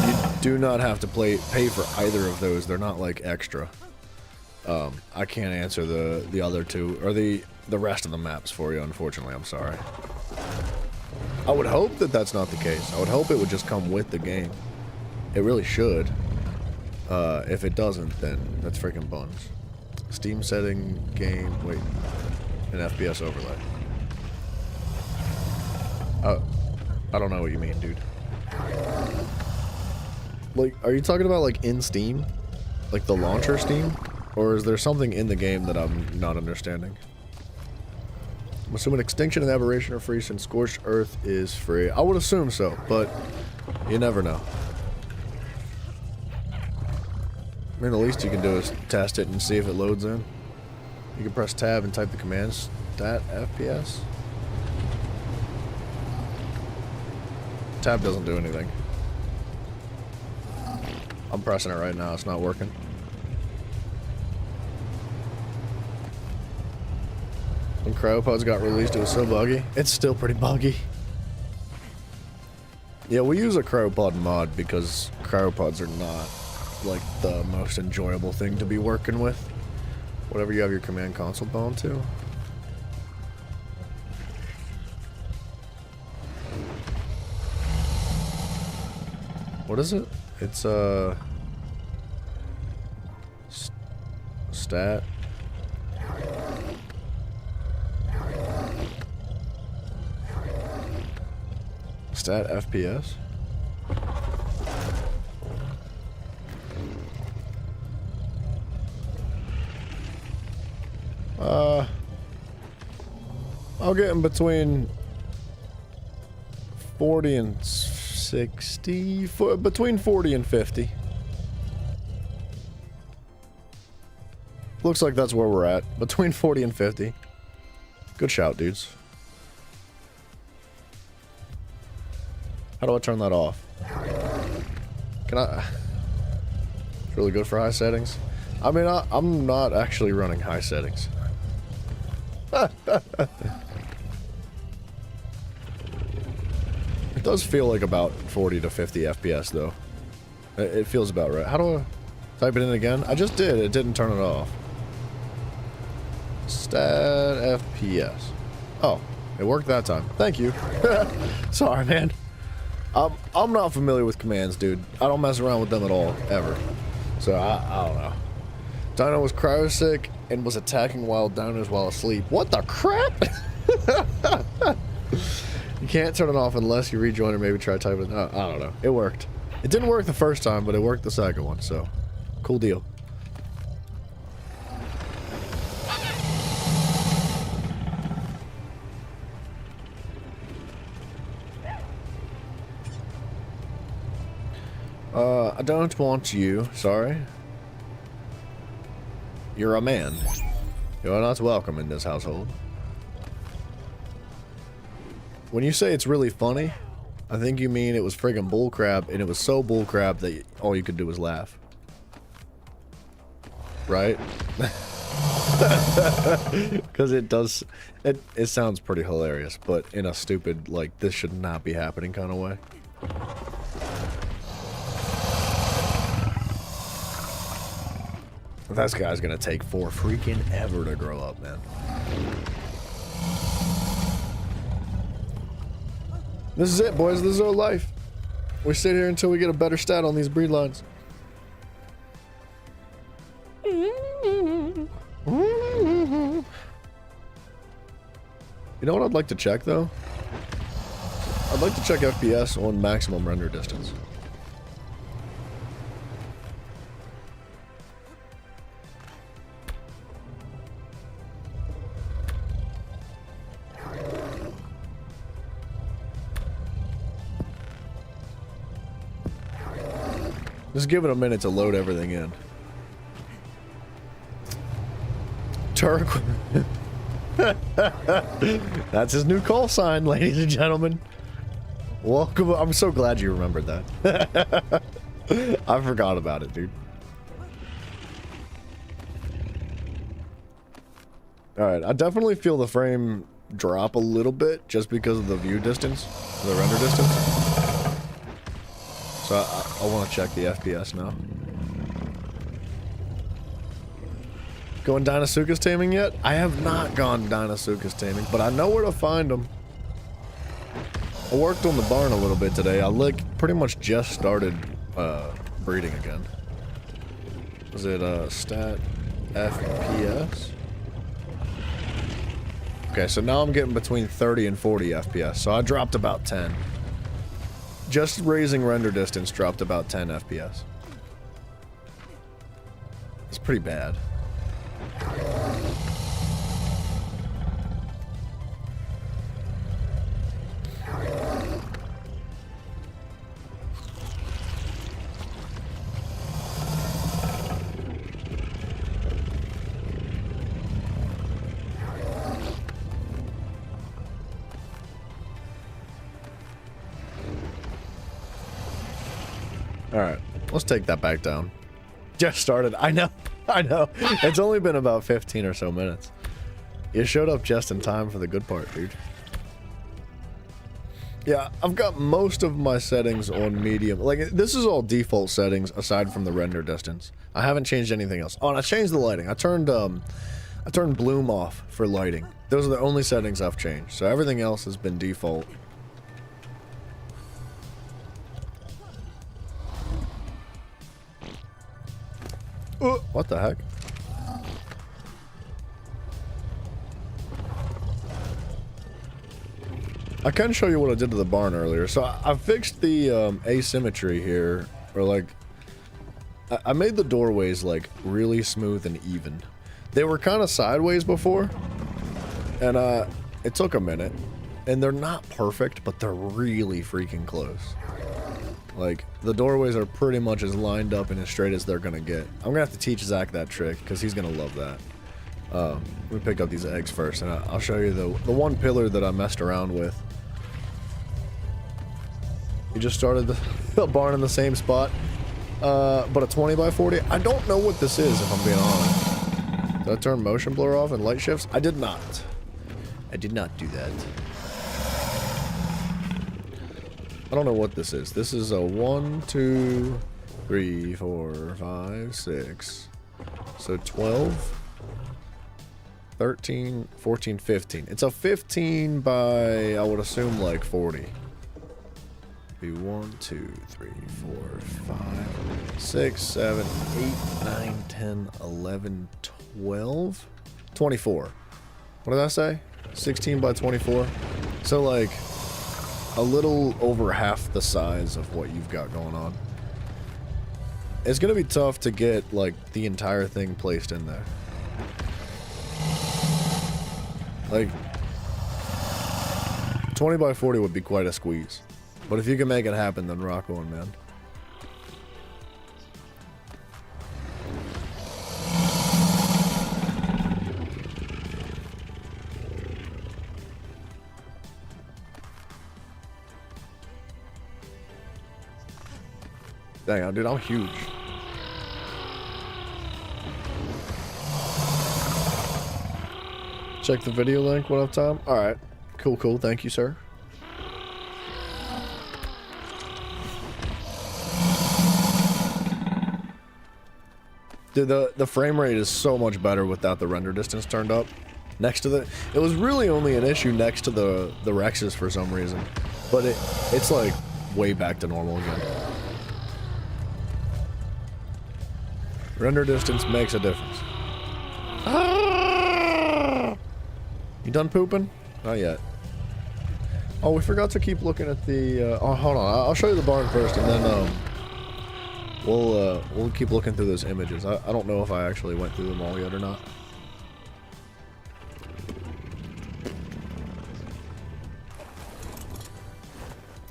you do not have to pay for either of those. They're not like extra. I can't answer the other two, or the rest of the maps for you, unfortunately. I'm sorry. I would hope that that's not the case. I would hope it would just come with the game. It really should. If it doesn't, then that's freaking buns. Steam setting, game, wait, an FPS overlay. I don't know what you mean, dude. Like, are you talking about like in Steam? Like the launcher Steam? Or is there something in the game that I'm not understanding? I'm assuming Extinction and Aberration are free since Scorched Earth is free. I would assume so, but you never know. I mean, the least you can do is test it and see if it loads in. You can press tab and type the commands. Stat FPS? Tab doesn't do anything. I'm pressing it right now, it's not working. When cryopods got released, it was so buggy. It's still pretty buggy. Yeah, we use a cryopod mod because cryopods are not like the most enjoyable thing to be working with. Whatever you have your command console bound to. What is it? It's stat. Stat FPS? I'll get in between 40 and 60, between 40 and 50. Looks like that's where we're at, between 40 and 50. Good shout, dudes. How do I turn that off? Can I? It's really good for high settings. I mean, I'm not actually running high settings. It does feel like about 40 to 50 FPS though. It feels about right. How do I type it in again? I just did. It didn't turn it off. Stat FPS. Oh, it worked that time. Thank you. Sorry, man. I'm not familiar with commands, dude. I don't mess around with them at all, ever. So I don't know. Dino was cryosick and was attacking wild dinos while asleep. What the crap? You can't turn it off unless you rejoin or maybe try typing it. I don't know. It worked. It didn't work the first time, but it worked the second one, so cool deal. I don't want you. Sorry. You're a man. You are not welcome in this household. When you say it's really funny, I think you mean it was friggin' bullcrap, and it was so bullcrap that all you could do was laugh. Right? Because it does... It sounds pretty hilarious, but in a stupid, like, this should not be happening kind of way. This guy's gonna take for freaking ever to grow up, man. This is it, boys. This is our life. We sit here until we get a better stat on these breed lines. You know what I'd like to check, though? I'd like to check FPS on maximum render distance. Just give it a minute to load everything in. Turk. That's his new call sign, ladies and gentlemen. Welcome. I'm so glad you remembered that. I forgot about it, dude. Alright, I definitely feel the frame drop a little bit just because of the view distance, the render distance. So I want to check the FPS now. Going Dinosuchus taming yet? I have not gone Dinosuchus taming, but I know where to find them. I worked on the barn a little bit today. I pretty much just started breeding again. Was it stat FPS? Okay, so now I'm getting between 30 and 40 FPS. So I dropped about 10. Just raising render distance dropped about 10 FPS. It's pretty bad. Alright, let's take that back down. Just started. I know. I know. It's only been about 15 or so minutes. You showed up just in time for the good part, dude. Yeah, I've got most of my settings on medium. Like, this is all default settings aside from the render distance. I haven't changed anything else. Oh, and I changed the lighting. I turned bloom off for lighting. Those are the only settings I've changed. So everything else has been default. What the heck? I can show you what I did to the barn earlier. So I fixed the asymmetry here, or like, I made the doorways like really smooth and even. They were kind of sideways before, and it took a minute, and they're not perfect, but they're really freaking close. Like, the doorways are pretty much as lined up and as straight as they're gonna get. I'm gonna have to teach Zach that trick, because he's gonna love that. Let me pick up these eggs first, and I'll show you the one pillar that I messed around with. You just started the barn in the same spot, but a 20 by 40. I don't know what this is, if I'm being honest. Did I turn motion blur off and light shifts? I did not. I did not do that. I don't know what this is. This is a 1, 2, 3, 4, 5, 6. So 12, 13, 14, 15. It's a 15 by, I would assume, like 40. be 1, 2, 3, 4, 5, 6, 7, 8, 9, 10, 11, 12, 24. What did I say? 16 by 24. So like a little over half the size of what you've got going on. It's gonna be tough to get like the entire thing placed in there. Like 20 by 40 would be quite a squeeze. But if you can make it happen, then rock on, man. Dang, dude, I'm huge. Check the video link one up time. Alright. Cool, cool. Thank you, sir. Dude, the frame rate is so much better without the render distance turned up. Next to the... It was really only an issue next to the Rexes for some reason. But it's like way back to normal again. Render distance makes a difference. You done pooping? Not yet. Oh, we forgot to keep looking at the... oh, hold on. I'll show you the barn first, and then we'll keep looking through those images. I don't know if I actually went through them all yet or not.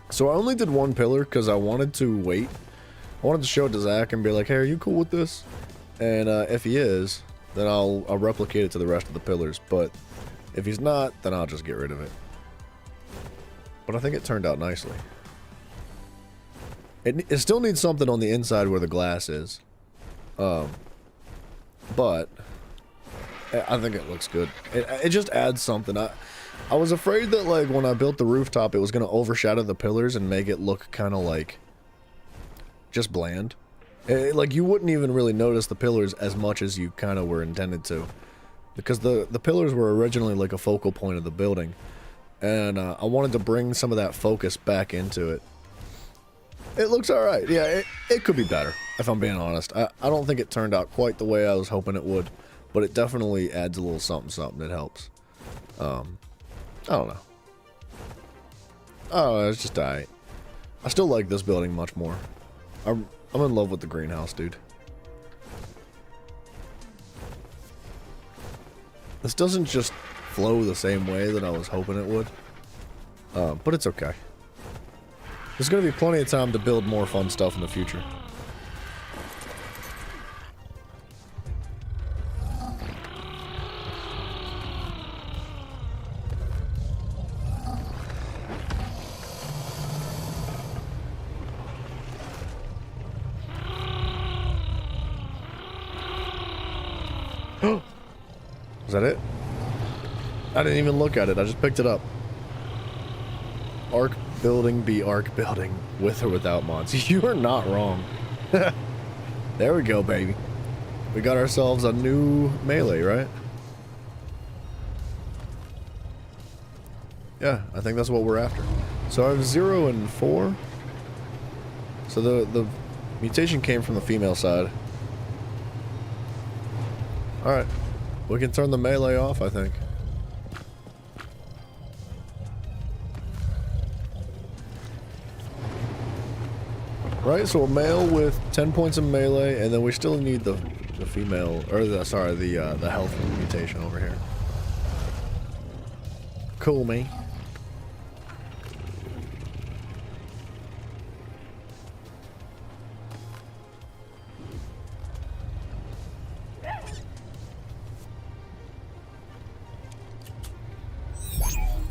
So I only did one pillar because I wanted to wait. I wanted to show it to Zach and be like, hey, are you cool with this? And if he is, then I'll replicate it to the rest of the pillars. But if he's not, then I'll just get rid of it. But I think it turned out nicely. It still needs something on the inside where the glass is. But I think it looks good. It just adds something. I was afraid that like when I built the rooftop, it was going to overshadow the pillars and make it look kind of like just bland. Like you wouldn't even really notice the pillars as much as you kind of were intended to. Because the pillars were originally like a focal point of the building. And I wanted to bring some of that focus back into it. It looks alright. Yeah, it could be better, if I'm being honest. I don't think it turned out quite the way I was hoping it would. But it definitely adds a little something that helps. I don't know. Oh, it's just alright. I still like this building much more. I'm in love with the greenhouse, dude. This doesn't just flow the same way that I was hoping it would. But it's okay. There's going to be plenty of time to build more fun stuff in the future. Is that it? I didn't even look at it. I just picked it up. Arc building be arc building, with or without mods. You are not wrong. There we go, baby. We got ourselves a new melee, right? Yeah, I think that's what we're after. So I have 0 and 4. So the mutation came from the female side. Alright. We can turn the melee off, I think. Right, so a male with 10 points of melee, and then we still need the female, or the health mutation over here. Cool, me.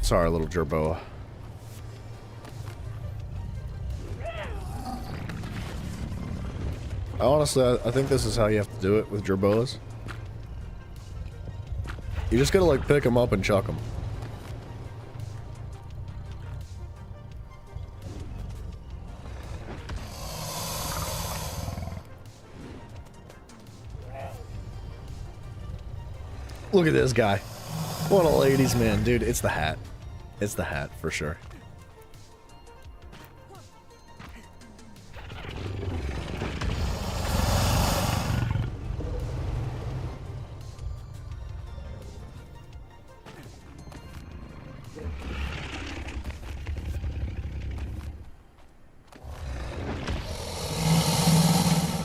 Sorry, little gerboa. Honestly, I think this is how you have to do it with gerboas. You just gotta like pick them up and chuck them. Look at this guy. What a ladies' man, dude. It's the hat. It's the hat for sure.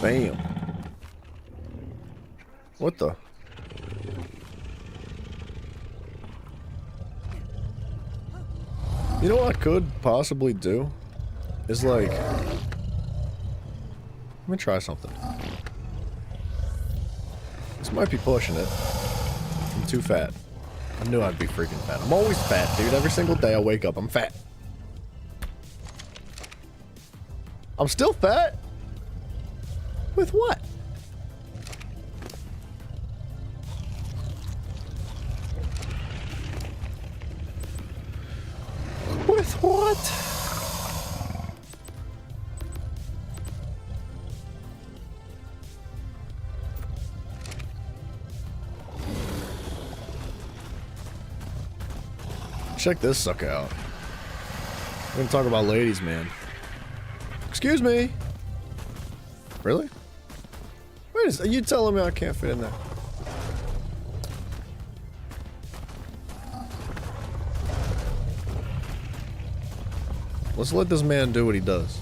Bam. What the? You know what I could possibly do? Is like... Let me try something. This might be pushing it. I'm too fat. I knew I'd be freaking fat. I'm always fat, dude. Every single day I wake up, I'm fat. I'm still fat? With what? With what? Check this sucker out. We're gonna talk about ladies, man. Excuse me. Really? Wait a second, are you telling me I can't fit in there? Let's let this man do what he does.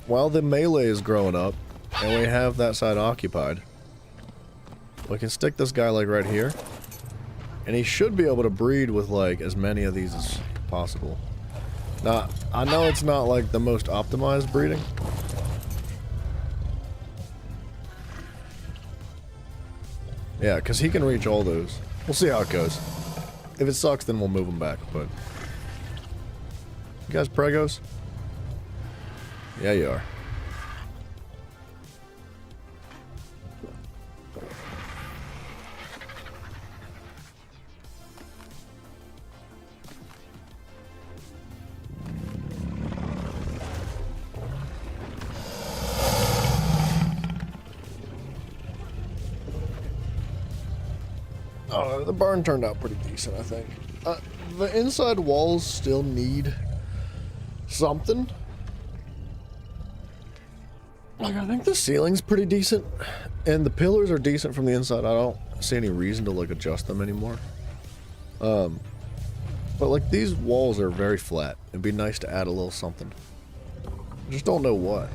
While the melee is growing up, and we have that side occupied, we can stick this guy like right here, and he should be able to breed with like as many of these as possible. Now, I know it's not like the most optimized breeding. Yeah, because he can reach all those. We'll see how it goes. If it sucks, then we'll move him back, but... You guys pregos? Yeah, you are. Oh, the barn turned out pretty decent, I think. The inside walls still need something. Like, I think the ceiling's pretty decent, and the pillars are decent from the inside. I don't see any reason to, like, adjust them anymore. But, like, these walls are very flat. It'd be nice to add a little something. I just don't know what.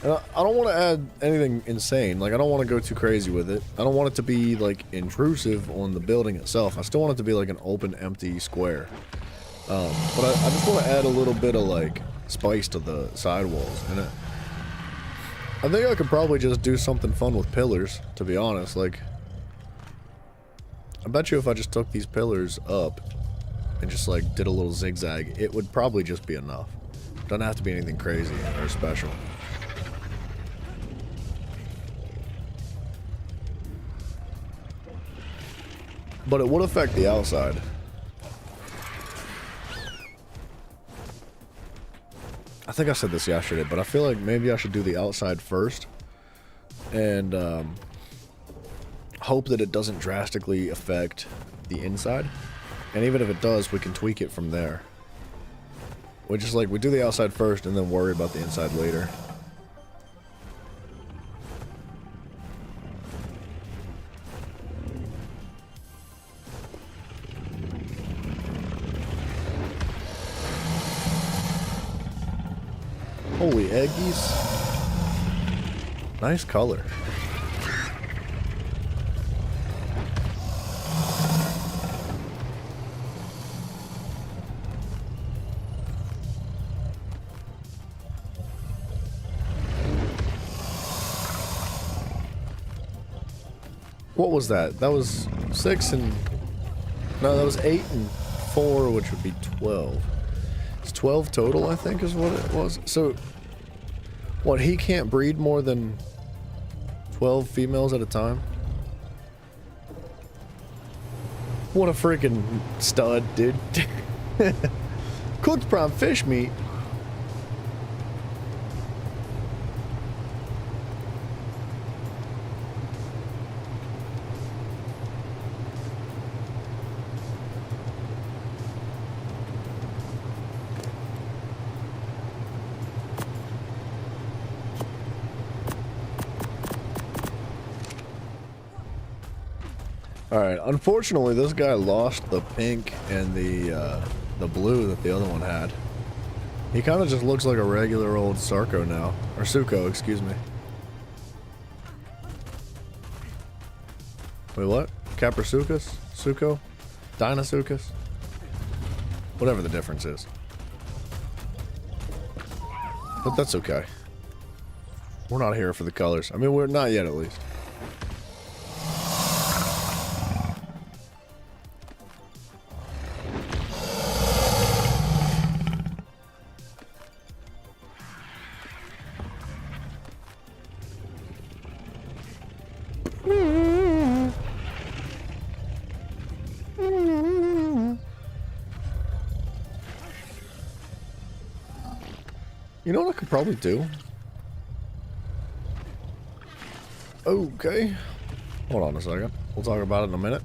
And I don't want to add anything insane. Like, I don't want to go too crazy with it. I don't want it to be, like, intrusive on the building itself. I still want it to be, like, an open, empty square. But I just want to add a little bit of, like, spice to the sidewalls. And I think I could probably just do something fun with pillars, to be honest. Like, I bet you if I just took these pillars up and just, like, did a little zigzag, it would probably just be enough. Doesn't have to be anything crazy or special. But it would affect the outside. I think I said this yesterday, but I feel like maybe I should do the outside first. And hope that it doesn't drastically affect the inside. And even if it does, we can tweak it from there. We just like, we do the outside first and then worry about the inside later. Holy eggies. Nice color. What was that? That was 6 and... No, that was 8 and 4, which would be 12. It's 12 total, I think, is what it was. So, what, he can't breed more than 12 females at a time? What a freaking stud, dude. Cooked prime fish meat. Alright, unfortunately this guy lost the pink and the blue that the other one had. He kind of just looks like a regular old Sarko now. Or Suko, excuse me. Wait, what? Caprasuchus? Suko? Dinosuchus? Whatever the difference is. But that's okay. We're not here for the colors. I mean, we're not yet at least. You know what I could probably do? Okay. Hold on a second. We'll talk about it in a minute.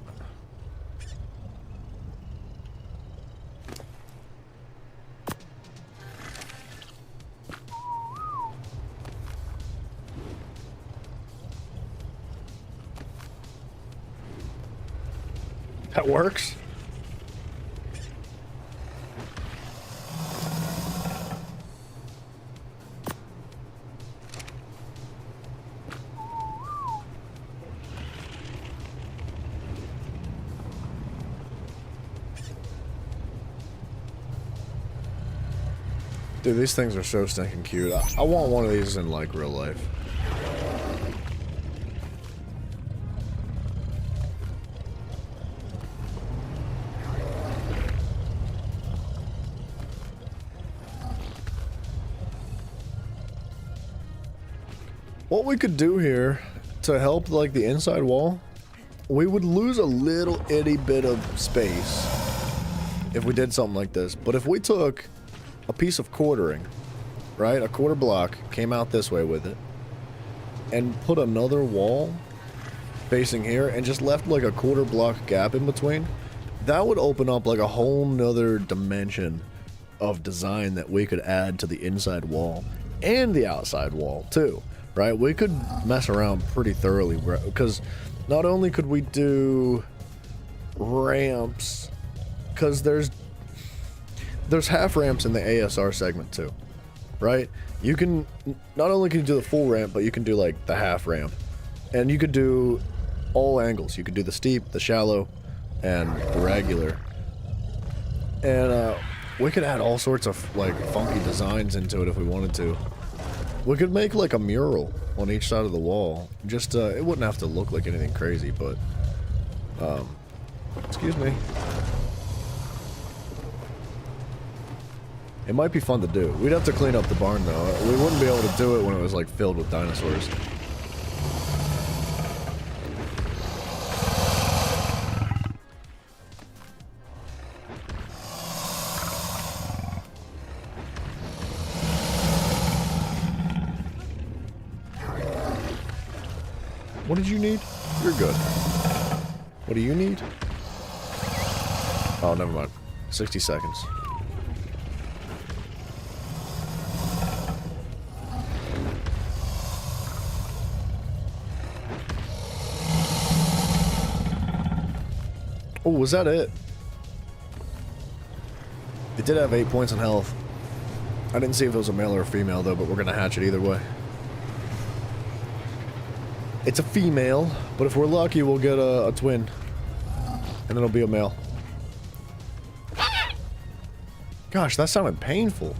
That works? Dude, these things are so stinking cute. I want one of these in, like, real life. What we could do here to help, like, the inside wall, we would lose a little itty bit of space if we did something like this. But if we took a piece of quartering, right? A quarter block, came out this way with it, and put another wall facing here and just left like a quarter block gap in between, that would open up like a whole nother dimension of design that we could add to the inside wall and the outside wall too, right? We could mess around pretty thoroughly because not only could we do ramps, because there's half ramps in the ASR segment too, right? You can, not only can you do the full ramp, but you can do like the half ramp. And you could do all angles. You could do the steep, the shallow, and the regular. And we could add all sorts of like funky designs into it if we wanted to. We could make like a mural on each side of the wall. Just, it wouldn't have to look like anything crazy, but, excuse me. It might be fun to do. We'd have to clean up the barn though. We wouldn't be able to do it when it was like filled with dinosaurs. What did you need? You're good. What do you need? Oh, never mind. 60 seconds. Oh, was that it? It did have 8 points in health. I didn't see if it was a male or a female though, but we're gonna hatch it either way. It's a female, but if we're lucky, we'll get a twin. And it'll be a male. Gosh, that sounded painful.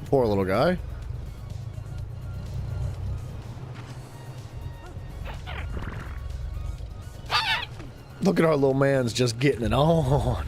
Poor little guy. Look at our little man's just getting it on.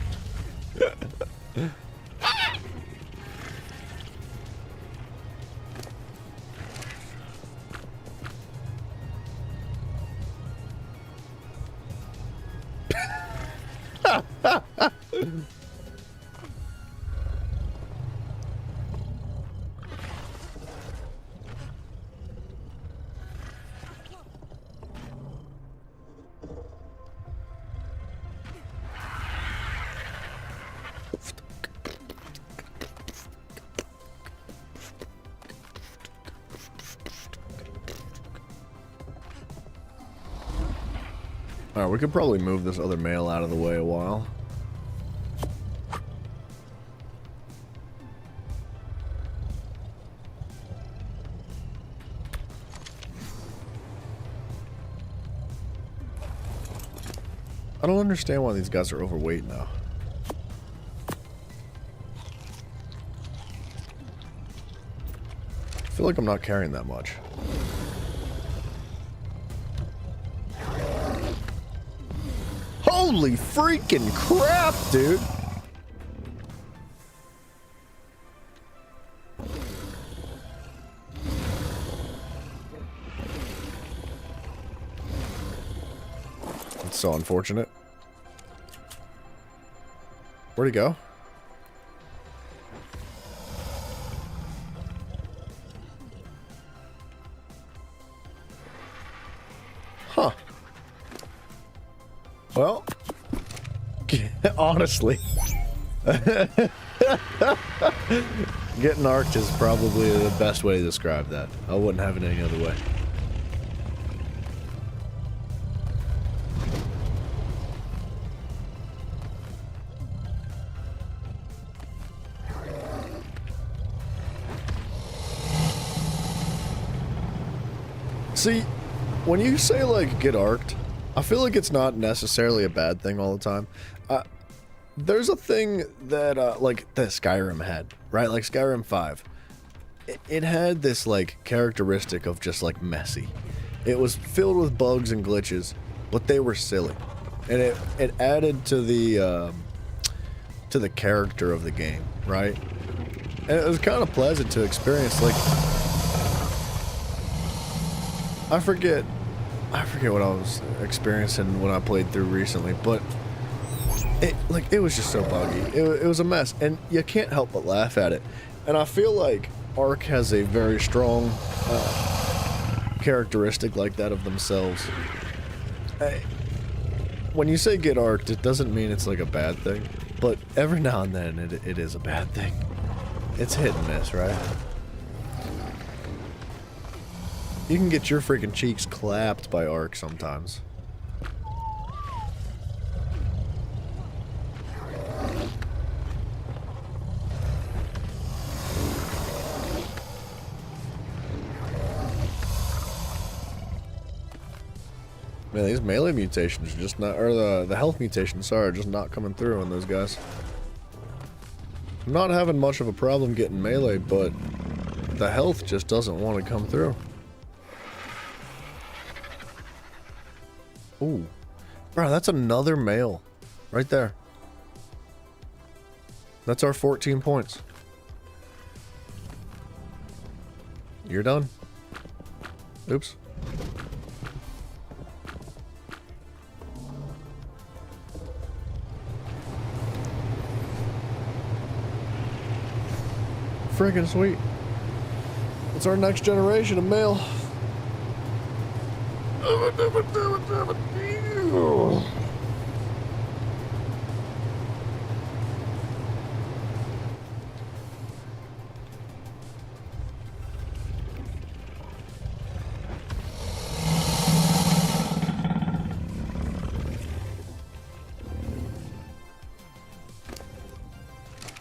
Alright, we could probably move this other male out of the way a while. I don't understand why these guys are overweight now. I feel like I'm not carrying that much. Holy freaking crap, dude! It's so unfortunate. Where'd he go? Huh. Well, honestly, getting arced is probably the best way to describe that. I wouldn't have it any other way. See, when you say, like, get arced, I feel like it's not necessarily a bad thing all the time. There's a thing that, like, that Skyrim had, right? Like, Skyrim 5. It had this, like, characteristic of just, like, messy. It was filled with bugs and glitches, but they were silly. And it added to the character of the game, right? And it was kind of pleasant to experience, like... I forget what I was experiencing when I played through recently, but it was just so buggy. It was a mess, and you can't help but laugh at it. And I feel like Ark has a very strong characteristic like that of themselves. When you say get arced, it doesn't mean it's like a bad thing, but every now and then it is a bad thing. It's hit and miss, right? You can get your freaking cheeks clapped by Ark sometimes. Man, these melee mutations are just not, or the health mutations, sorry, are just not coming through on those guys. I'm not having much of a problem getting melee, but the health just doesn't want to come through. Ooh. Bro, that's another male. Right there. That's our 14 points. You're done. Oops. Friggin' sweet. It's our next generation of male.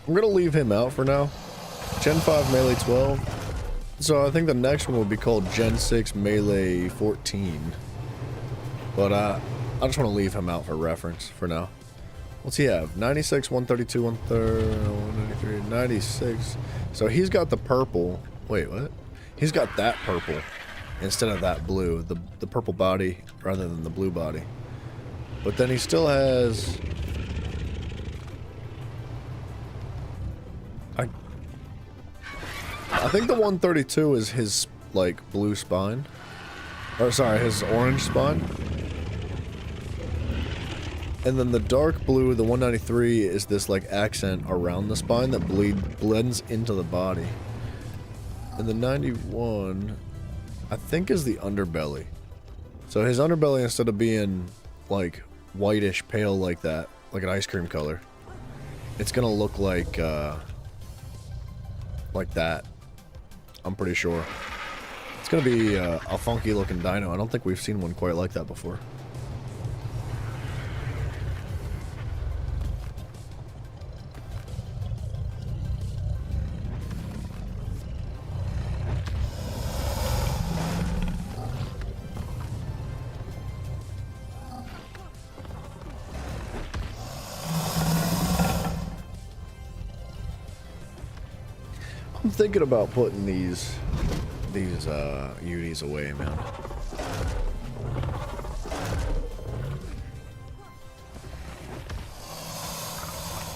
I'm gonna leave him out for now. Gen 5 Melee 12. So I think the next one will be called Gen 6 Melee 14. But I just want to leave him out for reference for now. What's he have? 96, 132, 193, 96. So he's got the purple. Wait, what? He's got that purple instead of that blue. The purple body rather than the blue body. But then he still has... I think the 132 is his, like, blue spine. Or, sorry, his orange spine. And then the dark blue, the 193, is this, like, accent around the spine that blends into the body. And the 91, I think, is the underbelly. So his underbelly, instead of being, like, whitish pale like that, like an ice cream color, it's gonna look like that. I'm pretty sure. It's gonna be a funky looking dino. I don't think we've seen one quite like that before. thinking about putting these unis away, man.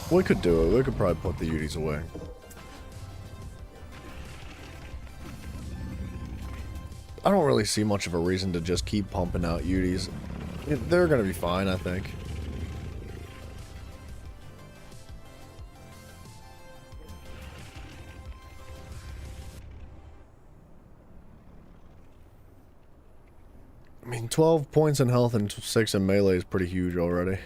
We could do it. We could probably put the unis away. I don't really see much of a reason to just keep pumping out unis. They're gonna be fine, I think. I mean, 12 points in health and 6 in melee is pretty huge already.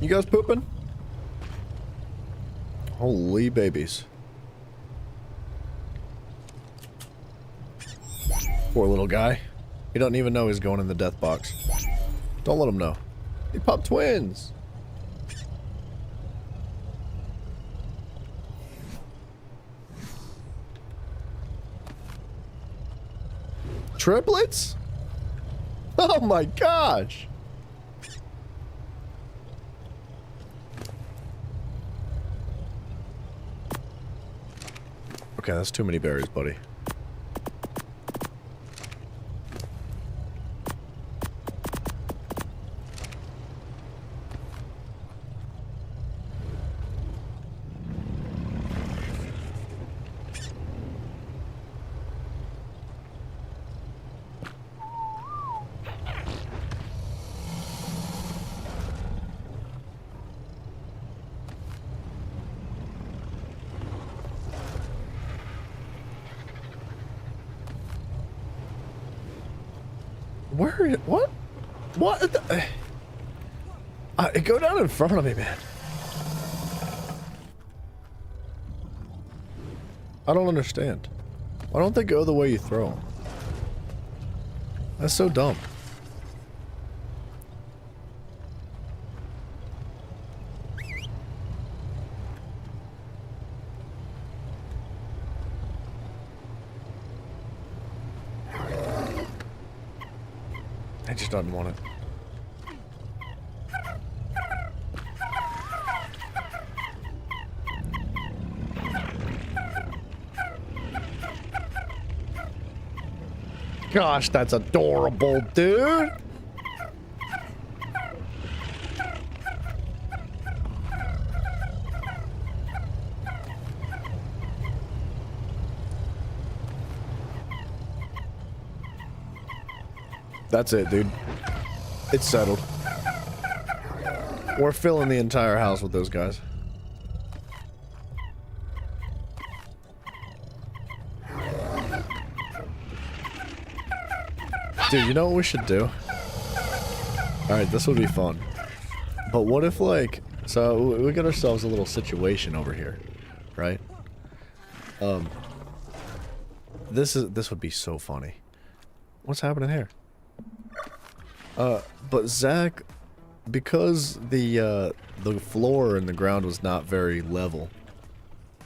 You guys pooping? Holy babies. Poor little guy. He doesn't even know he's going in the death box. Don't let him know. He popped twins. Triplets? Oh my gosh. Okay, that's too many berries, buddy. Where? What? What? Go down in front of me, man. I don't understand. Why don't they go the way you throw them? That's so dumb. I just don't want it. Gosh, that's adorable, dude. That's it, dude. It's settled. We're filling the entire house with those guys. Dude, you know what we should do? Alright, this would be fun. But what if, like... So, we got ourselves a little situation over here. Right? This would be so funny. What's happening here? But Zach, because the floor and the ground was not very level,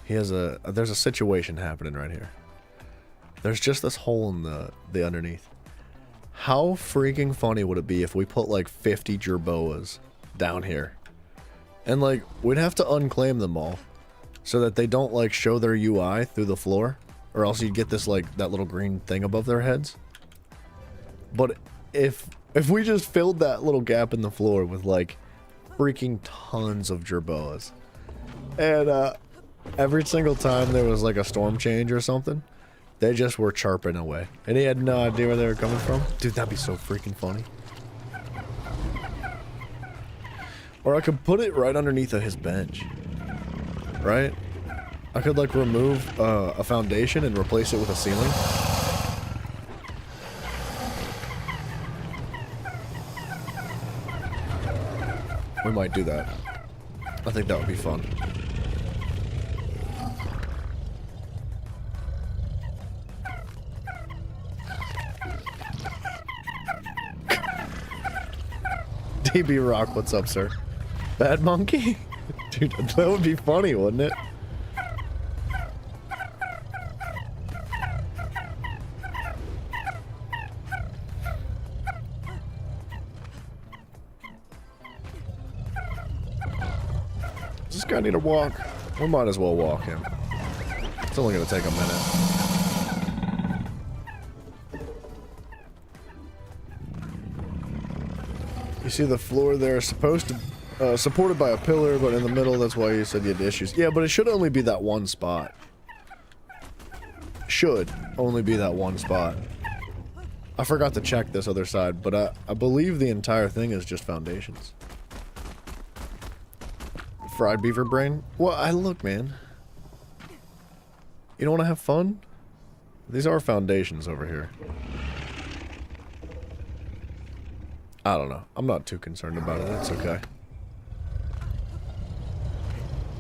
there's a situation happening right here. There's just this hole in the underneath. How freaking funny would it be if we put like 50 jerboas down here? And like, we'd have to unclaim them all so that they don't like show their UI through the floor, or else you'd get this like, that little green thing above their heads. But if we just filled that little gap in the floor with like freaking tons of jerboas, and every single time there was like a storm change or something, they just were chirping away, and he had no idea where they were coming from. Dude, that'd be so freaking funny. Or I could put it right underneath of his bench, right? I could like remove a foundation and replace it with a ceiling. We might do that. I think that would be fun. DB Rock, what's up, sir? Bad monkey? Dude, that would be funny, wouldn't it? Does this guy need a walk? We might as well walk him. It's only gonna take a minute. You see the floor there is supposed to, supported by a pillar, but in the middle, that's why you said you had issues. Yeah, but it should only be that one spot. Should only be that one spot. I forgot to check this other side, but I believe the entire thing is just foundations. Fried beaver brain? Well, look, man. You don't want to have fun? These are foundations over here. I don't know. I'm not too concerned about it. It's okay.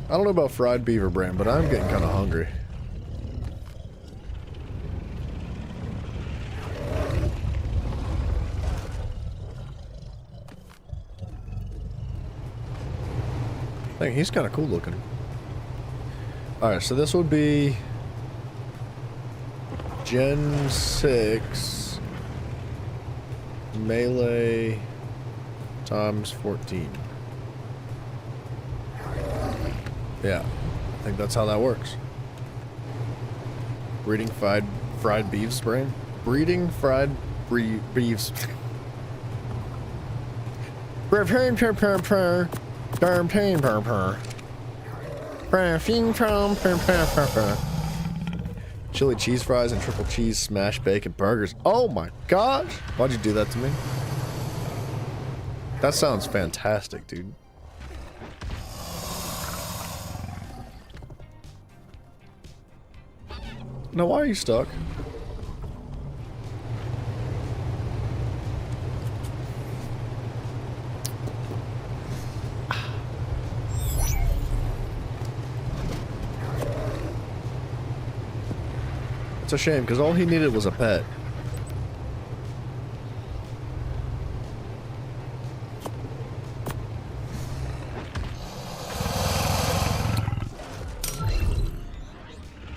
I don't know about fried beaver brain, but I'm getting kind of hungry. Dang, he's kind of cool looking. Alright, so this would be Gen 6 melee times 14. Yeah, I think that's how that works. Breeding fried beef's brain? Breeding fried beef's... Chili cheese fries and triple cheese smash bacon burgers. Oh my gosh! Why'd you do that to me? That sounds fantastic, dude. Now, why are you stuck? It's a shame, because all he needed was a pet.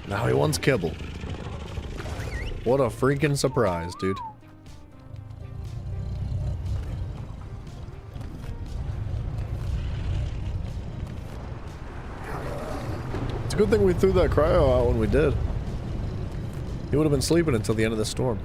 Now he wants kibble. What a freaking surprise, dude. It's a good thing we threw that cryo out when we did. He would have been sleeping until the end of the storm.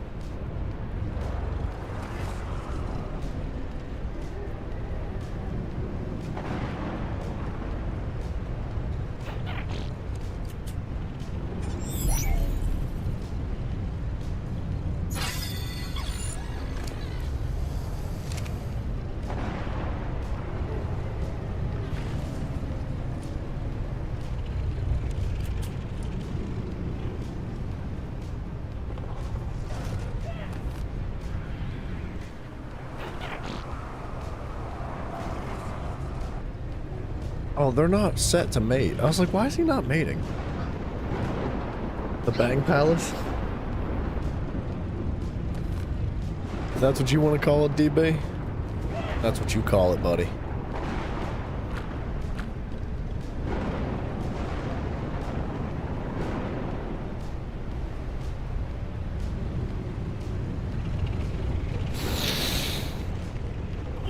Oh, they're not set to mate. I was like, why is he not mating? The Bang Palace? If that's what you want to call it, DB? That's what you call it, buddy.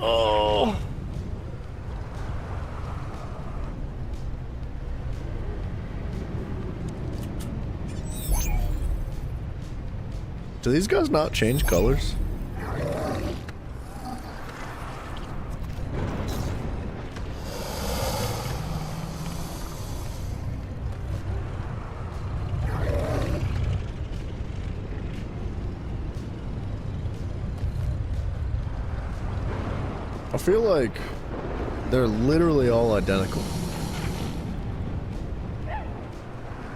Oh. Do these guys not change colors? I feel like they're literally all identical.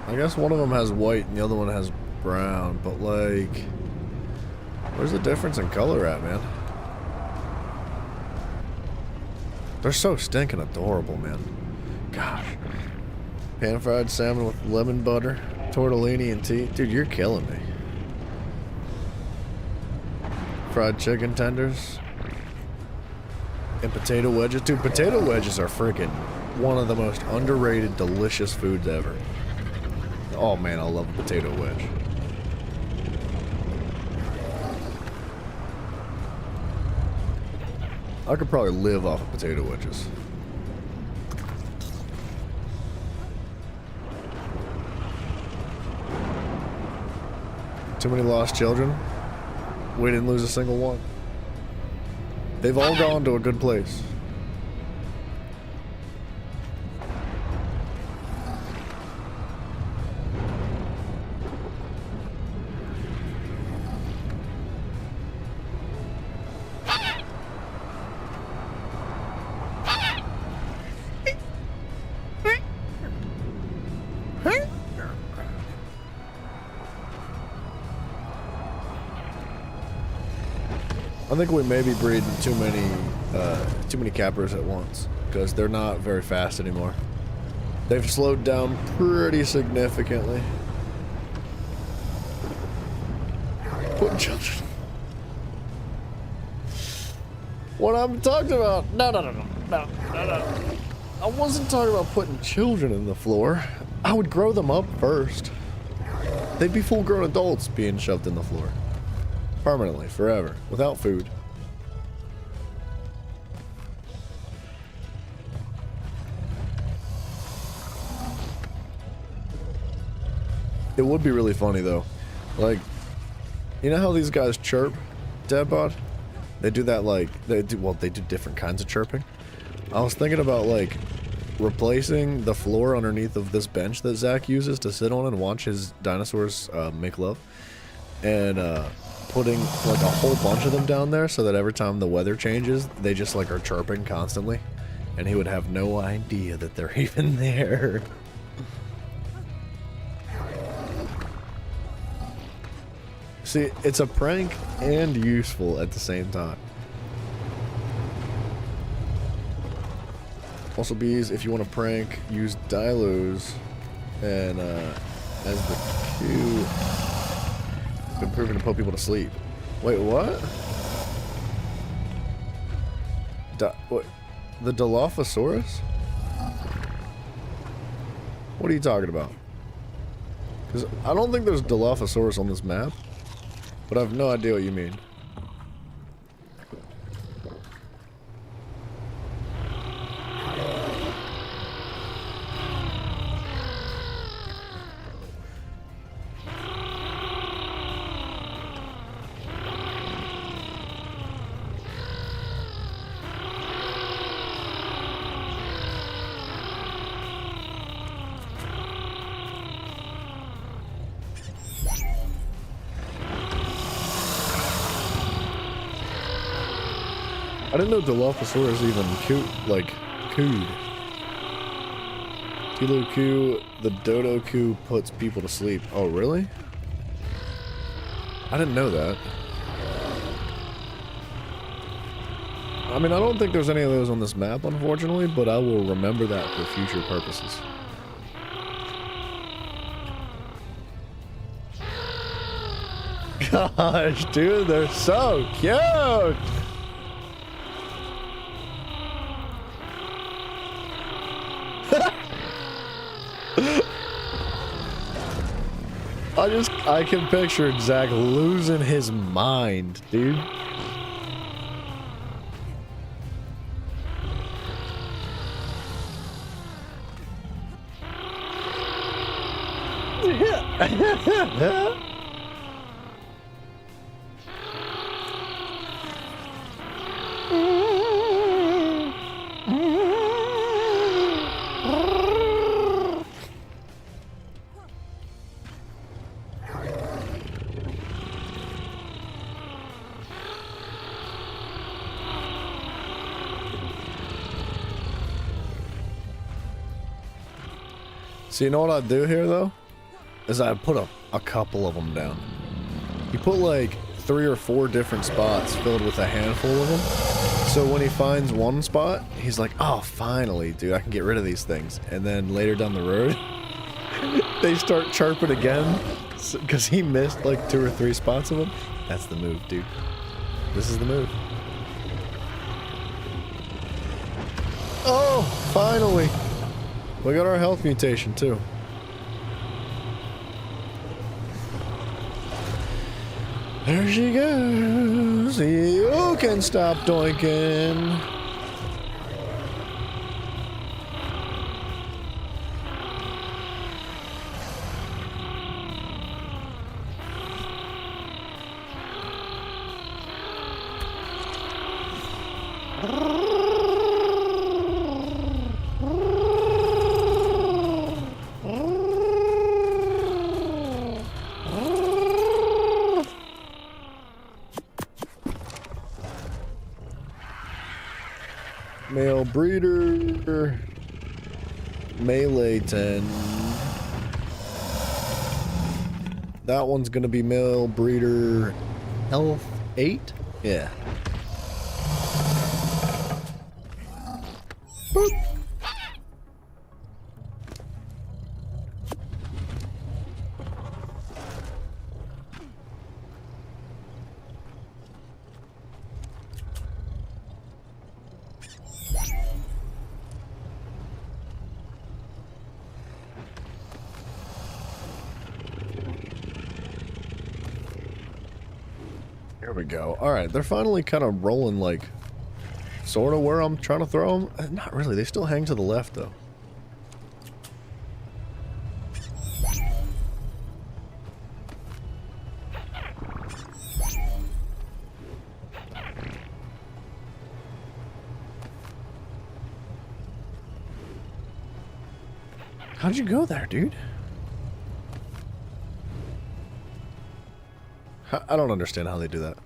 I guess one of them has white and the other one has brown, but like, where's the difference in color at, man? They're so stinking adorable, man. Gosh. Pan-fried salmon with lemon butter, tortellini and tea. Dude, you're killing me. Fried chicken tenders. And potato wedges. Dude, potato wedges are freaking one of the most underrated, delicious foods ever. Oh man, I love a potato wedge. I could probably live off of potato wedges. Too many lost children. We didn't lose a single one. They've all gone to a good place. I think we may be breeding too many cappers at once, because they're not very fast anymore. They've slowed down pretty significantly. Putting children. What I'm talking about? No. I wasn't talking about putting children in the floor. I would grow them up first. They'd be full-grown adults being shoved in the floor. Permanently, forever, without food. It would be really funny though. Like, you know how these guys chirp, Deadbot? They do that like, they do different kinds of chirping. I was thinking about like replacing the floor underneath of this bench that Zach uses to sit on and watch his dinosaurs make love. And putting like a whole bunch of them down there so that every time the weather changes, they just like are chirping constantly. And he would have no idea that they're even there. See, it's a prank and useful at the same time. Also, bees, if you want to prank, use Dilos and as the cue. Been proven to put people to sleep. Wait, what? What? The Dilophosaurus? What are you talking about? Because I don't think there's Dilophosaurus on this map, but I have no idea what you mean. I didn't know Dilophosaurus even cooed. Tilo coo, the dodo coo puts people to sleep. Oh, really? I didn't know that. I mean, I don't think there's any of those on this map, unfortunately, but I will remember that for future purposes. Gosh, dude, they're so cute! I can picture Zach losing his mind, dude. So you know what I'd do here though? Is I'd put a couple of them down. You put like 3 or 4 different spots filled with a handful of them. So when he finds one spot, he's like, oh, finally, dude, I can get rid of these things. And then later down the road, they start chirping again because he missed like 2 or 3 spots of them. That's the move, dude. This is the move. Oh, finally. We got our health mutation too. There she goes. You can stop doinking. Male breeder. Melee 10. That one's gonna be male breeder health 8? Yeah. Boop. Here we go. Alright, they're finally kind of rolling, like, sort of where I'm trying to throw them. Not really. They still hang to the left, though. How'd you go there, dude? I don't understand how they do that.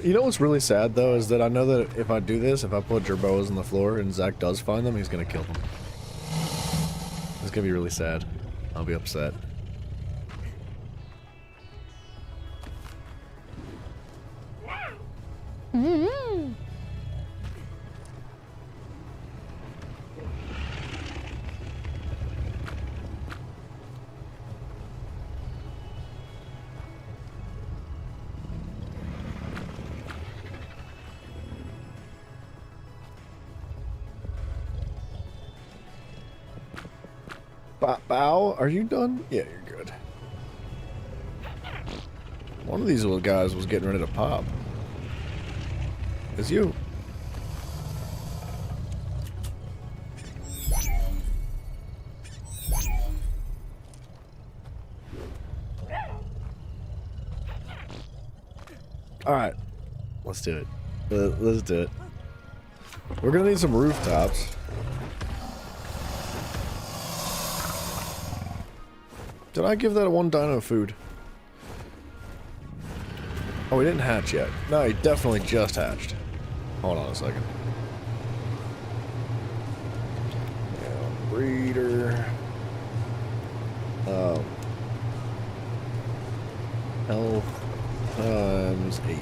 You know what's really sad, though, is that I know that if I do this, if I put Jerboas on the floor and Zach does find them, he's gonna kill them. It's gonna be really sad. I'll be upset. Bow, are you done? Yeah, you're good. One of these little guys was getting ready to pop. It's you. Alright. Let's do it. Let's do it. We're gonna need some rooftops. Did I give that one dino food? Oh, he didn't hatch yet. No, he definitely just hatched. Hold on a second. Yeah, breeder. Health times 8.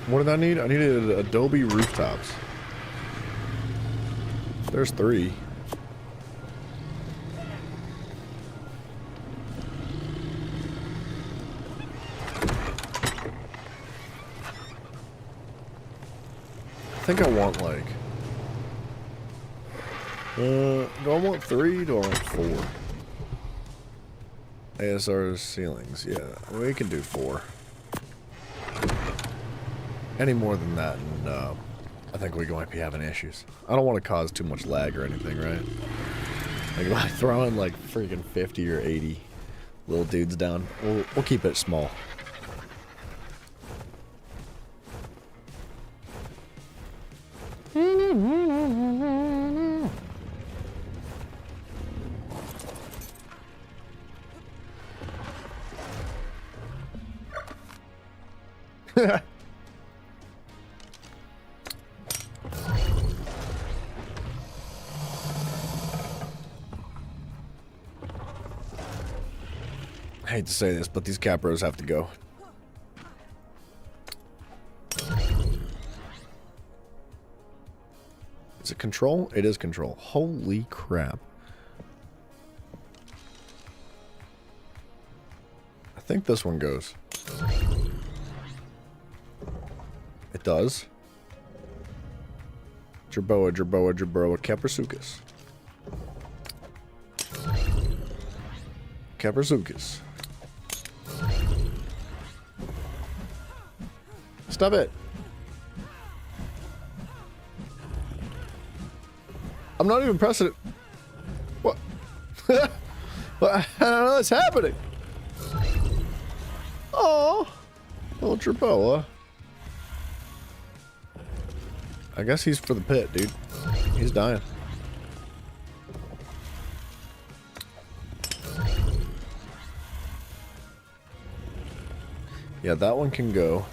What did I need? I needed Adobe rooftops. There's 3. I think I want like... do I want 3? Do I want 4? ASR ceilings. Yeah, we can do 4. Any more than that, and I think we might be having issues. I don't want to cause too much lag or anything, right? Like if I throw in like freaking 50 or 80 little dudes down, we'll keep it small. I hate to say this, but these capros have to go. control? It is control. Holy crap. I think this one goes. It does. Jerboa, Jerboa, Jerboa, Kaprasukis. Kaprasukis. Stop it. I'm not even pressing it. What? What? I don't know what's happening. Oh, little Jerboa. I guess he's for the pit, dude. He's dying. Yeah, that one can go.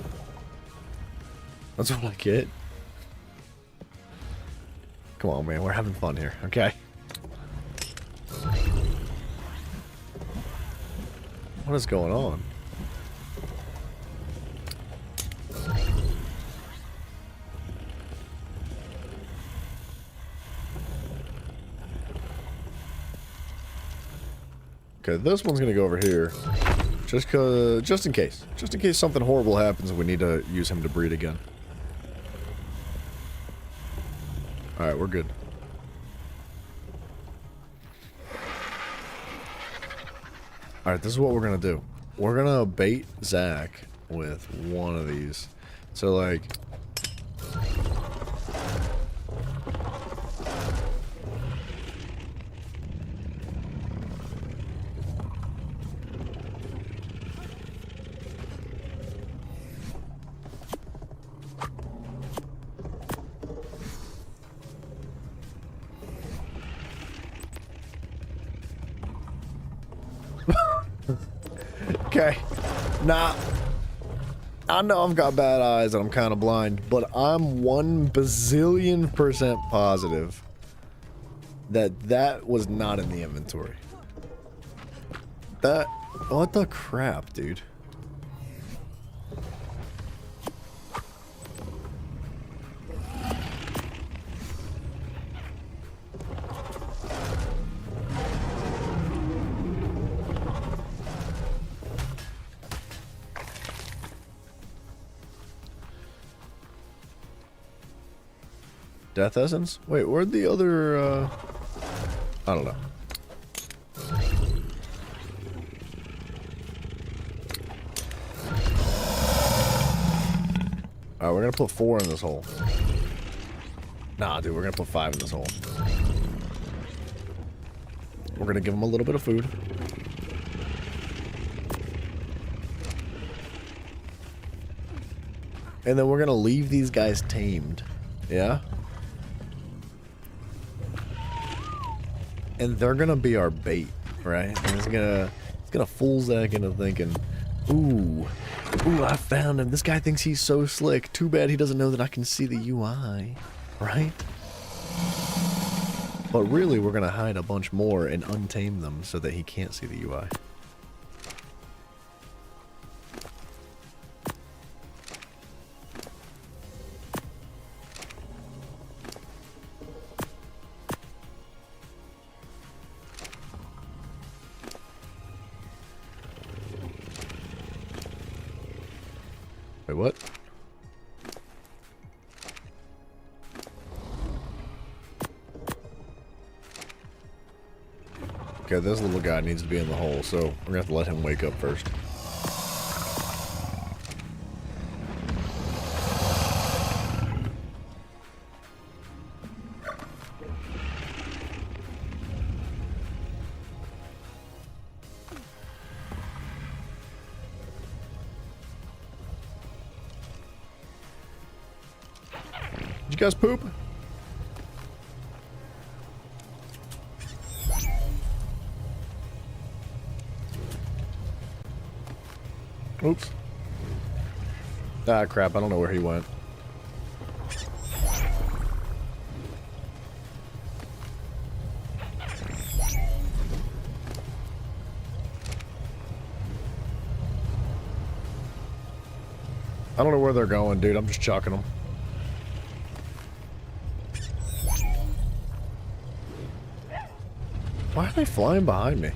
That's what I get. Come on, man. We're having fun here, okay? What is going on? Okay, this one's gonna go over here. Just in case. Just in case something horrible happens and we need to use him to breed again. Alright, we're good. Alright, this is what we're gonna do. We're gonna bait Zach with one of these. So, like... Okay. Nah. I know I've got bad eyes and I'm kind of blind, but I'm 1,000,000,000% positive that that was not in the inventory. That... What the crap, dude? Death Essence? Wait, where'd the other, I don't know. Alright, we're gonna put 4 in this hole. Nah, dude, we're gonna put 5 in this hole. We're gonna give him a little bit of food. And then we're gonna leave these guys tamed. Yeah? And they're gonna be our bait, right? And it's gonna fool Zach into thinking, ooh, I found him. This guy thinks he's so slick. Too bad he doesn't know that I can see the UI, right? But really, we're gonna hide a bunch more and untame them so that he can't see the UI. Wait, what? Okay, this little guy needs to be in the hole, so we're gonna have to let him wake up first. Did you guys poop? Oops. Ah, crap. I don't know where he went. I don't know where they're going, dude. I'm just chucking them. Why are they flying behind me?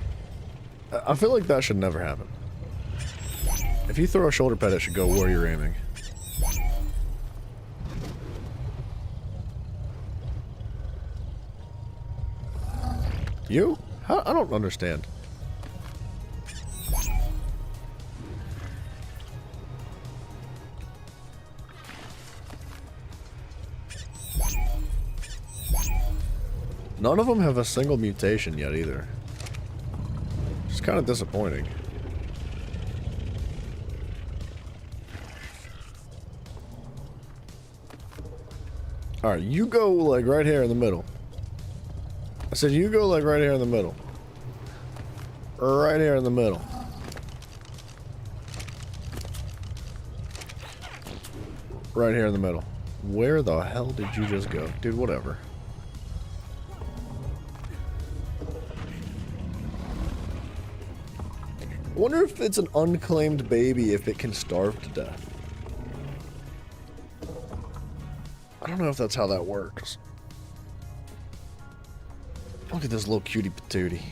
I feel like that should never happen. If you throw a shoulder pad, it should go where you're aiming. You? How? I don't understand. None of them have a single mutation yet either. It's kind of disappointing. Alright, you go like right here in the middle. I said you go like right here in the middle. Right here in the middle. Right here in the middle. Where the hell did you just go? Dude, whatever. I wonder if it's an unclaimed baby, if it can starve to death. I don't know if that's how that works. Look at this little cutie patootie.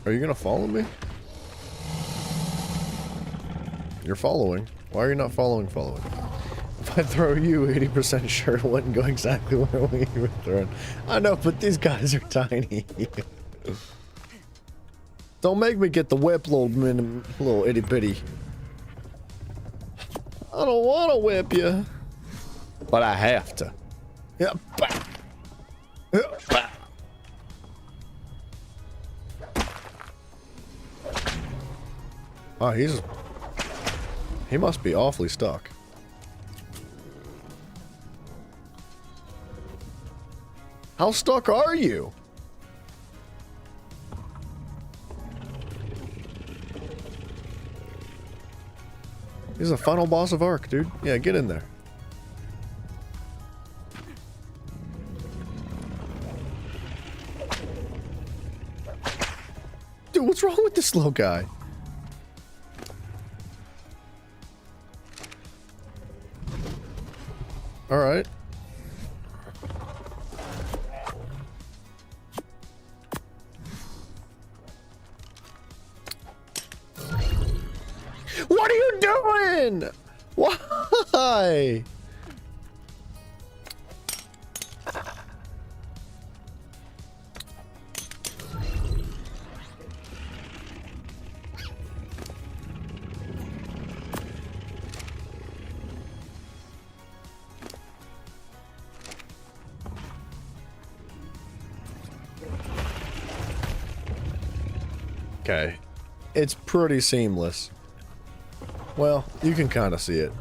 Are you gonna follow me? You're following. Why are you not following? If I throw you, 80% sure it wouldn't go exactly where we were throwing. I know, but these guys are tiny. Don't make me get the whip, little itty bitty. I don't want to whip you, but I have to. Yeah. Oh, he must be awfully stuck. How stuck are you? He's the final boss of Ark, dude. Yeah, get in there. Dude, what's wrong with this little guy? All right. What are you doing? Why? Okay. It's pretty seamless. Well, you can kind of see it.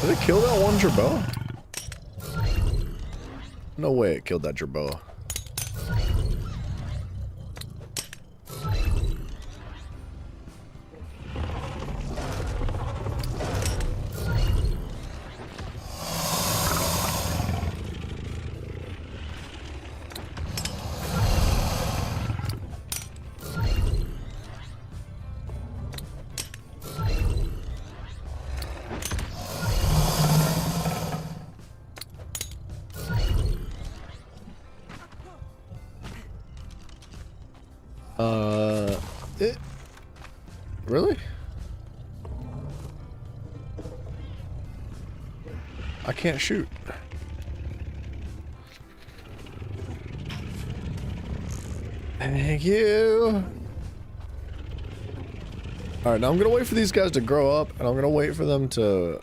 Did it kill that one jerboa? No way it killed that jerboa. Really? I can't shoot. Thank you. Alright, now I'm gonna wait for these guys to grow up, and I'm gonna wait for them to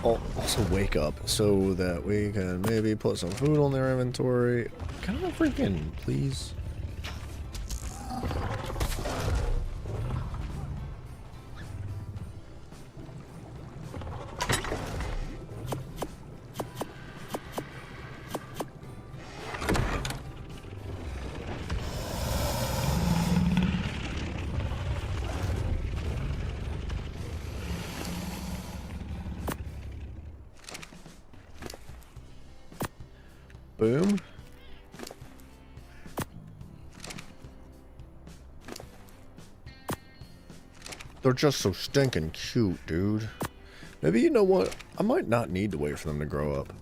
also wake up so that we can maybe put some food on their inventory. Can I freaking please? Boom. They're just so stinking cute, dude. Maybe, you know what? I might not need to wait for them to grow up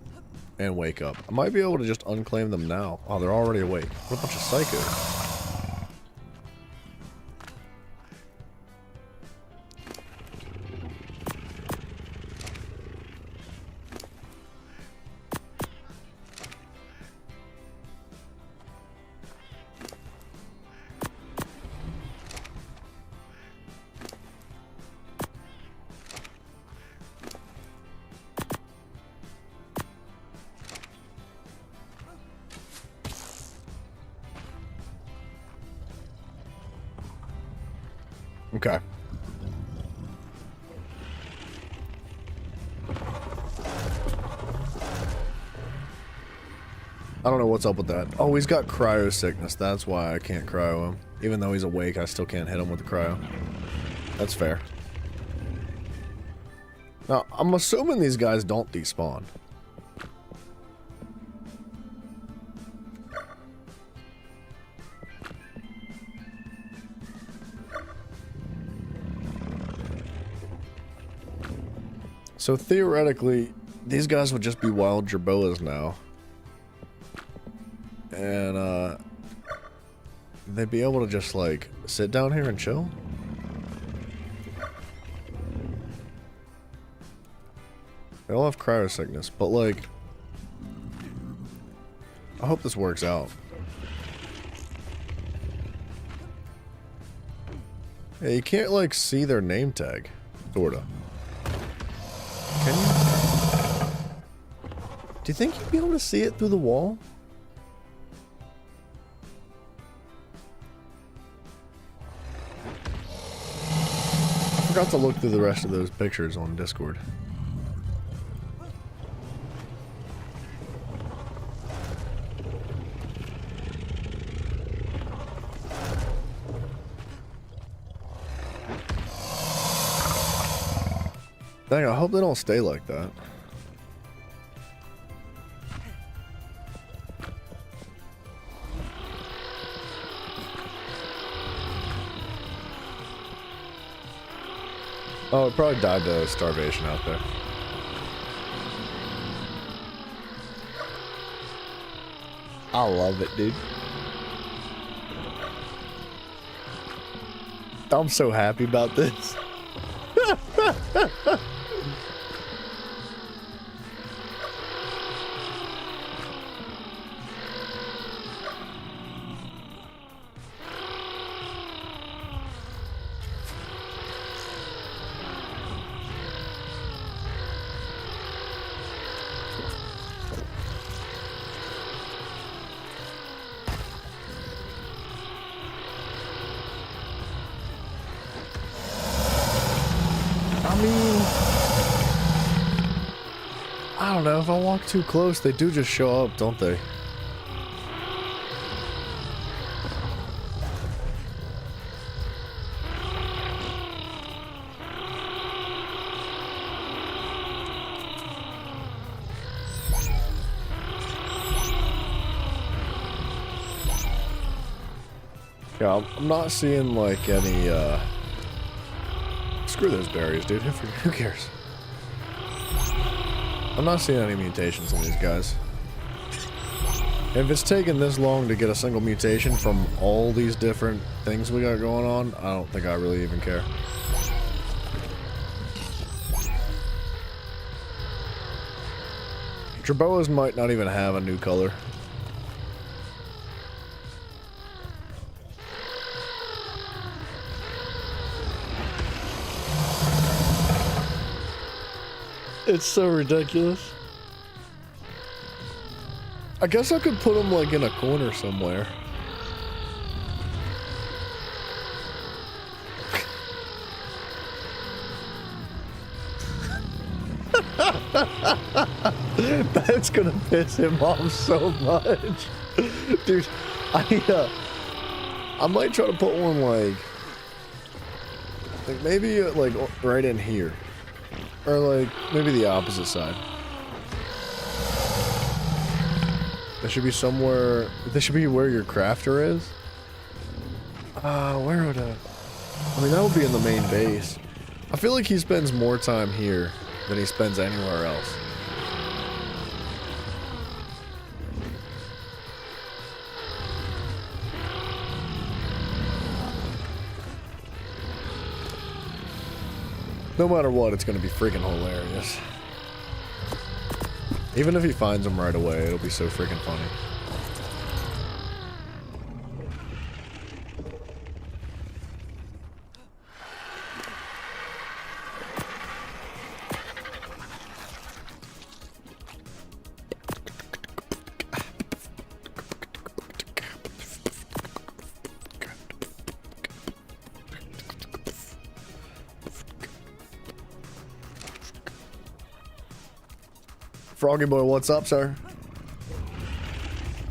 and wake up. I might be able to just unclaim them now. Oh, they're already awake. What a bunch of psychos. Okay. I don't know what's up with that. Oh, he's got cryo sickness. That's why I can't cryo him. Even though he's awake, I still can't hit him with the cryo. That's fair. Now, I'm assuming these guys don't despawn. So theoretically, these guys would just be wild jerboas now. And, they'd be able to just, like, sit down here and chill? They all have cryo sickness, but, like, I hope this works out. Yeah, you can't, like, see their name tag. Sorta. Can you? Do you think you'd be able to see it through the wall? I forgot to look through the rest of those pictures on Discord. Dang, I hope they don't stay like that. Oh, it probably died to starvation out there. I love it, dude. I'm so happy about this. I don't know, if I walk too close, they do just show up, don't they? Yeah, I'm not seeing like any, screw those berries, dude. Who cares? I'm not seeing any mutations in these guys. If it's taken this long to get a single mutation from all these different things we got going on, I don't think I really even care. Jerboas might not even have a new color. It's so ridiculous. I guess I could put them like in a corner somewhere. That's gonna piss him off so much. Dude, I might try to put one like maybe like right in here. Or like maybe the opposite side. There should be somewhere... This should be where your crafter is? Where would I mean, that would be in the main base. I feel like he spends more time here than he spends anywhere else. No matter what, it's gonna be freaking hilarious. Even if he finds him right away, it'll be so freaking funny. Froggy boy, what's up, sir?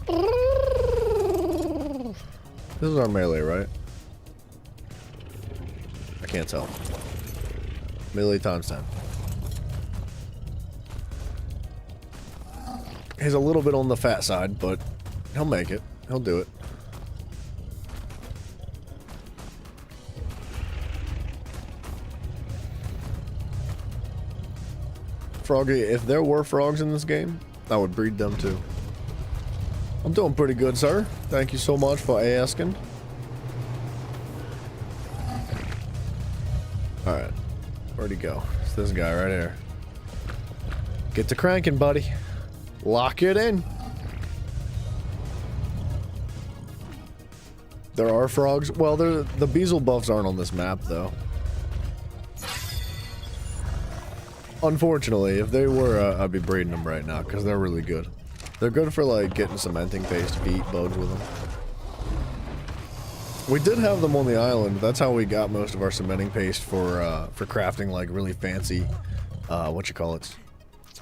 This is our melee, right? I can't tell. Melee times 10. He's a little bit on the fat side, but he'll make it. He'll do it. Froggy, if there were frogs in this game, I would breed them too. I'm doing pretty good, sir. Thank you so much for asking. Alright. Where'd he go? It's this guy right here. Get to cranking, buddy. Lock it in. There are frogs. Well, the Beazle buffs aren't on this map, though. Unfortunately, if they were, I'd be breeding them right now, because they're really good. They're good for, like, getting cementing paste to eat bugs with them. We did have them on the island. That's how we got most of our cementing paste for crafting, like, really fancy,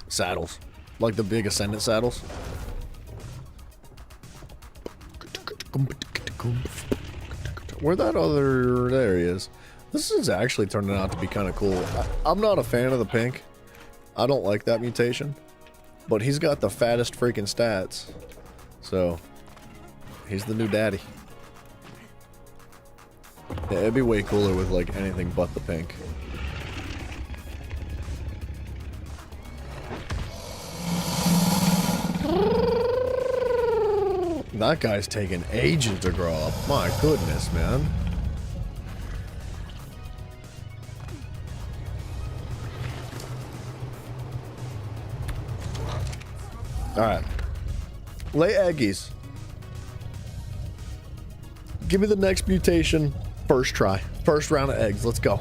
saddles. Like the big Ascendant saddles. Where that other... There he is. This is actually turning out to be kind of cool. I'm not a fan of the pink. I don't like that mutation. But he's got the fattest freaking stats. So, he's the new daddy. Yeah, it'd be way cooler with like anything but the pink. That guy's taking ages to grow up. My goodness, man. Alright. Lay eggies. Give me the next mutation. First try. First round of eggs. Let's go.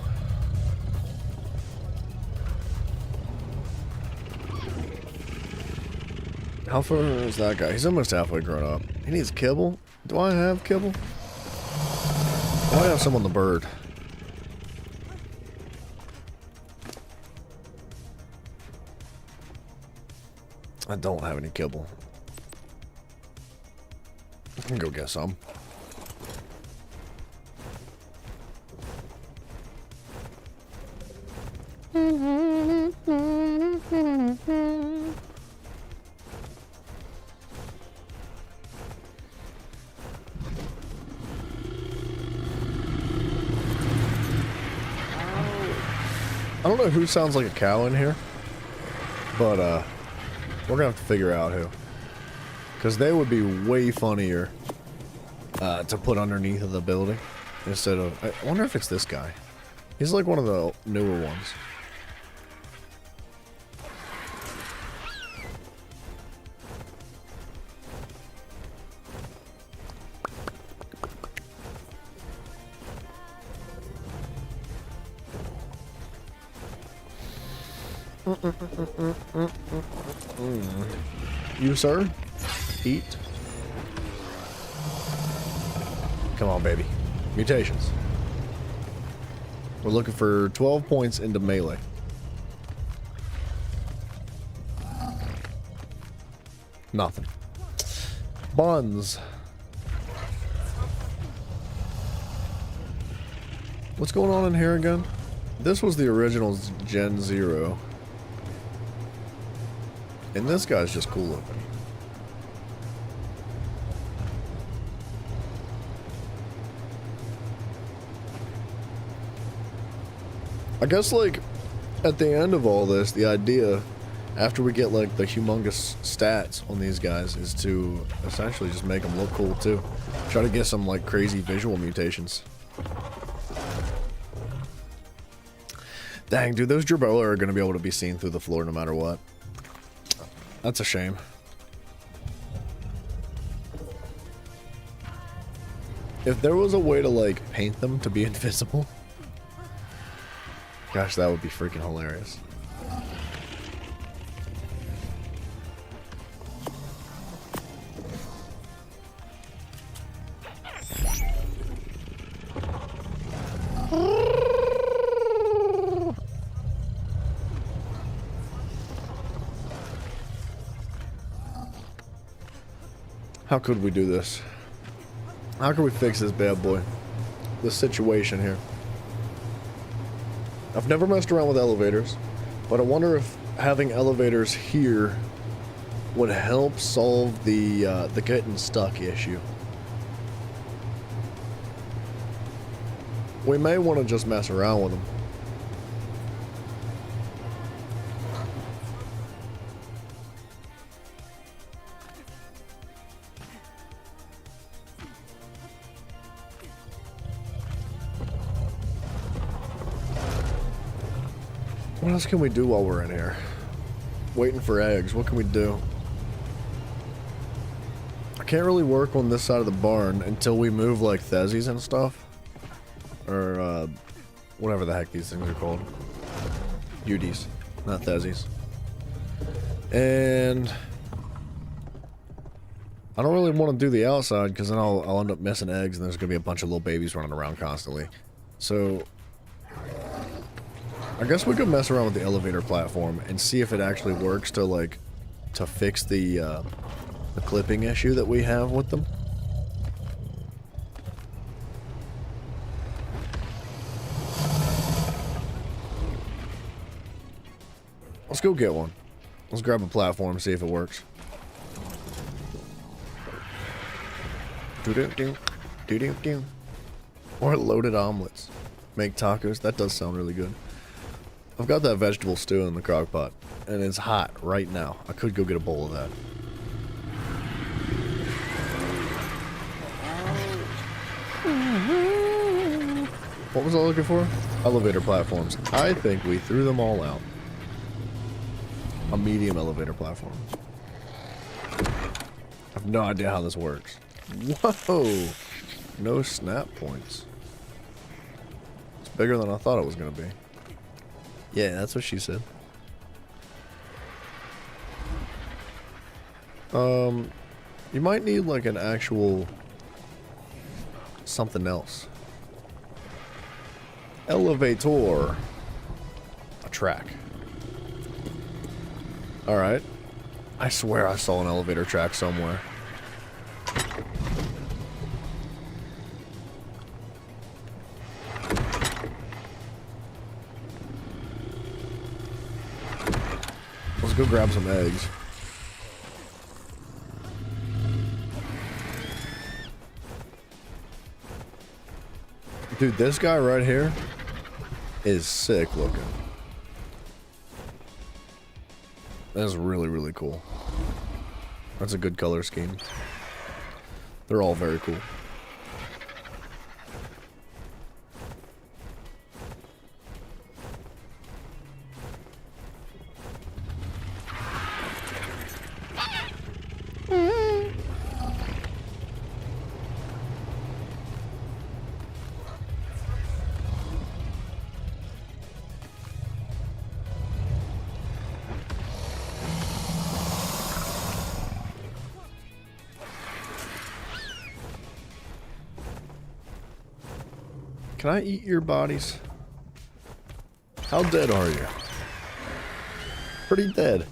How far is that guy? He's almost halfway grown up. He needs kibble. Do I have kibble? Oh, I have some on the bird. I don't have any kibble. I can go get some. I don't know who sounds like a cow in here, but we're gonna have to figure out who, because they would be way funnier to put underneath of the building instead of. I wonder if it's this guy. He's like one of the newer ones. You, sir? Eat. Come on, baby. Mutations. We're looking for 12 points into melee. Nothing. Buns. What's going on in here again? This was the original Gen 0. And this guy's just cool looking. I guess, like, at the end of all this, the idea, after we get, like, the humongous stats on these guys, is to essentially just make them look cool, too. Try to get some, like, crazy visual mutations. Dang, dude, those Jerboa are going to be able to be seen through the floor no matter what. That's a shame. If there was a way to, like, paint them to be invisible... Gosh, that would be freaking hilarious. How could we do this? How can we fix this bad boy? This situation here. I've never messed around with elevators, but I wonder if having elevators here would help solve the getting stuck issue. We may want to just mess around with them. What else can we do while we're in here? Waiting for eggs. What can we do? I can't really work on this side of the barn until we move, like, Thesies and stuff. Or, whatever the heck these things are called. Udies, not Thesies. And... I don't really want to do the outside, because then I'll end up missing eggs, and there's going to be a bunch of little babies running around constantly. So... I guess we could mess around with the elevator platform and see if it actually works to, like, to fix the clipping issue that we have with them. Let's go get one. Let's grab a platform and see if it works. Do-do-do. Or loaded omelets. Make tacos. That does sound really good. I've got that vegetable stew in the crock pot, and it's hot right now. I could go get a bowl of that. What was I looking for? Elevator platforms. I think we threw them all out. A medium elevator platform. I have no idea how this works. Whoa! No snap points. It's bigger than I thought it was going to be. Yeah, that's what she said. You might need like an actual something else. Elevator. A track. Alright. I swear I saw an elevator track somewhere. Let's go grab some eggs. Dude, this guy right here is sick looking. That's really, really cool. That's a good color scheme. They're all very cool. Can I eat your bodies? How dead are you? Pretty dead.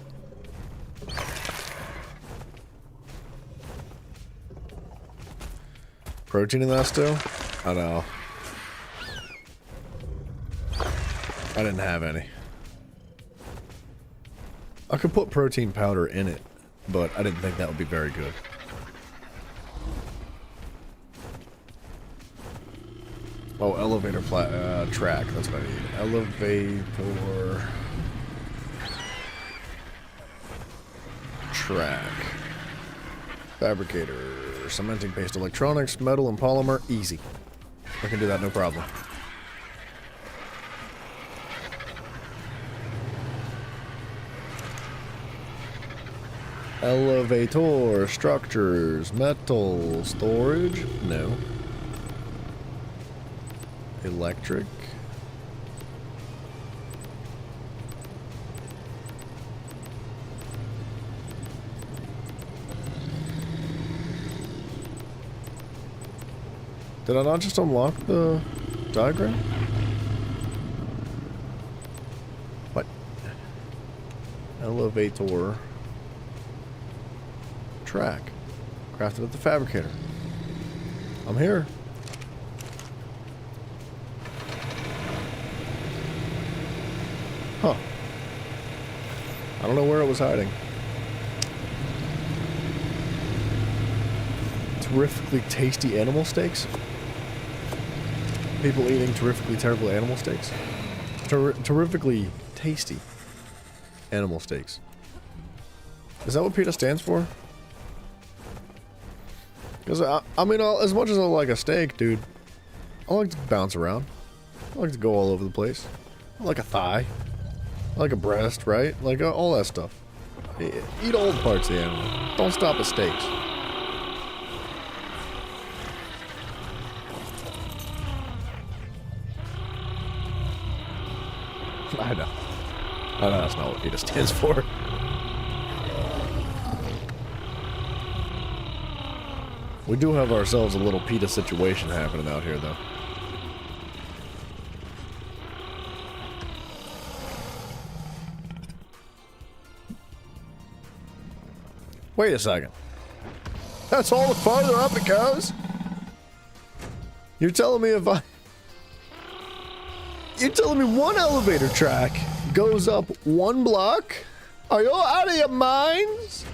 Protein in that still? I know. I didn't have any. I could put protein powder in it, but I didn't think that would be very good. Oh, elevator track. That's what I need. Elevator track. Fabricator. Cementing paste. Electronics, metal, and polymer. Easy. I can do that, no problem. Elevator, structures, metal, storage, no. Electric. Did I not just unlock the diagram? What? Elevator. Track. Crafted at the fabricator. I'm here. Huh. I don't know where it was hiding. Terrifically tasty animal steaks? People eating terrifically terrible animal steaks? Terrifically tasty animal steaks. Is that what PETA stands for? Because, I mean, as much as I like a steak, dude, I like to bounce around. I like to go all over the place. I like a thigh. I like a breast, right? Like, all that stuff. Eat all the parts of the animal. Don't stop at steaks. I know. I know that's not what PETA stands for. We do have ourselves a little PETA situation happening out here, though. Wait a second. That's all the farther up it goes? You're telling me if I... You're telling me one elevator track goes up one block? Are you all out of your minds?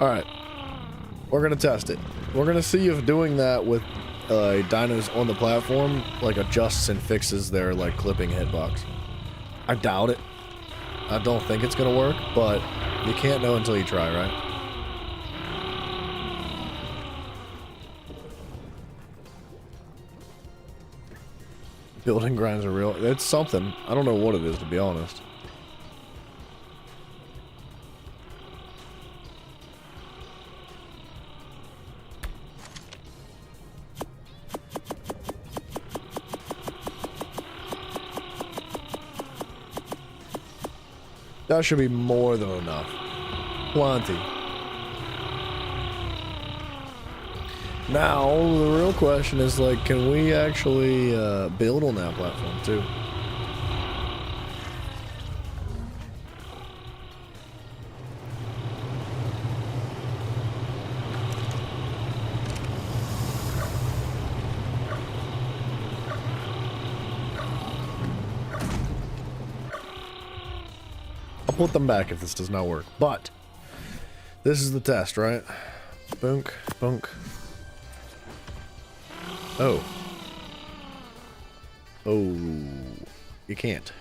Alright. We're gonna test it. We're gonna see if doing that with dinos on the platform like adjusts and fixes their like clipping hitbox. I doubt it. I don't think it's gonna work, but you can't know until you try, right? Building grinds are real. It's something. I don't know what it is, to be honest. That should be more than enough. Plenty. Now, the real question is, like, can we actually build on that platform, too? I'll put them back if this does not work, but this is the test, right? Bunk, bunk. Oh. Oh. You can't.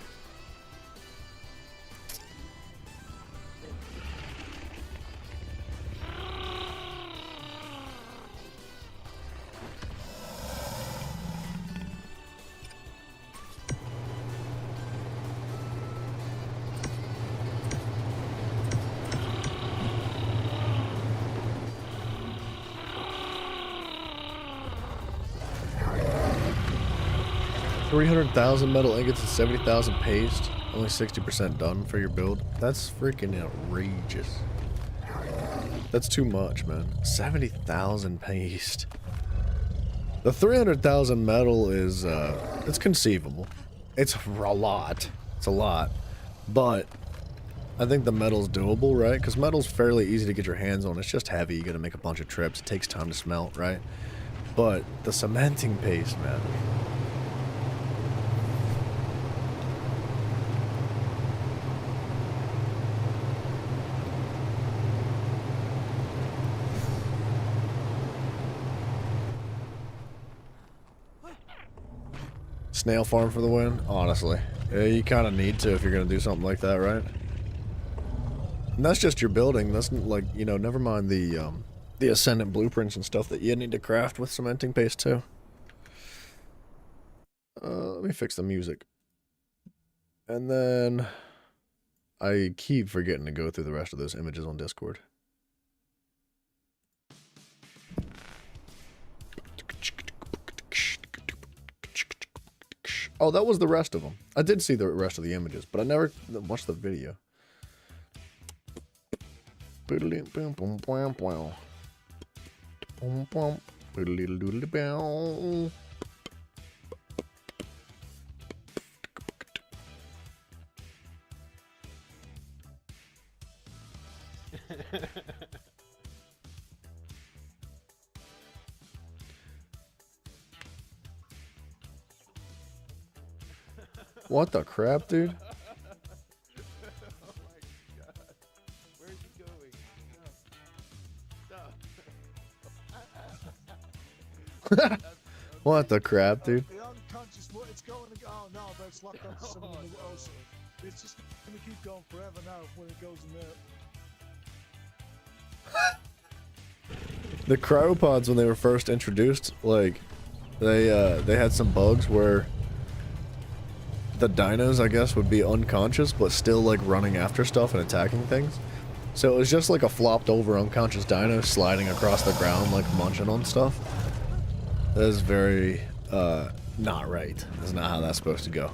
$300,000 metal ingots and 70,000 paste. Only 60% done for your build. That's freaking outrageous. That's too much, man. 70,000 paste. The 300,000 metal is, it's conceivable. It's a lot. It's a lot. But I think the metal's doable, right? Because metal's fairly easy to get your hands on. It's just heavy. You gotta make a bunch of trips. It takes time to smelt, right? But the cementing paste, man. Snail farm for the win? Honestly. Yeah, you kind of need to if you're going to do something like that, right? And that's just your building. That's like, you know, never mind the Ascendant blueprints and stuff that you need to craft with cementing paste too. Let me fix the music. And then I keep forgetting to go through the rest of those images on Discord. Oh, that was the rest of them. I did see the rest of the images, but I never watched the video. What the crap, dude? Oh my god. Where is he going? No. What the crap, dude? The unconscious, what it's going to go. Oh no, that's locked onto someone else. It's just going to keep going forever now when it goes in there. The cryopods, when they were first introduced, like, they had some bugs where the dinos, I guess, would be unconscious, but still, like, running after stuff and attacking things. So it was just like a flopped over unconscious dino sliding across the ground, like, munching on stuff. That is very, not right. That's not how that's supposed to go.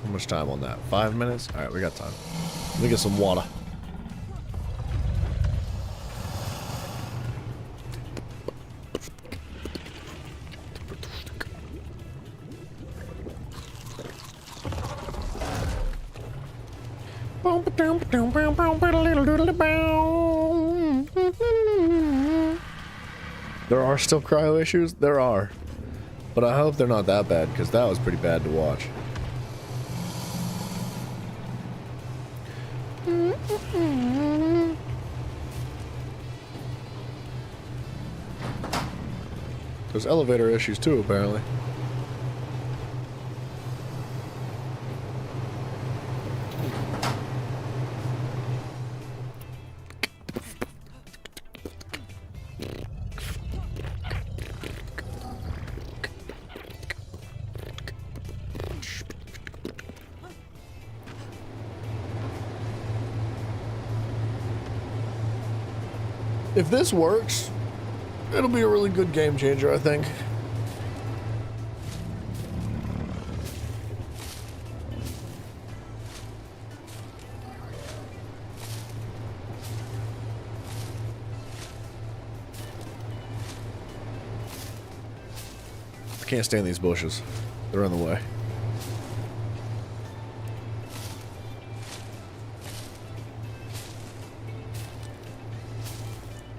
How much time on that? 5 minutes? Alright, we got time. Let me get some water. There are still cryo issues? There are. But I hope they're not that bad, because that was pretty bad to watch. There's elevator issues too, apparently. If this works, it'll be a really good game changer, I think. I can't stand these bushes. They're in the way.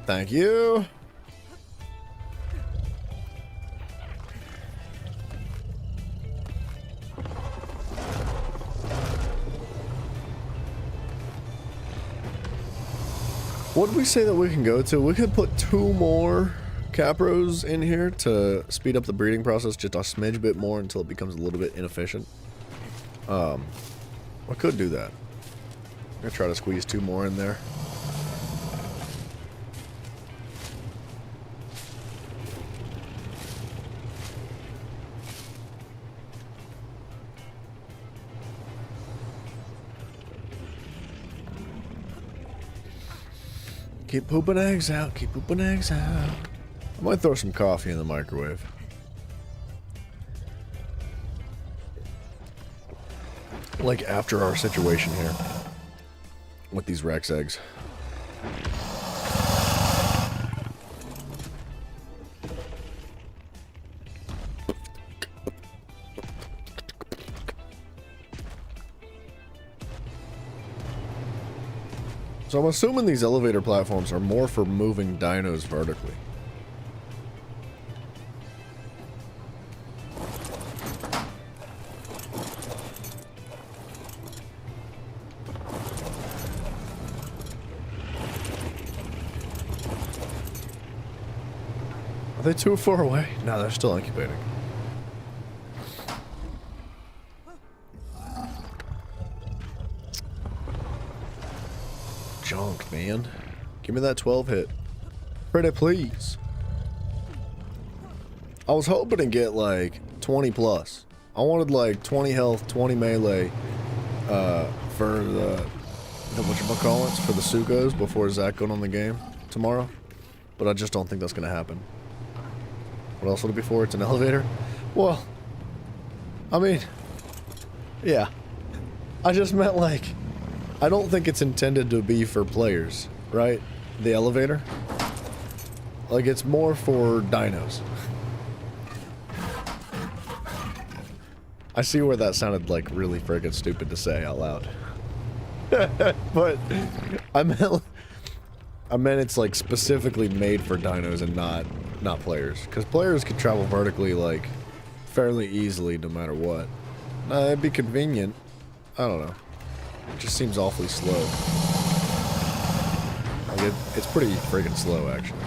Thank you. What did we say that we can go to? We could put 2 more capros in here to speed up the breeding process just a smidge bit more until it becomes a little bit inefficient. I could do that. I'm gonna try to squeeze 2 more in there. Keep pooping eggs out, keep pooping eggs out. I might throw some coffee in the microwave. Like after our situation here. With these Rex eggs. So I'm assuming these elevator platforms are more for moving dinos vertically. Are they too far away? No, they're still incubating. Junk, man. Give me that 12 hit. Pretty please. I was hoping to get like 20 plus. I wanted like 20 health, 20 melee for the whatchamacallits, for the Sukos before Zach going on the game tomorrow. But I just don't think that's going to happen. What else would it be for? It's an elevator? Well, I mean, yeah. I just meant like, I don't think it's intended to be for players, right? The elevator? Like, it's more for dinos. I see where that sounded like really friggin' stupid to say out loud. But I meant it's like specifically made for dinos and not players. Because players could travel vertically like fairly easily no matter what. It'd be convenient. I don't know. It just seems awfully slow. Like it's pretty friggin' slow actually.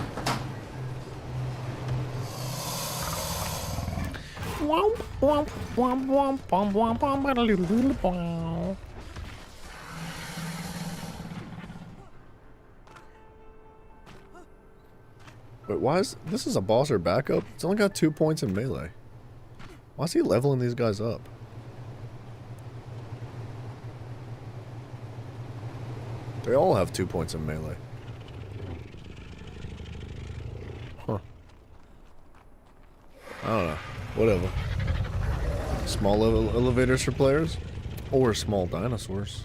Wait, why is this a boss or backup? It's only got 2 points in melee. Why is he leveling these guys up? They all have 2 points in melee. Huh. I don't know. Whatever. Small elevators for players? Or small dinosaurs.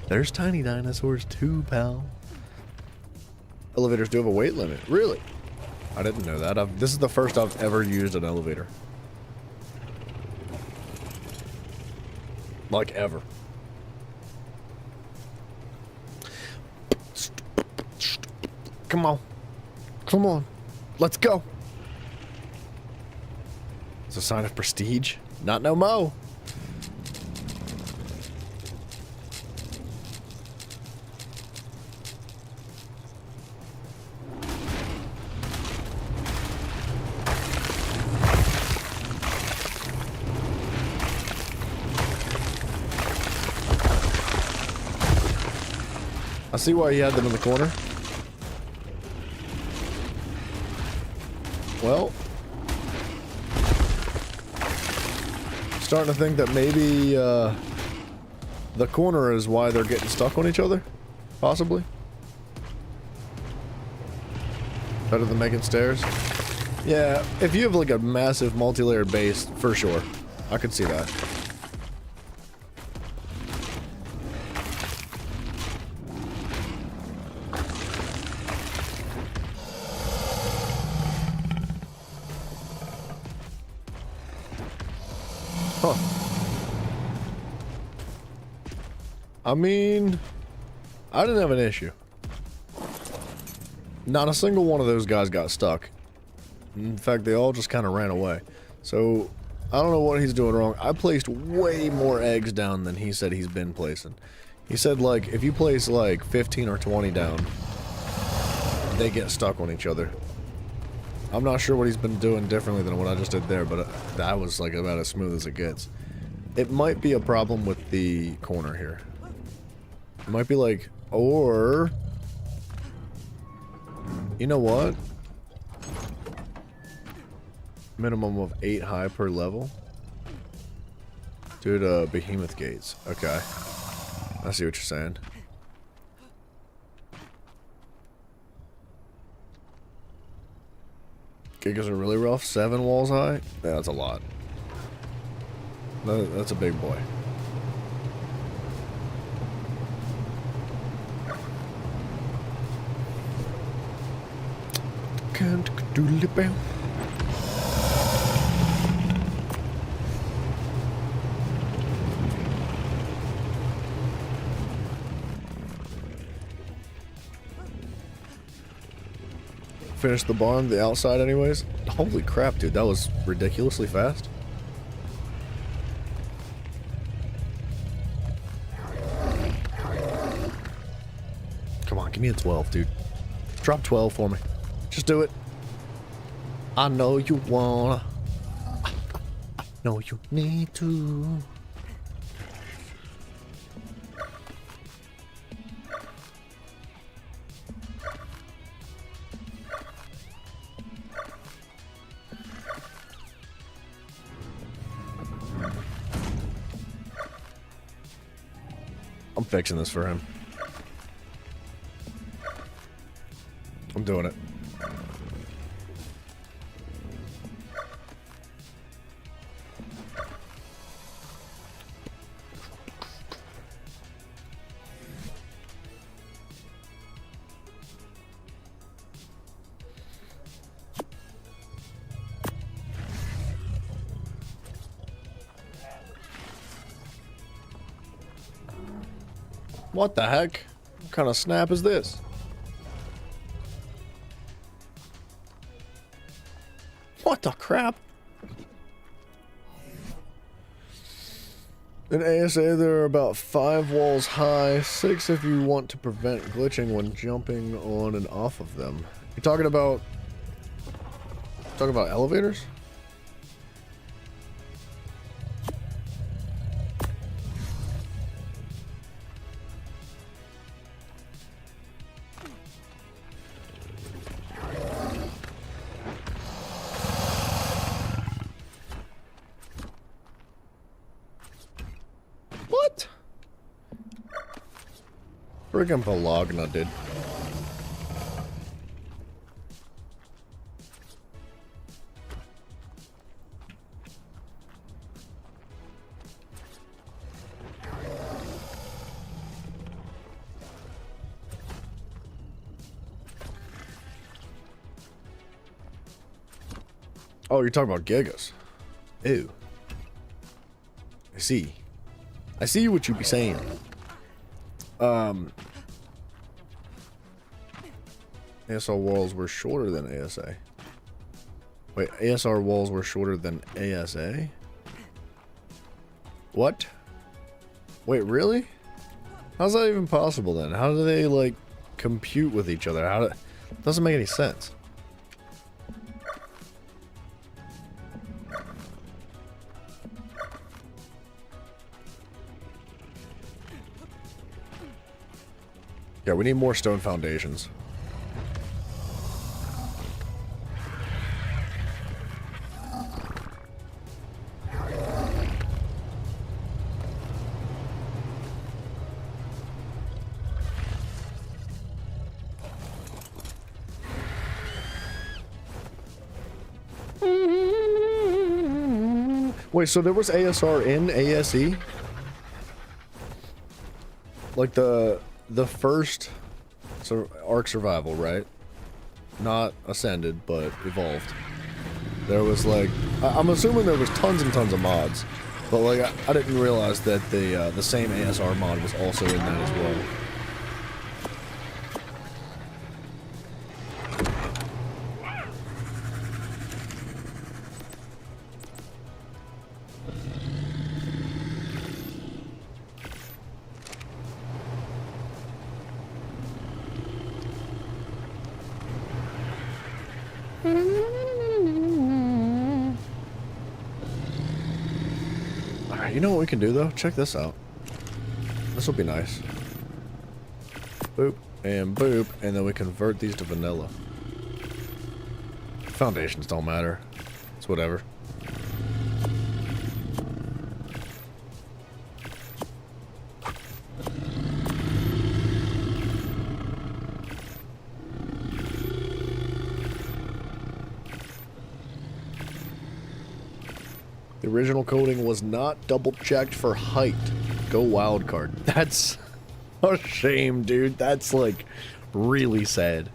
There's tiny dinosaurs too, pal. Elevators do have a weight limit. Really? I didn't know that. This is the first I've ever used an elevator. Like, ever. Come on. Come on. Let's go. It's a sign of prestige. Not no mo. I see why he had them in the corner. Well, starting to think that maybe the corner is why they're getting stuck on each other, possibly. Better than making stairs. Yeah, if you have like a massive multi-layered base, for sure, I could see that. Huh. I mean, I didn't have an issue. Not a single one of those guys got stuck. In fact, they all just kind of ran away. So, I don't know what he's doing wrong. I placed way more eggs down than he said he's been placing. He said, like, if you place, like, 15 or 20 down, they get stuck on each other. I'm not sure what he's been doing differently than what I just did there, but that was like about as smooth as it gets. It might be a problem with the corner here. It might be like, or... You know what? Minimum of 8 high per level. Due to behemoth gates. Okay. I see what you're saying. Gigas are really rough. 7 walls high? Yeah, that's a lot. That's a big boy. Can't doodle bam. Finish the barn, the outside anyways. Holy crap, dude, that was ridiculously fast. Come on, give me a 12, dude. Drop 12 for me. Just do it. I know you wanna. I know you need to. I'm fixing this for him. I'm doing it. What the heck? What kind of snap is this? What the crap? In ASA, there are about 5 walls high, 6 if you want to prevent glitching when jumping on and off of them. You talking about elevators? What? Friggin' Bologna, dude. Oh, you're talking about gigas. Ew. I see. I see what you be saying. ASR walls were shorter than ASA. Wait, ASR walls were shorter than ASA? What? Wait, really? How's that even possible then? How do they, like, compute with each other? How do... Doesn't make any sense. Yeah, we need more stone foundations. Wait, so there was ASR in ASE? Like the first Ark Survival, right? Not Ascended, but Evolved. There was like, I'm assuming there was tons and tons of mods, but like I didn't realize that the same ASR mod was also in that as well. Alright, you know what we can do though? Check this out. This will be nice. Boop, and boop, and then we convert these to vanilla. Foundations don't matter. It's whatever. The original coding was not double checked for height. Go wildcard. That's a shame, dude. That's like really sad.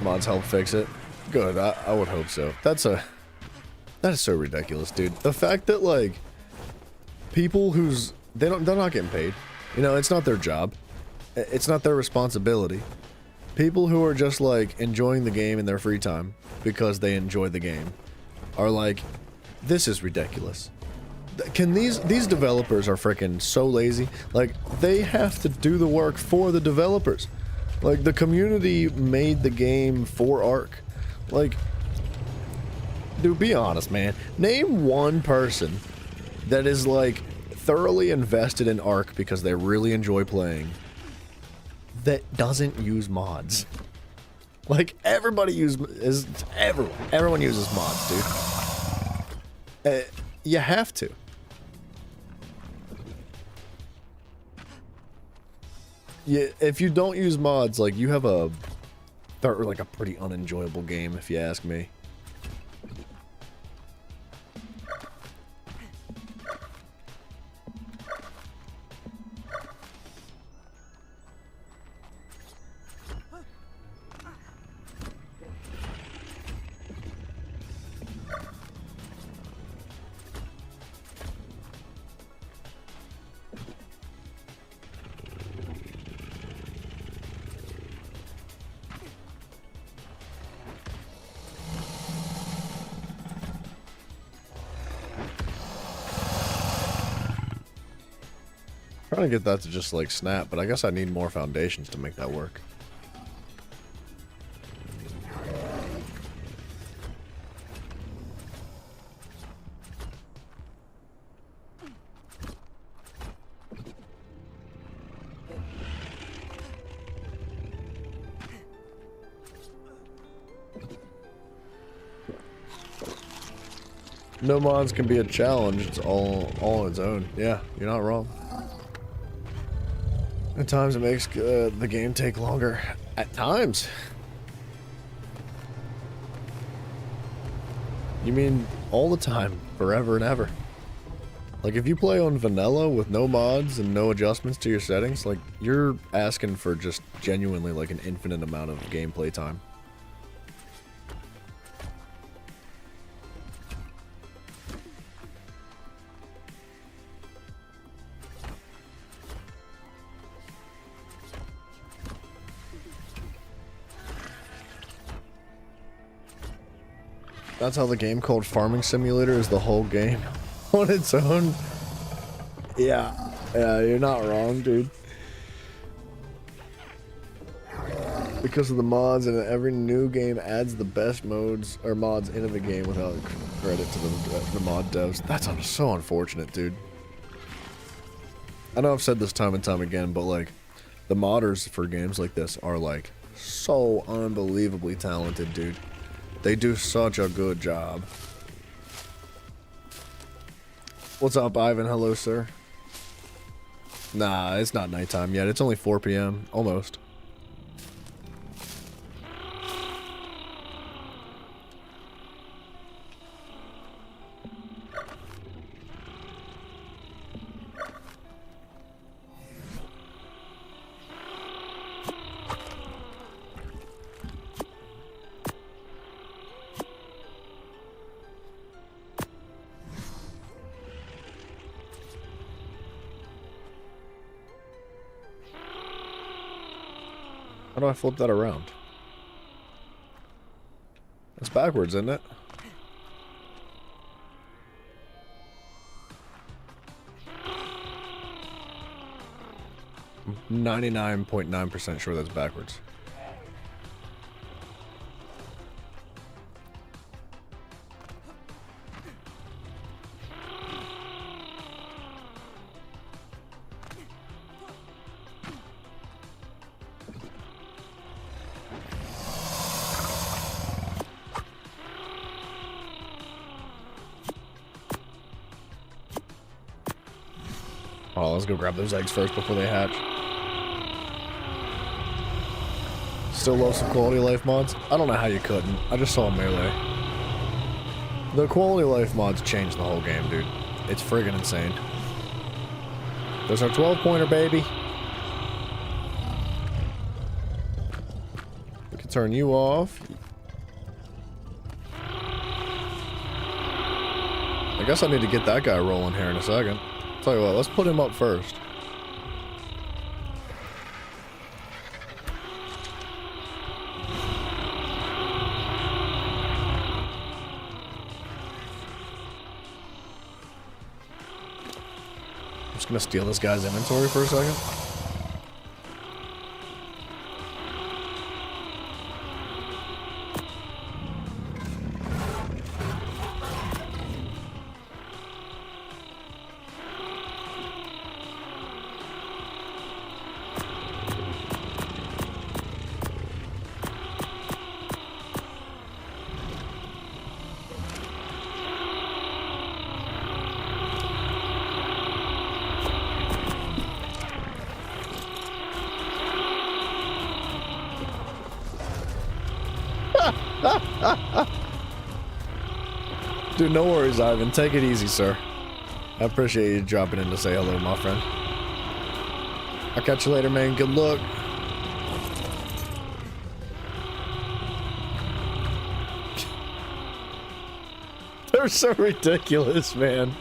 Mods help fix it. Good. I would hope so. That is so ridiculous, dude. The fact that like people they're not getting paid. You know, it's not their job. It's not their responsibility. People who are just like enjoying the game in their free time because they enjoy the game are like, this is ridiculous. Can these developers are freaking so lazy. Like, they have to do the work for the developers. Like, the community made the game for Ark. Like, dude, be honest, man. Name one person that is, like, thoroughly invested in Ark because they really enjoy playing that doesn't use mods. Like, everybody everyone uses mods, dude. You have to. Yeah, if you don't use mods, like, you have a pretty unenjoyable game, if you ask me. Trying to get that to just like snap, but I guess I need more foundations to make that work. No mods can be a challenge. It's all on its own. Yeah, you're not wrong. At times it makes the game take longer. At times. You mean all the time, forever and ever. Like, if you play on vanilla with no mods and no adjustments to your settings, like, you're asking for just genuinely like an infinite amount of gameplay time. That's how the game called Farming Simulator is the whole game on its own. Yeah, you're not wrong, dude. Because of the mods, and every new game adds the best modes or mods into the game without credit to the mod devs. That's so unfortunate, dude. I know I've said this time and time again, but like, the modders for games like this are like so unbelievably talented, dude. They do such a good job. What's up, Ivan? Hello, sir. Nah, it's not nighttime yet. It's only 4 p.m. Almost. How do I flip that around? It's backwards, isn't it? I'm 99.9% sure that's backwards. Oh, let's go grab those eggs first before they hatch. Still love some quality of life mods? I don't know how you couldn't. I just saw Melee. The quality of life mods changed the whole game, dude. It's friggin' insane. There's our 12-pointer, baby. We can turn you off. I guess I need to get that guy rolling here in a second. Tell you what, let's put him up first. gonna steal this guy's inventory for a second. Dude, no worries, Ivan. Take it easy, sir. I appreciate you dropping in to say hello, my friend. I'll catch you later, man. Good luck. They're so ridiculous, man.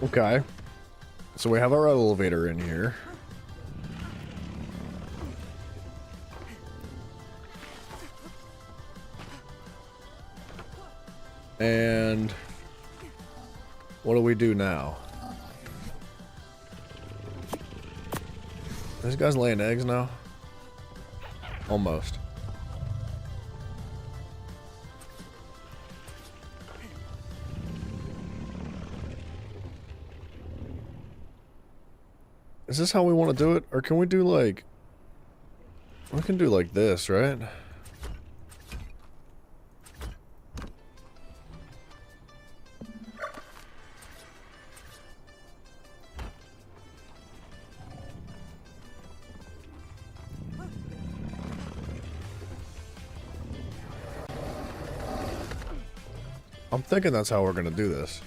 Okay. So we have our elevator in here. And what do we do now? These guys laying eggs now? Almost. Is this how we want to do it? Or can we do like... We can do like this, right? I'm thinking that's how we're gonna do this.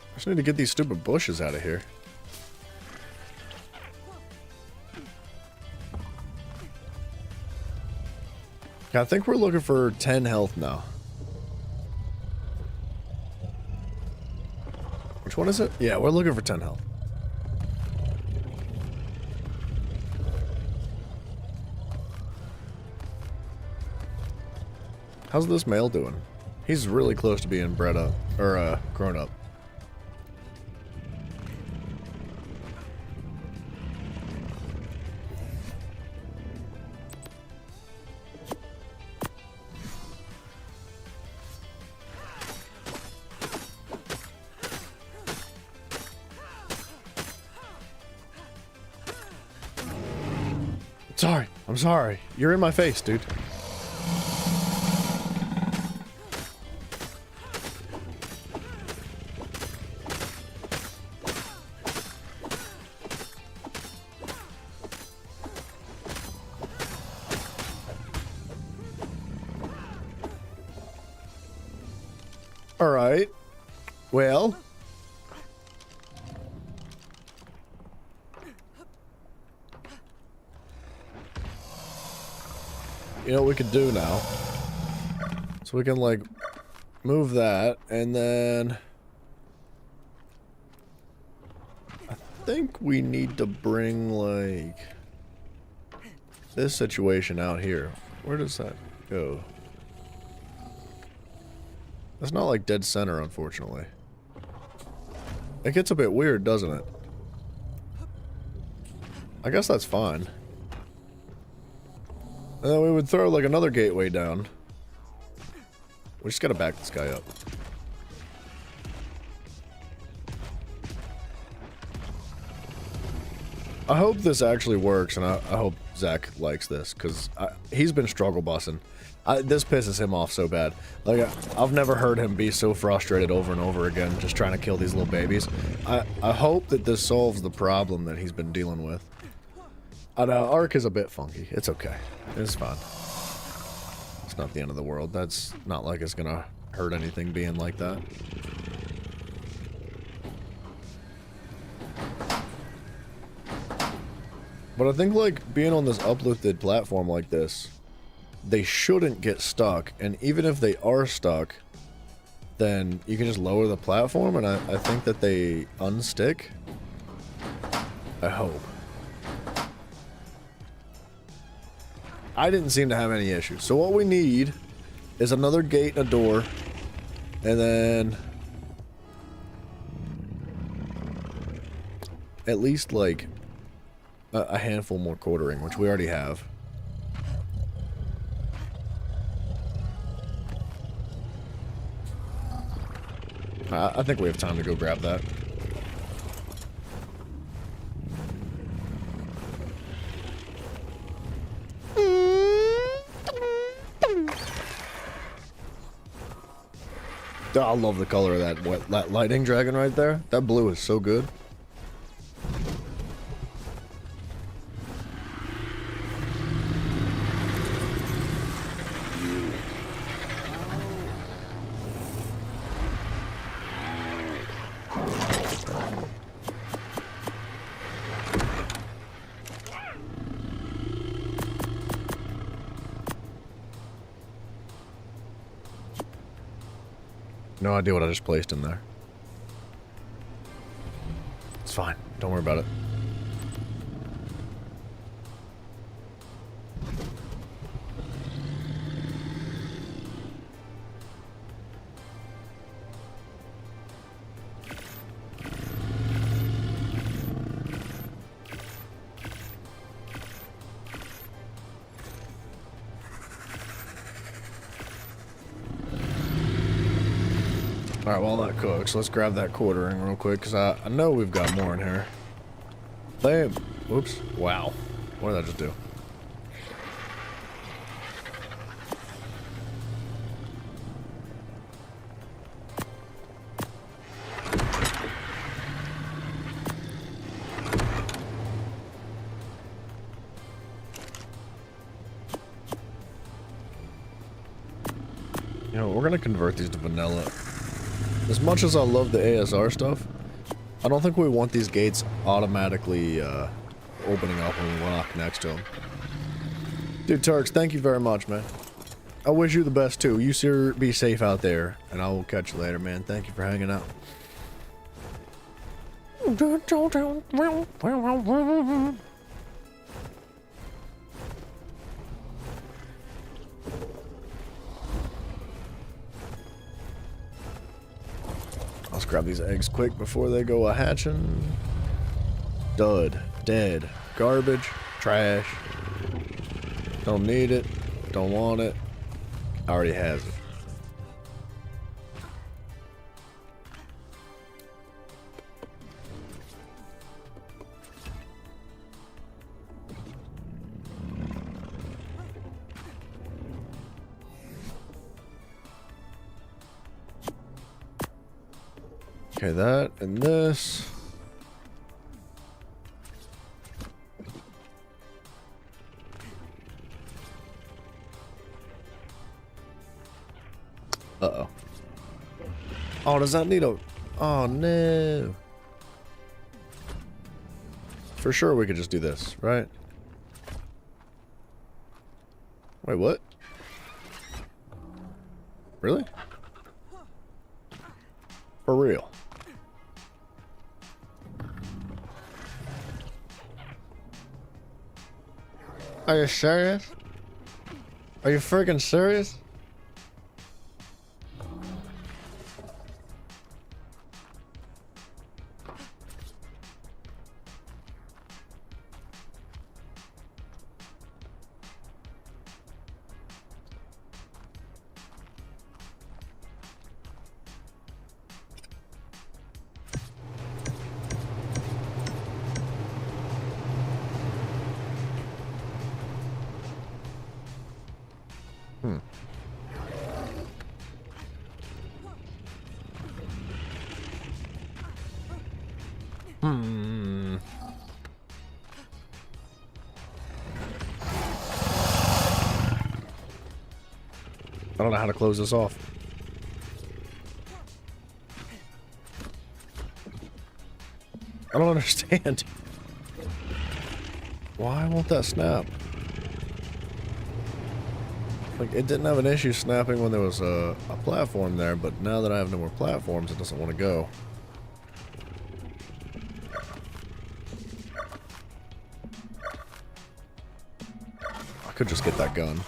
I just need to get these stupid bushes out of here. Yeah, I think we're looking for 10 health now. Which one is it? Yeah, we're looking for 10 health. How's this male doing? He's really close to being bred up, or grown up. Sorry, I'm sorry. You're in my face, dude. All right. Well. You know what we could do now? So we can, like, move that, and then... I think we need to bring, like... this situation out here. Where does that go? That's not, like, dead center, unfortunately. It gets a bit weird, doesn't it? I guess that's fine. And then we would throw, like, another gateway down. We just gotta back this guy up. I hope this actually works, and I hope Zach likes this, because he's been struggle bussing. This pisses him off so bad. Like, I've never heard him be so frustrated over and over again, just trying to kill these little babies. I hope that this solves the problem that he's been dealing with. Arc is a bit funky. It's okay. It's fine. It's not the end of the world. That's not like it's gonna hurt anything being like that. But I think, like, being on this uplifted platform like this, they shouldn't get stuck. And even if they are stuck, then you can just lower the platform, and I think that they unstick. I hope. I didn't seem to have any issues. So what we need is another gate and a door, and then at least, like, a handful more quartering, which we already have. I think we have time to go grab that. I love the color of that lightning dragon right there. That blue is so good. No idea what I just placed in there. It's fine. Don't worry about it. Alright, while that cooks, let's grab that quartering real quick, because I know we've got more in here. Bam! Whoops. Wow. What did I just do? You know, we're gonna convert these to vanilla. As much as I love the ASR stuff, I don't think we want these gates automatically opening up when we walk next to them. Dude, Turks, thank you very much, man. I wish you the best, too. You sir be safe out there, and I will catch you later, man. Thank you for hanging out. Let's grab these eggs quick before they go a-hatching. Dud. Dead. Garbage. Trash. Don't need it. Don't want it. Already has it. Okay, that and this. Uh-oh. Oh, does that need a... Oh, no. For sure we could just do this, right? Wait, what? Really? For real? Are you serious? Are you freaking serious? Hmm. I don't know how to close this off. I don't understand. Why won't that snap? Like, it didn't have an issue snapping when there was a platform there, but now that I have no more platforms, it doesn't want to go. I could just get that gun.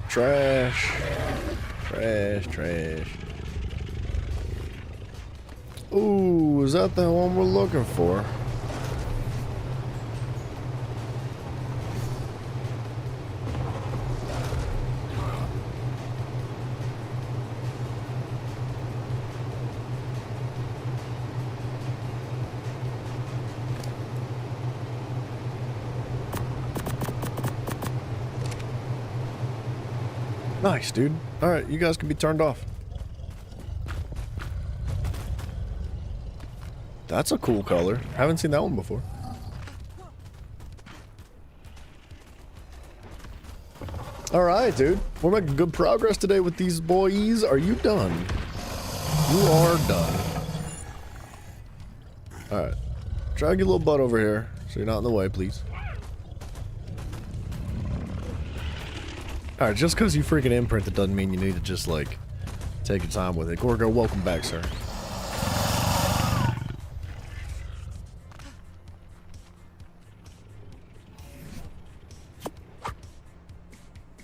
Trash. Trash, trash. Ooh, is that the one we're looking for? Nice, dude. Alright, you guys can be turned off. That's a cool color. Haven't seen that one before. Alright, dude. We're making good progress today with these boys. Are you done? You are done. Alright. Drag your little butt over here so you're not in the way, please. Alright, just because you freaking imprint it doesn't mean you need to just, like, take your time with it. Gorgo, welcome back, sir.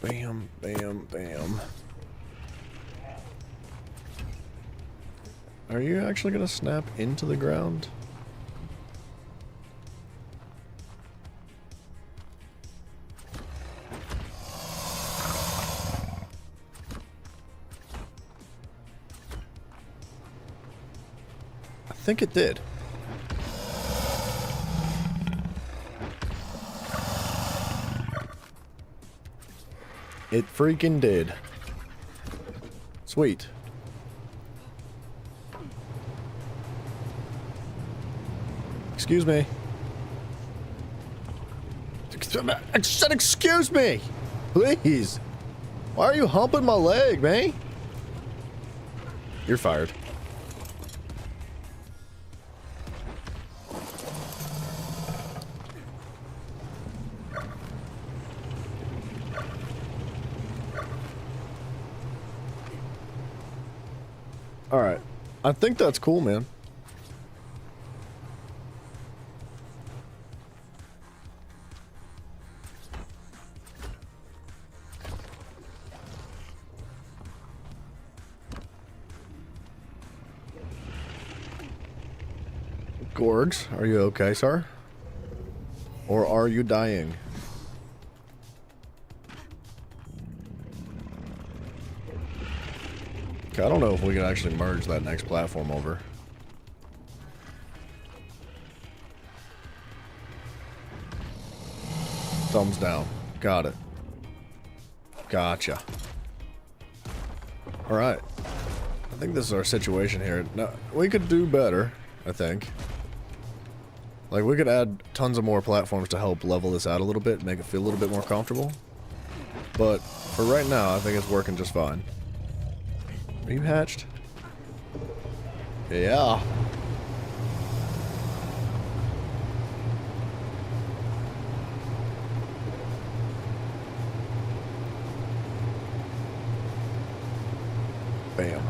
Bam, bam, bam. Are you actually gonna snap into the ground? I think it did. It freaking did. Sweet. Excuse me. I said excuse me! Please! Why are you humping my leg, man? You're fired. Alright. I think that's cool, man. Gorgs, are you okay, sir? Or are you dying? Okay, I don't know if we can actually merge that next platform over. Thumbs down. Got it. Gotcha. Alright. I think this is our situation here. Now, we could do better, I think. Like, we could add tons of more platforms to help level this out a little bit, make it feel a little bit more comfortable. But, for right now, I think it's working just fine. Are you hatched? Yeah. Bam.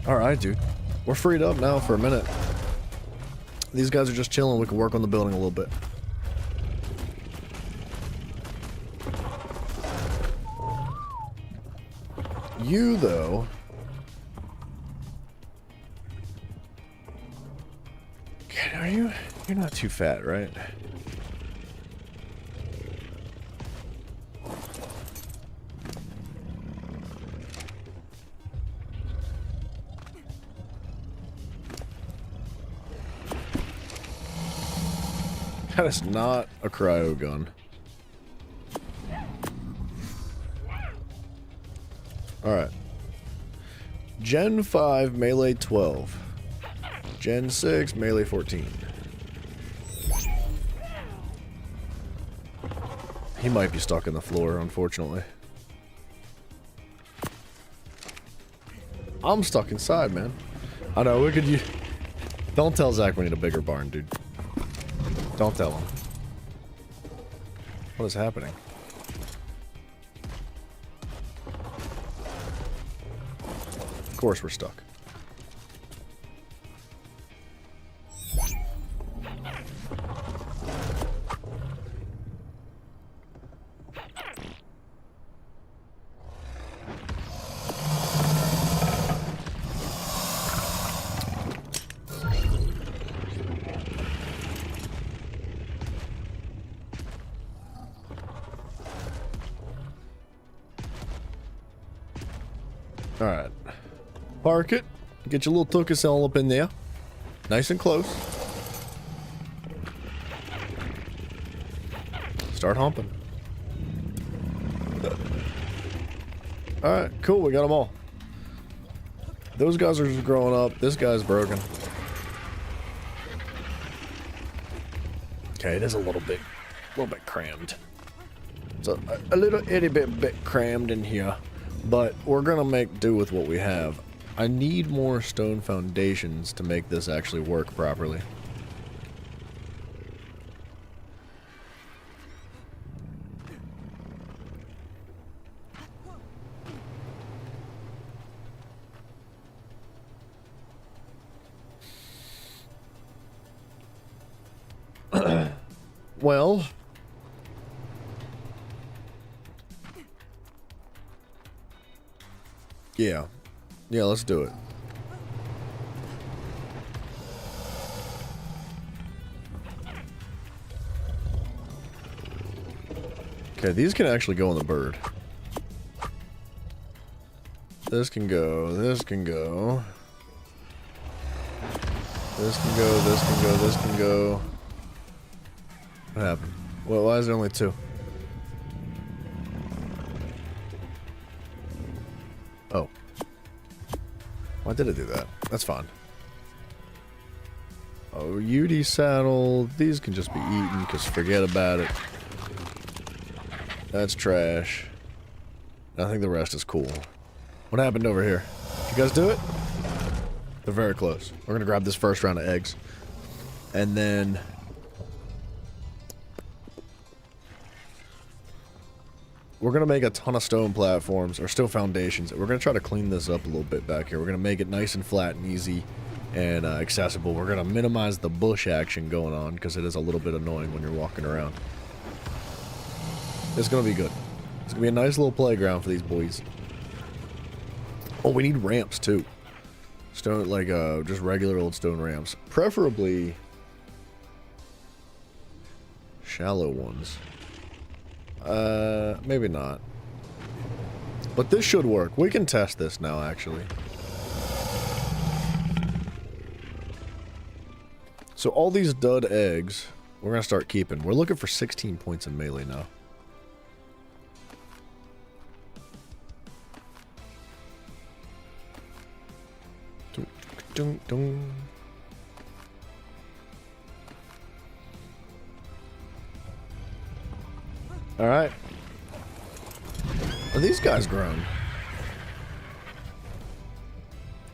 Alright, dude. We're freed up now for a minute. These guys are just chilling. We can work on the building a little bit. You, though... Are you? You're not too fat, right? That is not a cryo gun. Alright. Gen 5, melee 12. Gen 6, melee 14. He might be stuck in the floor, unfortunately. I'm stuck inside, man. I know, we could use... Don't tell Zach we need a bigger barn, dude. Don't tell him. What is happening? Of course we're stuck. Alright. Park it. Get your little tuchus all up in there. Nice and close. Start humping. Alright, cool. We got them all. Those guys are just growing up. This guy's broken. Okay, it is a little bit crammed. It's a little itty bit crammed in here. But we're gonna make do with what we have. I need more stone foundations to make this actually work properly. Well... Yeah. Yeah, let's do it. Okay, these can actually go on the bird. This can go, this can go. This can go, this can go, this can go. What happened? Well, why is there only two? Oh. Why did it do that? That's fine. Oh, UD saddle. These can just be eaten, because forget about it. That's trash. I think the rest is cool. What happened over here? Did you guys do it? They're very close. We're gonna grab this first round of eggs. And then... we're going to make a ton of stone platforms, or stone foundations. We're going to try to clean this up a little bit back here. We're going to make it nice and flat and easy and accessible. We're going to minimize the bush action going on, because it is a little bit annoying when you're walking around. It's going to be good. It's going to be a nice little playground for these boys. Oh, we need ramps, too. Stone, like, just regular old stone ramps. Preferably... shallow ones. Maybe not. But this should work. We can test this now, actually. So all these dud eggs, we're going to start keeping. We're looking for 16 points in melee now. Dun, dun, dun. Alright. Are these guys grown?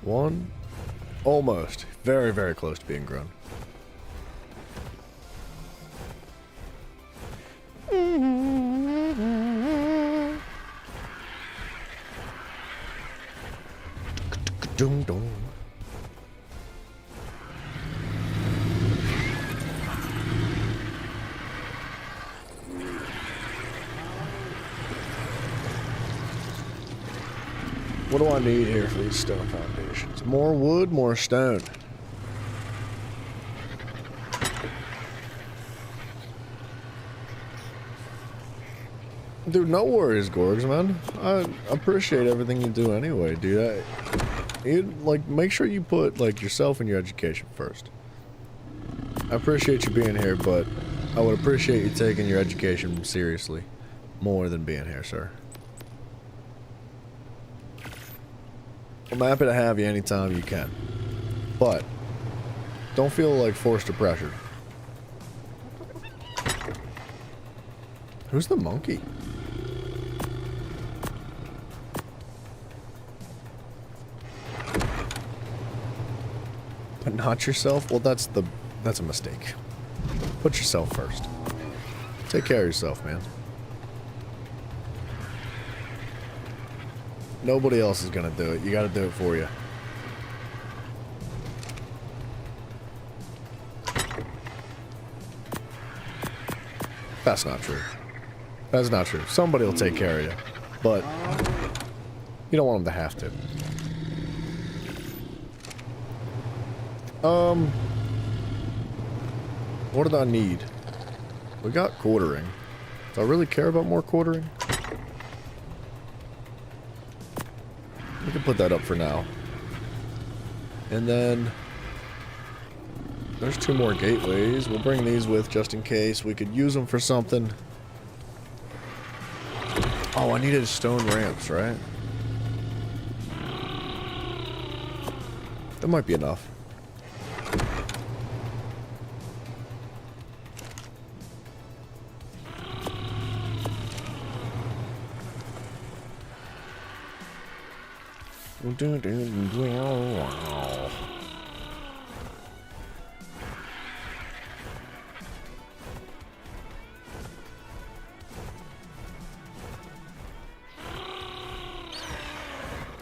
One. Almost. Very, very close to being grown. Dum dum. What do I need here for these stone foundations? More wood, more stone. Dude, no worries, Gorgs, man. I appreciate everything you do anyway, dude. Like, make sure you put, like, yourself and your education first. I appreciate you being here, but I would appreciate you taking your education seriously more than being here, sir. I'm happy to have you anytime you can, but don't feel, like, forced or pressured. Who's the monkey? But not yourself? Well, that's a mistake. Put yourself first. Take care of yourself, man. Nobody else is gonna do it. You gotta do it for you. That's not true. That's not true. Somebody will take care of you. But you don't want them to have to. What did I need? We got quartering. Do I really care about more quartering? We can put that up for now. And then there's 2 more gateways. We'll bring these with just in case. We could use them for something. Oh, I needed stone ramps, right? That might be enough.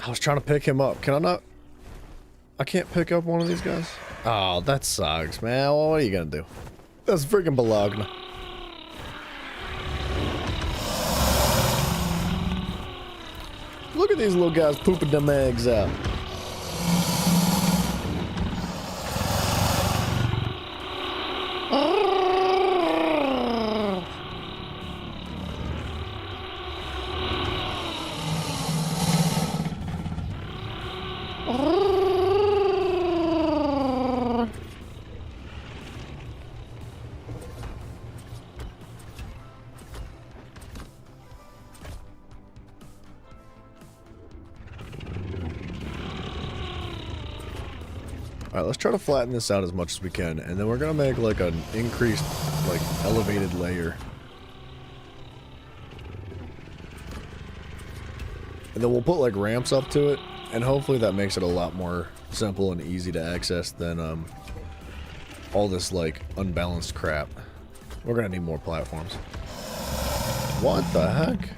I was trying to pick him up. Can I not? I can't pick up one of these guys? Oh, that sucks, man. Well, what are you gonna do? That's freaking Bologna. Look at these little guys pooping them eggs out. Alright, let's try to flatten this out as much as we can, and then we're gonna make like an increased, like, elevated layer. And then we'll put like ramps up to it, and hopefully that makes it a lot more simple and easy to access than all this like unbalanced crap. We're gonna need more platforms. What the heck?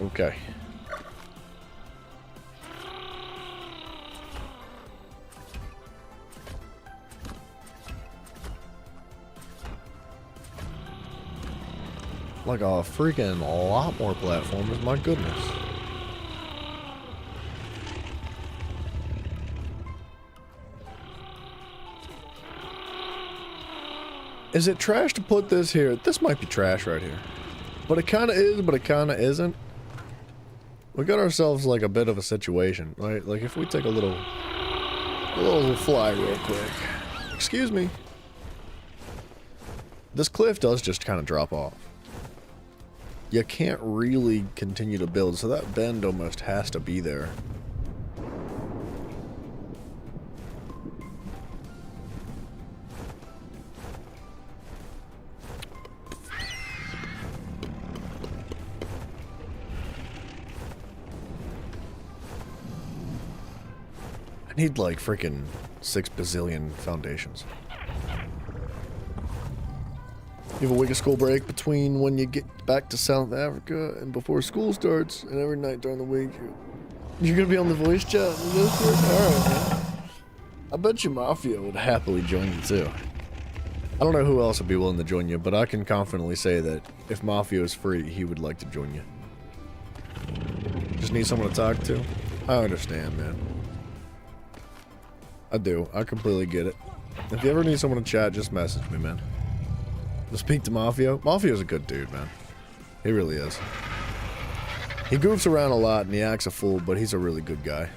Okay. Like a freaking lot more platforms, my goodness. Is it trash to put this here? This might be trash right here. But it kind of is, but it kind of isn't. We got ourselves like a bit of a situation, right? Like if we take a little fly real quick. Excuse me. This cliff does just kind of drop off. You can't really continue to build, so that bend almost has to be there. I need like freaking 6 bazillion foundations. You have a week of school break between when you get back to South Africa and before school starts, and every night during the week you're gonna be on the voice chat in Discord? Alright, man. I bet you Mafia would happily join you too. I don't know who else would be willing to join you, but I can confidently say that if Mafia is free, he would like to join you. Just need someone to talk to? I understand, man. I do. I completely get it. If you ever need someone to chat, just message me, man. To speak to Mafia. Mafia's a good dude, man. He really is. He goofs around a lot and he acts a fool, but he's a really good guy.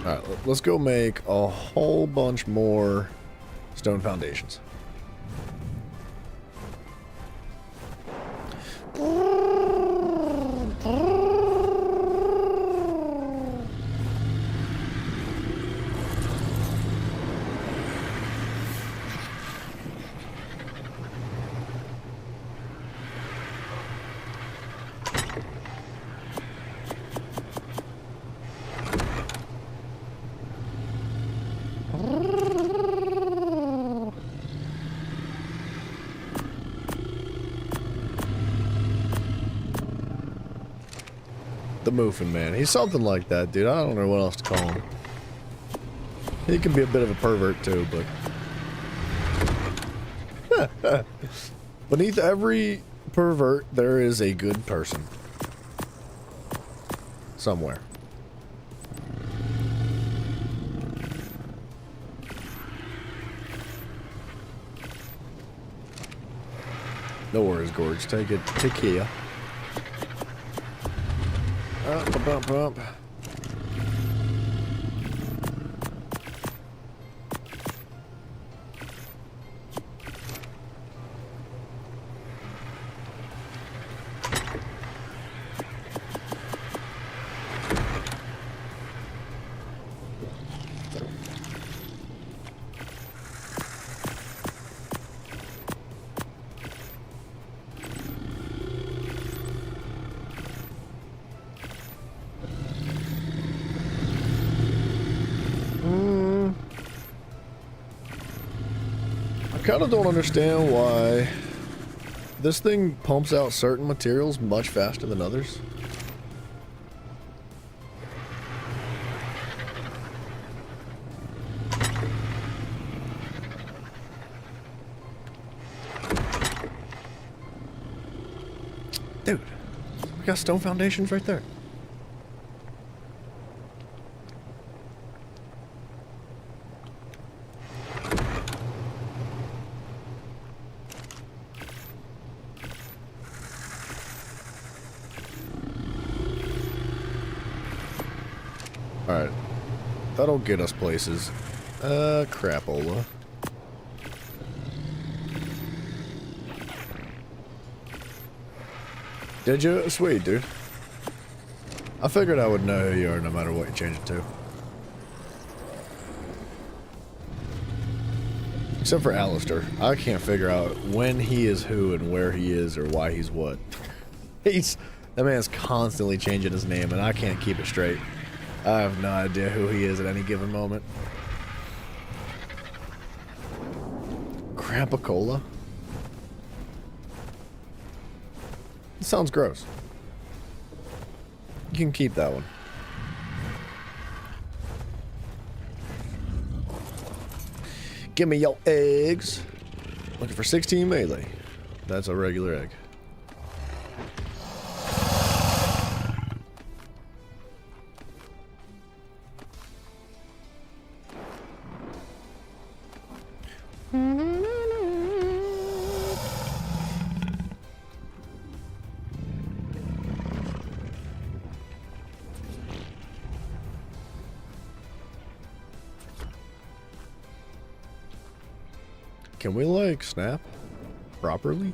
Alright, let's go make a whole bunch more stone foundations. The Moofin Man. He's something like that, dude. I don't know what else to call him. He can be a bit of a pervert, too, but... Beneath every pervert, there is a good person. Somewhere. No worries, Gorge. Take care. Bump, bump. I kind of don't understand why this thing pumps out certain materials much faster than others. Dude, we got stone foundations right there. Alright. That'll get us places. Crapola. Did you? Sweet, dude. I figured I would know who you are no matter what you change it to. Except for Alistair. I can't figure out when he is who and where he is or why he's what. That man's constantly changing his name and I can't keep it straight. I have no idea who he is at any given moment. Crapola? It sounds gross. You can keep that one. Give me your eggs. Looking for 16 melee. That's a regular egg. Can we, like, snap properly?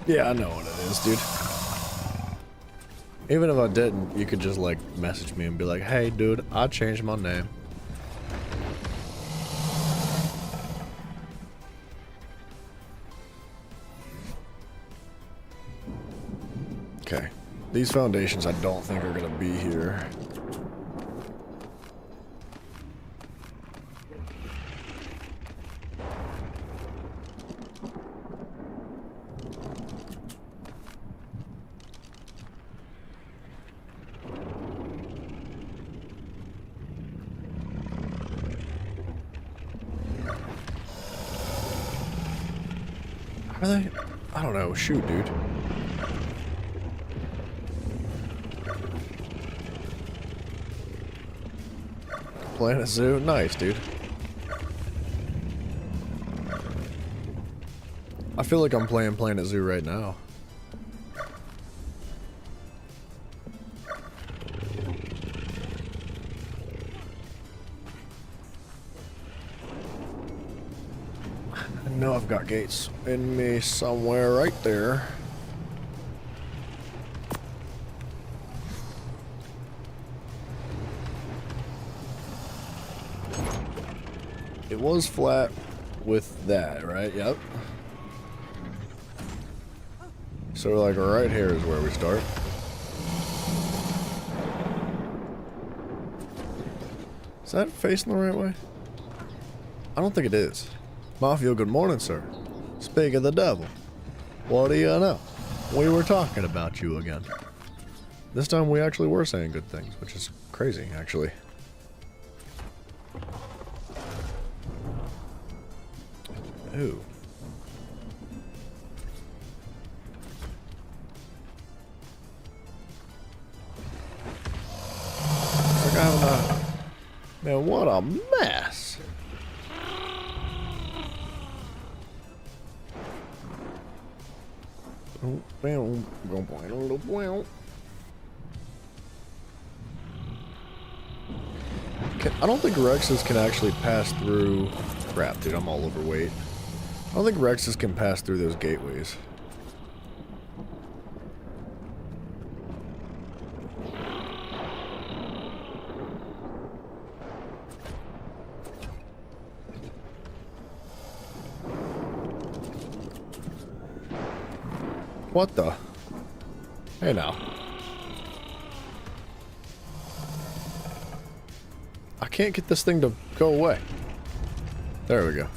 Yeah, I know what it is, dude. Even if I didn't, you could just, like, message me and be like, hey, dude, I changed my name. Okay. These foundations I don't think are gonna be here. Are they? I don't know. Shoot, dude. Planet Zoo? Nice, dude. I feel like I'm playing Planet Zoo right now. I know I've got gates in me somewhere right there. It was flat with that, right? Yep. So like right here is where we start. Is that facing the right way? I don't think it is. Mafia, good morning, sir. Speak of the devil. What do you know? We were talking about you again. This time we actually were saying good things, which is crazy, actually. Ooh. It's like I have a... Man, what a mess! I don't think Rexes can actually pass through... Crap, dude, I'm all overweight. I don't think Rexes can pass through those gateways. What the? Hey now. I can't get this thing to go away. There we go.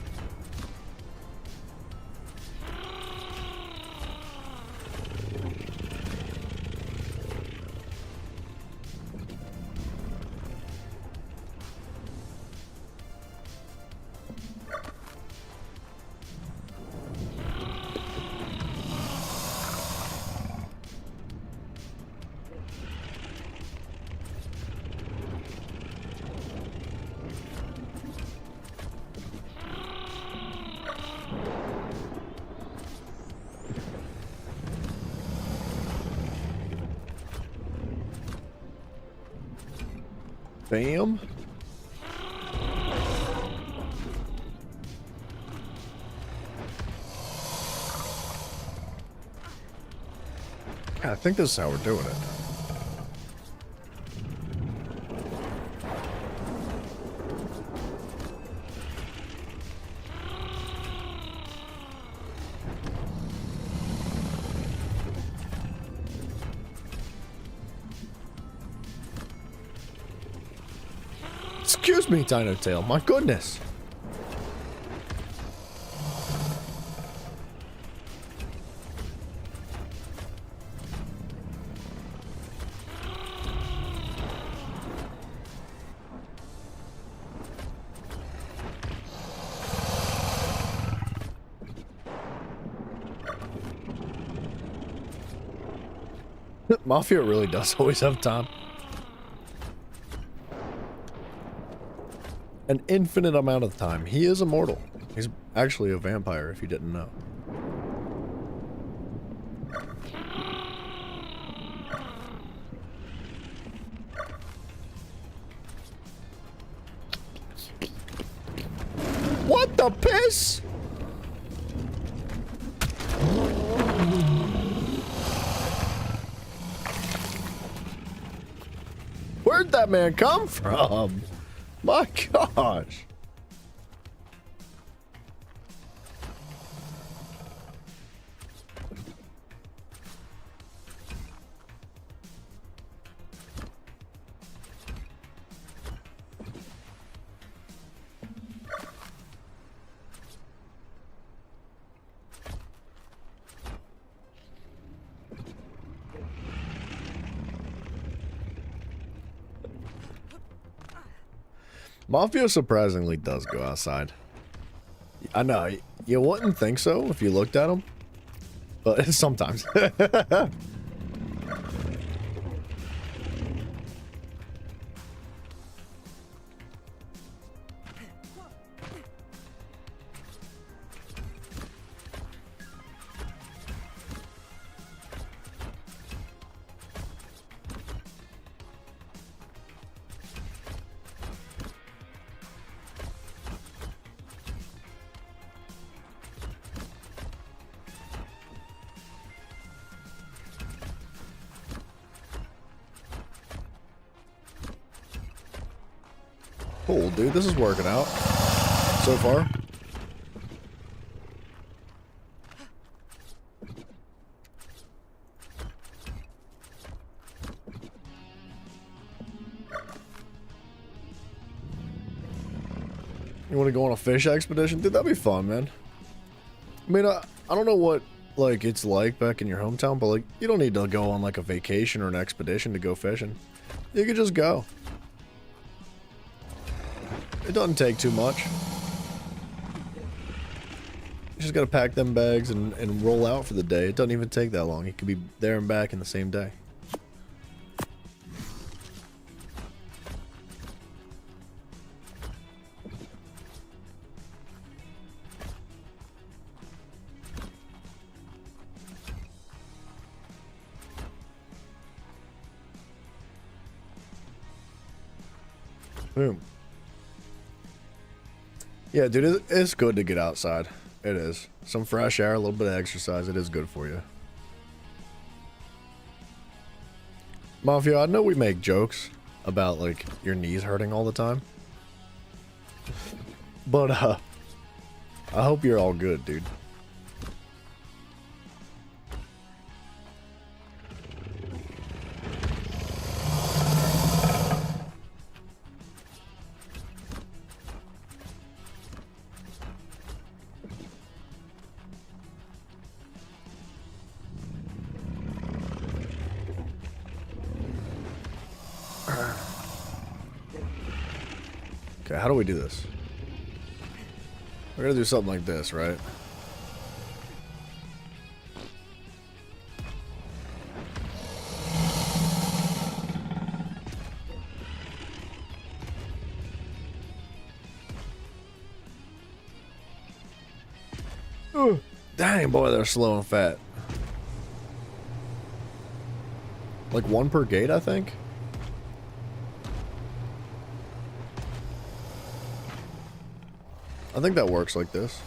Bam. I think this is how we're doing it. Excuse me, Dino Tail. My goodness. Mafia really does always have time. An infinite amount of time. He is immortal. He's actually a vampire, if you didn't know. What the piss? Where'd that man come from? My gosh. Mafia surprisingly does go outside. I know, you wouldn't think so if you looked at him, but sometimes. Cool, dude. This is working out so far. You want to go on a fish expedition? Dude, that'd be fun, man. I mean, I don't know what, like, it's like back in your hometown, but, like, you don't need to go on, like, a vacation or an expedition to go fishing. You could just go. It doesn't take too much. You just gotta pack them bags and roll out for the day. It doesn't even take that long. You could be there and back in the same day. Boom. Yeah, dude, it's good to get outside. It is. Some fresh air, a little bit of exercise. It is good for you. Mafia, I know we make jokes about, like, your knees hurting all the time. But, I hope you're all good, dude. Okay, how do we do this? We're gonna do something like this, right? Ooh, dang, boy, they're slow and fat. Like one per gate, I think? I think that works like this.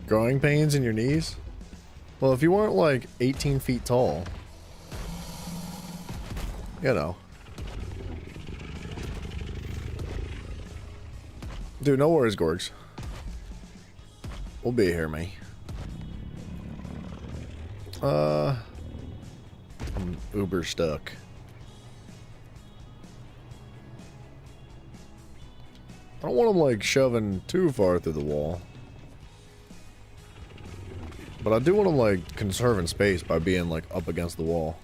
Growing pains in your knees? Well, if you weren't like 18 feet tall, you know. Dude, no worries, Gorgs. We'll be here, me. I'm uber stuck. I don't want them, like, shoving too far through the wall. But I do want them, like, conserving space by being, like, up against the wall.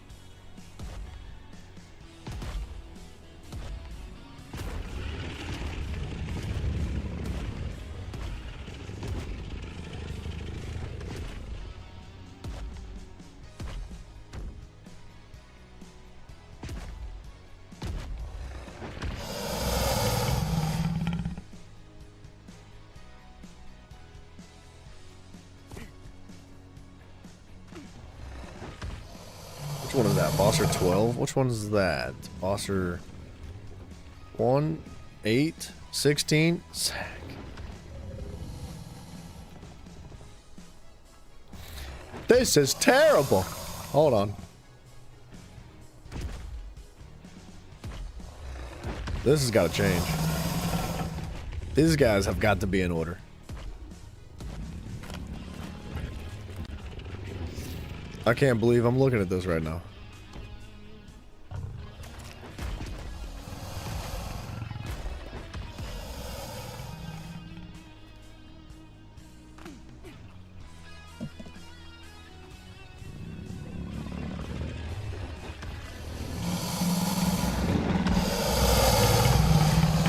Which one is that? Bosser 12? Which one is that? Bosser 1, 8, 16? Sack. This is terrible. Hold on. This has got to change. These guys have got to be in order. I can't believe I'm looking at this right now.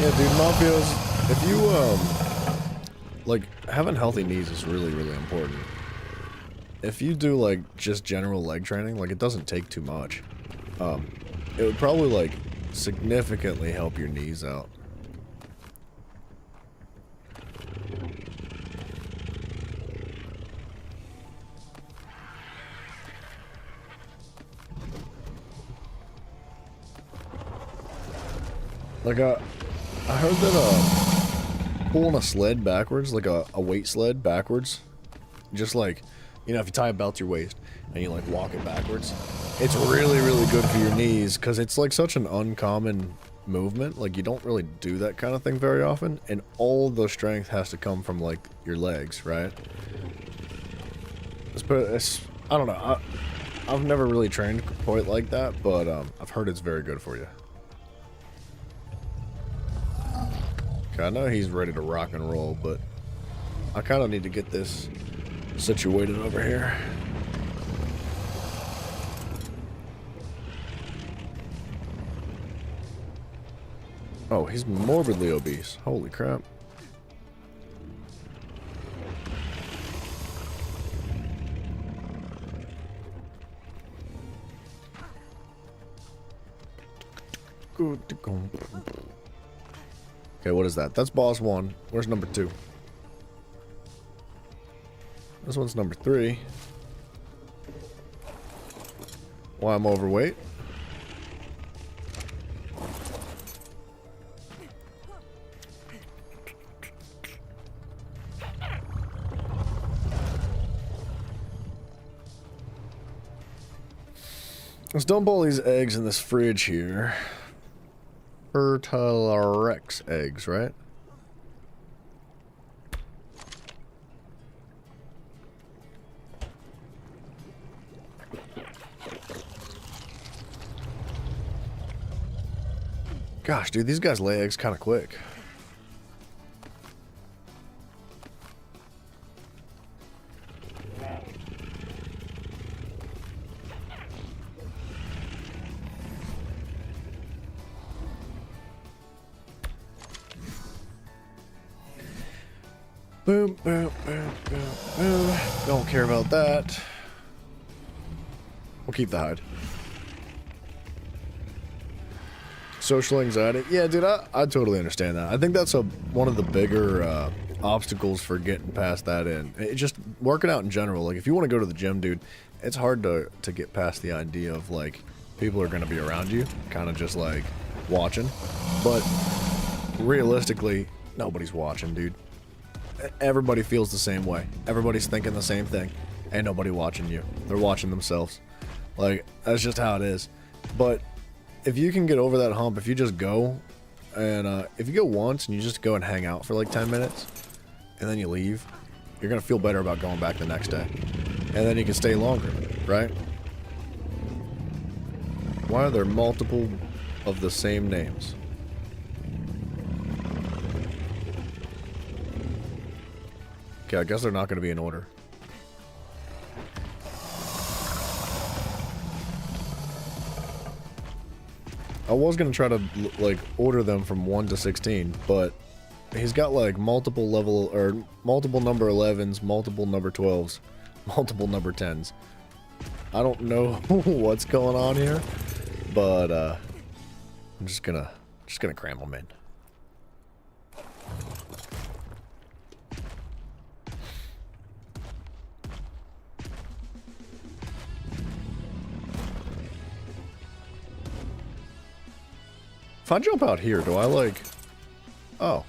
Yeah, dude, Mafios, if you, like, having healthy knees is really, really important. If you do like just general leg training, like it doesn't take too much. It would probably like significantly help your knees out. Like I heard that pulling a sled backwards, like a weight sled backwards, just like, you know, if you tie a belt to your waist and you like walk it backwards, it's really, really good for your knees because it's like such an uncommon movement. Like you don't really do that kind of thing very often, and all the strength has to come from like your legs, right? I don't know. I've never really trained quite like that, but I've heard it's very good for you. Okay, I know he's ready to rock and roll, but I kind of need to get this situated over here. Oh, he's morbidly obese. Holy crap. Okay, what is that? That's boss 1. Where's number 2? This one's number 3. Why I'm overweight? Let's dump all these eggs in this fridge here. Fertilarex eggs, right? Gosh, dude, these guys lay eggs kind of quick. Boom, boom, boom, boom, boom. Don't care about that. We'll keep the hide. Social anxiety. Yeah, dude, I totally understand that. I think that's one of the bigger obstacles for getting past that in. Just working out in general. Like, if you want to go to the gym, dude, it's hard to get past the idea of, like, people are going to be around you, kind of just, like, watching. But realistically, nobody's watching, dude. Everybody feels the same way. Everybody's thinking the same thing. Ain't nobody watching you. They're watching themselves. Like, that's just how it is. But if you can get over that hump, if you just go, and if you go once and you just go and hang out for like 10 minutes, and then you leave, you're going to feel better about going back the next day. And then you can stay longer, right? Why are there multiple of the same names? Okay, I guess they're not going to be in order. I was going to try to, like, order them from 1 to 16, but he's got, like, multiple level, or multiple number 11s, multiple number 12s, multiple number 10s. I don't know what's going on here, but, I'm just gonna cram them in. If I jump out here, do I like... Oh.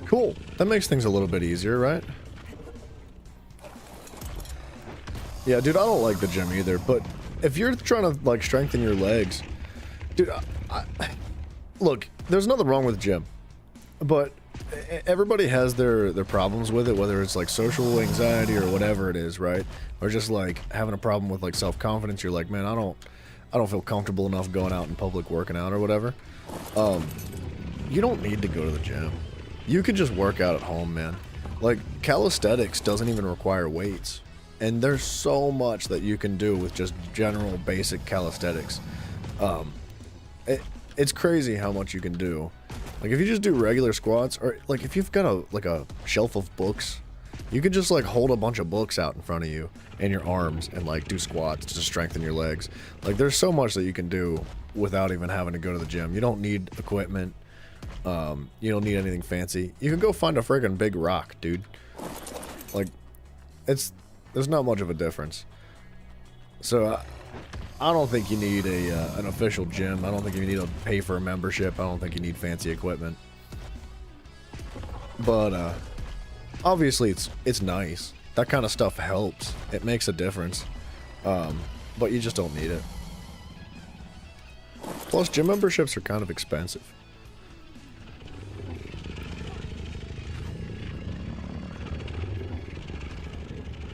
Cool. That makes things a little bit easier, right? Yeah, dude, I don't like the gym either, but if you're trying to, like, strengthen your legs... Dude, look, there's nothing wrong with the gym, but everybody has their problems with it, whether it's like social anxiety or whatever it is, right? Or just like having a problem with like self-confidence. You're like, man, I don't feel comfortable enough going out in public working out or whatever. You don't need to go to the gym. You can just work out at home, man. Like, calisthenics doesn't even require weights. And there's so much that you can do with just general basic calisthenics. It's crazy how much you can do. Like, if you just do regular squats, or like if you've got a shelf of books, you could just like hold a bunch of books out in front of you and your arms and like do squats to strengthen your legs. Like, there's so much that you can do without even having to go to the gym. You don't need equipment. You don't need anything fancy. You can go find a friggin' big rock, dude. Like, there's not much of a difference. So I don't think you need an official gym. I don't think you need to pay for a membership. I don't think you need fancy equipment. But obviously it's nice. That kind of stuff helps. It makes a difference. But you just don't need it. Plus, gym memberships are kind of expensive.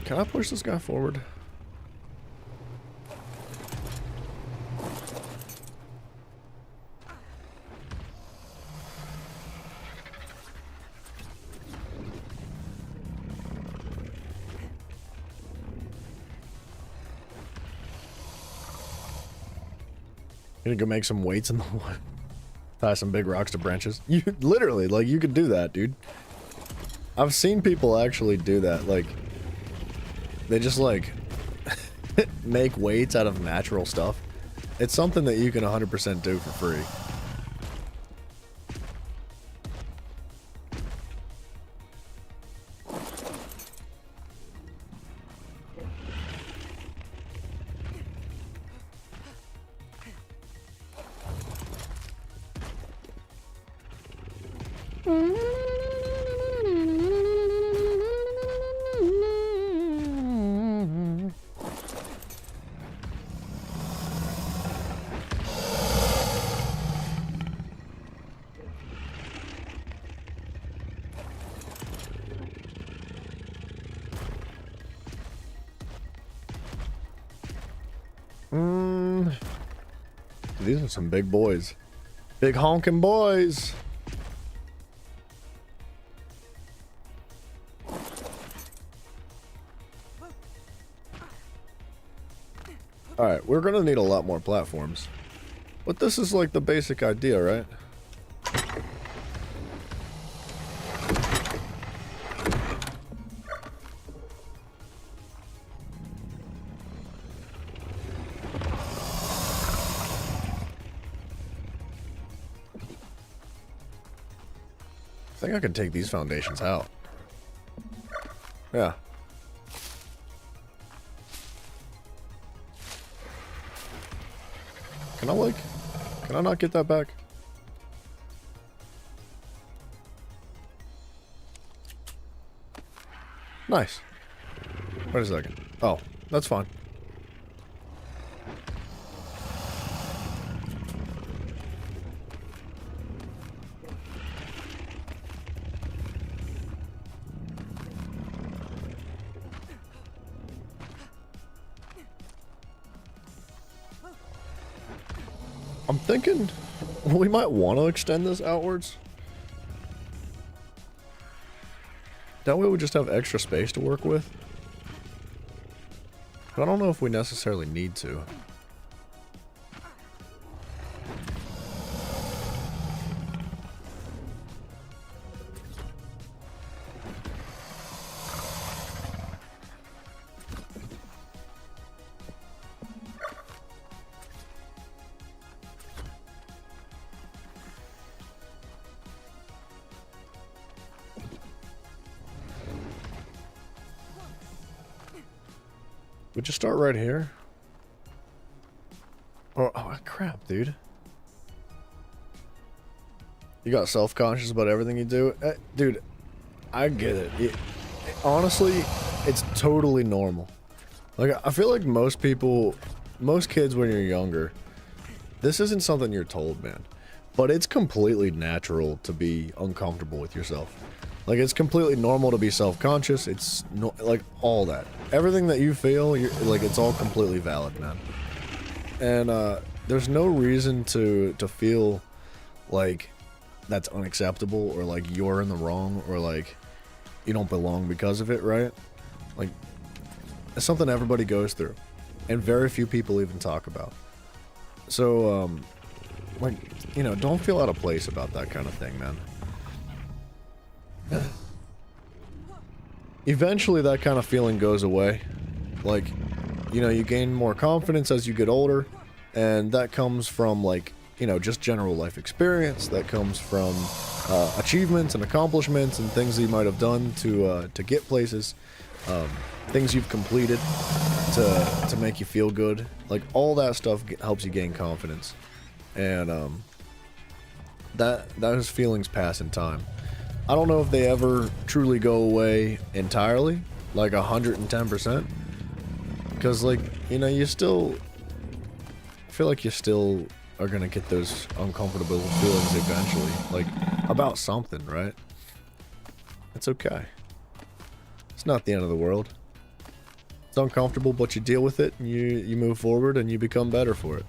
Can I push this guy forward? Gonna go make some weights in the wood. Tie some big rocks to branches. You literally, like, you could do that, dude. I've seen people actually do that. Like, they just like make weights out of natural stuff. It's something that you can 100% do for free. These are some big boys. Big honking boys. Alright, we're gonna need a lot more platforms. But this is like the basic idea, right? I think I can take these foundations out. Yeah. Can I not get that back? Nice. Wait a second. Oh, that's fine. I'm thinking we might want to extend this outwards. That way we just have extra space to work with. But I don't know if we necessarily need to. We just start right here? Oh, crap, dude. You got self-conscious about everything you do? Dude, I get it. Honestly, it's totally normal. Like, I feel like most kids when you're younger, this isn't something you're told, man. But it's completely natural to be uncomfortable with yourself. Like, it's completely normal to be self-conscious. It's no, like all that. Everything that you feel, like, it's all completely valid, man. And there's no reason to feel like that's unacceptable, or like you're in the wrong, or like you don't belong because of it, right? Like, it's something everybody goes through, and very few people even talk about. So, like, you know, don't feel out of place about that kind of thing, man. Eventually that kind of feeling goes away. Like, you know, you gain more confidence as you get older, and that comes from, like, you know, just general life experience. That comes from achievements and accomplishments and things that you might have done to get places, things you've completed to make you feel good. Like, all that stuff helps you gain confidence, and those feelings pass in time. I don't know if they ever truly go away entirely, like 110%, because, like, you know, you still feel like you still are gonna get those uncomfortable feelings eventually, like, about something, right? It's okay. It's not the end of the world. It's uncomfortable, but you deal with it, and you move forward, and you become better for it.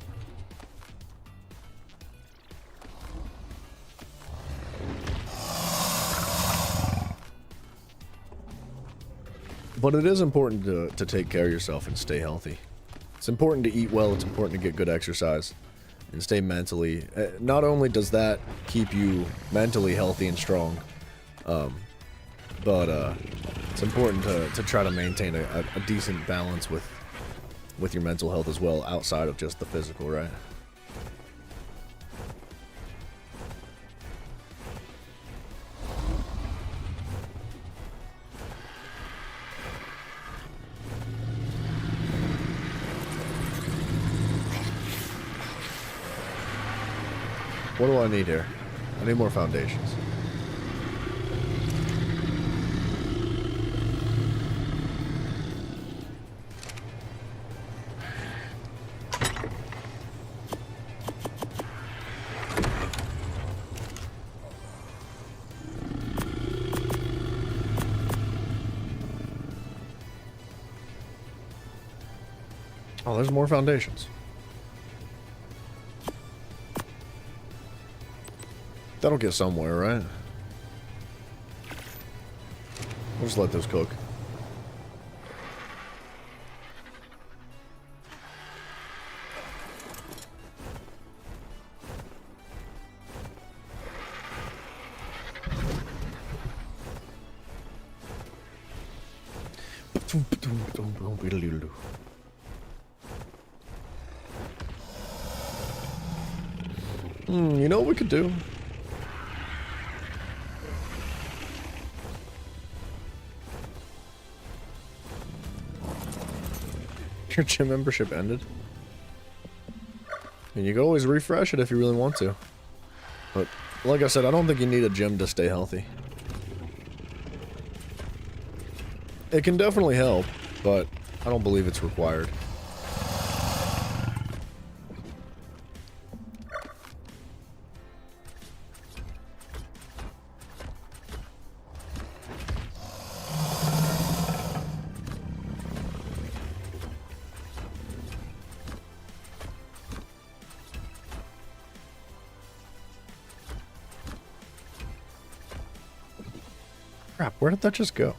But it is important to take care of yourself and stay healthy. It's important to eat well, it's important to get good exercise, and stay mentally. Not only does that keep you mentally healthy and strong, but it's important to try to maintain a decent balance with your mental health as well, outside of just the physical, right? What do I need here? I need more foundations. Oh, there's more foundations. That'll get somewhere, right? We'll just let those cook. You know what we could do? Your gym membership ended? And you can always refresh it if you really want to. But, like I said, I don't think you need a gym to stay healthy. It can definitely help, but I don't believe it's required. Crap, where did that just go?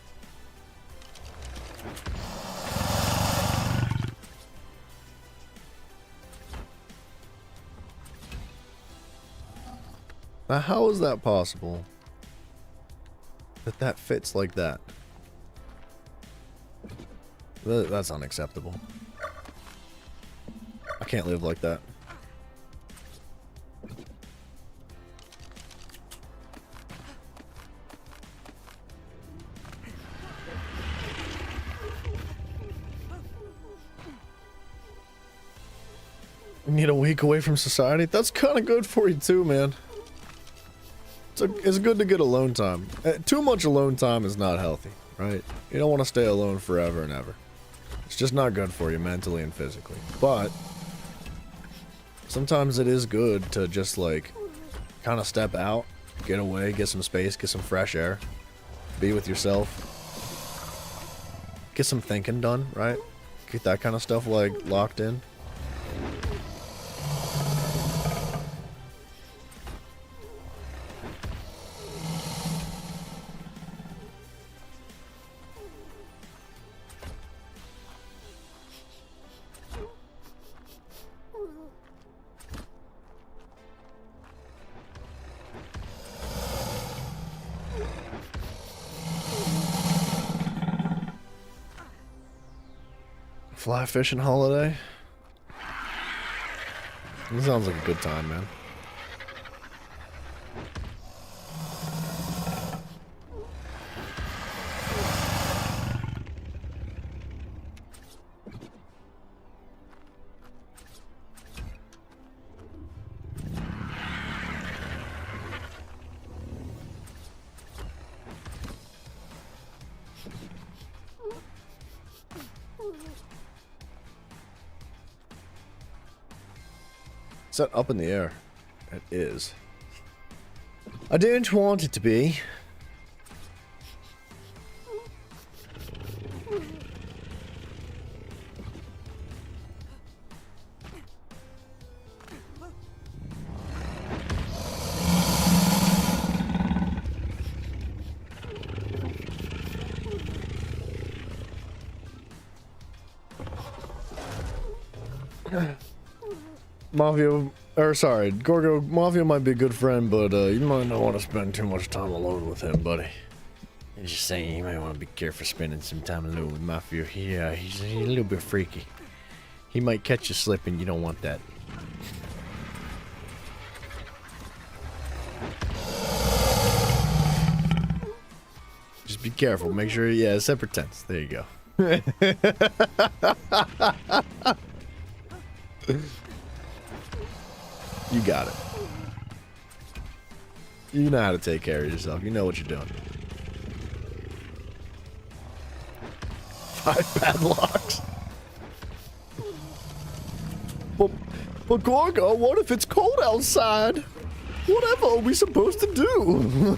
Now, how is that possible? That fits like that? That's unacceptable. I can't live like that. Need a week away from society? That's kind of good for you too, man. It's good to get alone time. Too much alone time is not healthy, right? You don't want to stay alone forever and ever. It's just not good for you mentally and physically. But sometimes it is good to just, like, kind of step out, get away, get some space, get some fresh air, be with yourself, get some thinking done, right? Get that kind of stuff like locked in. Fly fishing holiday? This sounds like a good time, man. Is that up in the air? It is. I don't want it to be. Mafia, or sorry, Gorgo, Mafia might be a good friend, but you might not want to spend too much time alone with him, buddy. I'm just saying, you might want to be careful spending some time alone with Mafia. He's a little bit freaky. He might catch you slipping, you don't want that. Just be careful, make sure, yeah, separate tense. There you go. You got it. You know how to take care of yourself. You know what you're doing. 5 padlocks. But Gorgo, what if it's cold outside? Whatever are we supposed to do?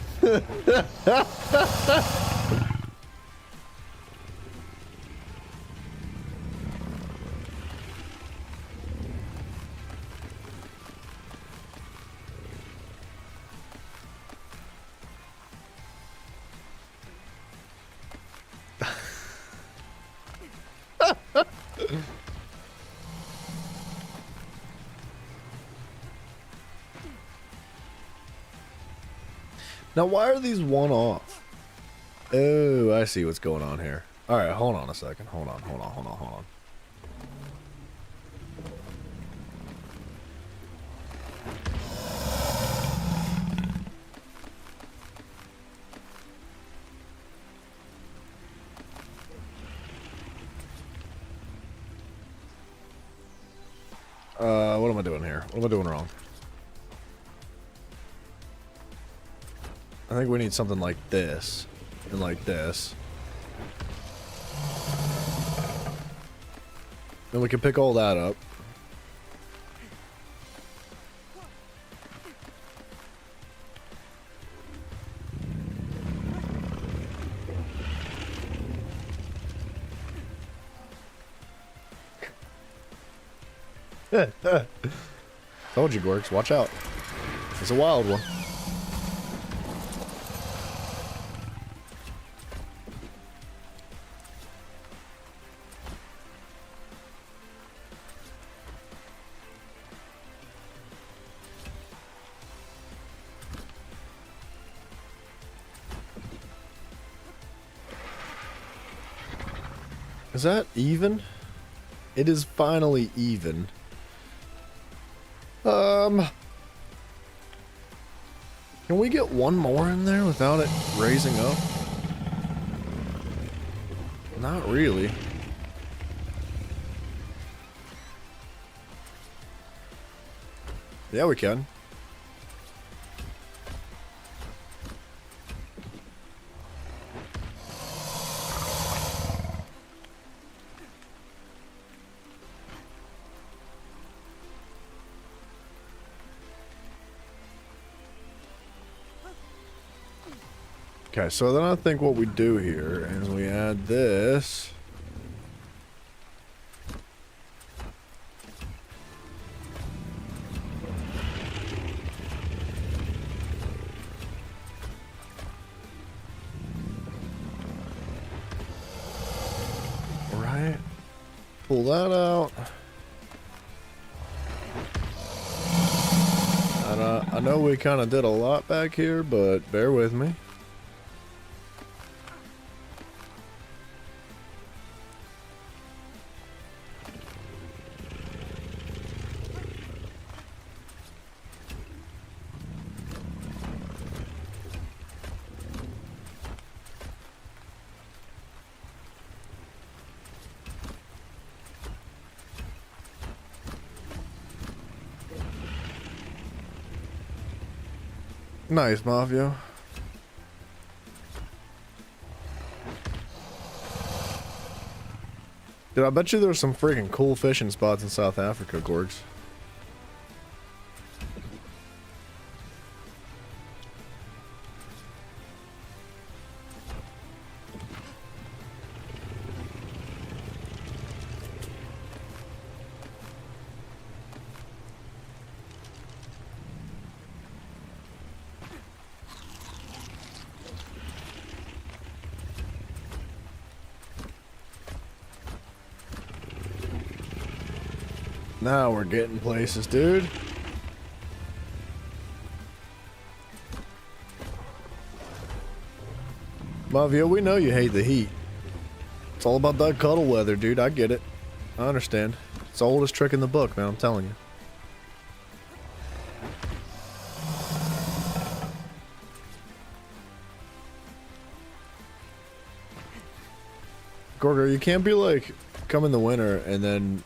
Now, why are these one off? Oh, I see what's going on here. All right, hold on a second. Hold on. What am I doing here? What am I doing wrong? I think we need something like this, and like this. Then we can pick all that up. Told you, Gorks, watch out. It's a wild one. Is that even? It is finally even. Can we get one more in there without it raising up? Not really. Yeah, we can. Okay, so then I think what we do here is we add this. Right. Pull that out. And I know we kind of did a lot back here, but bear with me. Nice, Mafia. Dude, I bet you there's some freaking cool fishing spots in South Africa, Gorgs. Now we're getting places, dude. Mafia, we know you hate the heat. It's all about that cuddle weather, dude. I get it. I understand. It's the oldest trick in the book, man. I'm telling you. Gorger, you can't be like, come in the winter and then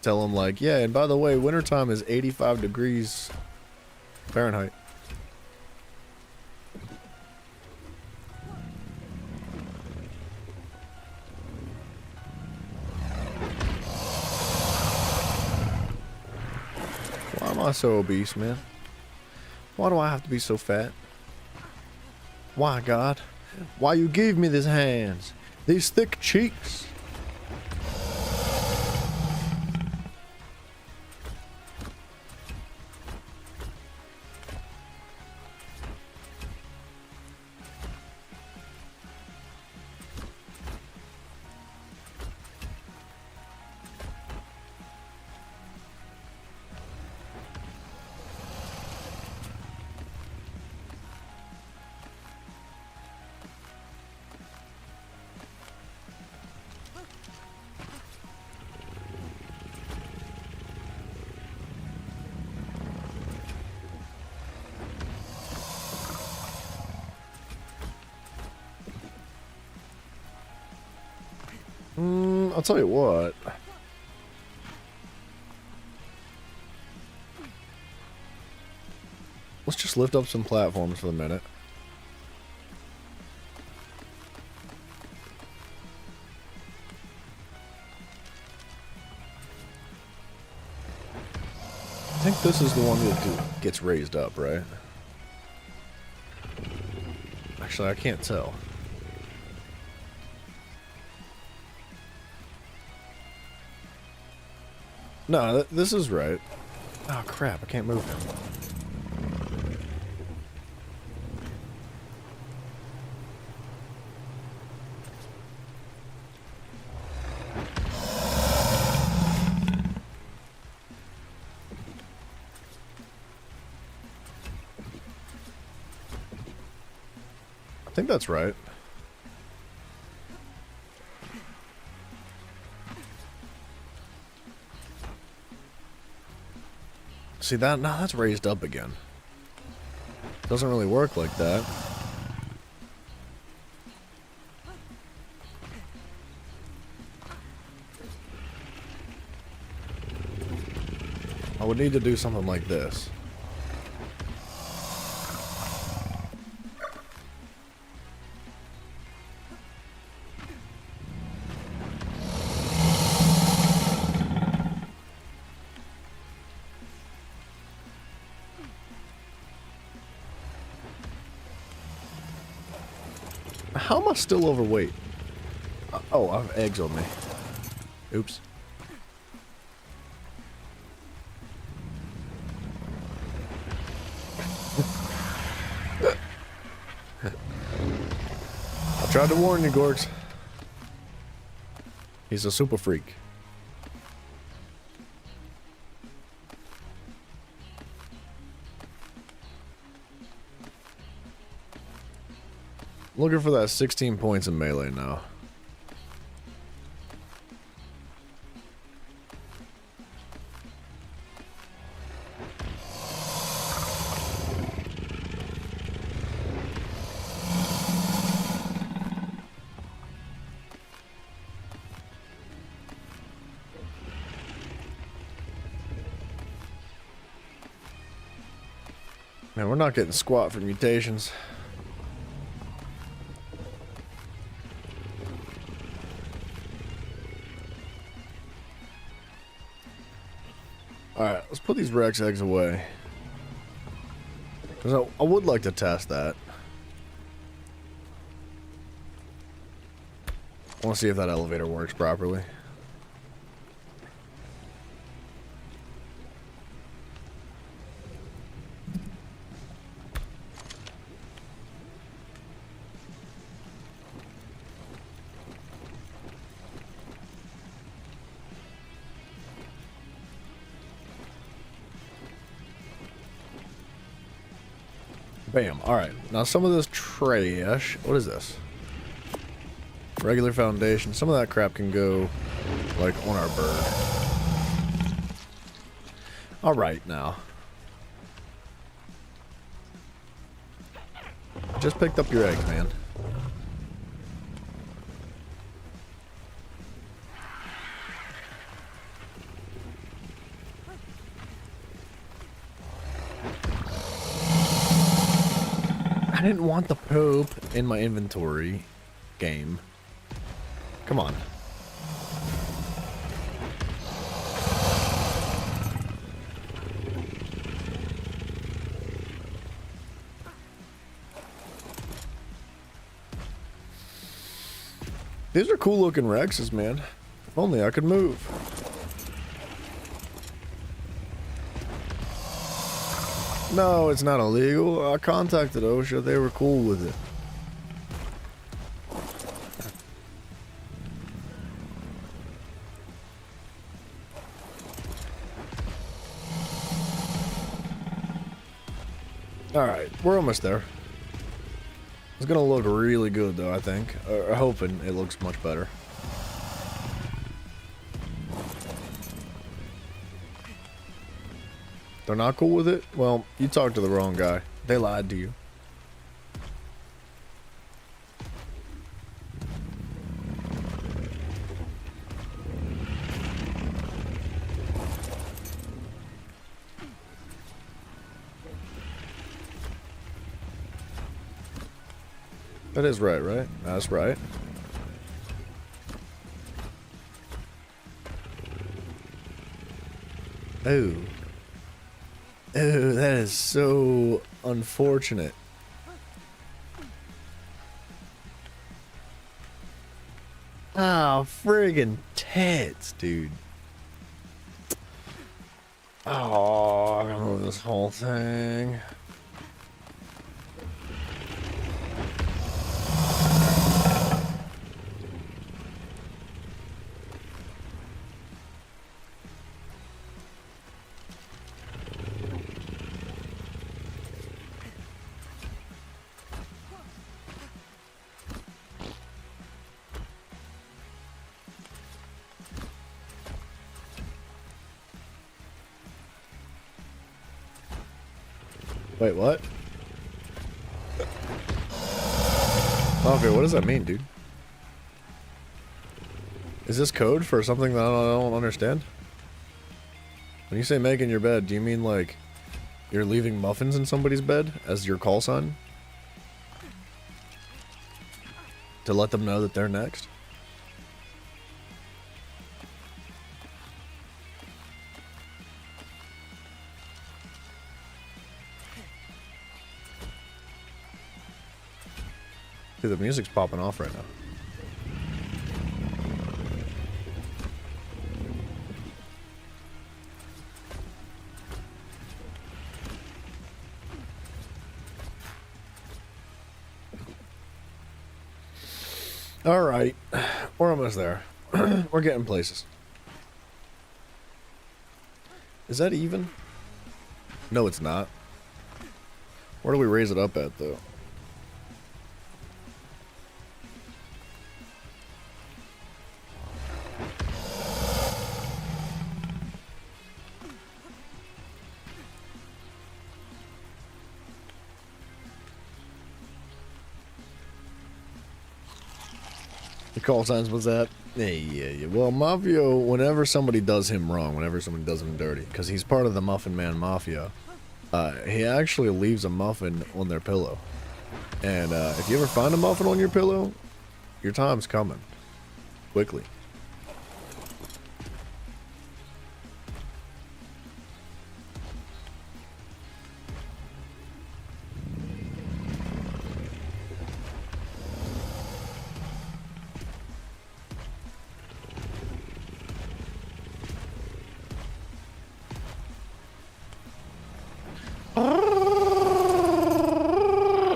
tell them like, yeah, and by the way, wintertime is 85 degrees Fahrenheit. Why am I so obese, man? Why do I have to be so fat? Why, God? Why you give me these hands? These thick cheeks? I'll tell you what. Let's just lift up some platforms for the minute. I think this is the one that gets raised up, right? Actually, I can't tell. No, this is right. Oh crap, I can't move him. I think that's right. See that? No, that's raised up again. Doesn't really work like that. I would need to do something like this. How am I still overweight? Oh, I have eggs on me. Oops. I tried to warn you, Gorks. He's a super freak. Looking for that 16 points in melee now. Man, we're not getting squat for mutations. Alright, let's put these Rex eggs away. Because I would like to test that. I want to see if that elevator works properly. Bam. Alright. Now some of this trash... What is this? Regular foundation. Some of that crap can go, like, on our bird. Alright, now. Just picked up your eggs, man. I didn't want the poop in my inventory. Game. Come on. These are cool looking Rexes, man. If only I could move. No, it's not illegal. I contacted OSHA. They were cool with it. Alright, we're almost there. It's gonna look really good though, I think. Hoping it looks much better. They're not cool with it? Well, you talked to the wrong guy. They lied to you. That is right, right? That's right. Oh. Oh, that is so unfortunate. Oh, friggin' tits, dude. Oh, I'm gonna move this whole thing. Wait, what? Okay, what does that mean, dude? Is this code for something that I don't understand? When you say make in your bed, do you mean like you're leaving muffins in somebody's bed as your call sign? To let them know that they're next? Dude, the music's popping off right now. Alright. We're almost there. We're getting places. Is that even? No, it's not. Where do we raise it up at, though? The call signs was that? Yeah. Well, Mafia, whenever somebody does him wrong, whenever somebody does him dirty, because he's part of the Muffin Man Mafia, he actually leaves a muffin on their pillow. And if you ever find a muffin on your pillow, your time's coming. Quickly.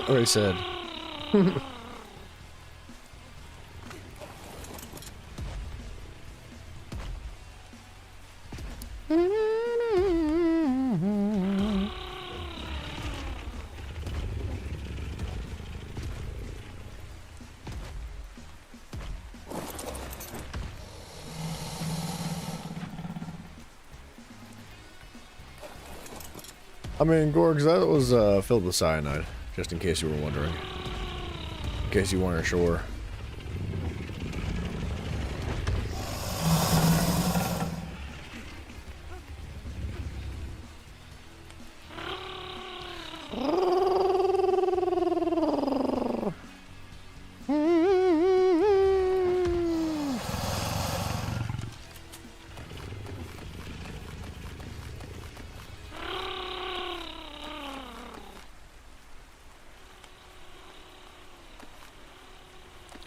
Already said. I mean, Gorgs, that was filled with cyanide, just in case you were wondering. In case you weren't sure.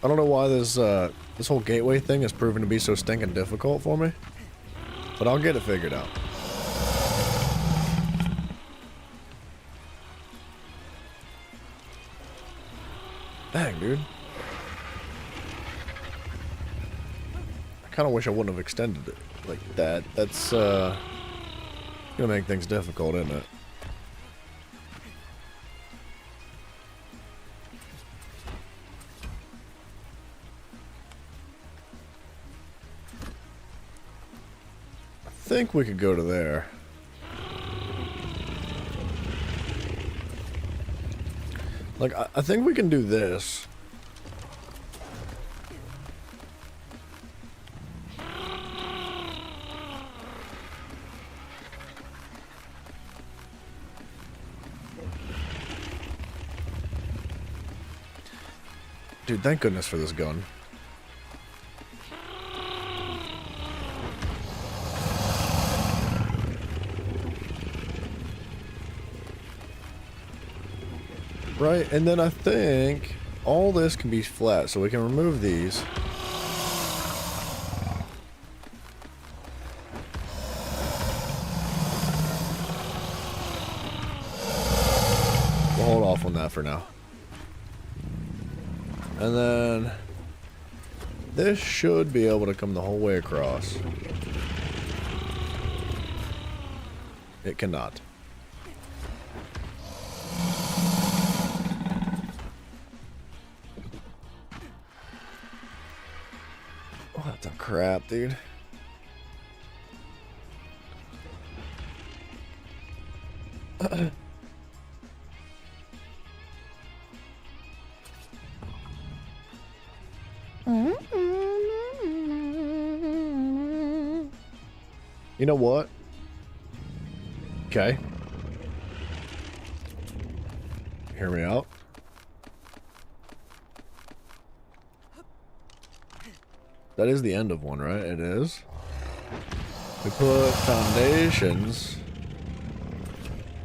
I don't know why this whole gateway thing is proving to be so stinking difficult for me, but I'll get it figured out. Dang, dude. I kind of wish I wouldn't have extended it like that. That's gonna make things difficult, isn't it? I think we could go to there. Like, I think we can do this. Dude, thank goodness for this gun. Right, and then I think all this can be flat, so we can remove these. We'll hold off on that for now. And then this should be able to come the whole way across. It cannot. What the crap, dude? You know what? Okay. Hear me out. That is the end of one, right? It is. We put foundations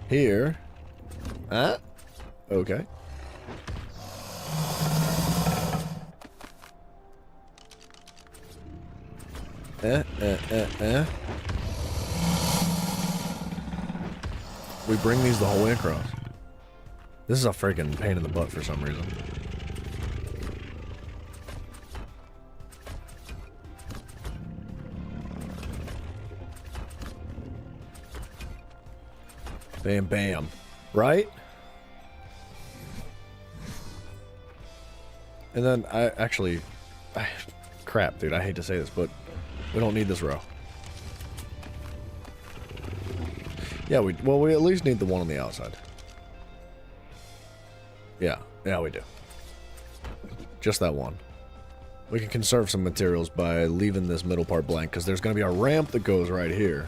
here. Ah, okay. We bring these the whole way across. This is a freaking pain in the butt for some reason. Bam, bam. Right? And then crap, dude, I hate to say this, but we don't need this row. Yeah, we at least need the one on the outside. Yeah, we do. Just that one. We can conserve some materials by leaving this middle part blank, because there's going to be a ramp that goes right here.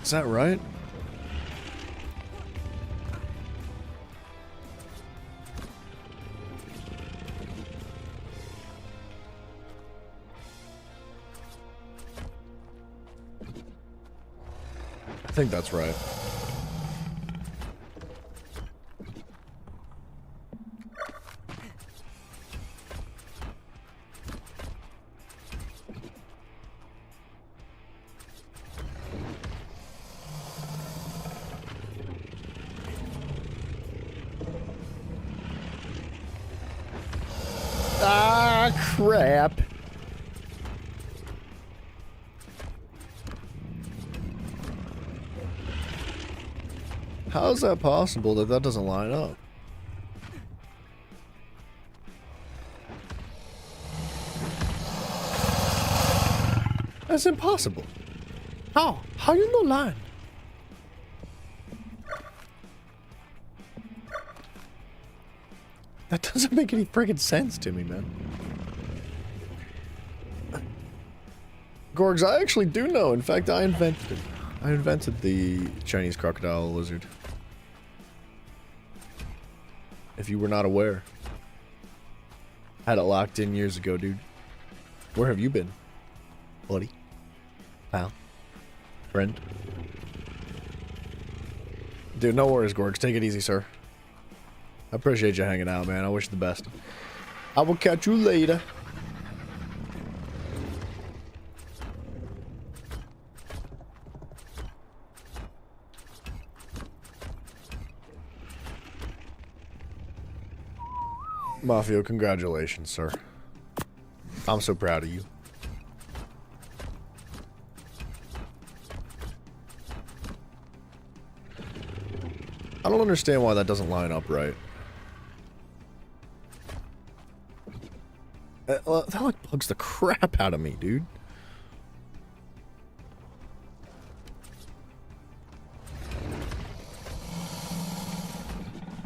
Is that right? I think that's right. Ah, crap. How is that possible that that doesn't line up? That's impossible. How? How you no line? That doesn't make any friggin' sense to me, man. Gorgs, I actually do know. In fact, I invented it. I invented the Chinese crocodile lizard. If you were not aware. Had it locked in years ago, dude. Where have you been? Buddy? Pal? Friend? Dude, no worries, Gorgs. Take it easy, sir. I appreciate you hanging out, man. I wish you the best. I will catch you later. Mafia, congratulations, sir. I'm so proud of you. I don't understand why that doesn't line up right. That like bugs the crap out of me, dude.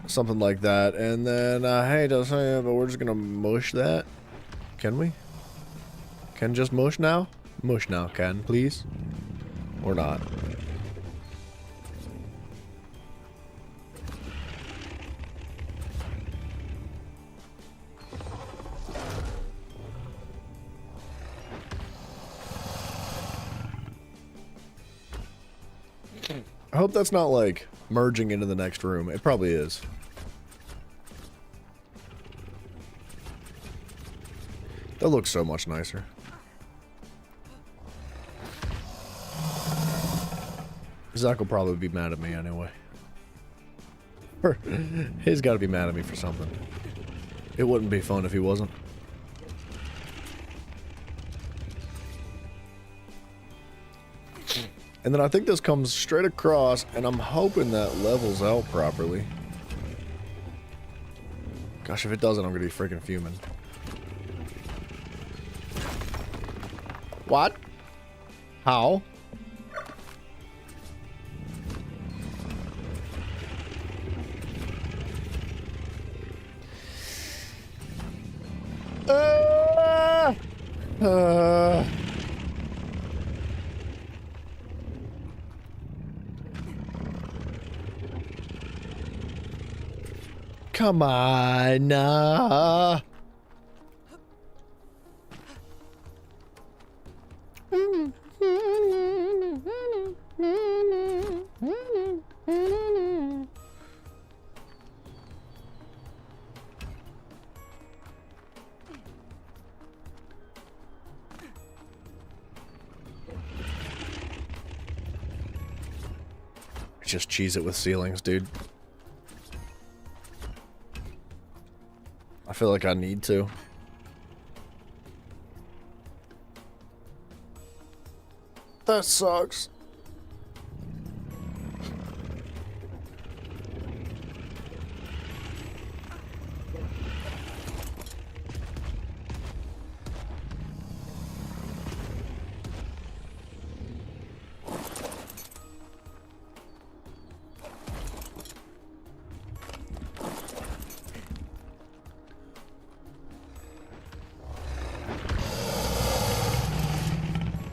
Something like that, and then I hate to say it, but we're just gonna mush that. Can we? Can just mush now? Mush now, can please? Or not? I hope that's not like merging into the next room. It probably is. That looks so much nicer. Zach will probably be mad at me anyway. He's got to be mad at me for something. It wouldn't be fun if he wasn't. And then I think this comes straight across, and I'm hoping that levels out properly. Gosh, if it doesn't, I'm gonna be freaking fuming. What? How? Come on. Nah. Just cheese it with ceilings, dude. I feel like I need to. That sucks.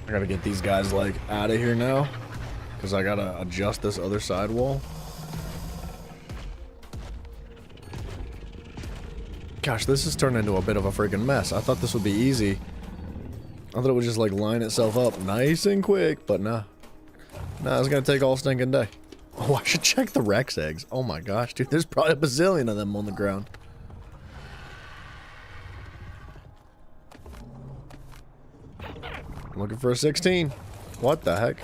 I gotta get these guys, like, out of here now. Because I gotta adjust this other side wall. Gosh, this has turned into a bit of a freaking mess. I thought this would be easy. I thought it would just, like, line itself up nice and quick, but nah. Nah, it's gonna take all stinking day. Oh, I should check the Rex eggs. Oh my gosh, dude, there's probably a bazillion of them on the ground. I'm looking for a 16. What the heck?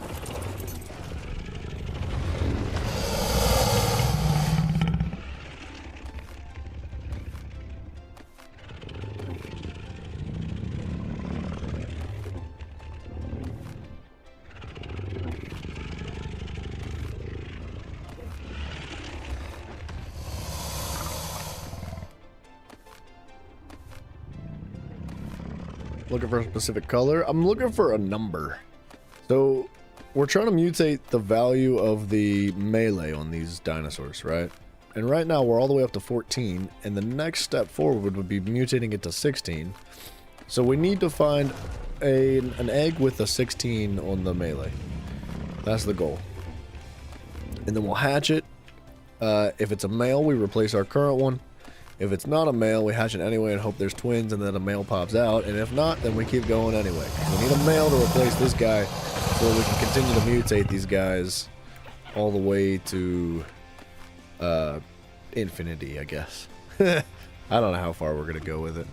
Looking for a specific color. I'm looking for a number. So we're trying to mutate the value of the melee on these dinosaurs, right? And right now we're all the way up to 14, and the next step forward would be mutating it to 16. So we need to find an egg with a 16 on the melee. That's the goal. And then we'll hatch it. If it's a male, we replace our current one. If it's not a male, we hatch it anyway and hope there's twins and then a male pops out. And if not, then we keep going anyway. We need a male to replace this guy so that we can continue to mutate these guys all the way to infinity, I guess. I don't know how far we're going to go with it.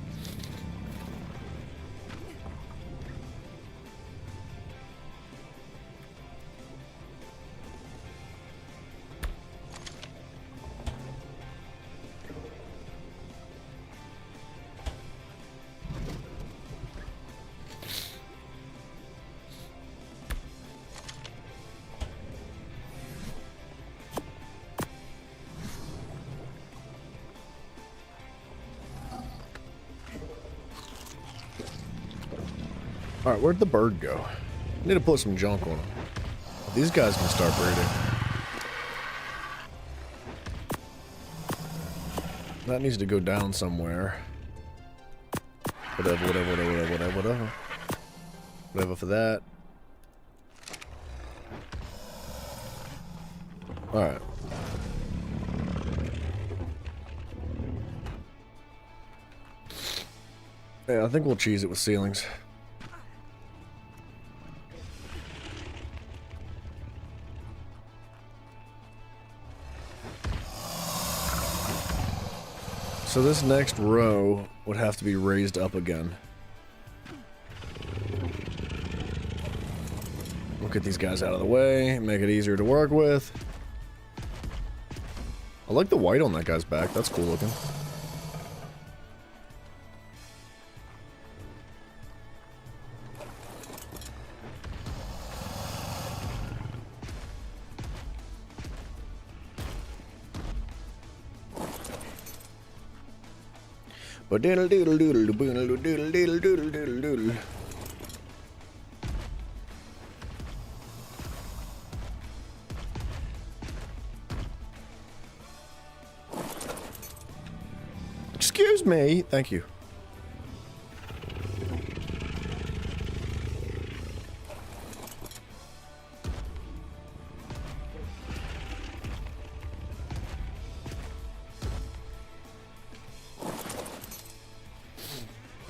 Alright, where'd the bird go? I need to put some junk on him. These guys can start breeding. That needs to go down somewhere. Whatever. Whatever for that. Alright. Yeah, I think we'll cheese it with ceilings. So this next row would have to be raised up again. We'll get these guys out of the way, make it easier to work with. I like the white on that guy's back, that's cool looking. But diddle doodle doodle doodle doodle doodle doodle doodle doodle. Excuse me. Thank you.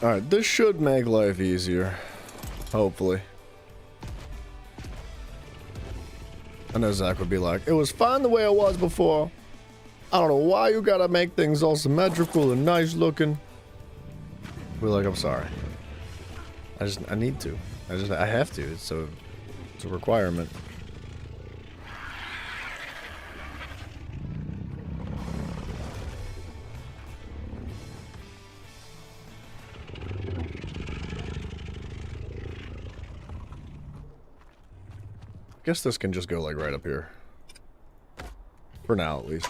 Alright, this should make life easier. Hopefully. I know Zach would be like, it was fine the way it was before. I don't know why you gotta make things all symmetrical and nice looking. We're like, I'm sorry. I need to. I have to. It's a requirement. I guess this can just go like right up here. For now, at least.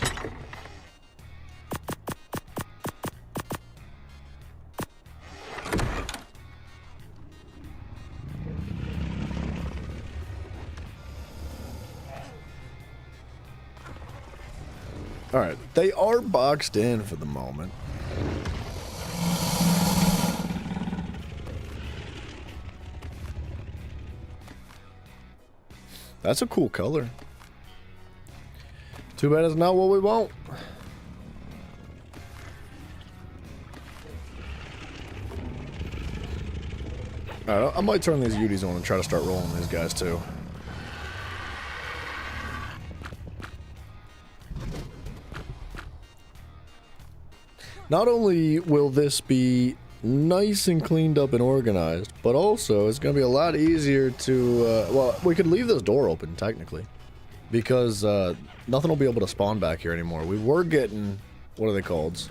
Alright, they are boxed in for the moment. That's a cool color. Too bad it's not what we want. Alright, I might turn these UDs on and try to start rolling these guys too. Not only will this be nice and cleaned up and organized, but also it's going to be a lot easier to, well, we could leave this door open, technically. Because nothing will be able to spawn back here anymore. We were getting, what are they called?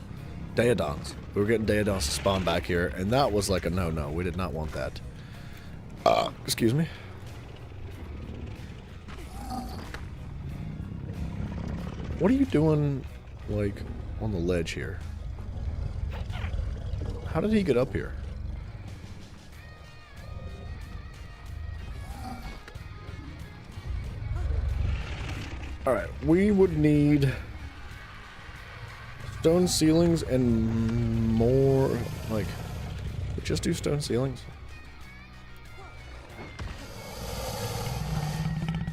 Daedons. We were getting Daedons to spawn back here, and that was like a no-no. We did not want that. Excuse me. What are you doing, like, on the ledge here? How did he get up here? Alright, we would need stone ceilings and more, like, just do stone ceilings.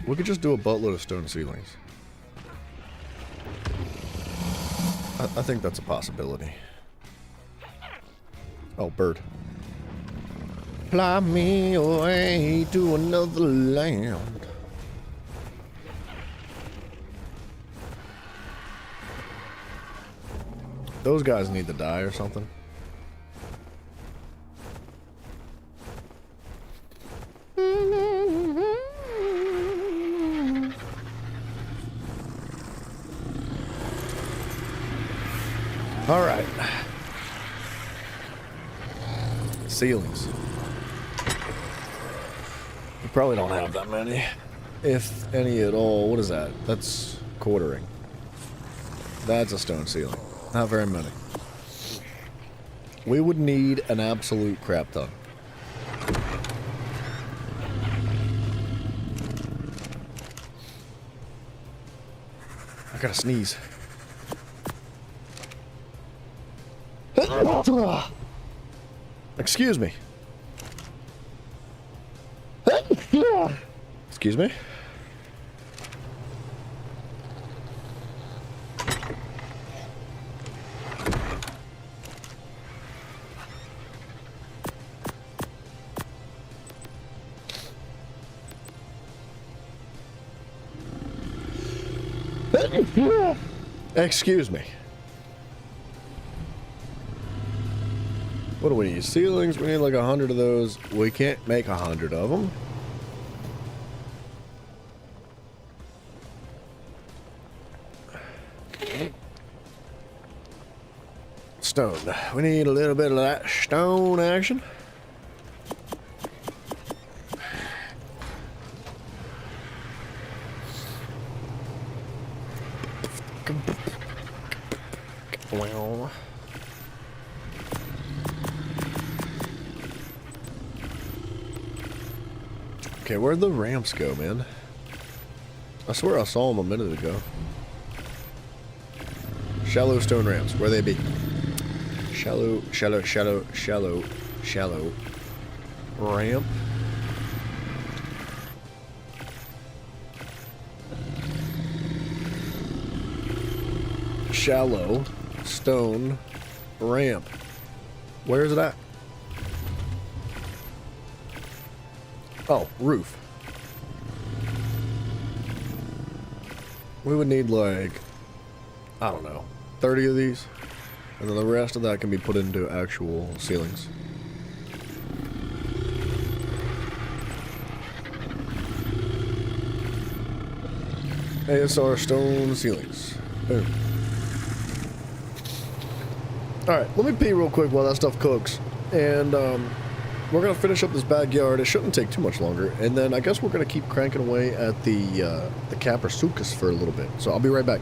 We could just do a buttload of stone ceilings. I think that's a possibility. Oh, bird. Fly me away to another land. Those guys need to die or something. All right. Ceilings. We probably don't have that many. If any at all. What is that? That's quartering. That's a stone ceiling. Not very many. We would need an absolute crap ton. I gotta sneeze. Excuse me. Excuse me. Excuse me. What do we need? Ceilings? We need like 100 of those. We can't make 100 of them. Stone. We need a little bit of that stone action. Well. Okay, where'd the ramps go, man? I swear I saw them a minute ago. Shallow stone ramps, where they be? Shallow ramp. Shallow stone ramp. Where is it at? Oh, roof. We would need like, I don't know, 30 of these. And then the rest of that can be put into actual ceilings. ASR stone ceilings. Boom. Alright, let me pee real quick while that stuff cooks. And we're going to finish up this backyard. It shouldn't take too much longer. And then I guess we're going to keep cranking away at the Caprasucus for a little bit. So I'll be right back.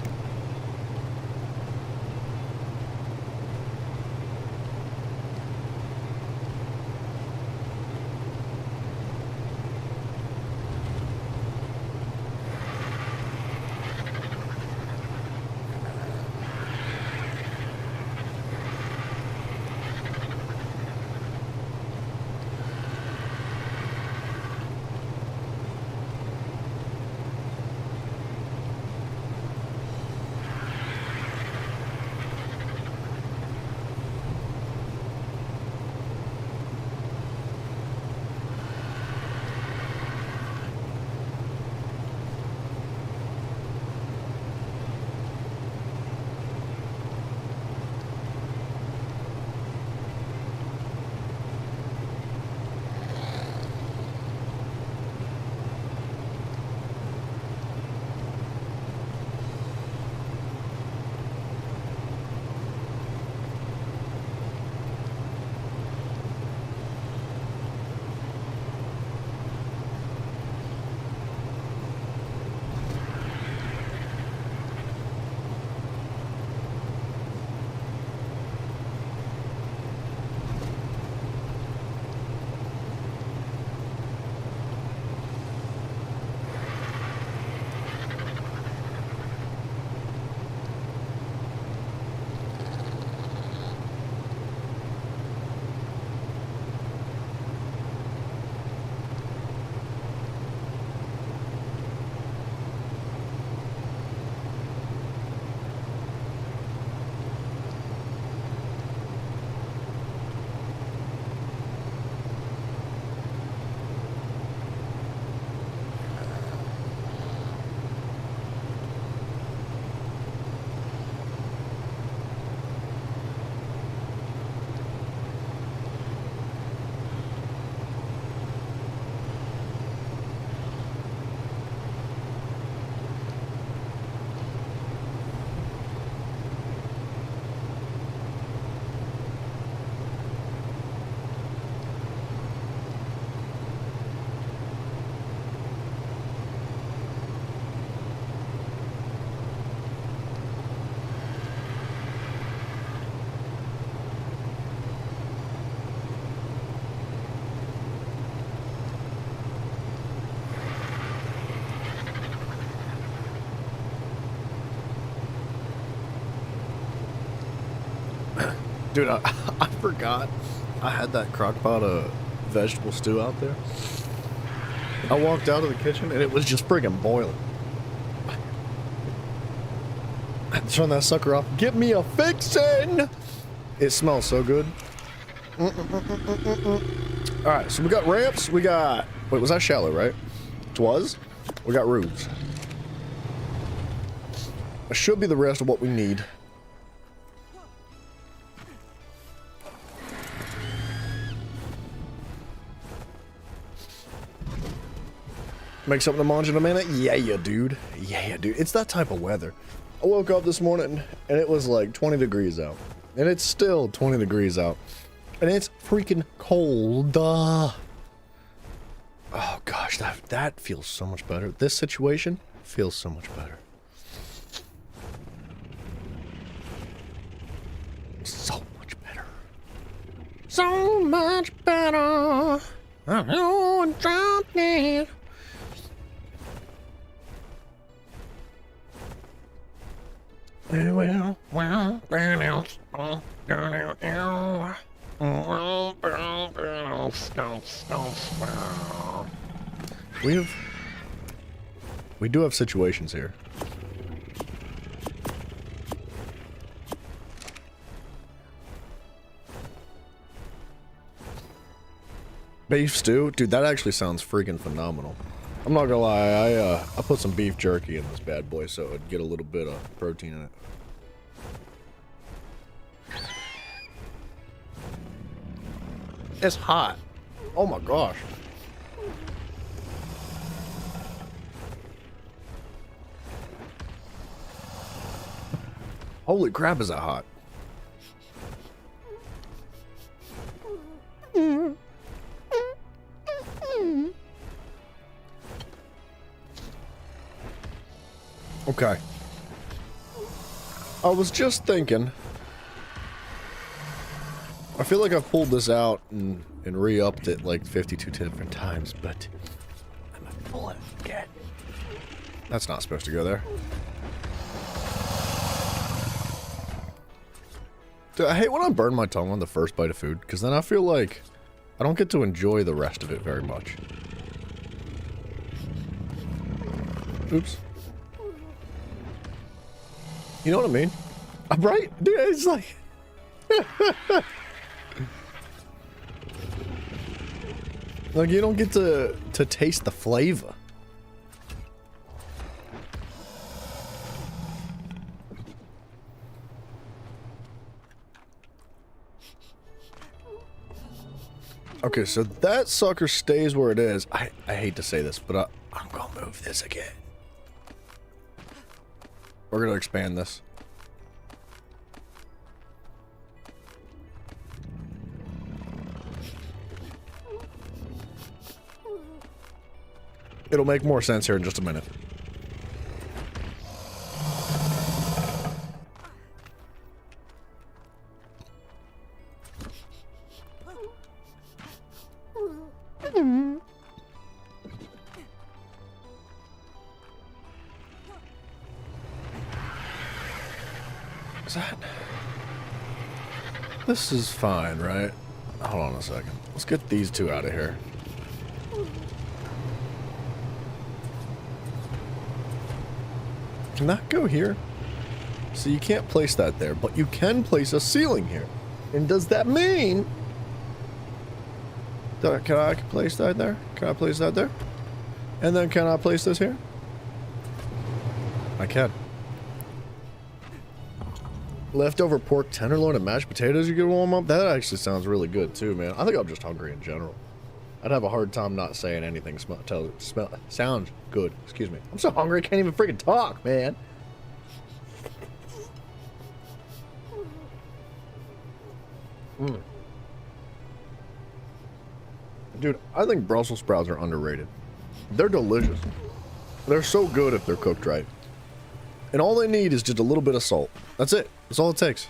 Dude, I forgot I had that crock pot of vegetable stew out there. I walked out of the kitchen and it was just friggin' boiling. I had to turn that sucker off. Get me a fixin'! It smells so good. Alright, so we got ramps, we got... Wait, was that shallow, right? It was? We got roofs. That should be the rest of what we need. Make something to munch in a minute? Yeah, dude. Yeah, dude. It's that type of weather. I woke up this morning and it was like 20 degrees out. And it's still 20 degrees out. And it's freaking cold. Oh gosh, that feels so much better. This situation feels so much better. So much better. So much better. I'm on dropping. We do have situations here. Beef stew? Dude, that actually sounds freaking phenomenal. I'm not gonna lie, I put some beef jerky in this bad boy so it'd get a little bit of protein in it. It's hot. Oh my gosh. Holy crap, is that hot? Okay. I was just thinking. I feel like I've pulled this out and re-upped it like 52 different times, but I'm gonna pull it again. That's not supposed to go there. Dude, I hate when I burn my tongue on the first bite of food, because then I feel like I don't get to enjoy the rest of it very much. Oops. You know what I mean? I'm right? Dude, it's like... like, you don't get to taste the flavor. Okay, so that sucker stays where it is. I hate to say this, but I'm gonna move this again. We're gonna expand this. It'll make more sense here in just a minute. Is that... This is fine, right? Hold on a second. Let's get these two out of here. Can that go here? So you can't place that there, but you can place a ceiling here. And does that mean... Can I place that there? Can I place that there? And then can I place this here? I can. Leftover pork tenderloin and mashed potatoes you can warm up? That actually sounds really good too, man. I think I'm just hungry in general. I'd have a hard time not saying anything sounds good. Excuse me. I'm so hungry I can't even freaking talk, man. Dude, I think Brussels sprouts are underrated. They're delicious. They're so good if they're cooked right. And all they need is just a little bit of salt. That's it. That's all it takes.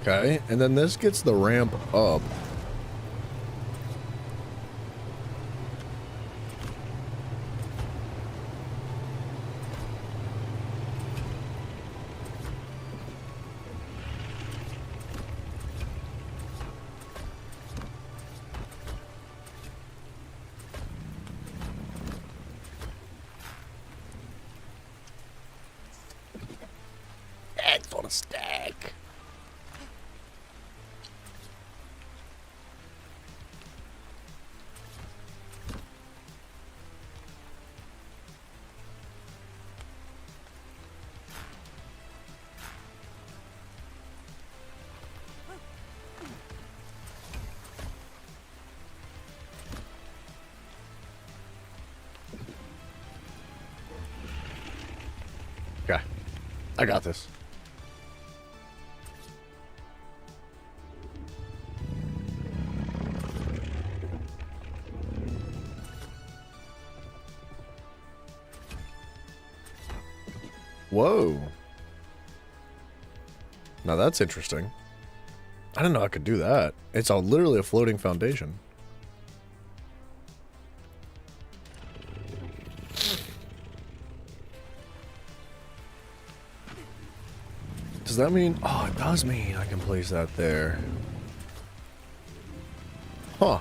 Okay, and then this gets the ramp up. Eggs on a stack. Okay, I got this. Whoa. Now that's interesting. I didn't know I could do that. It's literally a floating foundation. Does that mean... Oh, it does mean I can place that there. Huh.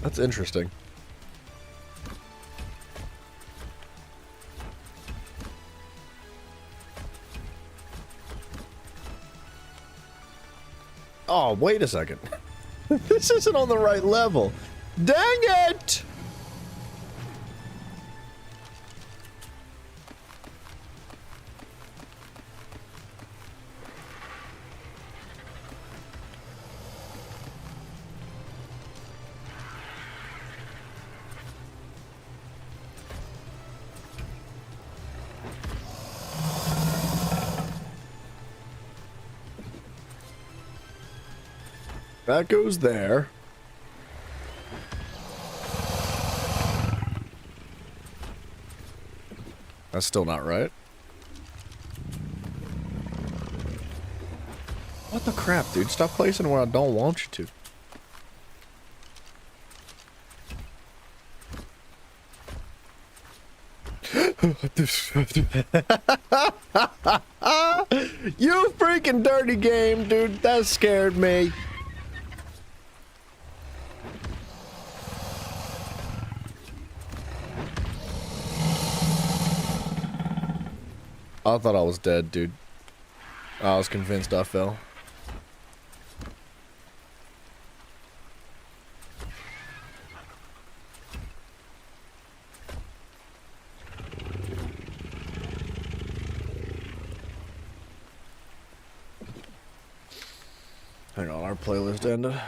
That's interesting. Oh, wait a second. This isn't on the right level. Dang it! That goes there. That's still not right. What the crap, dude? Stop placing where I don't want you to. You freaking dirty game, dude. That scared me. I thought I was dead, dude. I was convinced I fell. Hang on, our playlist ended. I'm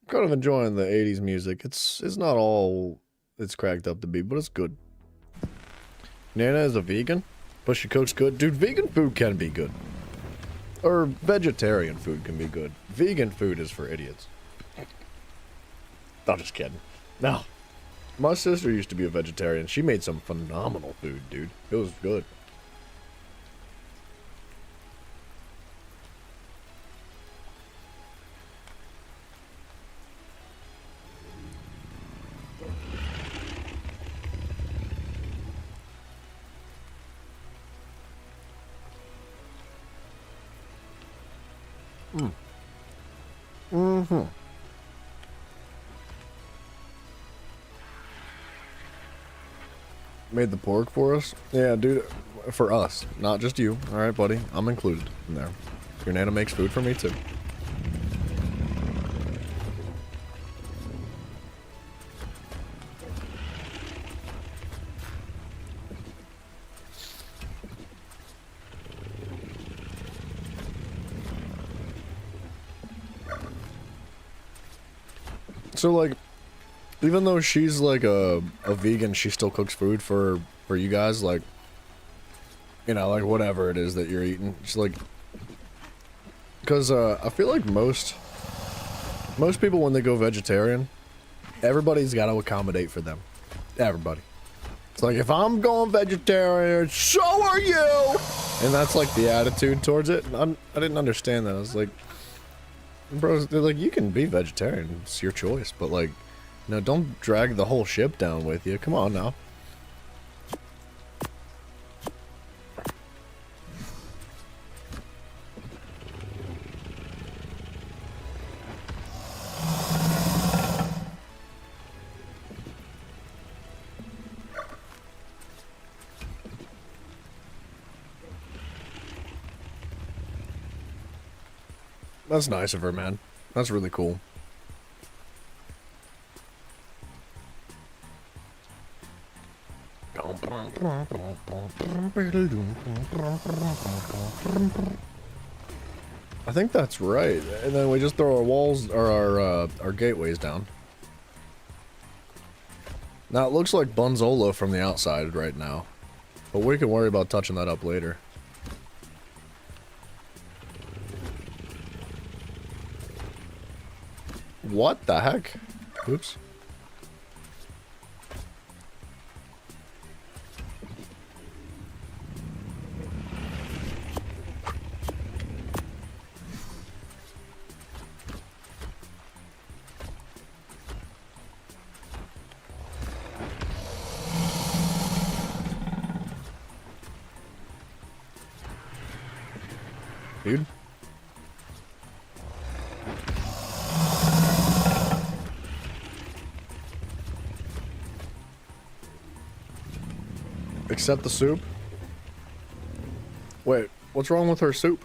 kind of enjoying the 80s music. It's not all it's cracked up to be, but it's good. Nana is a vegan, but she cooks good. Dude, vegan food can be good. Or vegetarian food can be good. Vegan food is for idiots. I'm just kidding. No. My sister used to be a vegetarian. She made some phenomenal food, dude. It was good. Made the pork for us? Yeah, dude, for us, not just you. Alright, buddy, I'm included in there. Your Nana makes food for me, too. So, like, even though she's like a vegan, she still cooks food for you guys, like, you know, like whatever it is that you're eating. She's like, because I feel like most people when they go vegetarian, everybody's got to accommodate for them. Everybody. It's like, if I'm going vegetarian, so are you! And that's like the attitude towards it. I didn't understand that. I was like, bro, they're like, you can be vegetarian, it's your choice, but like, no, don't drag the whole ship down with you. Come on now. That's nice of her, man. That's really cool. I think that's right. And then we just throw our walls or our gateways down. Now it looks like Bunzola from the outside right now, but we can worry about touching that up later. What the heck? Oops. Dude. Accept the soup? Wait, what's wrong with her soup?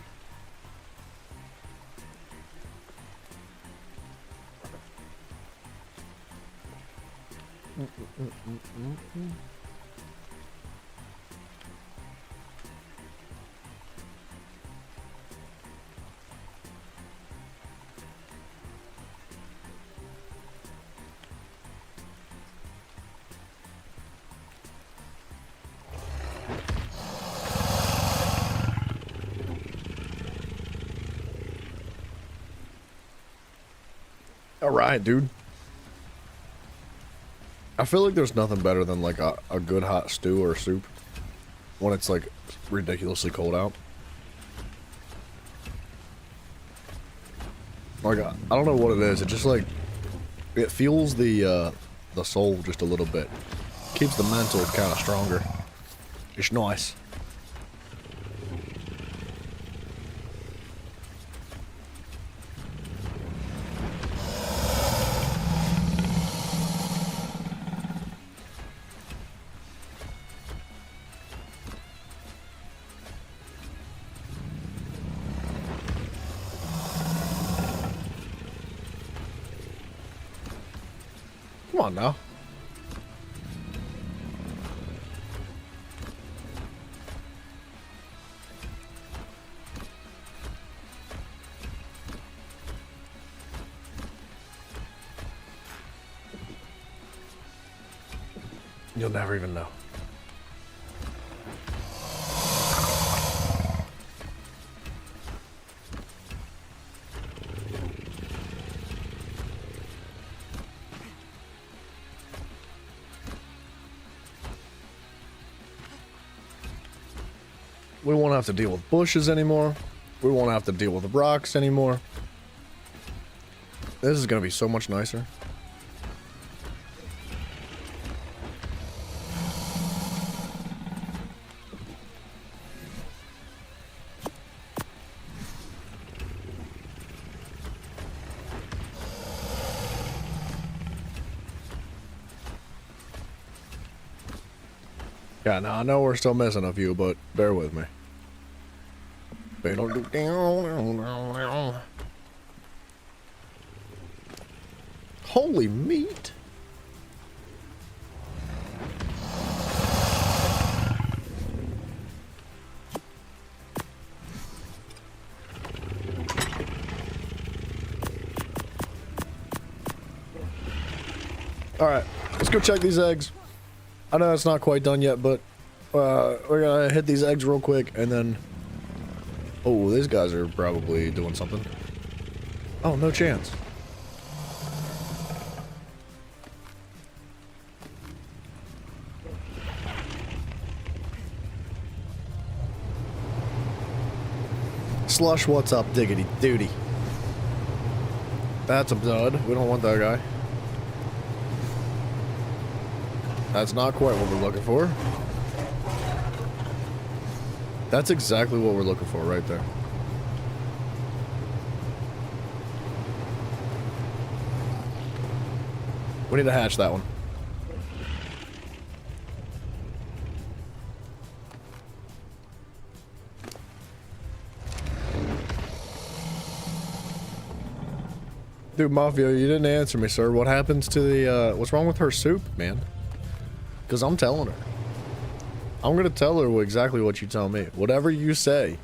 Alright, dude. I feel like there's nothing better than like a good hot stew or soup when it's like ridiculously cold out. Like I don't know what it is. It just like it fuels the soul just a little bit. Keeps the mental kind of stronger. It's nice. Come on now. You'll never even know. We won't have to deal with bushes anymore. We won't have to deal with rocks anymore. This is going to be so much nicer. Yeah, now I know we're still missing a few, but bear with me. Holy meat! Alright, let's go check these eggs. I know it's not quite done yet, but we're gonna hit these eggs real quick, and then... Oh, these guys are probably doing something. Oh, no chance. Slush, what's up, diggity duty? That's a dud. We don't want that guy. That's not quite what we're looking for. That's exactly what we're looking for right there. We need to hatch that one. Dude, Mafia, you didn't answer me, sir. What happens to the, what's wrong with her soup, man? Because I'm telling her. I'm going to tell her exactly what you tell me. Whatever you say,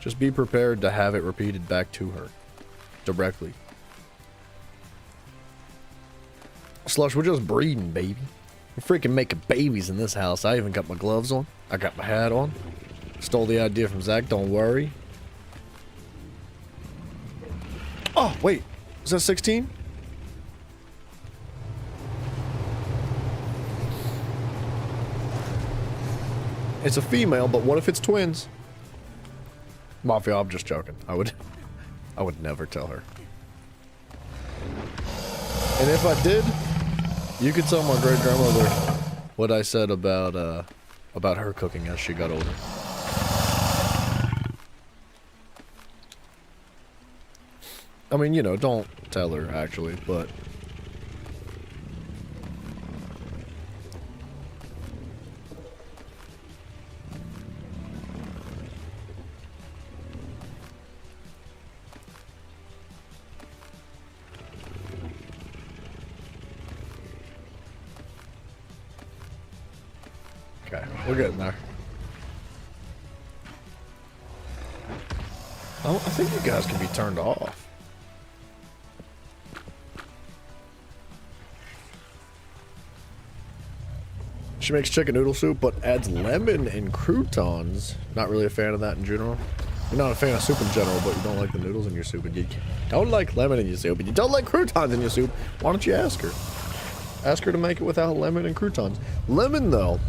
just be prepared to have it repeated back to her. Directly. Slush, we're just breeding, baby. We're freaking making babies in this house. I even got my gloves on. I got my hat on. Stole the idea from Zach, don't worry. Oh, wait. Is that 16? It's a female, but what if it's twins? Mafia, I'm just joking. I would never tell her. And if I did, you could tell my great grandmother what I said about her cooking as she got older. I mean, you know, don't tell her actually, but okay, we're getting there. I think you guys can be turned off. She makes chicken noodle soup, but adds lemon and croutons. Not really a fan of that in general. You're not a fan of soup in general, but you don't like the noodles in your soup, and you don't like lemon in your soup, and you don't like croutons in your soup. Why don't you ask her? Ask her to make it without lemon and croutons. Lemon, though,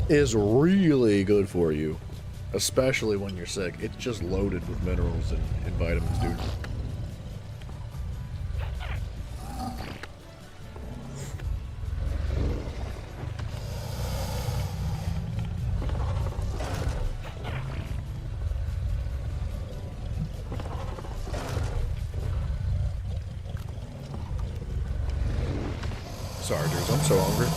is really good for you, especially when you're sick. It's just loaded with minerals and vitamins, dude. Sorry, dudes, I'm so hungry.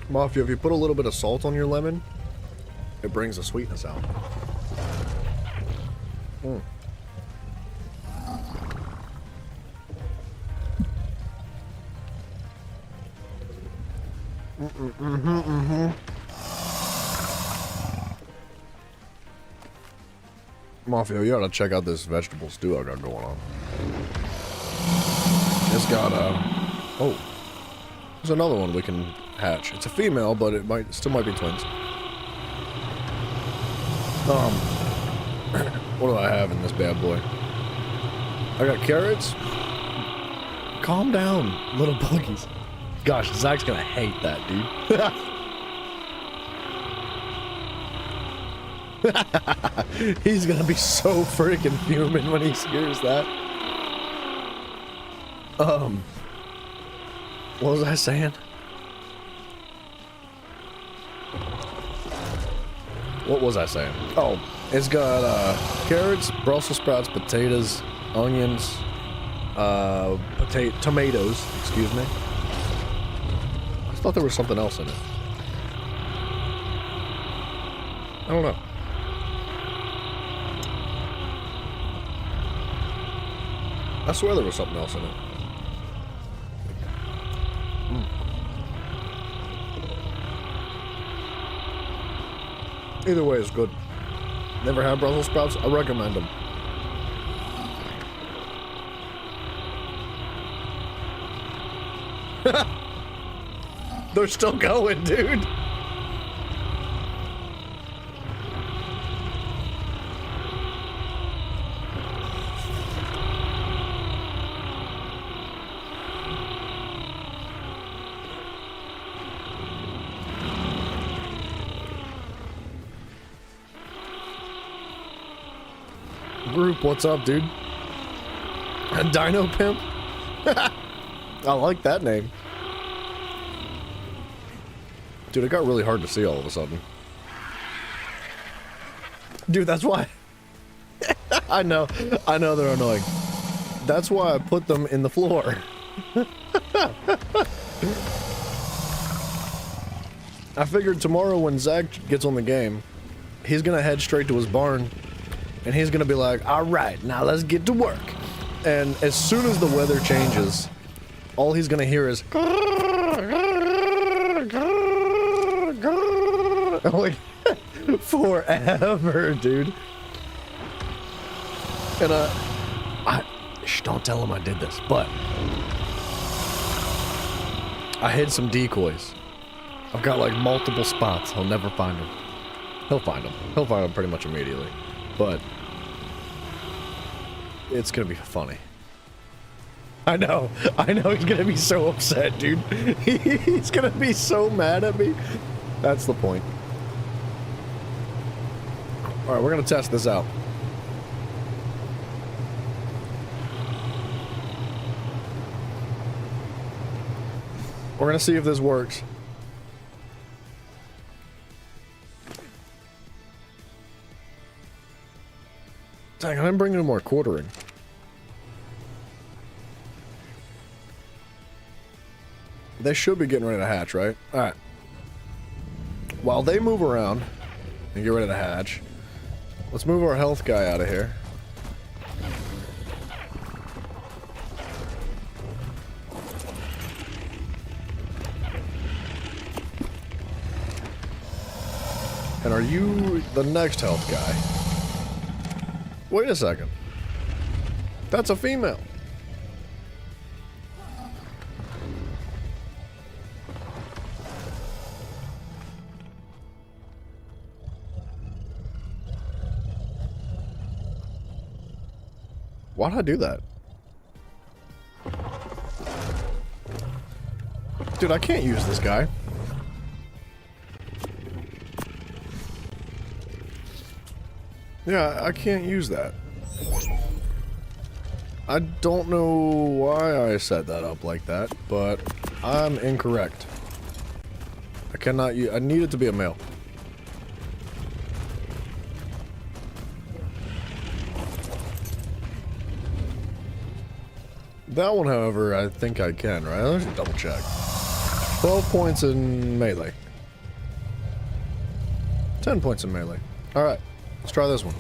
Mafia, if you put a little bit of salt on your lemon, it brings the sweetness out. Mafia, you gotta check out this vegetable stew I got going on. It's got oh, there's another one we can hatch. It's a female, but it still might be twins. What do I have in this bad boy? I got carrots. Calm down, little buggies. Gosh, Zach's gonna hate that, dude. He's gonna be so freaking fuming when he hears that. What was I saying? What was I saying? Oh, it's got carrots, Brussels sprouts, potatoes, onions, tomatoes, excuse me. I thought there was something else in it. I don't know. I swear there was something else in it. Either way, it's good. Never had Brussels sprouts? I recommend them. They're still going, dude. Group, what's up, dude? A Dino Pimp? I like that name. Dude, it got really hard to see all of a sudden. Dude, that's why. I know they're annoying. That's why I put them in the floor. I figured tomorrow when Zach gets on the game, he's gonna head straight to his barn, and he's gonna be like, all right, now let's get to work. And as soon as the weather changes, all he's gonna hear is like forever, dude. And don't tell him I did this, but I hid some decoys. I've got like multiple spots. He'll never find them. He'll find them. He'll find them pretty much immediately. But it's gonna be funny. I know he's gonna be so upset, dude. He's gonna be so mad at me. That's the point. Alright, we're gonna test this out. We're gonna see if this works. Dang, I didn't bring any more quartering. They should be getting ready to hatch, right? Alright. While they move around and get ready to hatch, let's move our health guy out of here. And are you the next health guy? Wait a second. That's a female. Why'd I do that? Dude, I can't use this guy. Yeah, I can't use that. I don't know why I set that up like that, but I'm incorrect. I cannot use... I need it to be a male. That one, however, I think I can, right? Let's double check. 12 points in melee. 10 points in melee. Alright, let's try this one.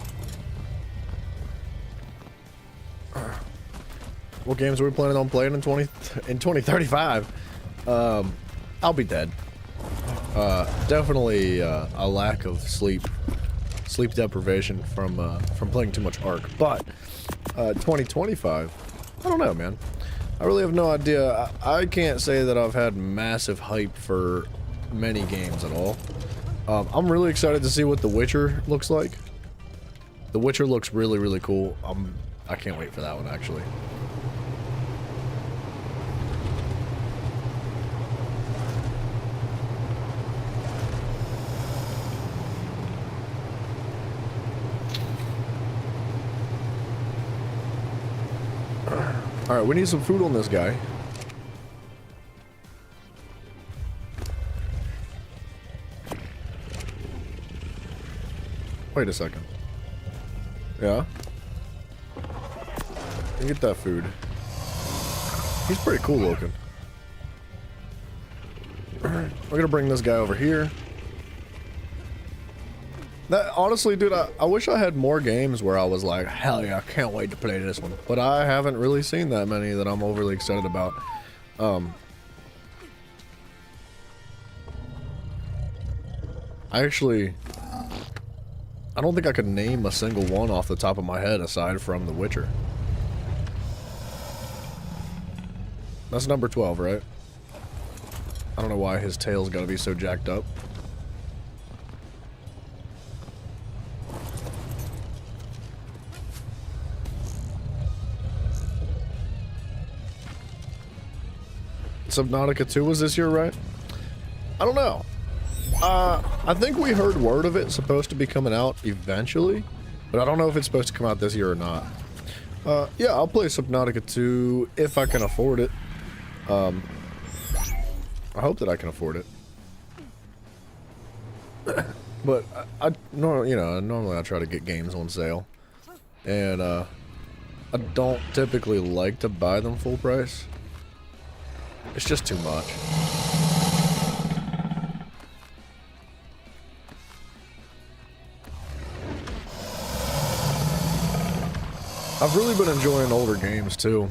What games are we planning on playing in 2035? I'll be dead. Definitely a lack of sleep deprivation from playing too much Ark. But 2025, I don't know, man. I really have no idea. I can't say that I've had massive hype for many games at all. I'm really excited to see what The Witcher looks like. The Witcher looks really, really cool. I can't wait for that one, actually. Alright, we need some food on this guy. Wait a second. Yeah? Get that food. He's pretty cool looking. We're gonna bring this guy over here. That, honestly, dude, I wish I had more games where I was like, hell yeah, I can't wait to play this one. But I haven't really seen that many that I'm overly excited about. I don't think I could name a single one off the top of my head aside from The Witcher. That's number 12, right? I don't know why his tail's gotta be so jacked up. Subnautica 2 was this year, right? I don't know. I think we heard word of it supposed to be coming out eventually, but I don't know if it's supposed to come out this year or not. Yeah, I'll play Subnautica 2 if I can afford it. I hope that I can afford it. But normally I try to get games on sale, and I don't typically like to buy them full price. It's just too much. I've really been enjoying older games too.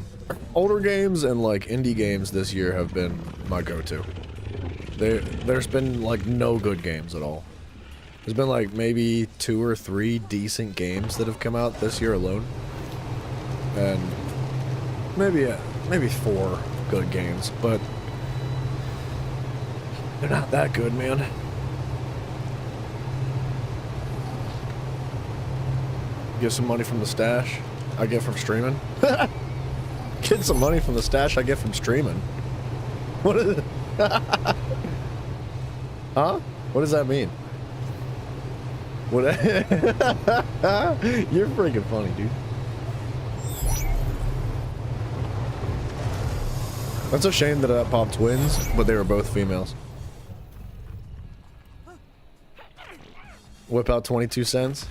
Older games and like indie games this year have been my go-to. There's been like no good games at all. There's been like maybe 2 or 3 decent games that have come out this year alone. And maybe 4 good games, but they're not that good, man. Get some money from the stash I get from streaming. Get some money from the stash I get from streaming. What is it? Huh? What does that mean? What? You're freaking funny, dude. That's a shame that I popped twins, but they were both females. Whip out 22 cents.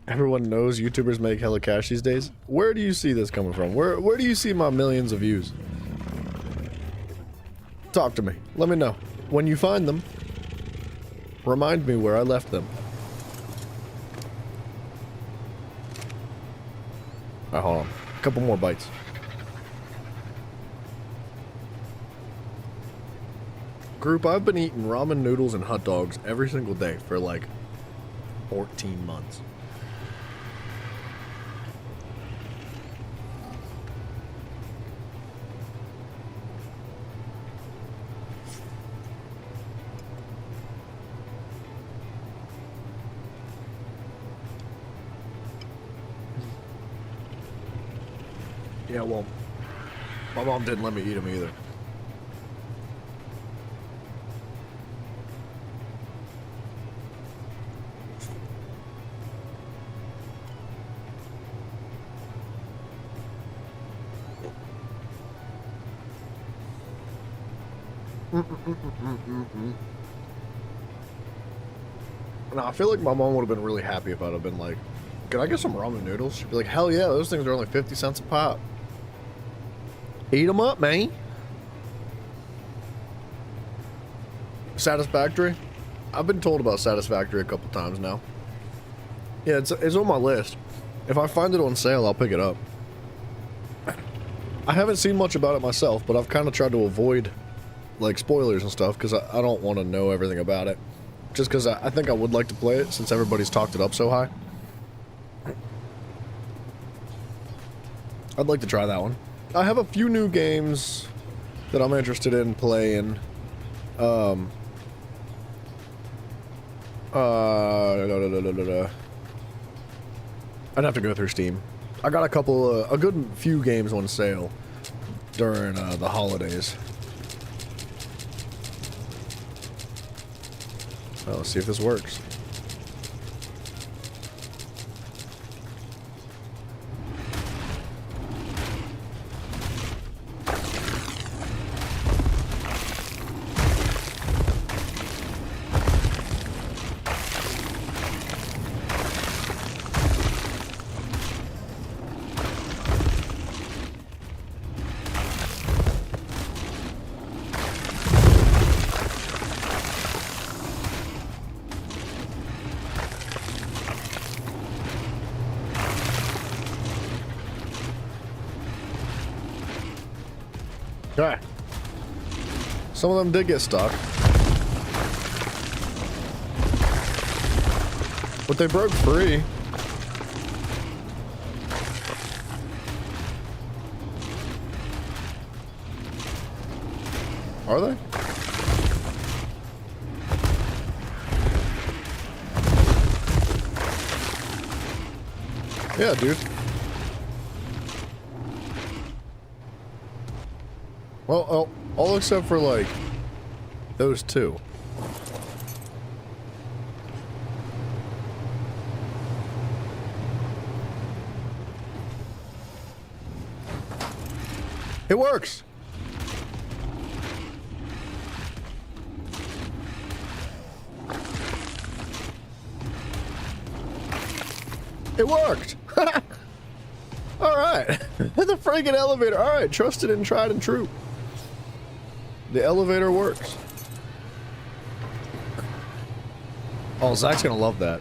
Everyone knows YouTubers make hella cash these days. Where do you see this coming from? Where do you see my millions of views? Talk to me. Let me know. When you find them, remind me where I left them. Alright, hold on. A couple more bites. Group, I've been eating ramen noodles and hot dogs every single day for like 14 months. Yeah, well, my mom didn't let me eat them either. No, I feel like my mom would have been really happy if I'd have been like, "Can I get some ramen noodles?" She'd be like, "Hell yeah, those things are only 50 cents a pop. Eat them up, man." Satisfactory? I've been told about Satisfactory a couple times now. Yeah, it's on my list. If I find it on sale, I'll pick it up. I haven't seen much about it myself, but I've kind of tried to avoid like spoilers and stuff because I don't want to know everything about it. Just because I think I would like to play it since everybody's talked it up so high. I'd like to try that one. I have a few new games that I'm interested in playing. I'd have to go through Steam. I got a good few games on sale during the holidays. Well, let's see if this works. Okay. Some of them did get stuck. But they broke free. Are they? Yeah, dude. Well, all except for, like, those two. It works! It worked! Alright. The friggin' elevator. Alright, trusted and tried and true. The elevator works. Oh, Zach's gonna love that.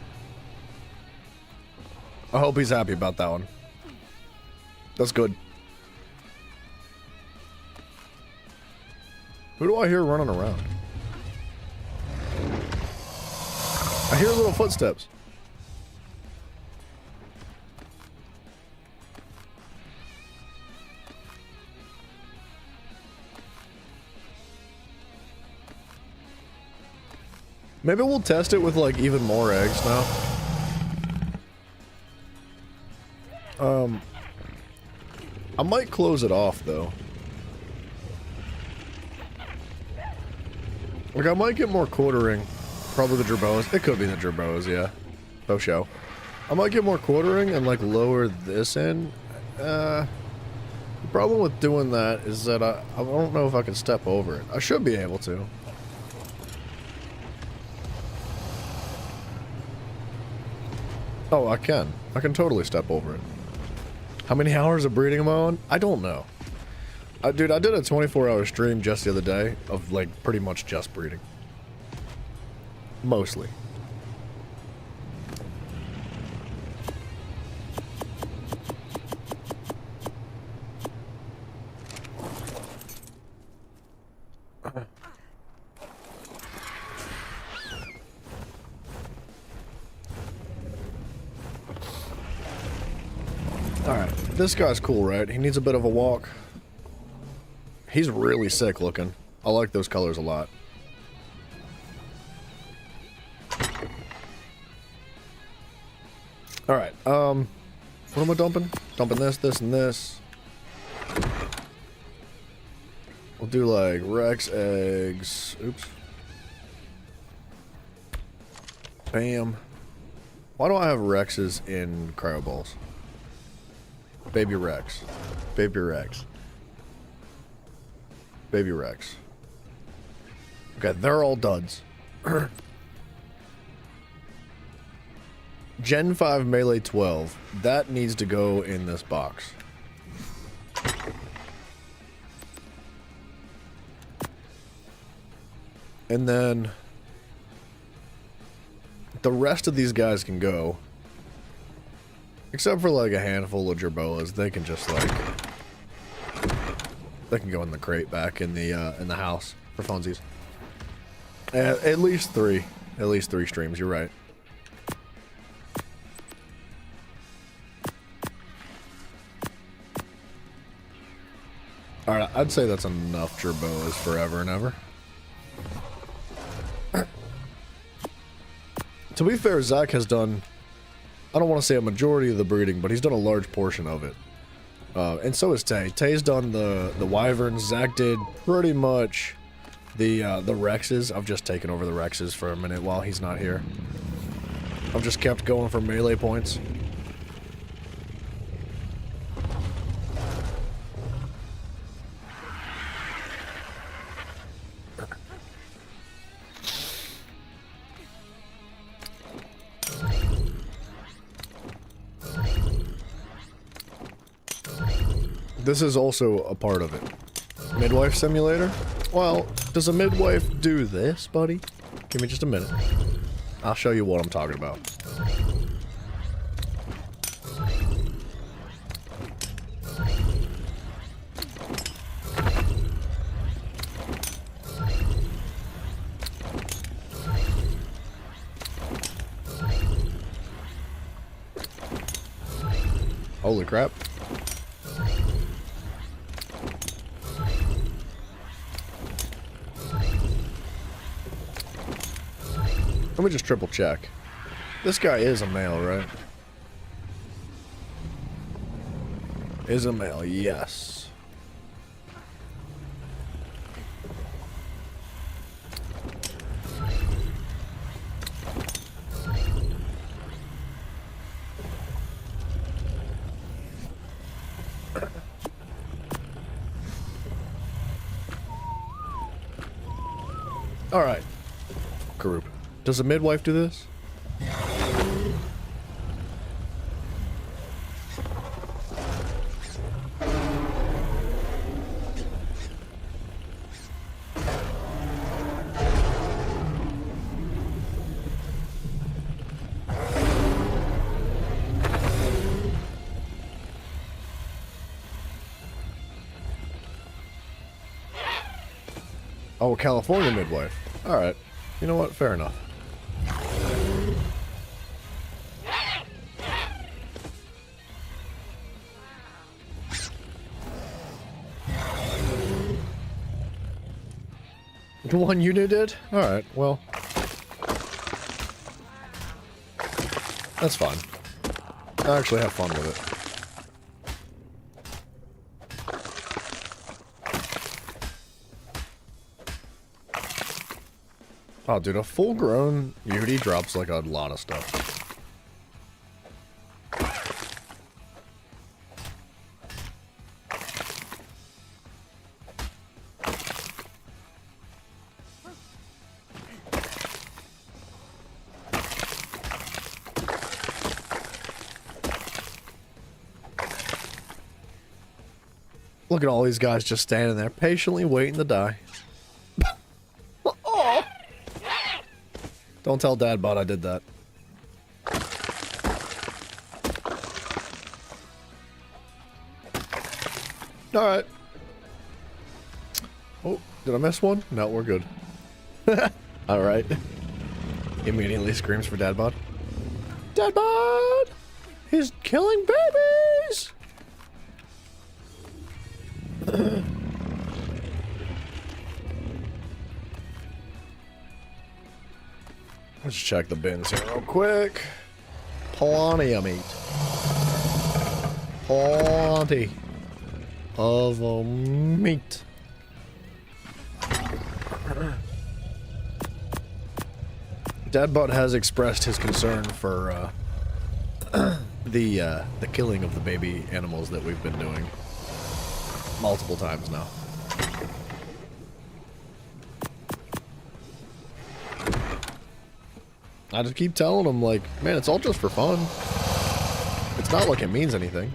I hope he's happy about that one. That's good. Who do I hear running around? I hear little footsteps. Maybe we'll test it with, like, even more eggs now. I might close it off, though. Like, I might get more quartering. Probably the Jerboas. It could be the Jerboas, yeah. Oh, show. I might get more quartering and, like, lower this in. The problem with doing that is that I don't know if I can step over it. I should be able to. Oh, I can. I can totally step over it. How many hours of breeding am I on? I don't know. Dude, I did a 24-hour stream just the other day of, like, pretty much just breeding. Mostly. This guy's cool, right? He needs a bit of a walk. He's really sick looking. I like those colors a lot. Alright, what am I dumping? Dumping this, this, and this. We'll do like Rex eggs. Oops. Bam. Why do I have Rexes in cryo balls? Baby Rex. Baby Rex. Baby Rex. Okay, they're all duds. Gen 5 Melee 12. That needs to go in this box. And then the rest of these guys can go. Except for like a handful of Jerboas. They can just like... They can go in the crate back in the house for funsies. At least three. At least 3 streams, you're right. Alright, I'd say that's enough Jerboas forever and ever. To be fair, Zach has done, I don't want to say a majority of the breeding, but he's done a large portion of it. And so has Tay. Tay's done the Wyverns. Zach did pretty much the Rexes. I've just taken over the Rexes for a minute while he's not here. I've just kept going for melee points. This is also a part of it. Midwife simulator? Well, does a midwife do this, buddy? Give me just a minute. I'll show you what I'm talking about. Holy crap. Let me just triple check. This guy is a male, right? Is a male, yes. All right, group. Does a midwife do this? Oh, California midwife. All right. You know what? Fair enough. The one you did? Alright, well. That's fine. I actually have fun with it. Oh, dude, a full-grown Yudi drops like a lot of stuff. Look at all these guys just standing there, patiently waiting to die. Oh. Don't tell Dadbot I did that. Alright. Oh, did I miss one? No, we're good. Alright. Immediately screams for Dadbot. Dadbot! He's killing babies! Let's check the bins here real quick. Plenty of meat. Plenty of meat. Dadbutt has expressed his concern for the killing of the baby animals that we've been doing multiple times now. I just keep telling him, like, man, it's all just for fun. It's not like it means anything.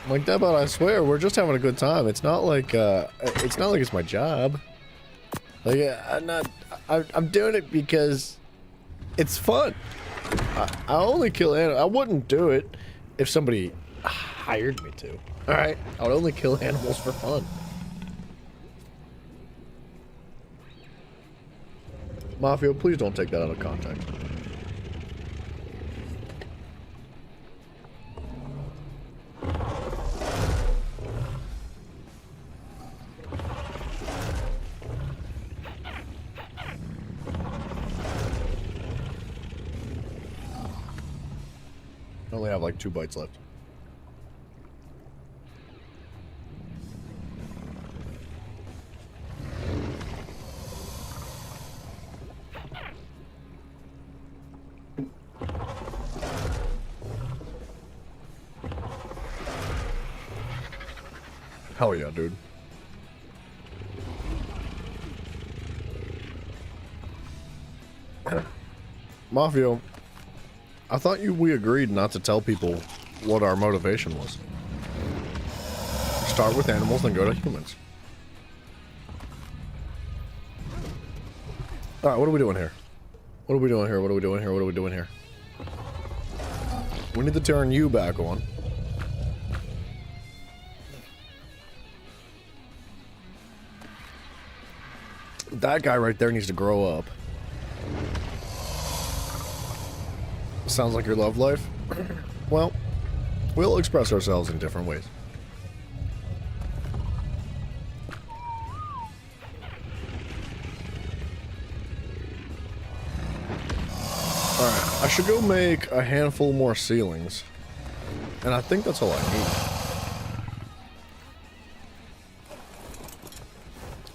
Like, Dadbutt, I swear, we're just having a good time. It's not like it's my job. Like, I'm doing it because it's fun. I only kill animals. I wouldn't do it if somebody hired me to. Alright? I would only kill animals for fun. Mafia, please don't take that out of context. I only have like 2 bites left. Hell yeah, dude. Mafia, I thought we agreed not to tell people what our motivation was. Start with animals, then go to humans. Alright, what are we doing here? What are we doing here? What are we doing here? What are we doing here? We need to turn you back on. That guy right there needs to grow up. Sounds like your love life? Well, we'll express ourselves in different ways. Alright, I should go make a handful more ceilings. And I think that's all I need.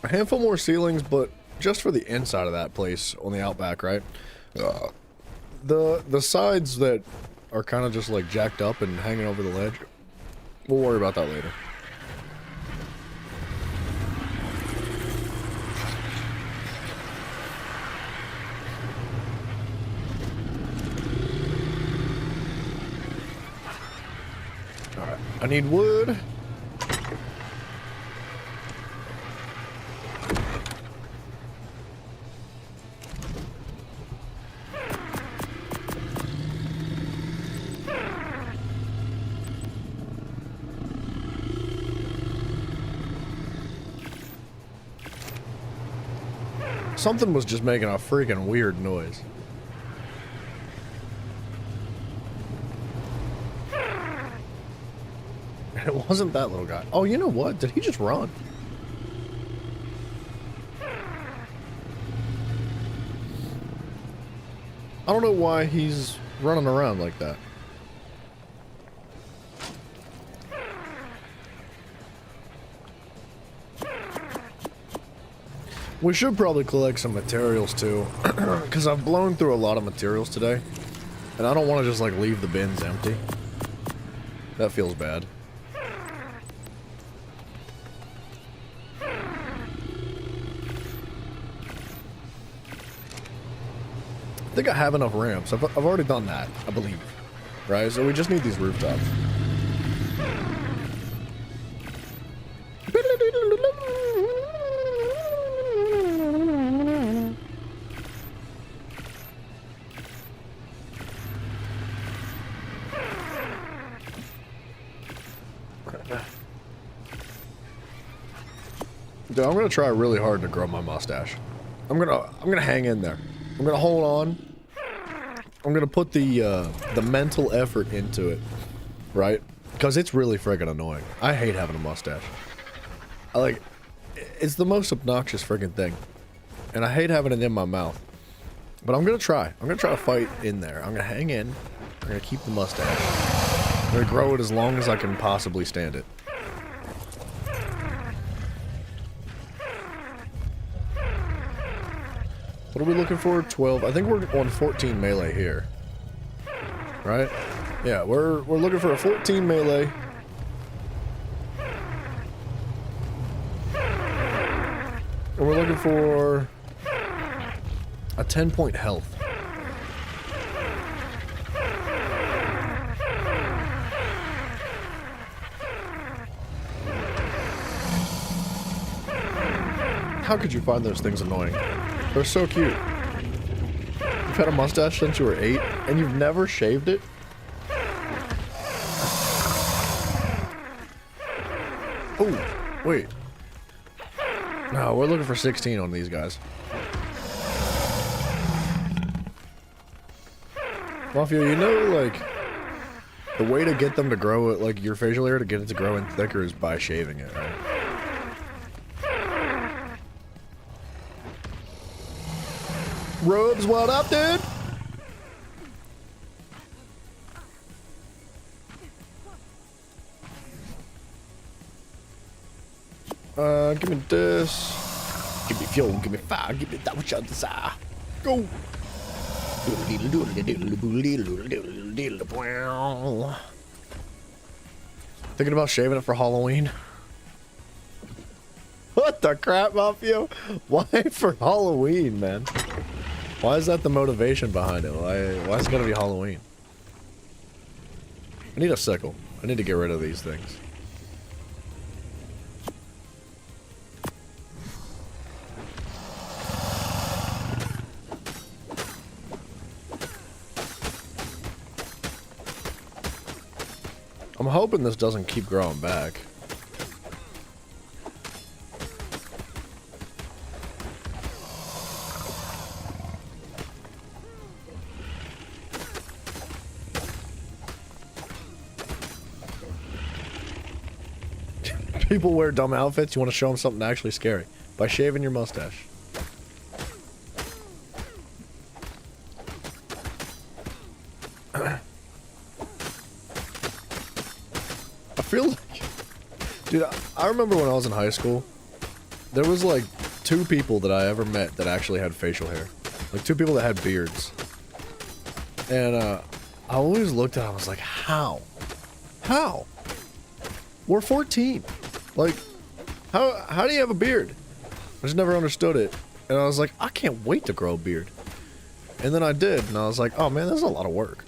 A handful more ceilings, but just for the inside of that place on the outback, right? The sides that are kind of just like jacked up and hanging over the ledge, we'll worry about that later. Alright, I need wood. Something was just making a freaking weird noise. It wasn't that little guy. Oh, you know what? Did he just run? I don't know why he's running around like that. We should probably collect some materials too, because I've blown through a lot of materials today, and I don't want to just like leave the bins empty. That feels bad. I think I have enough ramps. I've already done that, I believe. Right, so we just need these rooftops. Dude, I'm gonna try really hard to grow my mustache. I'm gonna hang in there. I'm gonna hold on. I'm gonna put the mental effort into it, right? Because it's really friggin' annoying. I hate having a mustache. It's the most obnoxious friggin' thing. And I hate having it in my mouth. But I'm gonna try. I'm gonna try to fight in there. I'm gonna hang in. I'm gonna keep the mustache. I'm gonna grow it as long as I can possibly stand it. What are we looking for? 12. I think we're on 14 melee here. Right? Yeah, we're looking for a 14 melee. And we're looking for a 10-point health. How could you find those things annoying? They're so cute. You've had a mustache since you were 8, and you've never shaved it? Oh, wait. No, we're looking for 16 on these guys. Mafia, you know, like, the way to get them to grow it, like, your facial hair to get it to grow in thicker is by shaving it, right? Robes, what up, dude? Give me this. Give me fuel, give me fire, give me that which I desire. Go! Thinking about shaving it for Halloween? What the crap, Mafia? Why for Halloween, man? Why is that the motivation behind it? Why is it gonna be Halloween? I need a sickle. I need to get rid of these things. I'm hoping this doesn't keep growing back. People wear dumb outfits, you want to show them something actually scary. By shaving your mustache. I feel like... Dude, I remember when I was in high school, there was like 2 people that I ever met that actually had facial hair. Like 2 people that had beards. And I always looked at them, I was like, how? How? We're 14. Like, how do you have a beard? I just never understood it. And I was like, I can't wait to grow a beard. And then I did, and I was like, oh man, that's a lot of work.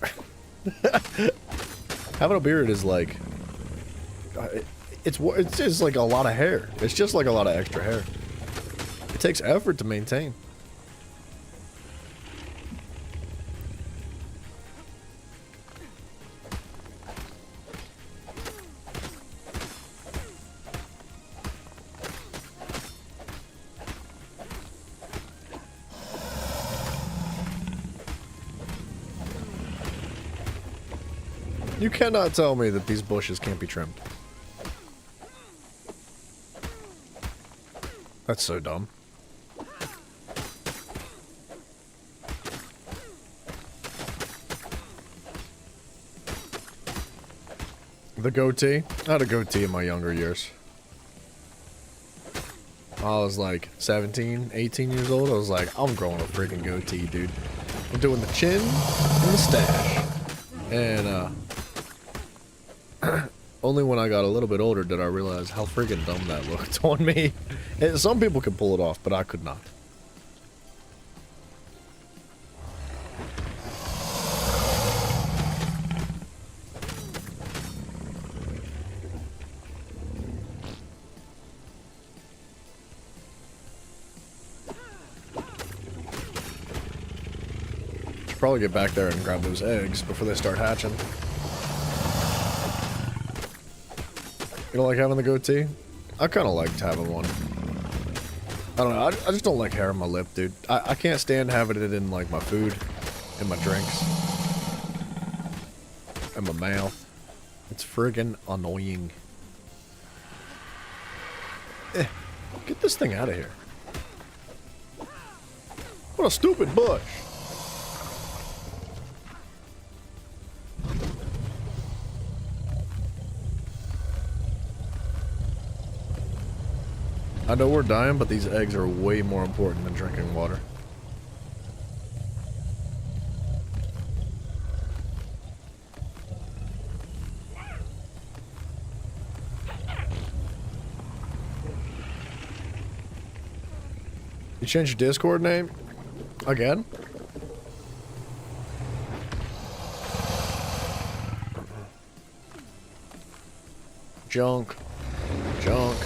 Having a beard is like, it's just like a lot of hair. It's just like a lot of extra hair. It takes effort to maintain. You cannot tell me that these bushes can't be trimmed. That's so dumb. The goatee? I had a goatee in my younger years. I was like 17, 18 years old. I was like, I'm growing a freaking goatee, dude. I'm doing the chin and the stash. And, only when I got a little bit older did I realize how freaking dumb that looked on me. And some people can pull it off, but I could not. Should probably get back there and grab those eggs before they start hatching. You don't like having the goatee? I kind of liked having one. I don't know. I just don't like hair on my lip, dude. I can't stand having it in, like, my food, in my drinks, in my mouth. It's friggin' annoying. Get this thing out of here. What a stupid bush. I know we're dying, but these eggs are way more important than drinking water. You changed your Discord name? Again? Junk. Junk.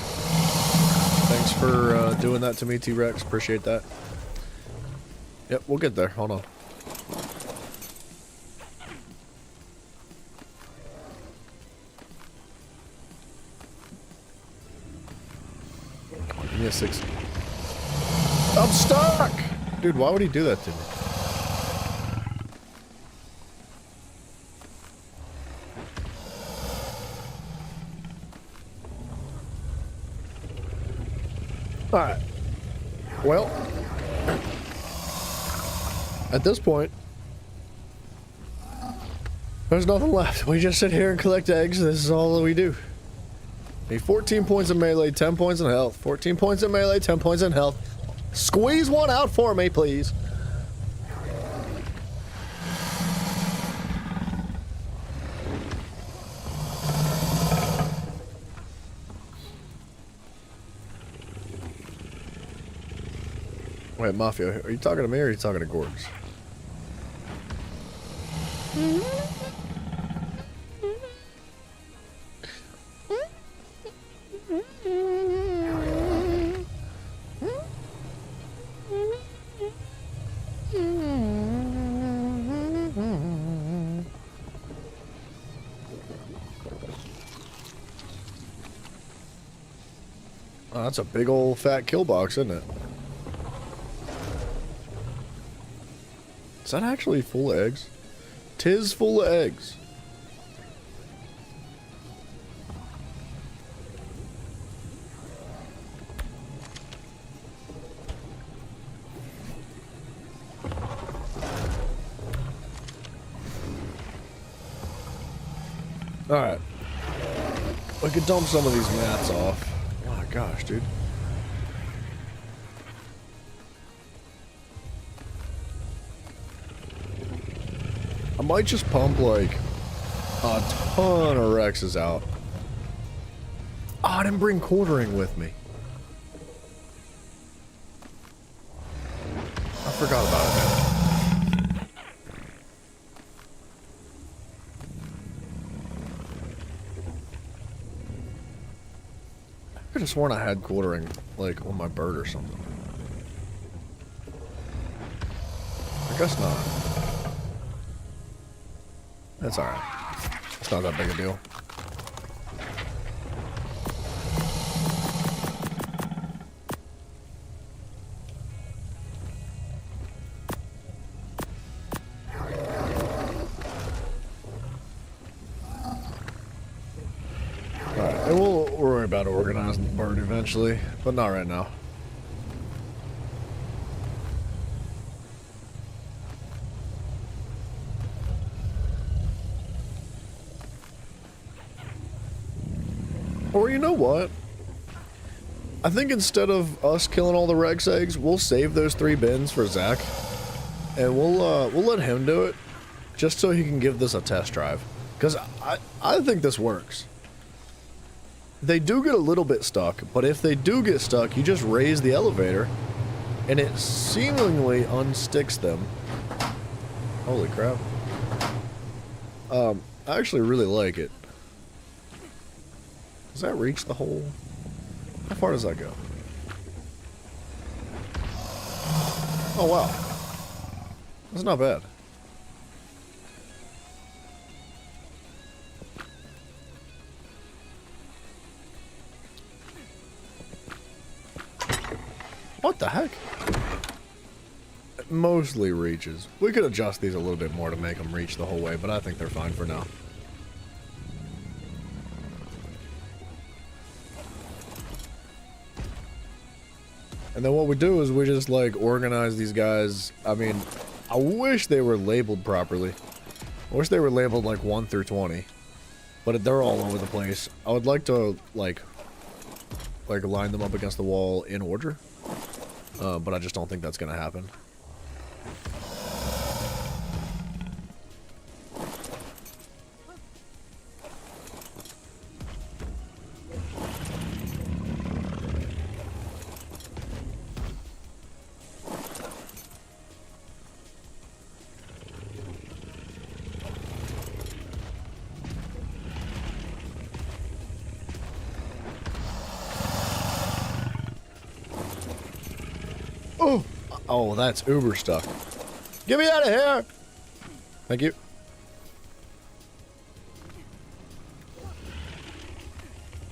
Thanks for doing that to me, T-Rex. Appreciate that. Yep, we'll get there. Hold on. Come on, give me a 6. I'm stuck! Dude, why would he do that to me? Alright. Well, at this point, there's nothing left. We just sit here and collect eggs. This is all that we do. Need 14 points in melee, 10 points in health. 14 points in melee, 10 points in health. Squeeze one out for me, please. Wait, Mafia, are you talking to me or are you talking to Gorgs? Oh, that's a big old fat kill box, isn't it? Is that actually full of eggs? 'Tis full of eggs. Alright. We could dump some of these mats off. Oh my gosh, dude. I might just pump like a ton of Rexes out. Oh, I didn't bring quartering with me. I forgot about it, man. I could have sworn I had quartering like on my bird or something. I guess not. That's alright. It's not that big a deal. Alright, and we'll worry about organizing the bird eventually, but not right now. Or you know what? I think instead of us killing all the Rex eggs, we'll save those 3 bins for Zach, and we'll let him do it, just so he can give this a test drive. Because I think this works. They do get a little bit stuck, but if they do get stuck, you just raise the elevator, and it seemingly unsticks them. Holy crap! I actually really like it. Does that reach the hole? How far does that go? Oh wow. That's not bad. What the heck? It mostly reaches. We could adjust these a little bit more to make them reach the whole way, but I think they're fine for now. And then what we do is we just like organize these guys. I mean, I wish they were labeled properly. I wish they were labeled like 1 through 20. But they're all over the place. I would like to like line them up against the wall in order. But I just don't think that's gonna happen. Oh, that's uber stuck. Get me out of here! Thank you.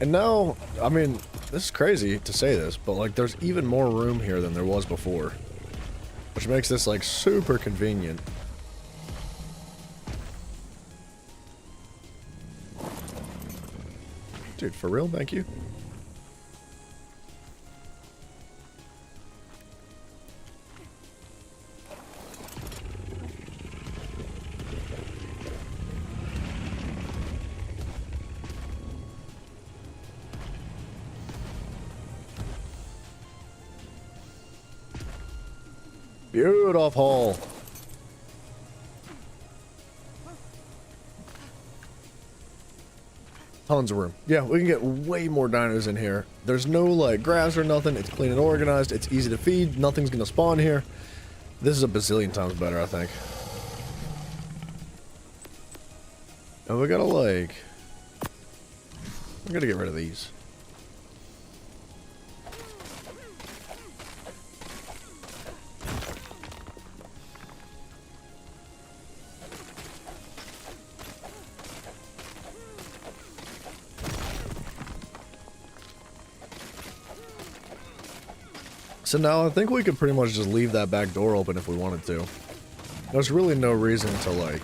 And now, I mean, this is crazy to say this, but like there's even more room here than there was before. Which makes this like super convenient. Dude, for real? Thank you. Beautiful. Tons of room. Yeah, we can get way more dinos in here. There's no like grass or nothing. It's clean and organized. It's easy to feed. Nothing's gonna spawn here. This is a bazillion times better, I think. And we gotta like... I'm gonna get rid of these. So now I think we could pretty much just leave that back door open if we wanted to. There's really no reason to like...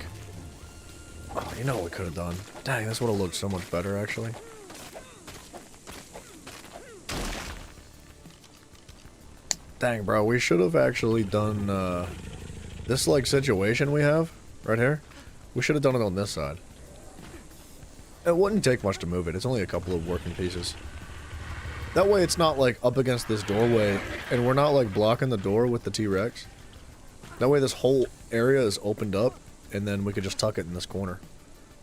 Oh, you know what we could have done? Dang, this would have looked so much better actually. Dang, bro, we should have actually done this like situation we have right here. We should have done it on this side. It wouldn't take much to move it. It's only a couple of working pieces. That way it's not like up against this doorway and we're not like blocking the door with the T-Rex. That way this whole area is opened up and then we could just tuck it in this corner.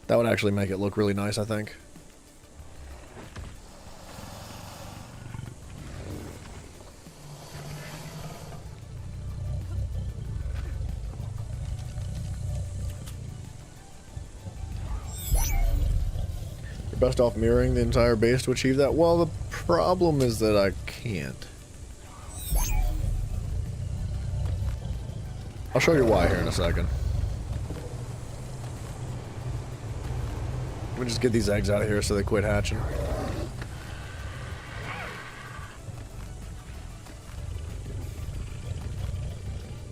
That would actually make it look really nice, I think. You're best off mirroring the entire base to achieve that. Well, the problem is that I can't. I'll show you why here in a second. Let me just get these eggs out of here so they quit hatching.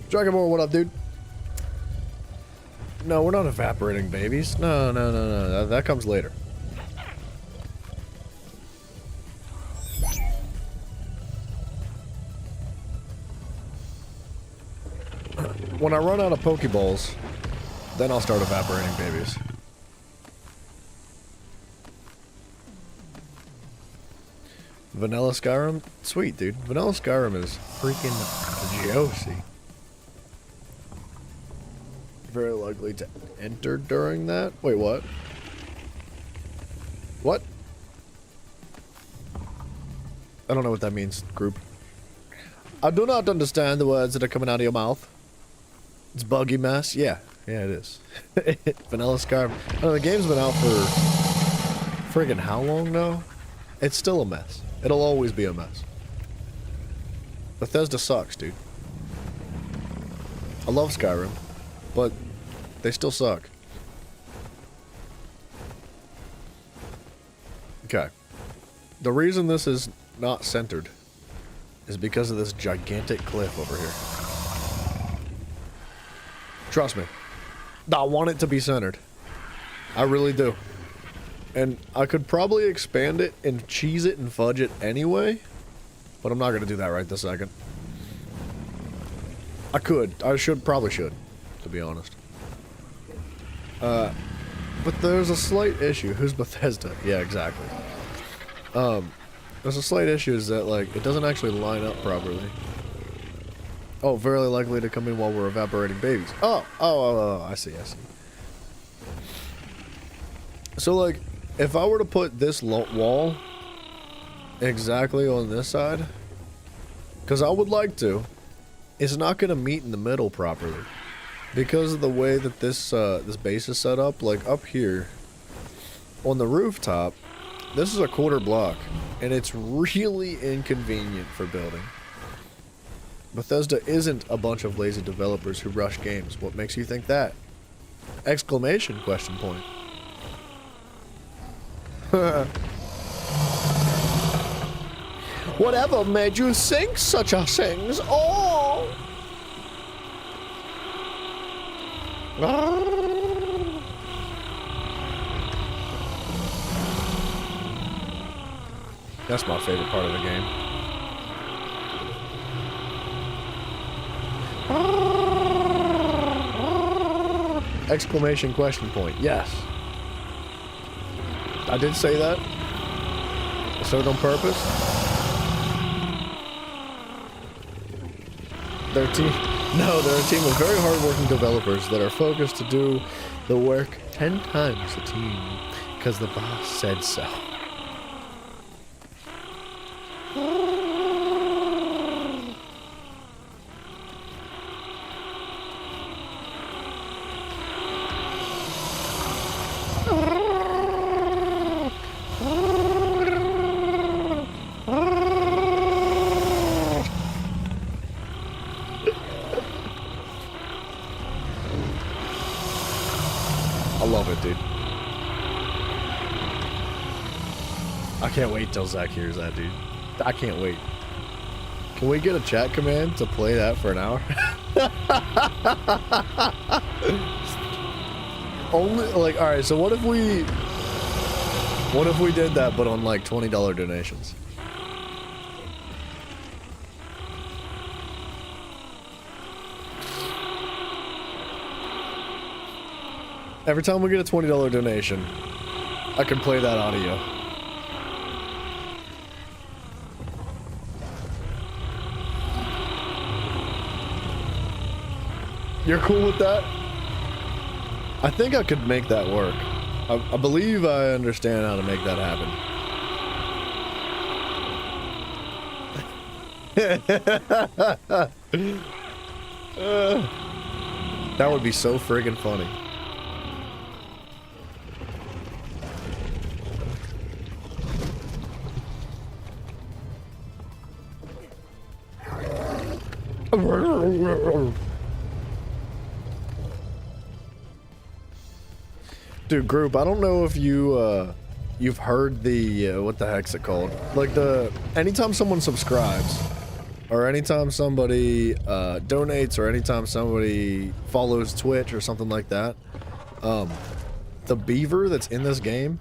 Dragon Ball, what up, dude? No, we're not evaporating babies. No. That comes later. When I run out of Pokeballs, then I'll start evaporating babies. Vanilla Skyrim? Sweet, dude. Vanilla Skyrim is freaking juicy. Very likely to enter during that? Wait, what? What? I don't know what that means, group. I do not understand the words that are coming out of your mouth. It's buggy mess? Yeah. Yeah, it is. Vanilla Skyrim. I know, the game's been out for friggin' how long now? It's still a mess. It'll always be a mess. Bethesda sucks, dude. I love Skyrim, but they still suck. Okay. The reason this is not centered is because of this gigantic cliff over here. Trust me. I want it to be centered. I really do. And I could probably expand it and cheese it and fudge it anyway. but I'm not gonna do that right this second. I could. Probably should, to be honest. But there's a slight issue. Who's Bethesda? Yeah, exactly. There's a slight issue is that, like, it doesn't actually line up properly. Oh, very likely to come in while we're evaporating babies. Oh, I see. So, like, if I were to put this wall exactly on this side, because I would like to, it's not going to meet in the middle properly. Because of the way that this base is set up, like up here, on the rooftop, this is a quarter block, and it's really inconvenient for building. Bethesda isn't a bunch of lazy developers who rush games. What makes you think that? Exclamation question point. Whatever made you think such a things? Oh! That's my favorite part of the game. Exclamation question point. Yes. I did say that. I said it on purpose. They're a team of very hardworking developers that are focused to do the work 10 times a team because the boss said so. I love it, dude. I can't wait till Zach hears that, dude. I can't wait. Can we get a chat command to play that for an hour? Only, like, alright, so what if we did that, but on, like, $20 donations? Every time we get a $20 donation, I can play that audio. You're cool with that? I think I could make that work. I believe I understand how to make that happen. That would be so friggin' funny. Dude, group, I don't know if you've heard the what the heck's it called? Like anytime someone subscribes, or anytime somebody donates, or anytime somebody follows Twitch or something like that, the beaver that's in this game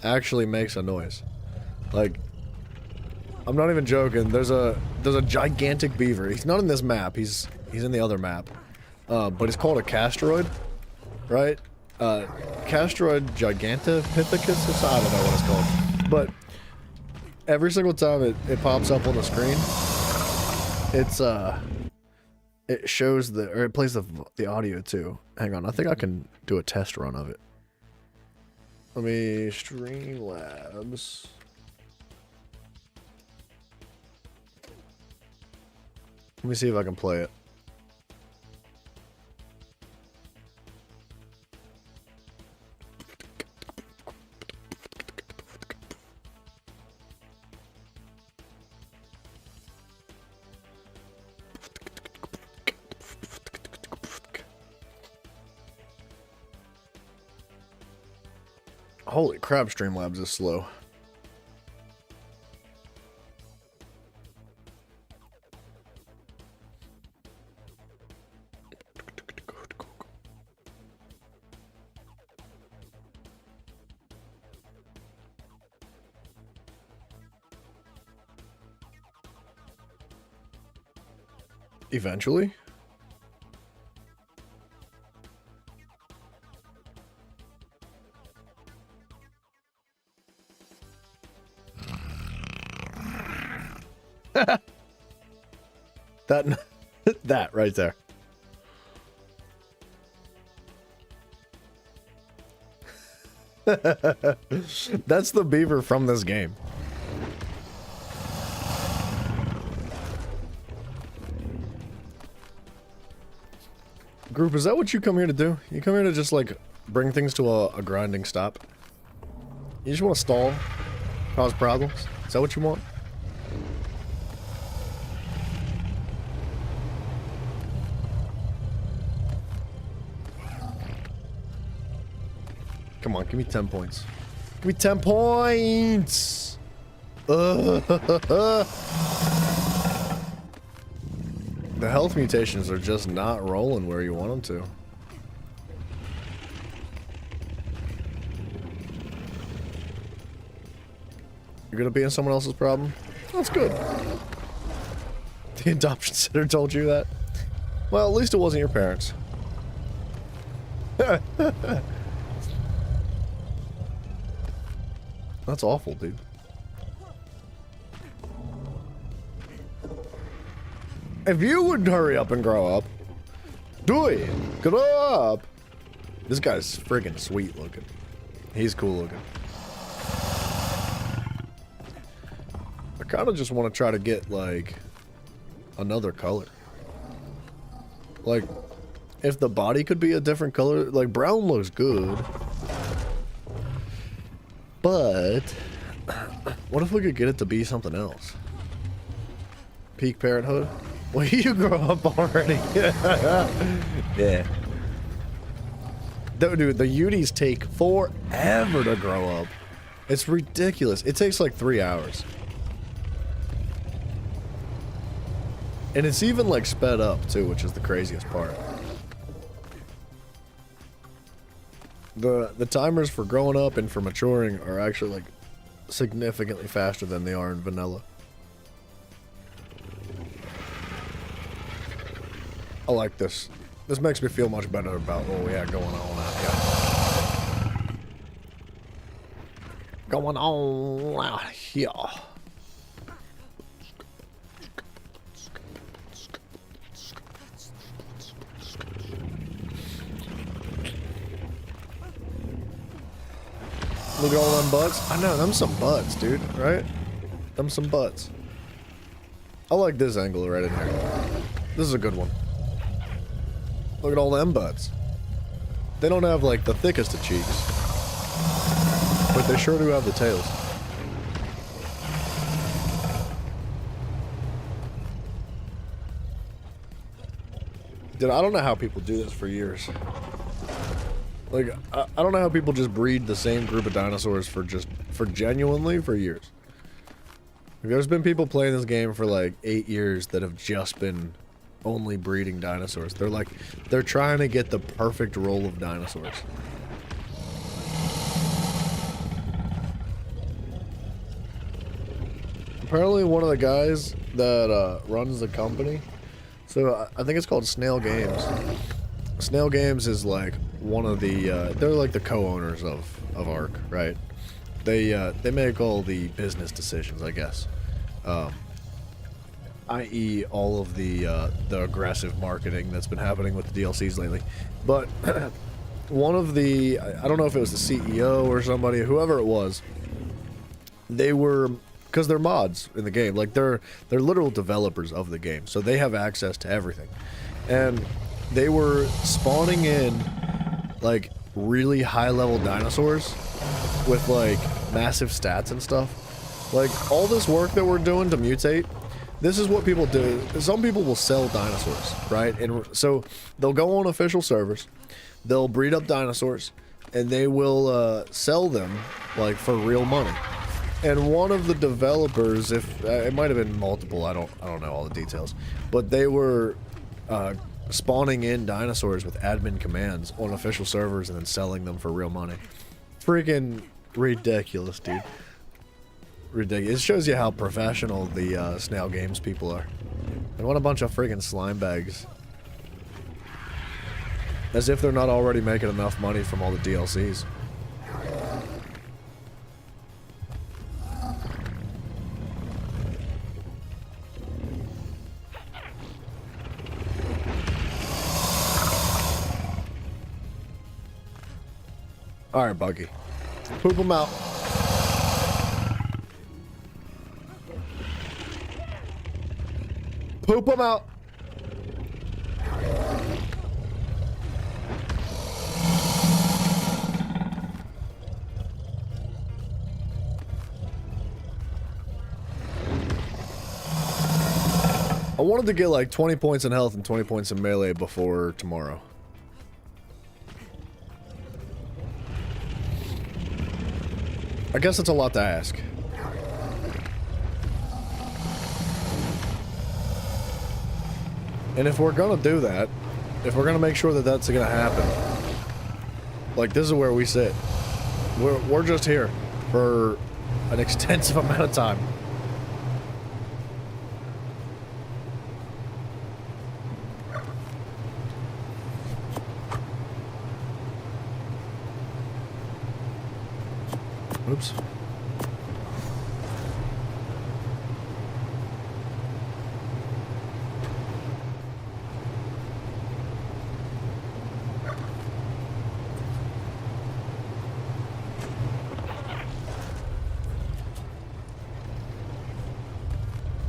actually makes a noise. Like, I'm not even joking. There's a gigantic beaver. He's not in this map. He's in the other map. But it's called a castroid, right? Castroid Gigantopithecus. I don't know what it's called. But every single time it pops up on the screen, it shows it plays the audio too. Hang on, I think I can do a test run of it. Let me Streamlabs. Let me see if I can play it. Holy crap, Streamlabs is slow. Eventually. That that right there. That's the beaver from this game. Group, is that what you come here to do? You come here to just like bring things to a grinding stop? You just want to stall? Cause problems? Is that what you want? Come on, give me 10 points. Give me 10 points! The health mutations are just not rolling where you want them to. You're gonna be in someone else's problem? That's good. The adoption center told you that? Well, at least it wasn't your parents. That's awful, dude. If you would hurry up and grow up. Do it. Grow up. This guy's friggin' sweet looking. He's cool looking. I kind of just want to try to get, like, another color. Like, if the body could be a different color, like, brown looks good. But, what if we could get it to be something else? Peak parenthood? Well, you grow up already. Yeah. Dude, the Uties take forever to grow up. It's ridiculous. It takes like 3 hours. And it's even like sped up too, which is the craziest part. The timers for growing up and for maturing are actually like significantly faster than they are in vanilla. I like this. This makes me feel much better about what we had going on out here. Going on out here. Look at all them butts. I know, them some butts, dude, right? Them some butts. I like this angle right in here. This is a good one. Look at all them butts. They don't have, like, the thickest of cheeks. But they sure do have the tails. Dude, I don't know how people do this for years. Like, I don't know how people just breed the same group of dinosaurs for genuinely for years. There's been people playing this game for like 8 years that have just been only breeding dinosaurs. They're trying to get the perfect roll of dinosaurs. Apparently one of the guys that runs the company, so I think it's called Snail Games. Snail Games is like one of the, they're like the co-owners of ARK, right? They make all the business decisions, I guess. I.e. all of the aggressive marketing that's been happening with the DLCs lately. But one of the, I don't know if it was the CEO or somebody, whoever it was, they were, because they're mods in the game, like they're literal developers of the game, so they have access to everything. And they were spawning in like really high level dinosaurs with like massive stats and stuff. Like all this work that we're doing to mutate, this is what people do. Some people will sell dinosaurs, right? And so they'll go on official servers, they'll breed up dinosaurs, and they will sell them like for real money. And one of the developers, if it might have been multiple, I don't know all the details, but they were spawning in dinosaurs with admin commands on official servers and then selling them for real money. Freaking ridiculous, dude. Ridiculous. It shows you how professional the Snail Games people are. I want a bunch of friggin' slime bags. As if they're not already making enough money from all the DLCs. Alright, Buggy. Poop them out. Poop them out. I wanted to get like 20 points in health and 20 points in melee before tomorrow. I guess it's a lot to ask. And if we're gonna do that, if we're gonna make sure that that's gonna happen, like this is where we sit. We're just here for an extensive amount of time. Oops.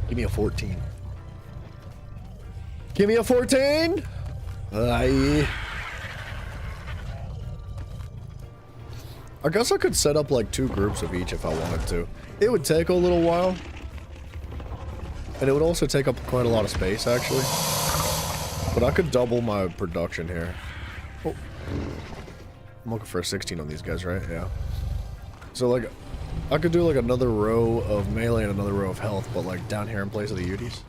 Give me a 14. Give me a 14! I guess I could set up like 2 groups of each if I wanted to. It would take a little while. And it would also take up quite a lot of space, actually. But I could double my production here. Oh. I'm looking for a 16 on these guys, right? Yeah. So, like, I could do like another row of melee and another row of health, but like down here in place of the Uties.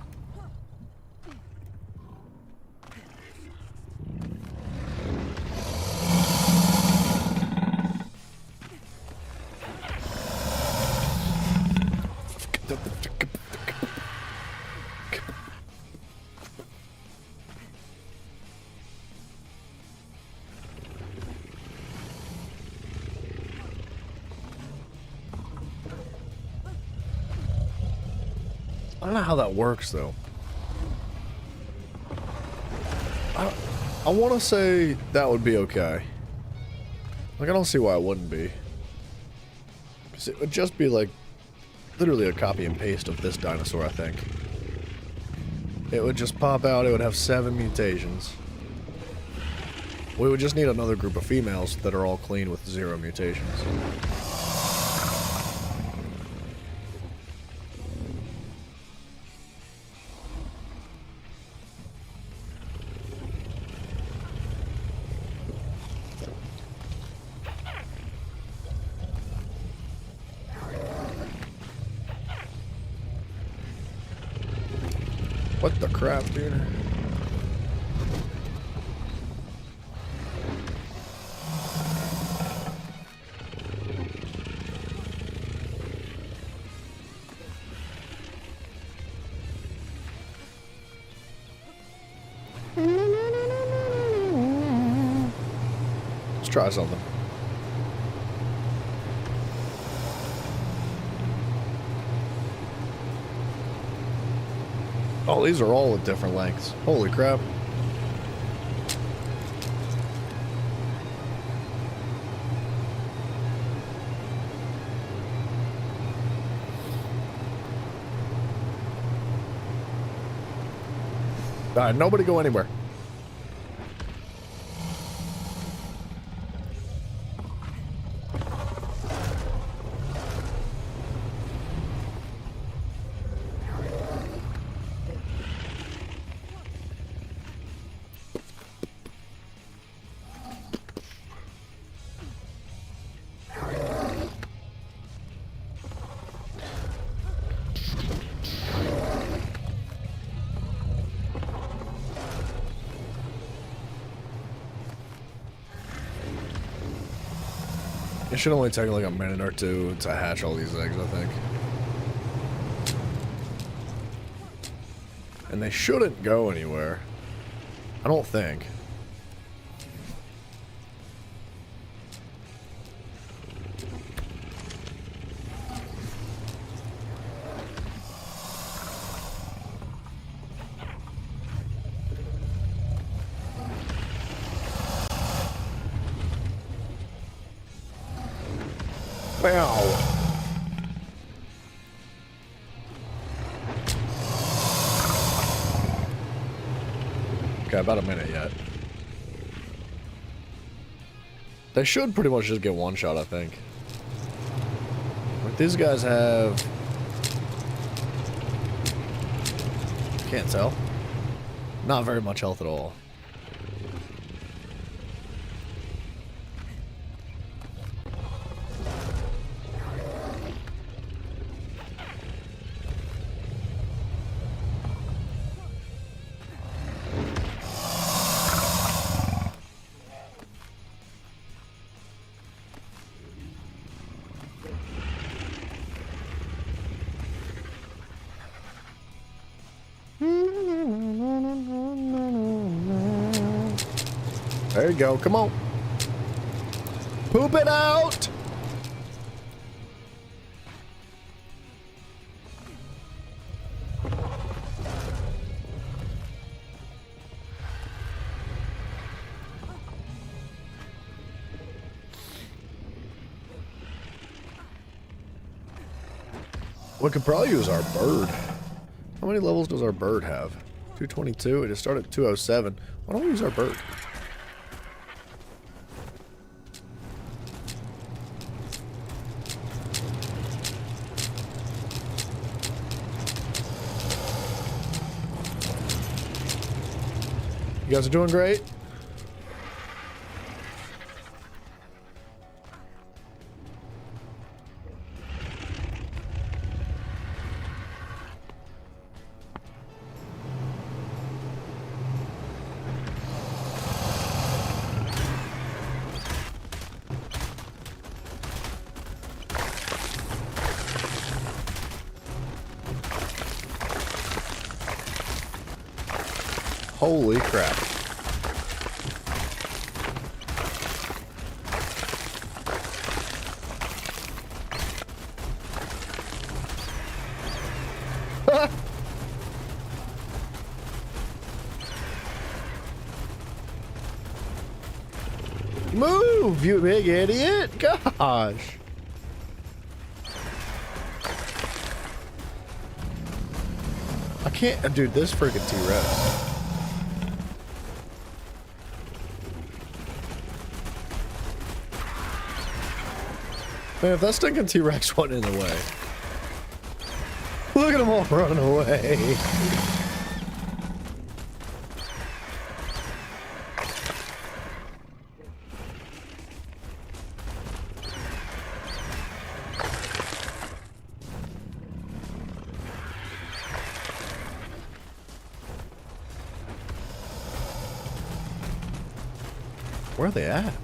I don't know how that works, though. I want to say that would be okay. Like, I don't see why it wouldn't be. Because it would just be, like, literally a copy and paste of this dinosaur, I think. It would just pop out, it would have 7 mutations. We would just need another group of females that are all clean with 0 mutations. What the crap, dude? Let's try something. Oh, these are all at different lengths. Holy crap. Alright, nobody go anywhere. It should only take like a minute or 2 to hatch all these eggs, I think. And they shouldn't go anywhere. I don't think. Wow. Okay, about a minute yet. They should pretty much just get one shot, I think. Like, these guys have... Can't tell. Not very much health at all. There you go. Come on. Poop it out. We could probably use our bird. How many levels does our bird have? 222. It just started at 207. Why don't we use our bird? You guys are doing great. Holy crap. Move, you big idiot! Gosh! I can't, dude, this freaking T-Rex. Man, if that stinking T-Rex wasn't in the way. Look at them all running away. Where are they at?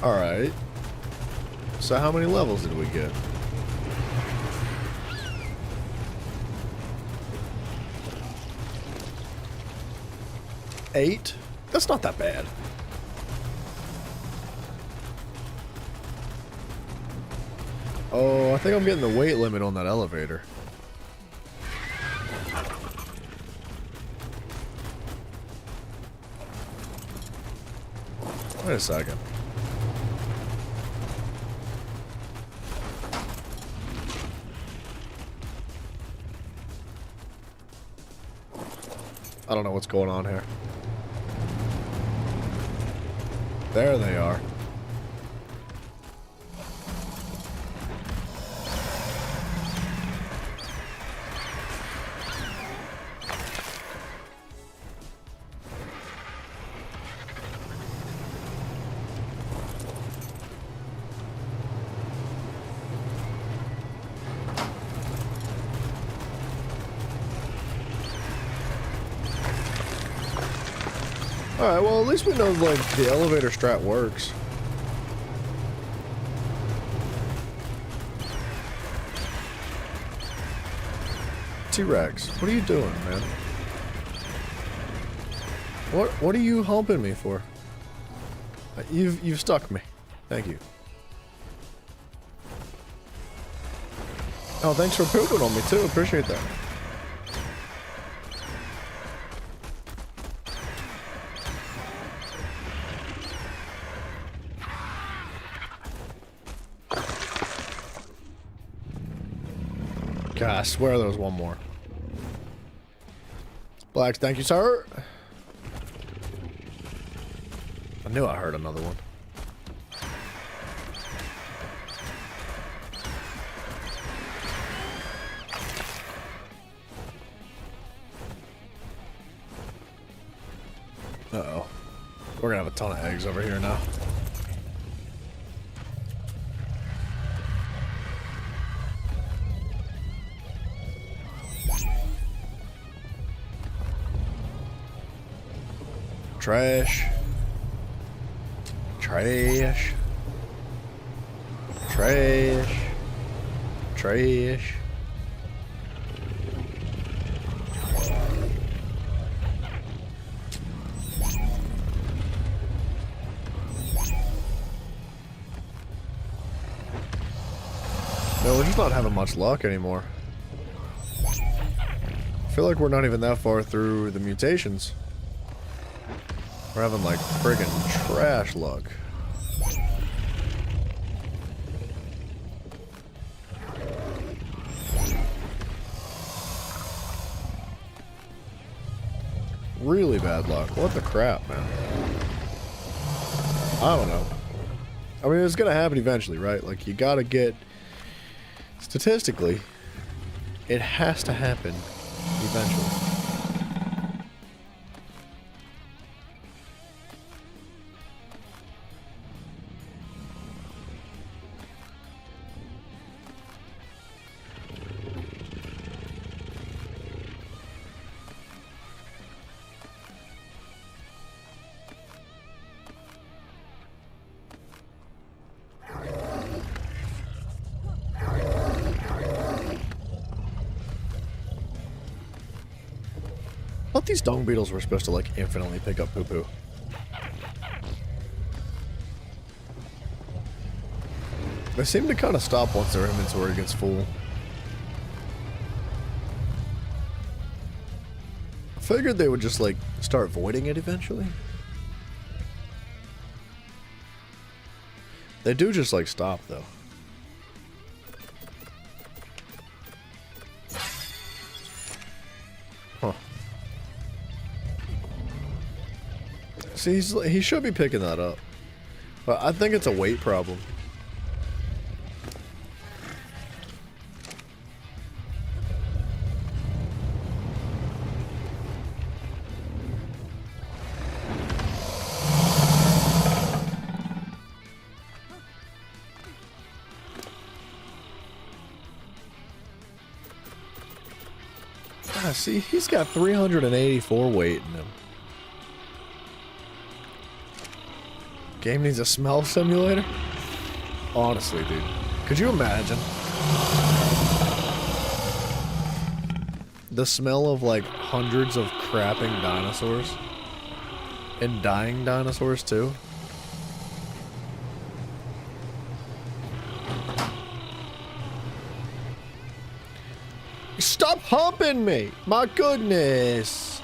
Alright. So how many levels did we get? 8? That's not that bad. Oh, I think I'm getting the weight limit on that elevator. Wait a second. I don't know what's going on here. There they are. Alright, well, at least we know, like, the elevator strat works. T-Rex, what are you doing, man? What are you humping me for? You've stuck me. Thank you. Oh, thanks for pooping on me too. Appreciate that. God, I swear there was one more. Blacks, thank you, sir. I knew I heard another one. Uh-oh. We're gonna have a ton of eggs over here now. Trash. Trash. Trash. Trash. No, we're just not having much luck anymore. I feel like we're not even that far through the mutations. We're having like friggin' trash luck. Really bad luck. What the crap, man? I don't know. I mean, it's gonna happen eventually, right? Like, you gotta get... Statistically, it has to happen eventually. I thought these dung beetles were supposed to, like, infinitely pick up poo-poo. They seem to kind of stop once their inventory gets full. I figured they would just, like, start voiding it eventually. They do just, like, stop, though. Huh. See, he should be picking that up. But I think it's a weight problem. Ah, see, he's got 384 weight in him. Game needs a smell simulator? Honestly, dude. Could you imagine? The smell of like hundreds of crapping dinosaurs. And dying dinosaurs too. Stop humping me! My goodness!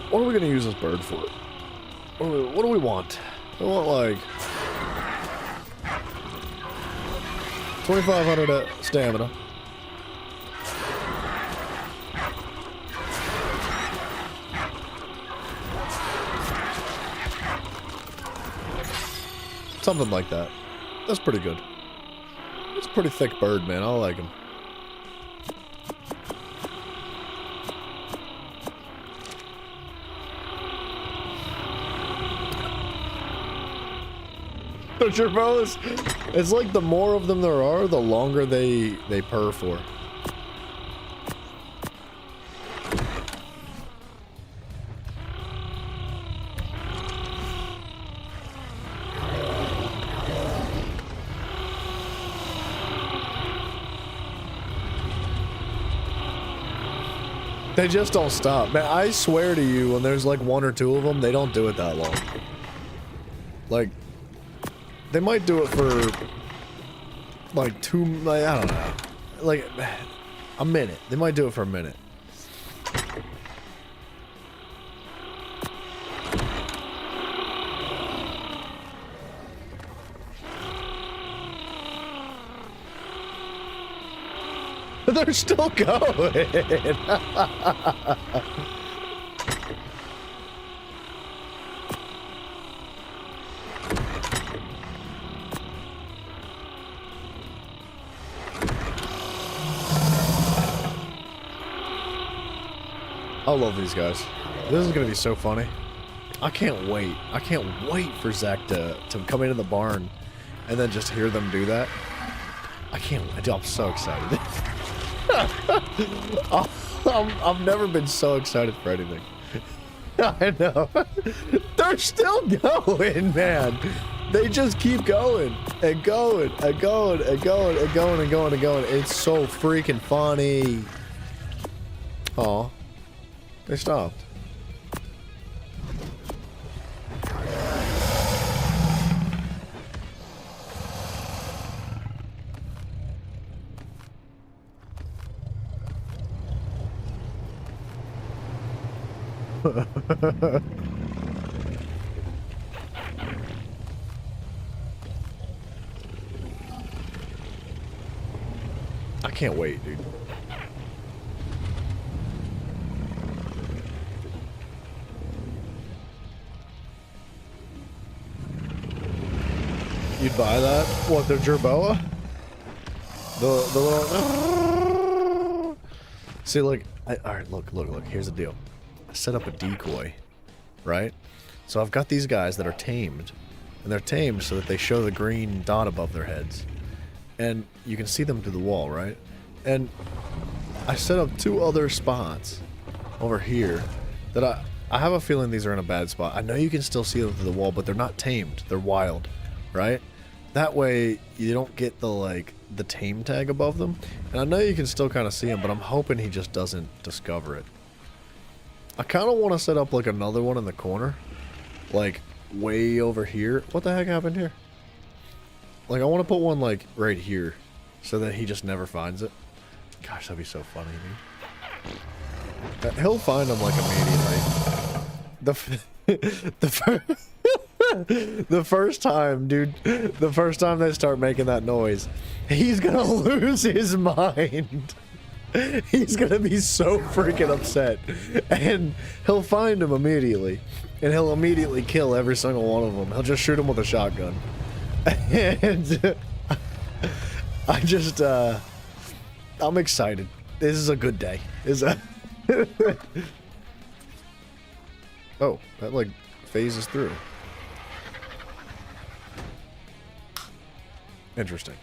What are we gonna use this bird for? What do we want? We want like 2,500 stamina. Something like that. That's pretty good. It's a pretty thick bird, man. I like him. The gerbos, it's like the more of them there are, the longer they purr for. They just don't stop. Man, I swear to you, when there's like one or two of them, they don't do it that long. Like, they might do it for like I don't know, like a minute. They might do it for a minute. They're still going. I love these guys. This is gonna be so funny. I can't wait. I can't wait for Zach to come into the barn and then just hear them do that. I can't wait. I'm so excited. I've never been so excited for anything. I know. They're still going, man. They just keep going and going and going and going and going and going and going. It's so freaking funny. Aw. They stopped. I can't wait, dude. You'd buy that? What, the Jerboa? The little... See, look, alright, look, here's the deal. I set up a decoy, right? So I've got these guys that are tamed, and they're tamed so that they show the green dot above their heads. And you can see them through the wall, right? And I set up two other spots over here that I have a feeling these are in a bad spot. I know you can still see them through the wall, but they're not tamed. They're wild, right? That way you don't get the, like, the tame tag above them. And I know you can still kind of see him, but I'm hoping he just doesn't discover it. I kind of want to set up, like, another one in the corner. Like, way over here. What the heck happened here? Like, I want to put one, like, right here. So that he just never finds it. Gosh, that'd be so funny, dude. He'll find them, like, immediately. The first time, dude. The first time they start making that noise, he's gonna lose his mind. He's gonna be so freaking upset. And he'll find him immediately. And he'll immediately kill every single one of them. He'll just shoot him with a shotgun. And I just, I'm excited. This is a good day. Oh, that, like, phases through. Interesting.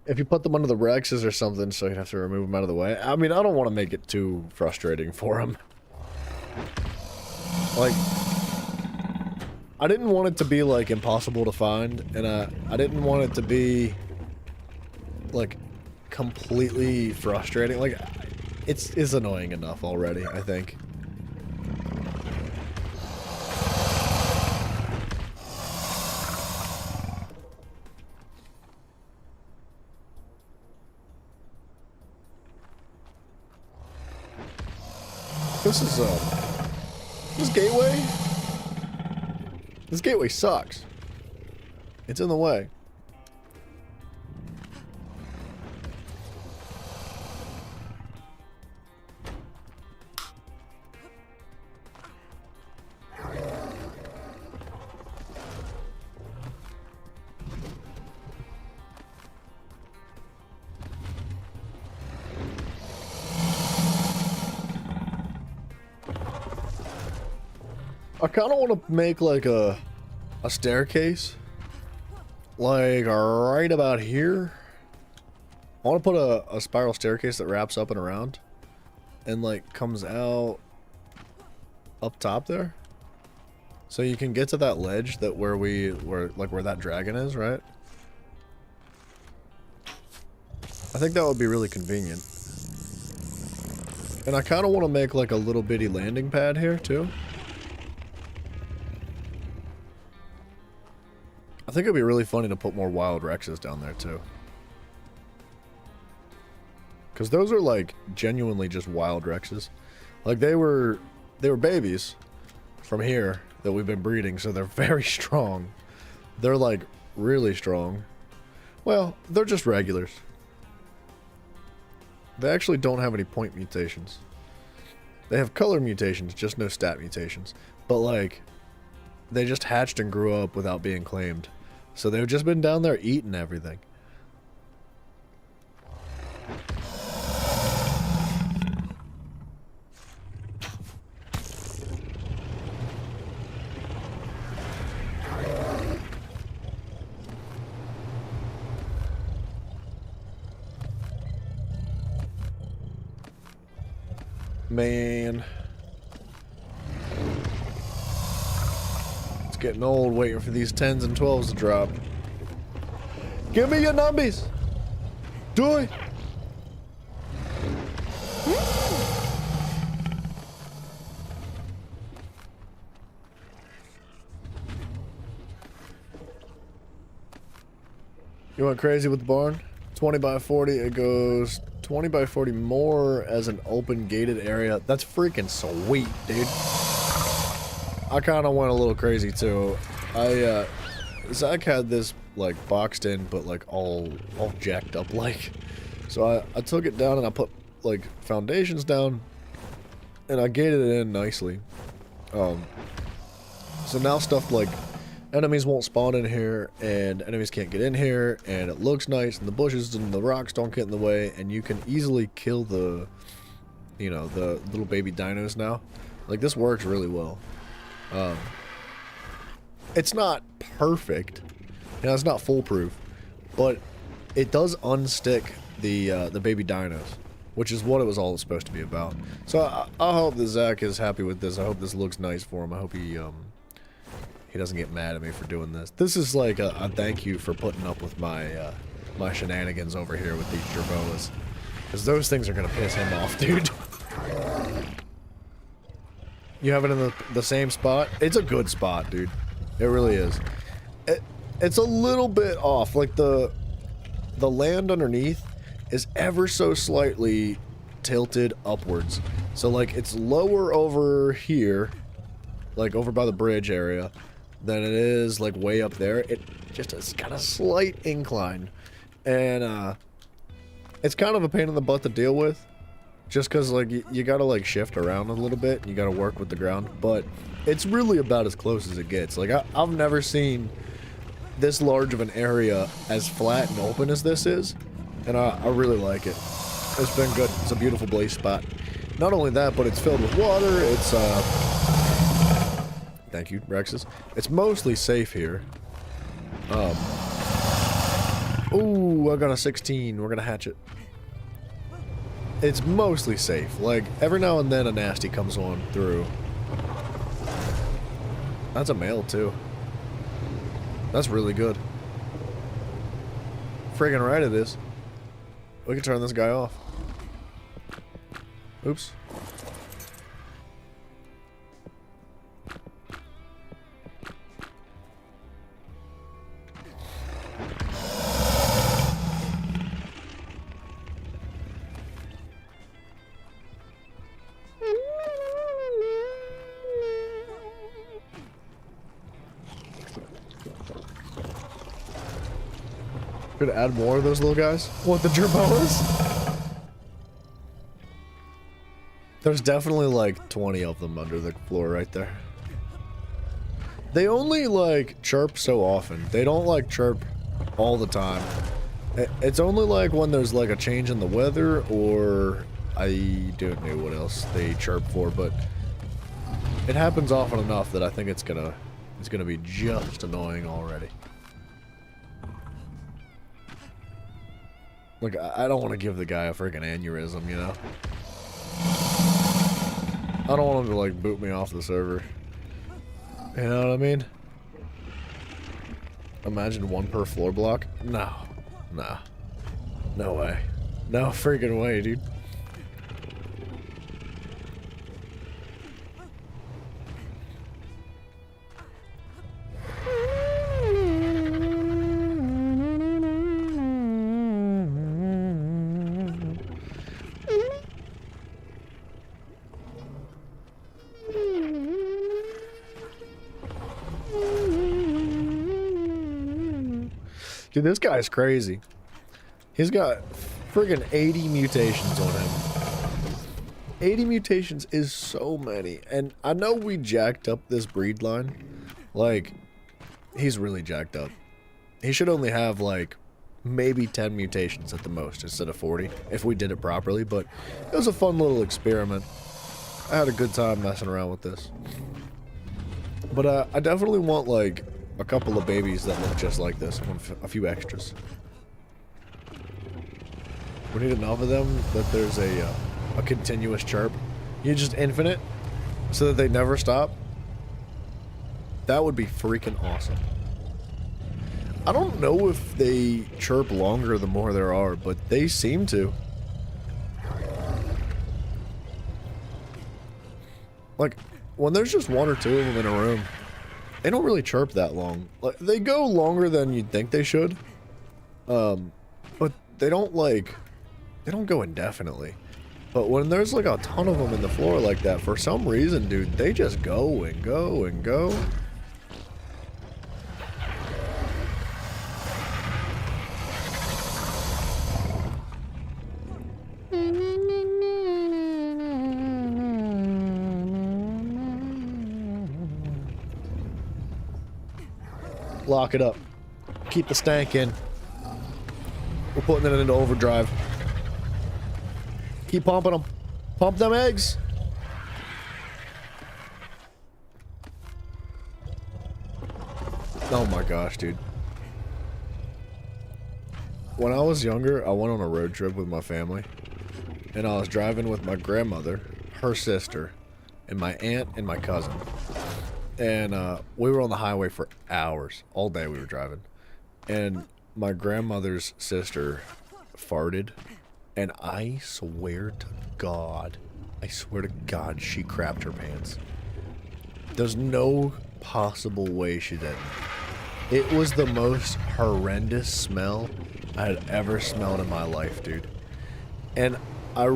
If you put them under the Rexes or something, so you'd have to remove them out of the way. I mean, I don't want to make it too frustrating for him. Like, I didn't want it to be, like, impossible to find, and I didn't want it to be, like, completely frustrating. Like, it's annoying enough already, I think. This gateway sucks. It's in the way. I kind of want to make like a staircase, like right about here. I want to put a spiral staircase that wraps up and around, and like comes out up top there, so you can get to that ledge that where that dragon is, right? I think that would be really convenient. And I kind of want to make like a little bitty landing pad here too. I think it'd be really funny to put more wild Rexes down there too. Because those are like genuinely just wild Rexes. Like they were babies from here that we've been breeding, so they're very strong. They're like really strong. Well, they're just regulars. They actually don't have any point mutations. They have color mutations, just no stat mutations. But like, they just hatched and grew up without being claimed. So they've just been down there eating everything. Man. It's getting old waiting for these 10s and 12s to drop. Give me your numbies! Do it! You went crazy with the barn? 20 by 40, it goes 20 by 40 more as an open gated area. That's freaking sweet, dude. I kind of went a little crazy too. Zach had this like boxed in, but like all jacked up like. So I took it down and I put like foundations down and I gated it in nicely. So now stuff like enemies won't spawn in here, and enemies can't get in here, and it looks nice, and the bushes and the rocks don't get in the way, and you can easily kill the, you know, the little baby dinos now. Like, this works really well. It's not perfect, you know, it's not foolproof, but it does unstick the baby dinos, which is what it was all supposed to be about. So I hope that Zach is happy with this. I hope this looks nice for him. I hope he doesn't get mad at me for doing this. This is like a thank you for putting up with my my shenanigans over here with these jerboas. Because those things are going to piss him off, dude. You have it in the same spot? It's a good spot, dude. It really is. It's a little bit off. Like, the land underneath is ever so slightly tilted upwards. So, like, it's lower over here, like over by the bridge area, than it is like way up there. It just has got a slight incline, and it's kind of a pain in the butt to deal with, just because like you gotta like shift around a little bit and you gotta work with the ground, but it's really about as close as it gets. Like I've never seen this large of an area as flat and open as this is, and I really like it. It's been good. It's a beautiful blaze spot. Not only that, but it's filled with water. It's thank you, Rexes. It's mostly safe here. Ooh, I got a 16. We're gonna hatch it. It's mostly safe. Like, every now and then a nasty comes on through. That's a male, too. That's really good. Friggin' right it is. We can turn this guy off. Oops. Could add more of those little guys. What, the jerboas? There's definitely like 20 of them under the floor right there. They only like chirp so often. They don't like chirp all the time. It's only like when there's like a change in the weather, or I don't know what else they chirp for, but It happens often enough that I think it's gonna be just annoying already. Like, I don't want to give the guy a freaking aneurysm, you know? I don't want him to, like, boot me off the server. You know what I mean? Imagine one per floor block? No. Nah. No way. No freaking way, dude. Dude, this guy's crazy. He's got friggin' 80 mutations on him. 80 mutations is so many. And I know we jacked up this breed line. Like, he's really jacked up. He should only have, like, maybe 10 mutations at the most instead of 40, if we did it properly. But it was a fun little experiment. I had a good time messing around with this. But I definitely want, like, a couple of babies that look just like this, and a few extras. We need enough of them that there's a continuous chirp. You just infinite, so that they never stop. That would be freaking awesome. I don't know if they chirp longer the more there are, but they seem to. Like, when there's just one or two of them in a room, they don't really chirp that long. Like, they go longer than you'd think they should. But they don't, like, they don't go indefinitely. But when there's, like, a ton of them in the floor like that, for some reason, dude, they just go and go and go. Lock it up. Keep the stank in. We're putting it into overdrive. Keep pumping them. Pump them eggs. Oh my gosh, dude. When I was younger, I went on a road trip with my family. And I was driving with my grandmother, her sister, and my aunt and my cousin. And we were on the highway for hours. All day we were driving. And my grandmother's sister farted. And I swear to God, she crapped her pants. There's no possible way she didn't. It was the most horrendous smell I had ever smelled in my life, dude. And I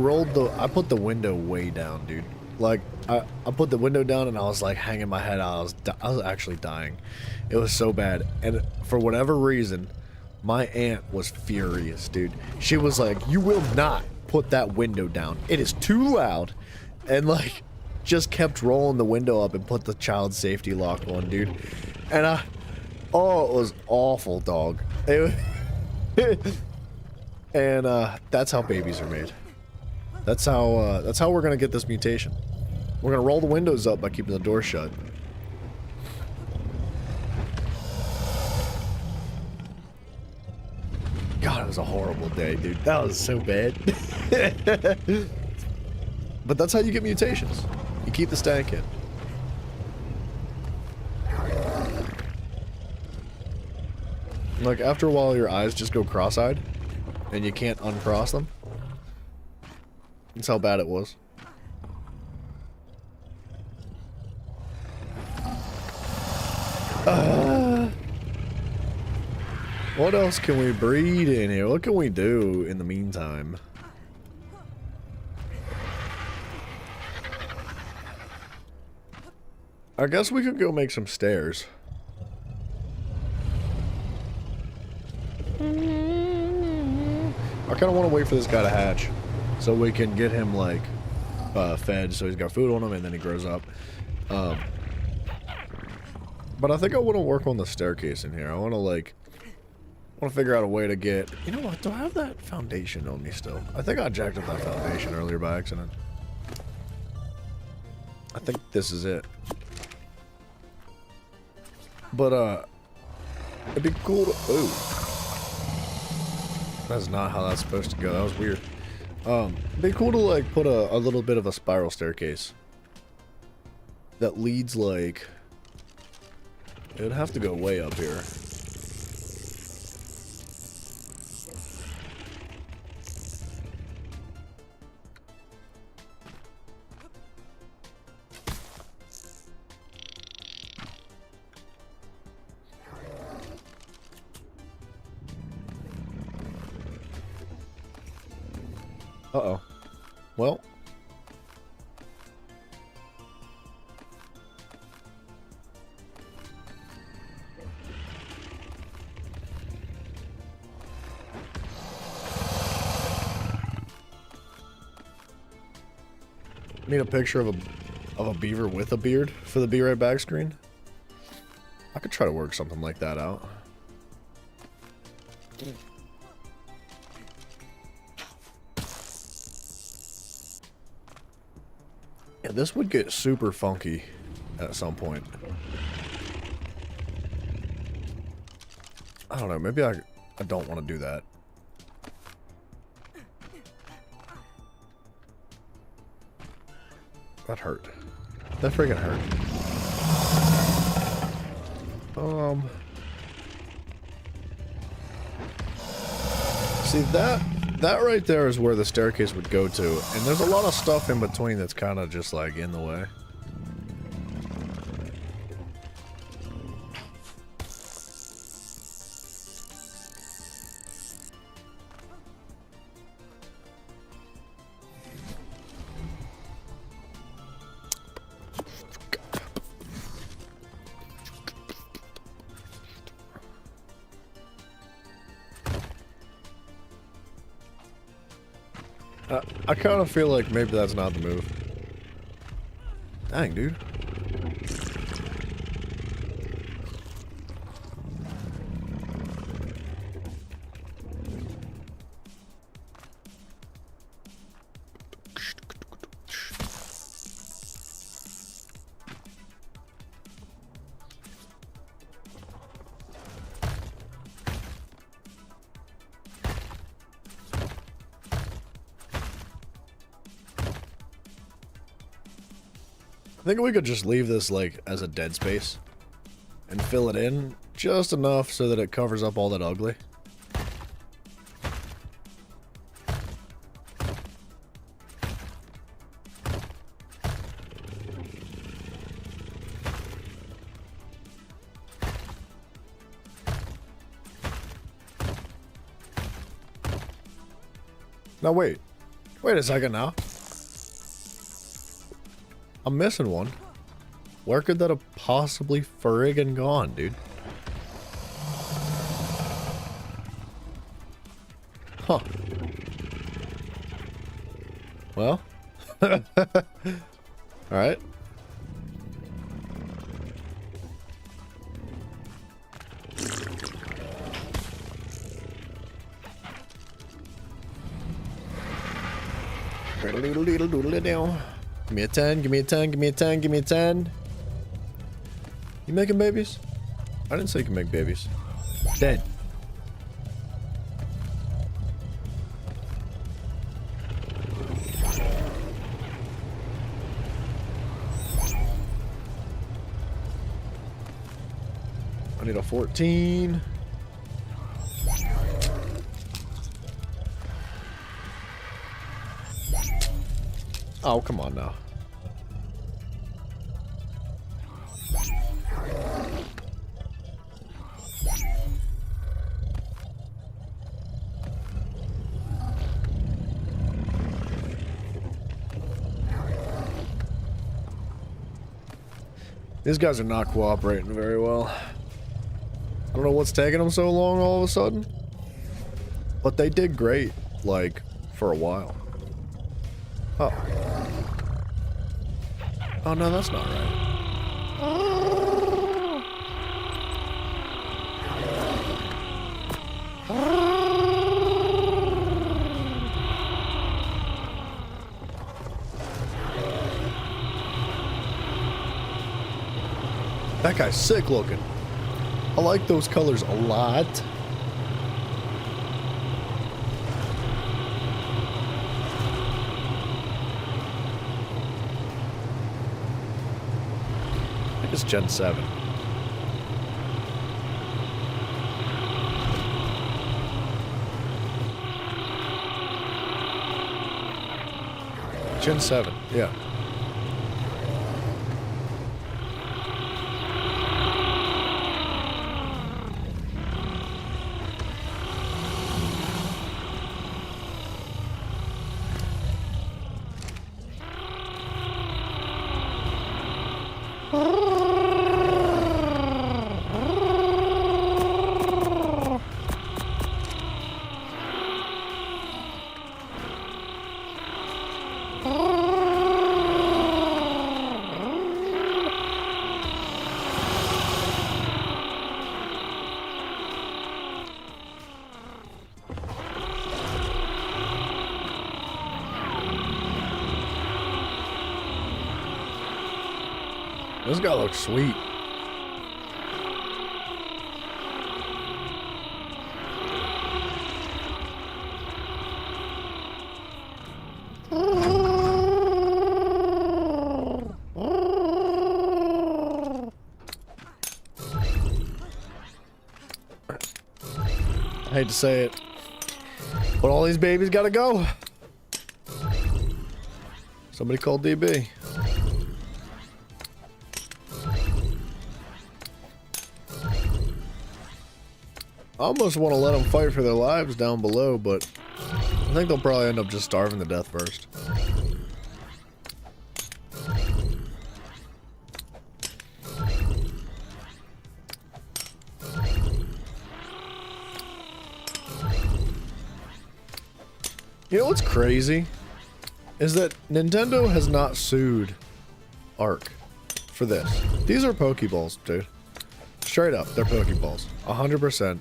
put the window way down, dude. Like, I put the window down and I was like hanging my head out. I was actually dying. It was so bad. And for whatever reason, my aunt was furious, dude. She was like, "You will not put that window down. It is too loud." And like, just kept rolling the window up and put the child safety lock on, dude. And oh, it was awful, dog. And that's how babies are made. That's how we're gonna get this mutation. We're gonna roll the windows up by keeping the door shut. God, it was a horrible day, dude. That was so bad. But that's how you get mutations. You keep the stank in. Like, after a while, your eyes just go cross-eyed, and you can't uncross them. That's how bad it was. What else can we breed in here? What can we do in the meantime? I guess we could go make some stairs. I kind of want to wait for this guy to hatch so we can get him, like, fed so he's got food on him and then he grows up. But I think I want to work on the staircase in here. I want to figure out a way to get... You know what? Do I have that foundation on me still? I think I jacked up that foundation earlier by accident. I think this is it. But, it'd be cool to... Ooh. That's not how that's supposed to go. That was weird. It'd be cool to, like, put a little bit of a spiral staircase. That leads, like... It would have to go way up here. Uh-oh. Well. Need a picture of a beaver with a beard for the be right back screen. I could try to work something like that out. Yeah, this would get super funky at some point. I don't know, maybe I don't want to do that. That hurt. That freaking hurt. See that right there is where the staircase would go to, and there's a lot of stuff in between that's kind of just like in the way. I kind of feel like maybe that's not the move. Dang, dude. I think we could just leave this, like, as a dead space. And fill it in just enough so that it covers up all that ugly. Now wait. Wait a second now. I'm missing one. Where could that have possibly friggin' gone, dude? Huh. Well. Alright. Doodle-doodle-doodle-doodle-down. Give me a 10, give me a 10, give me a 10, give me a 10. You making babies? I didn't say you can make babies. Dead. I need a 14. Oh, come on now. These guys are not cooperating very well. I don't know what's taking them so long all of a sudden. But they did great, like, for a while. Oh. Oh no, that's not right. That guy's sick looking. I like those colors a lot. I think it's Gen 7. Gen 7, yeah. This guy looks sweet. I hate to say it, but all these babies gotta go. Somebody called DB. I almost want to let them fight for their lives down below, but I think they'll probably end up just starving to death first. You know what's crazy? Is that Nintendo has not sued Ark for this. These are Pokeballs, dude. Straight up, they're Pokeballs. 100%.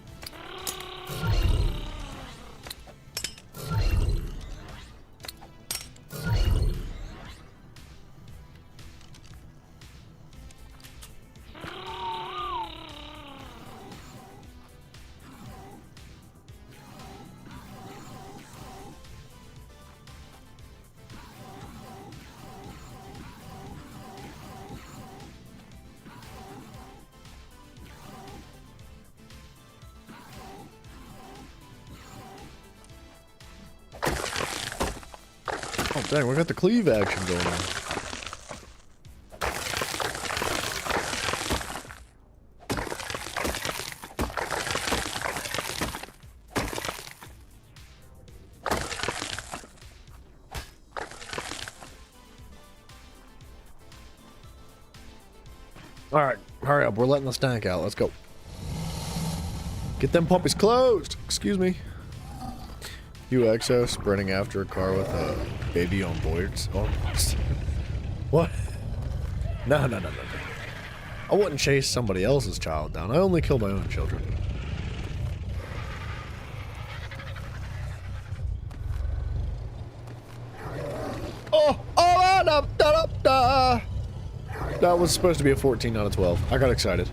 Oh, dang, we got the cleave action going on. Alright, hurry up. We're letting the stank out. Let's go. Get them puppies closed. Excuse me. UXO sprinting after a car with a baby on boards. Oh, what? No. I wouldn't chase somebody else's child down. I only kill my own children. That was supposed to be a 14 out of 12. I got excited.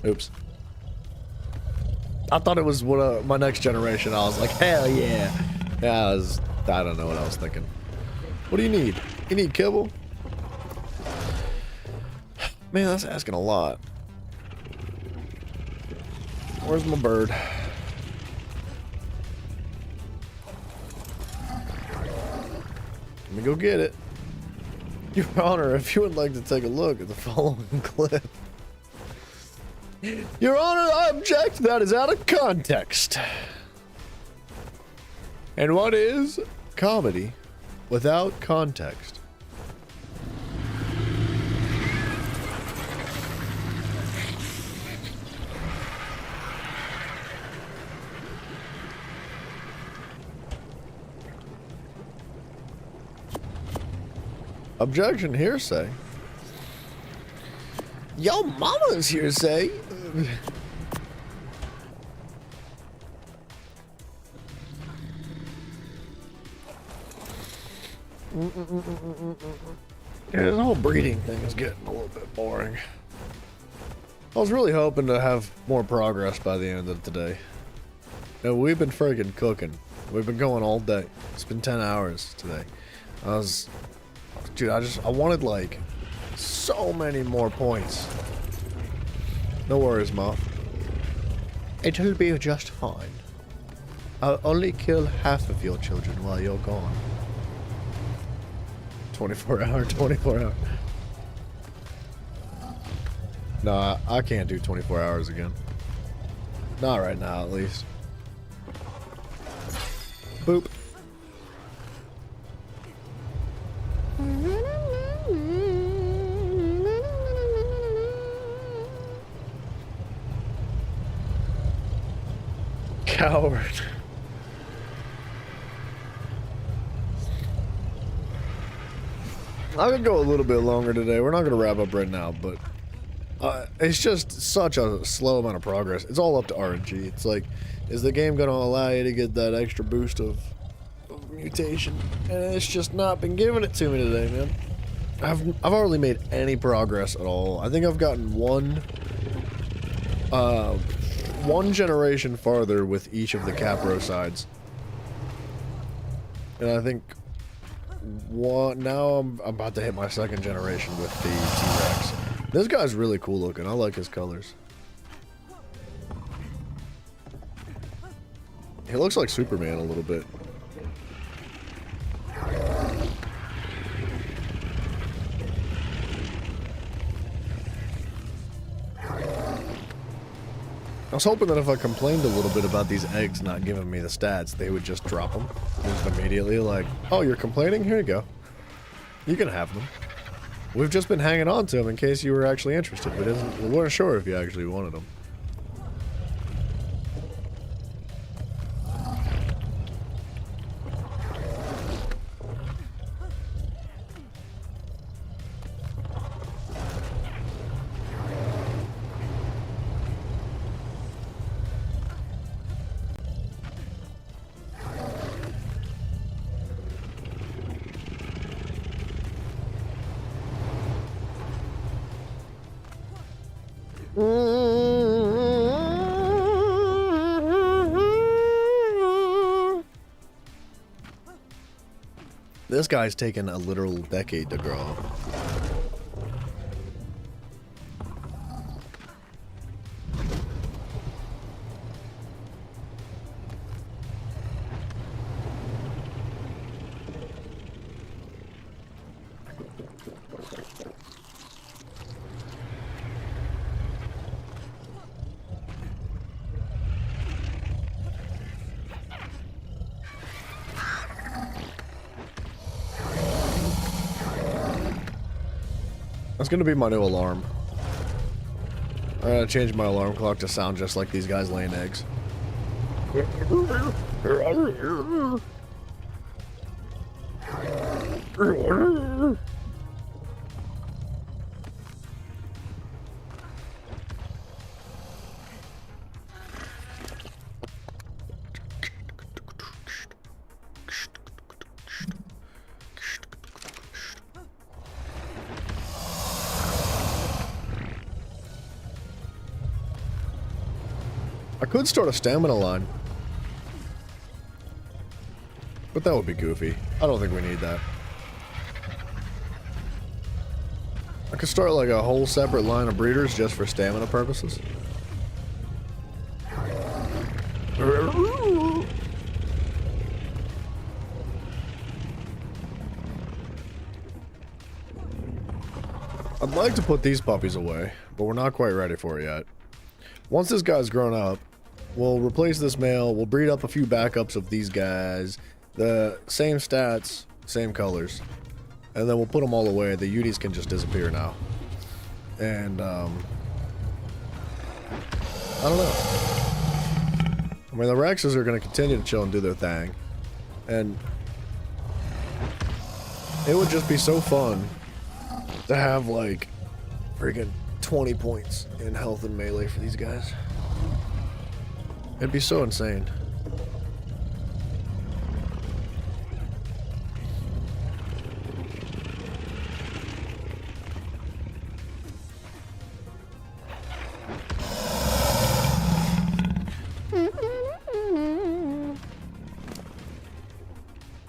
Oops. I thought it was my next generation. I was like, hell yeah. Yeah, I don't know what I was thinking. What do you need? You need kibble? Man, that's asking a lot. Where's my bird? Let me go get it. Your Honor, if you would like to take a look at the following clip. Your Honor, I object. That is out of context. And what is comedy without context? Objection, hearsay. Yo mama's hearsay. Yeah, this whole breeding thing is getting a little bit boring. I was really hoping to have more progress by the end of today. And we've been friggin' cooking. We've been going all day. It's been 10 hours today. Dude, I wanted like so many more points. No worries, Moth. It'll be just fine. I'll only kill half of your children while you're gone. 24 hour. No, I can't do 24 hours again. Not right now, at least. Boop. Coward. I could go a little bit longer today. We're not going to wrap up right now, but it's just such a slow amount of progress. It's all up to RNG. It's like, is the game going to allow you to get that extra boost of mutation? And it's just not been giving it to me today, man. I've hardly made any progress at all. I think I've gotten one generation farther with each of the Capro sides. And I think now I'm about to hit my second generation with the T-Rex. This guy's really cool looking. I like his colors. He looks like Superman a little bit. I was hoping that if I complained a little bit about these eggs not giving me the stats, they would just drop them. Just immediately, like, oh, you're complaining? Here you go. You can have them. We've just been hanging on to them in case you were actually interested. We weren't sure if you actually wanted them. This guy's taken a literal decade to grow up. That's gonna be my new alarm. I gotta change my alarm clock to sound just like these guys laying eggs. I could start a stamina line. But that would be goofy. I don't think we need that. I could start like a whole separate line of breeders just for stamina purposes. I'd like to put these puppies away, but we're not quite ready for it yet. Once this guy's grown up, we'll replace this male, we'll breed up a few backups of these guys, the same stats, same colors, and then we'll put them all away. The Uties can just disappear now. And, I don't know. I mean, the Rexes are going to continue to chill and do their thing, and it would just be so fun to have, like, freaking 20 points in health and melee for these guys. It'd be so insane.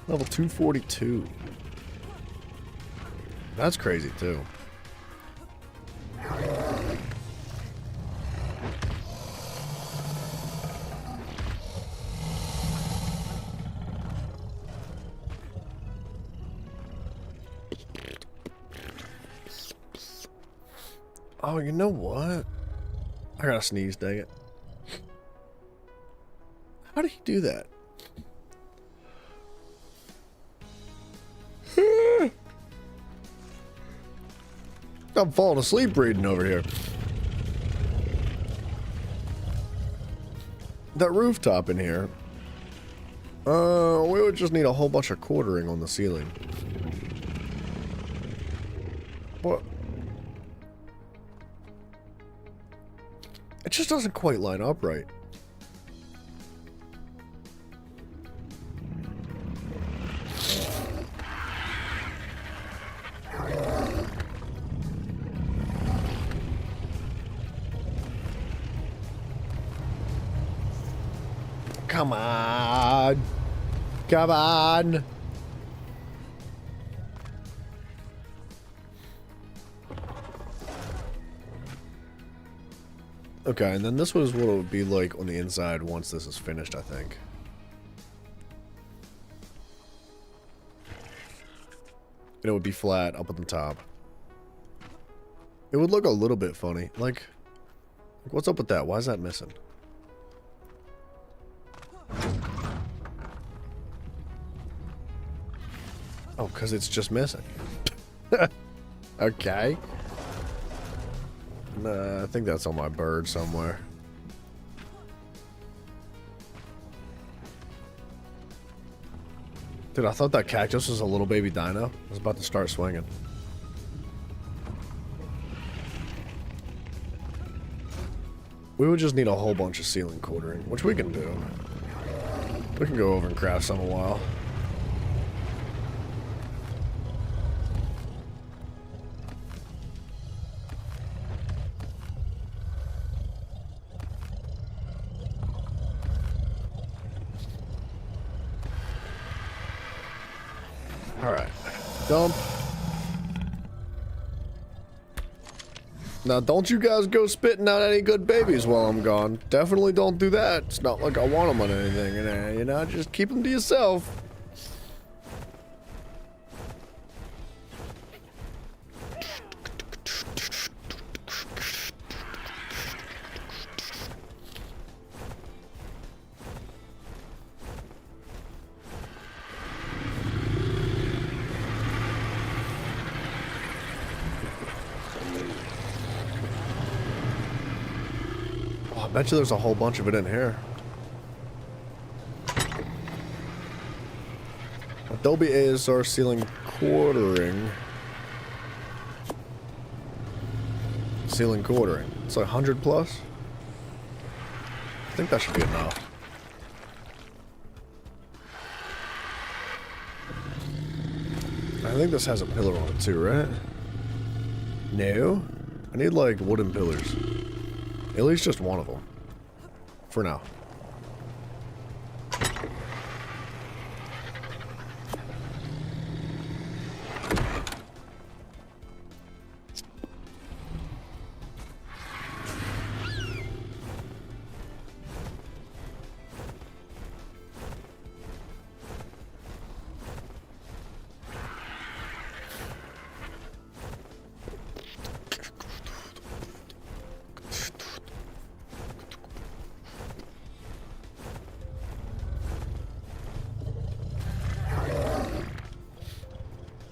Level 242. That's crazy too. Oh, you know what? I gotta sneeze, dang it. How did he do that? I'm falling asleep reading over here. That rooftop in here. We would just need a whole bunch of quartering on the ceiling. What? It just doesn't quite line up right. Come on. Come on. Okay, and then this was what it would be like on the inside once this is finished, I think. And it would be flat up at the top. It would look a little bit funny. Like what's up with that? Why is that missing? Oh, because it's just missing. Okay. Nah, I think that's on my bird somewhere. Dude, I thought that cactus was a little baby dino. I was about to start swinging. We would just need a whole bunch of ceiling quartering, which we can do. We can go over and craft some a while. Alright. Dump. Now, don't you guys go spitting out any good babies while I'm gone. Definitely don't do that. It's not like I want them on anything. You know, just keep them to yourself. I bet you there's a whole bunch of it in here. Adobe ASR ceiling quartering. Ceiling quartering. It's like 100 plus. I think that should be enough. I think this has a pillar on it too, right? No? I need like wooden pillars. At least just one of them. For now.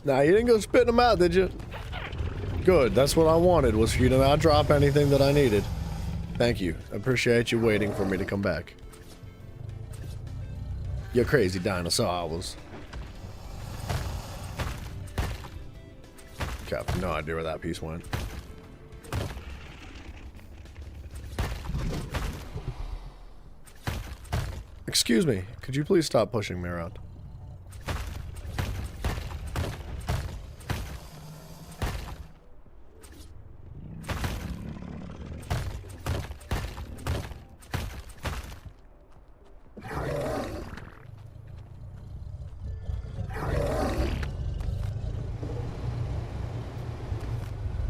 Nah, you didn't go spitting them out, did you? Good, that's what I wanted, was for you to not drop anything that I needed. Thank you. I appreciate you waiting for me to come back. You crazy dinosaurs. Okay, I have no idea where that piece went. Excuse me, could you please stop pushing me around?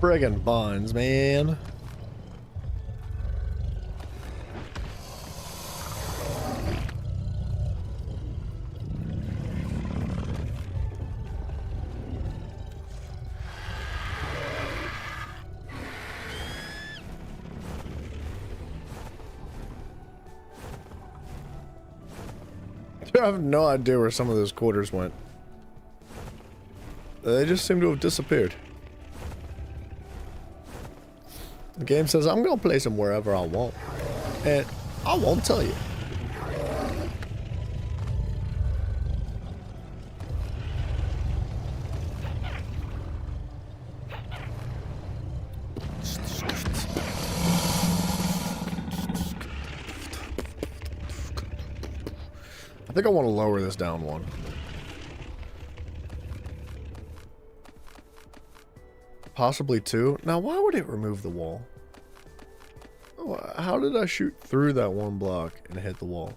friggin' buns, man. I have no idea where some of those quarters went. They just seem to have disappeared. The game says I'm gonna place them wherever I want. And I won't tell you. I think I want to lower this down one. Possibly two. Now, why would it remove the wall? Oh, how did I shoot through that one block and hit the wall?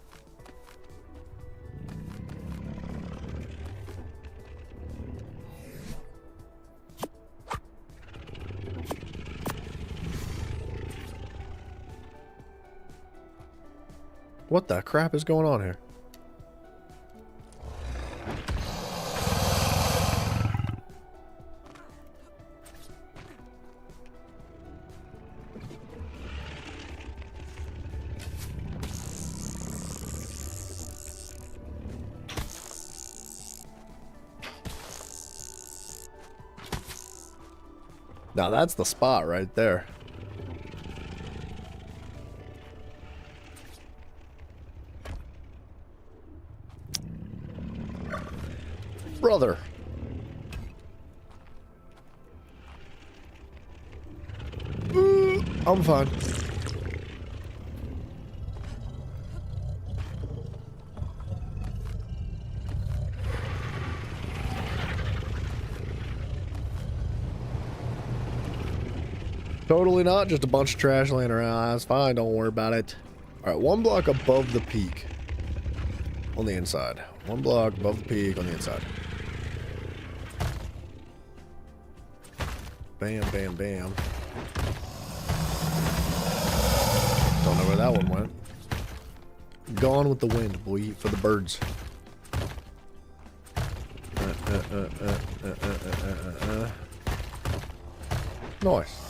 What the crap is going on here? Now that's the spot right there. Brother. I'm fine. Totally not, just a bunch of trash laying around. That's fine, don't worry about it. Alright, one block above the peak. On the inside. One block above the peak on the inside. Bam, bam, bam. Don't know where that one went. Gone with the wind, boy, for the birds. Nice.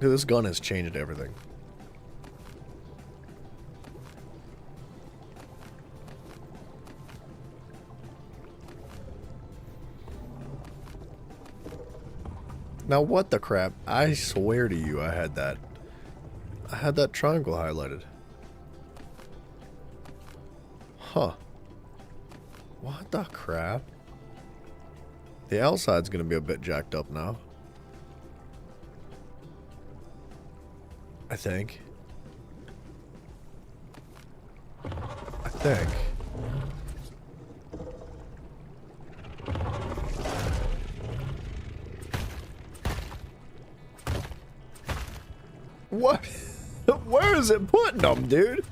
Dude, this gun has changed everything. Now what the crap? I swear to you I had that triangle highlighted. Huh. What the crap? The outside's gonna be a bit jacked up now. I think. What? Where is it putting them, dude?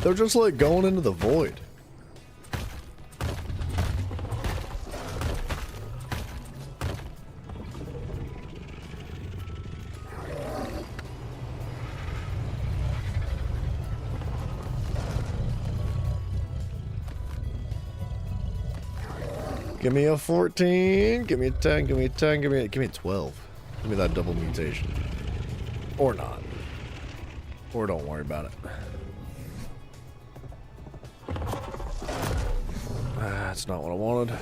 They're just like going into the void. Give me a 14, give me a 10, give me a 10, give me a 12. Give me that double mutation. Or not. Or don't worry about it. That's not what I wanted.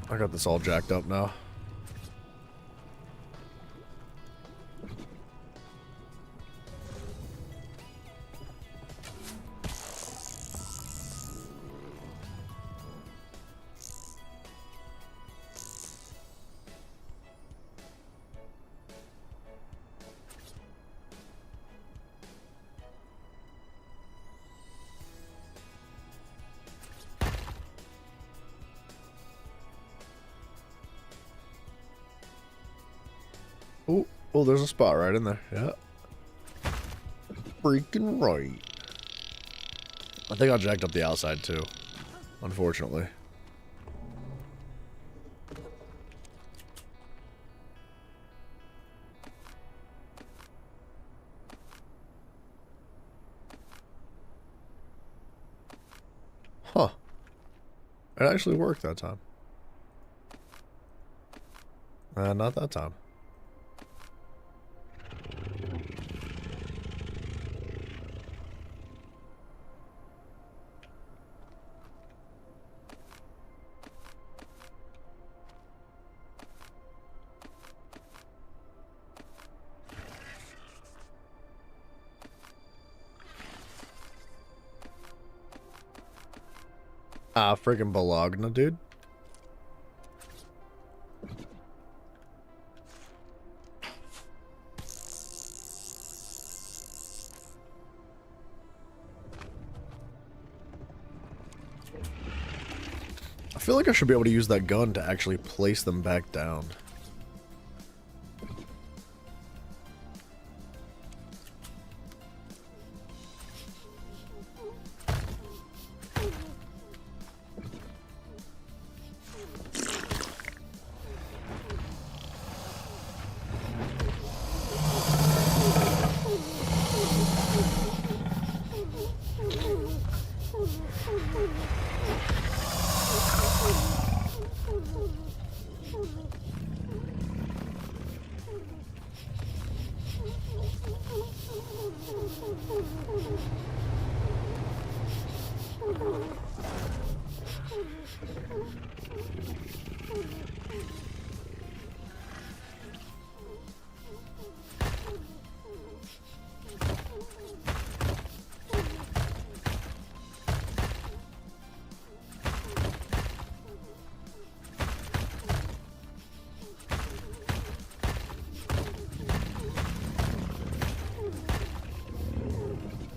I got this all jacked up now. Oh, oh, there's a spot right in there. Yeah. Freaking right. I think I jacked up the outside too, unfortunately. Huh. It actually worked that time. Not that time. Ah, friggin' Bologna, dude. I feel like I should be able to use that gun to actually place them back down.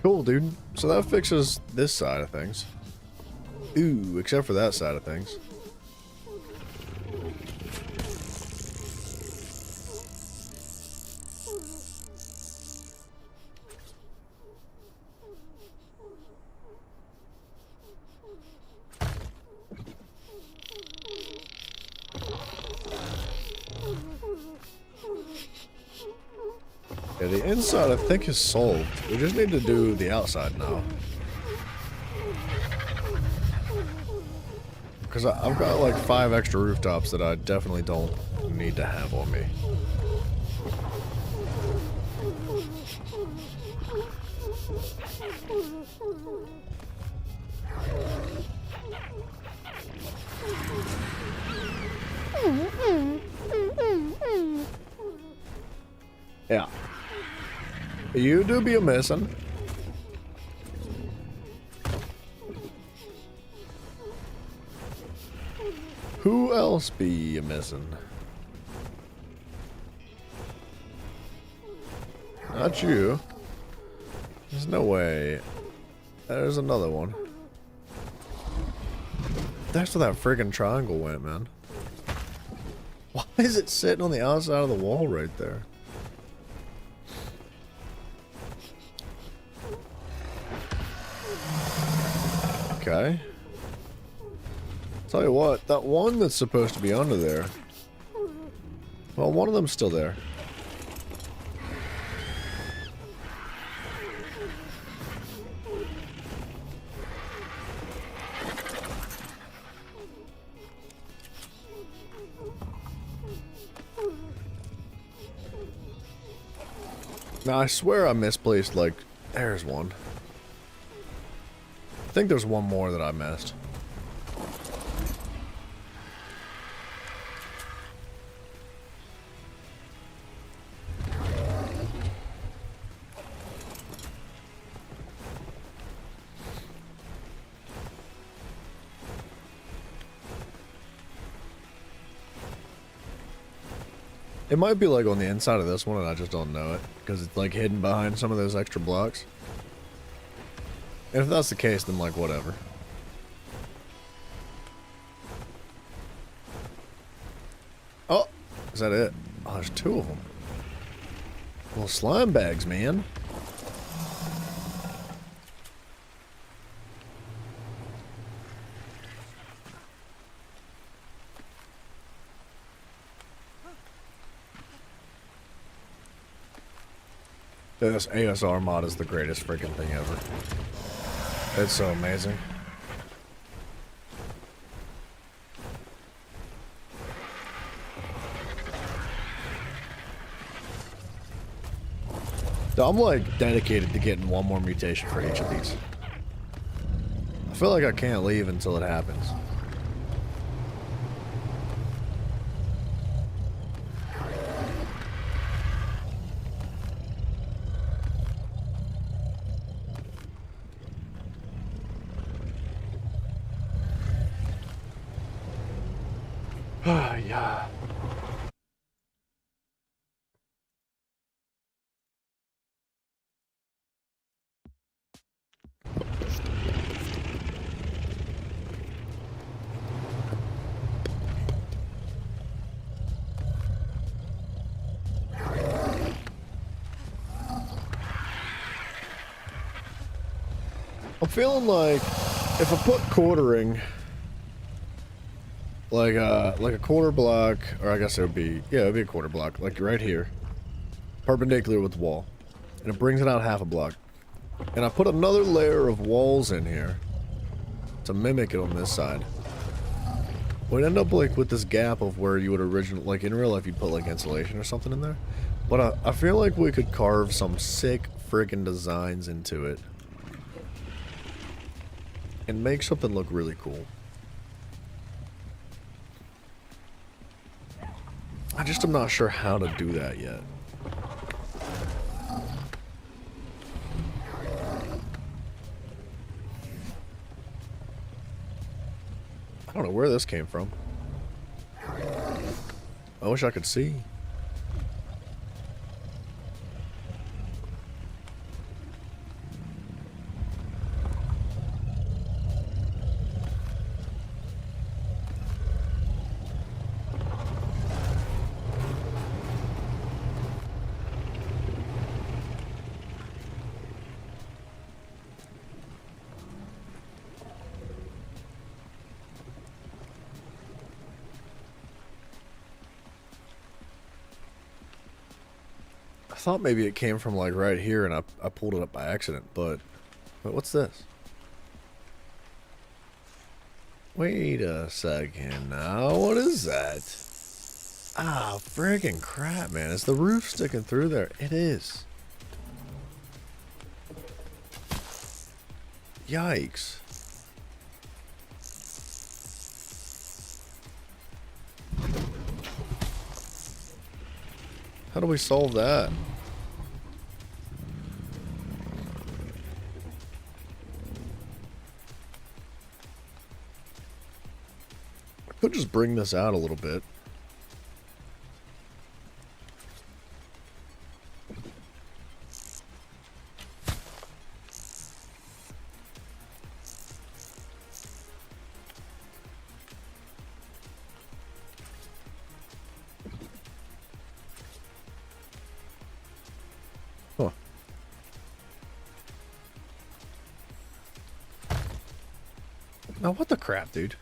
Cool, dude. So that fixes this side of things. Ooh, except for that side of things. Yeah, the inside I think is solved. We just need to do the outside now. Because I've got like 5 extra rooftops that I definitely don't need to have on me. Yeah. You do be a missing. Who else be a missing? Not you. There's no way. There's another one. That's where that friggin' triangle went, man. Why is it sitting on the outside of the wall right there? Okay. Tell you what, that one that's supposed to be under there. Well, one of them's still there. Now, I swear I misplaced, like, there's one. I think there's one more that I missed. It might be like on the inside of this one and I just don't know it because it's like hidden behind some of those extra blocks. And if that's the case, then like whatever. Oh, is that it? Oh, there's 2 of them. Well, slime bags, man. This ASR mod is the greatest freaking thing ever. It's so amazing. I'm like dedicated to getting one more mutation for each of these. I feel like I can't leave until it happens. Yeah. I'm feeling like if I put quartering, like a quarter block, or I guess it would be, yeah, it would be a quarter block, like right here, perpendicular with the wall, and it brings it out half a block, and I put another layer of walls in here to mimic it on this side. We'd end up like with this gap of where you would originally, like in real life, you'd put like insulation or something in there, but I feel like we could carve some sick friggin' designs into it and make something look really cool. I just am not sure how to do that yet. I don't know where this came from. I wish I could see. I thought maybe it came from like right here and I pulled it up by accident, but what's this? Wait a second now, what is that? Ah, friggin' crap, man. Is the roof sticking through there? It is. Yikes. How do we solve that? I could just bring this out a little bit. Huh. Now what the crap, dude?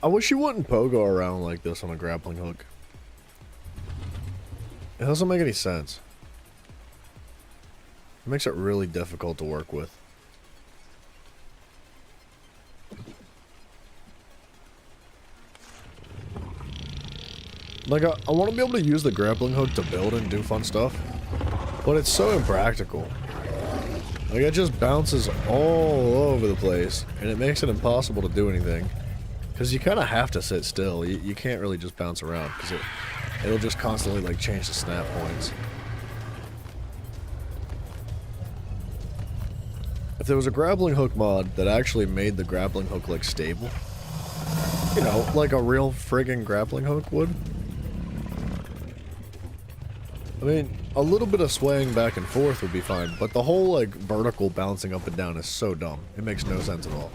I wish you wouldn't pogo around like this on a grappling hook. It doesn't make any sense. It makes it really difficult to work with. Like, I want to be able to use the grappling hook to build and do fun stuff, but it's so impractical. Like, it just bounces all over the place, and it makes it impossible to do anything. Because you kind of have to sit still. You can't really just bounce around, because it'll just constantly, like, change the snap points. If there was a grappling hook mod that actually made the grappling hook, like, stable, you know, like a real friggin' grappling hook would, I mean, a little bit of swaying back and forth would be fine, but the whole, like, vertical bouncing up and down is so dumb. It makes no sense at all.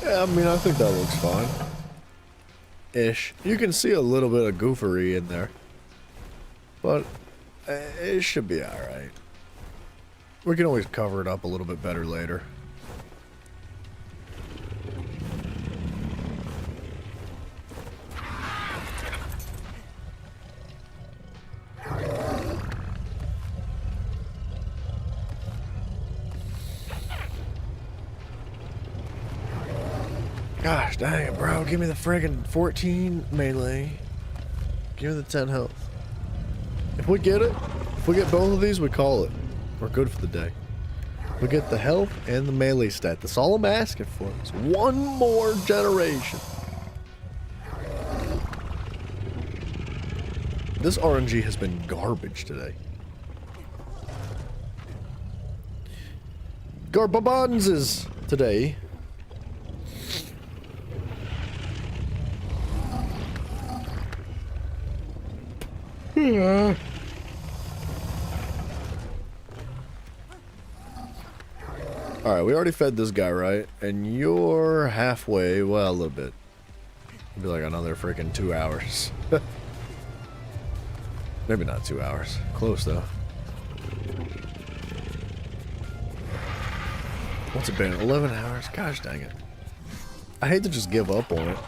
Yeah, I mean, I think that looks fine. Ish. You can see a little bit of goofery in there. But it should be alright. We can always cover it up a little bit better later. Gosh dang it, bro. Give me the friggin' 14 melee. Give me the 10 health. If we get it, if we get both of these, we call it. We're good for the day. We get the health and the melee stat. That's all I'm asking for. It's one more generation. This RNG has been garbage today. Garbabonzes today. Yeah. Alright, we already fed this guy, right? And you're halfway, well, a little bit. It'll be like another freaking 2 hours. Maybe not 2 hours. Close, though. What's it been? 11 hours? Gosh dang it. I hate to just give up on it.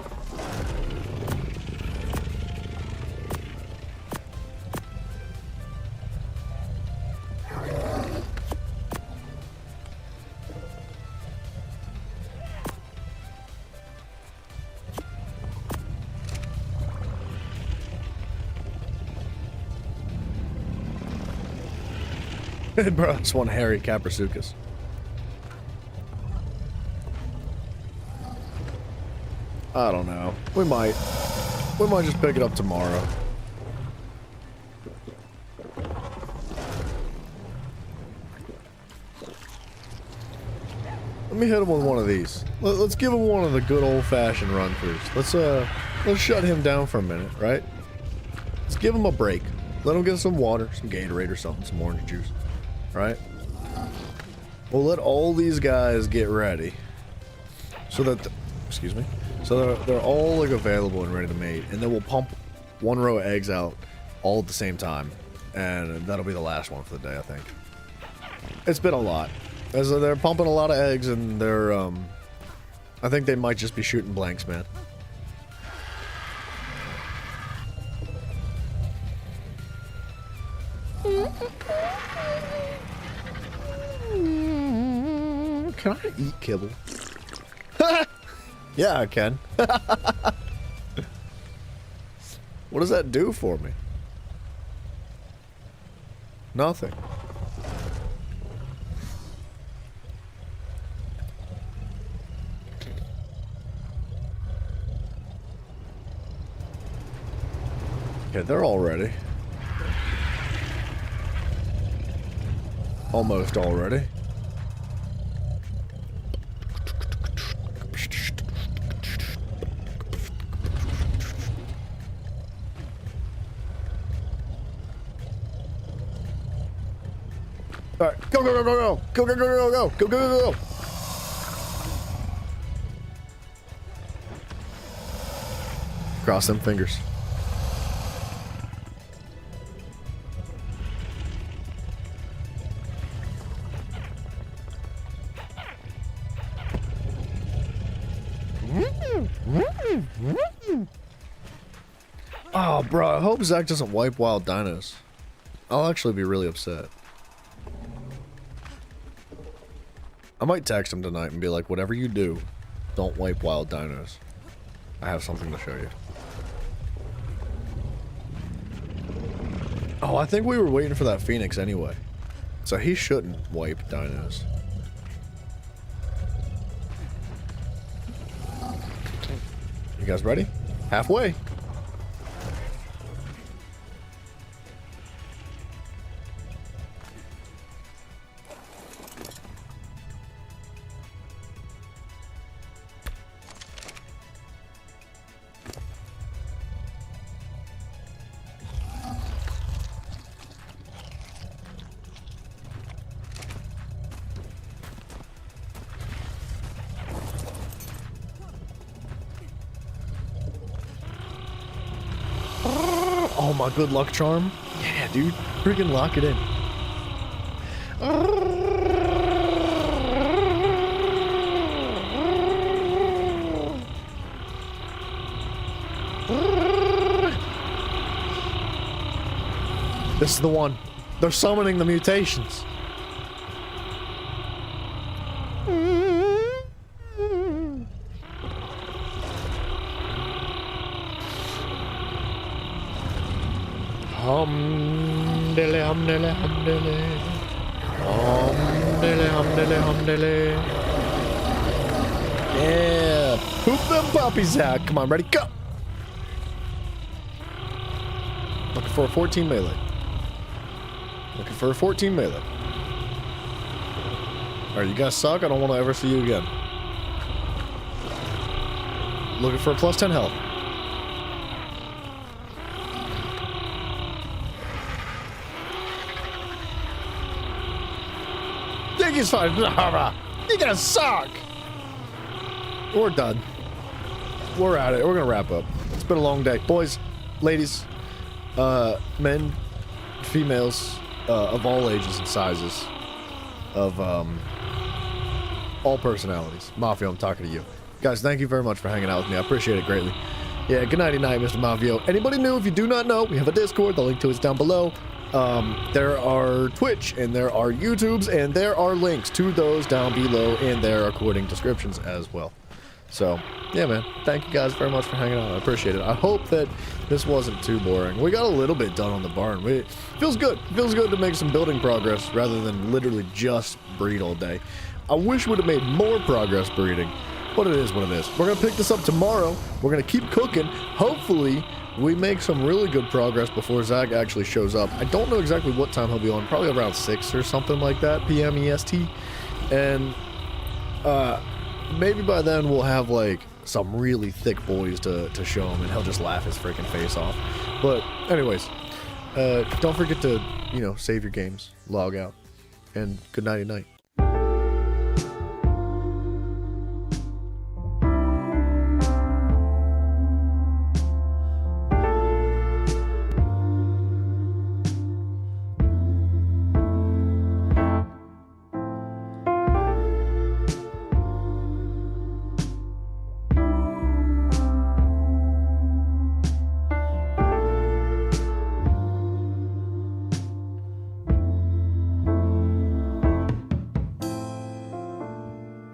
Bro, it's one hairy Caprasuchus. I don't know. We might just pick it up tomorrow. Let me hit him with one of these. Let's give him one of the good old-fashioned run-throughs. Let's shut him down for a minute, right? Let's give him a break. Let him get some water, some Gatorade or something, some orange juice. Right? We'll let all these guys get ready. So that, excuse me. So they're all like available and ready to mate. And then we'll pump one row of eggs out all at the same time. And that'll be the last one for the day, I think. It's been a lot. As they're pumping a lot of eggs and they're, I think they might just be shooting blanks, man. Can I eat kibble? Yeah, I can. What does that do for me? Nothing. Okay, they're all ready. Almost all ready. All right, go, go, go, go, go, go, go, go, go, go, go, go, go. Cross them fingers. Oh, bro, I hope Zach doesn't wipe wild dinos. I'll actually be really upset. I might text him tonight and be like, whatever you do, don't wipe wild dinos. I have something to show you. Oh, I think we were waiting for that Phoenix anyway. So he shouldn't wipe dinos. You guys ready? Halfway. Oh, my good luck charm. Yeah, dude. Freaking lock it in. This is the one. They're summoning the mutations. Humdele, humdele, humdele. Humdele, humdele, humdele. Yeah. Poop them puppies out. Come on, ready? Go. Looking for a 14 melee. Looking for a 14 melee. Alright, you guys suck. I don't want to ever see you again. Looking for a plus 10 health. He's fine. You guys suck. We're done. We're at it. We're gonna wrap up. It's been a long day, boys, ladies, men, females, of all ages and sizes, of all personalities. Mafia, I'm talking to you guys. Thank you very much for hanging out with me. I appreciate it greatly. Yeah, good nighty night, Mr. Mafia. Anybody new? If you do not know, we have a Discord. The link to it's down below. There are Twitch, and there are YouTubes, and there are links to those down below, and there are according descriptions as well. So, yeah, man. Thank you guys very much for hanging out. I appreciate it. I hope that this wasn't too boring. We got a little bit done on the barn. It feels good. It feels good to make some building progress rather than literally just breed all day. I wish we'd have made more progress breeding, but it is what it is. We're going to pick this up tomorrow. We're going to keep cooking. Hopefully, we make some really good progress before Zach actually shows up. I don't know exactly what time he'll be on. Probably around 6 or something like that, PM EST. And maybe by then we'll have like some really thick boys to show him, and he'll just laugh his freaking face off. But anyways, don't forget to, you know, save your games, log out, and good nighty night.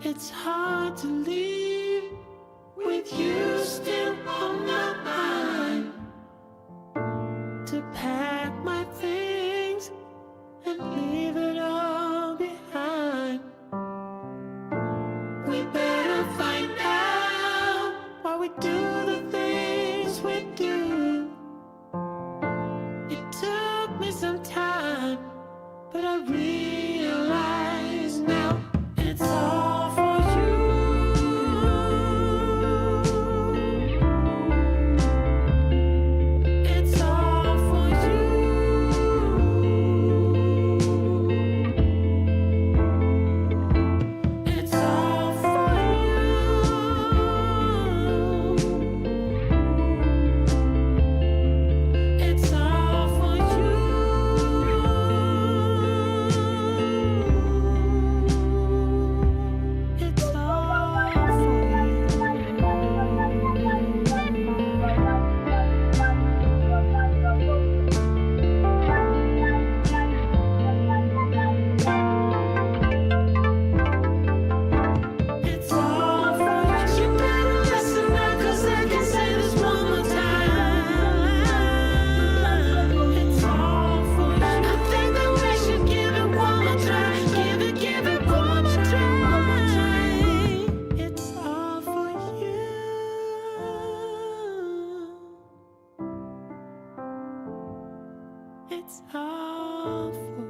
It's hard to leave with you still on my mind. To pack my things and leave it all behind. We better find out why we do the things we do. It took me some time, but I realize now it's all It's awful.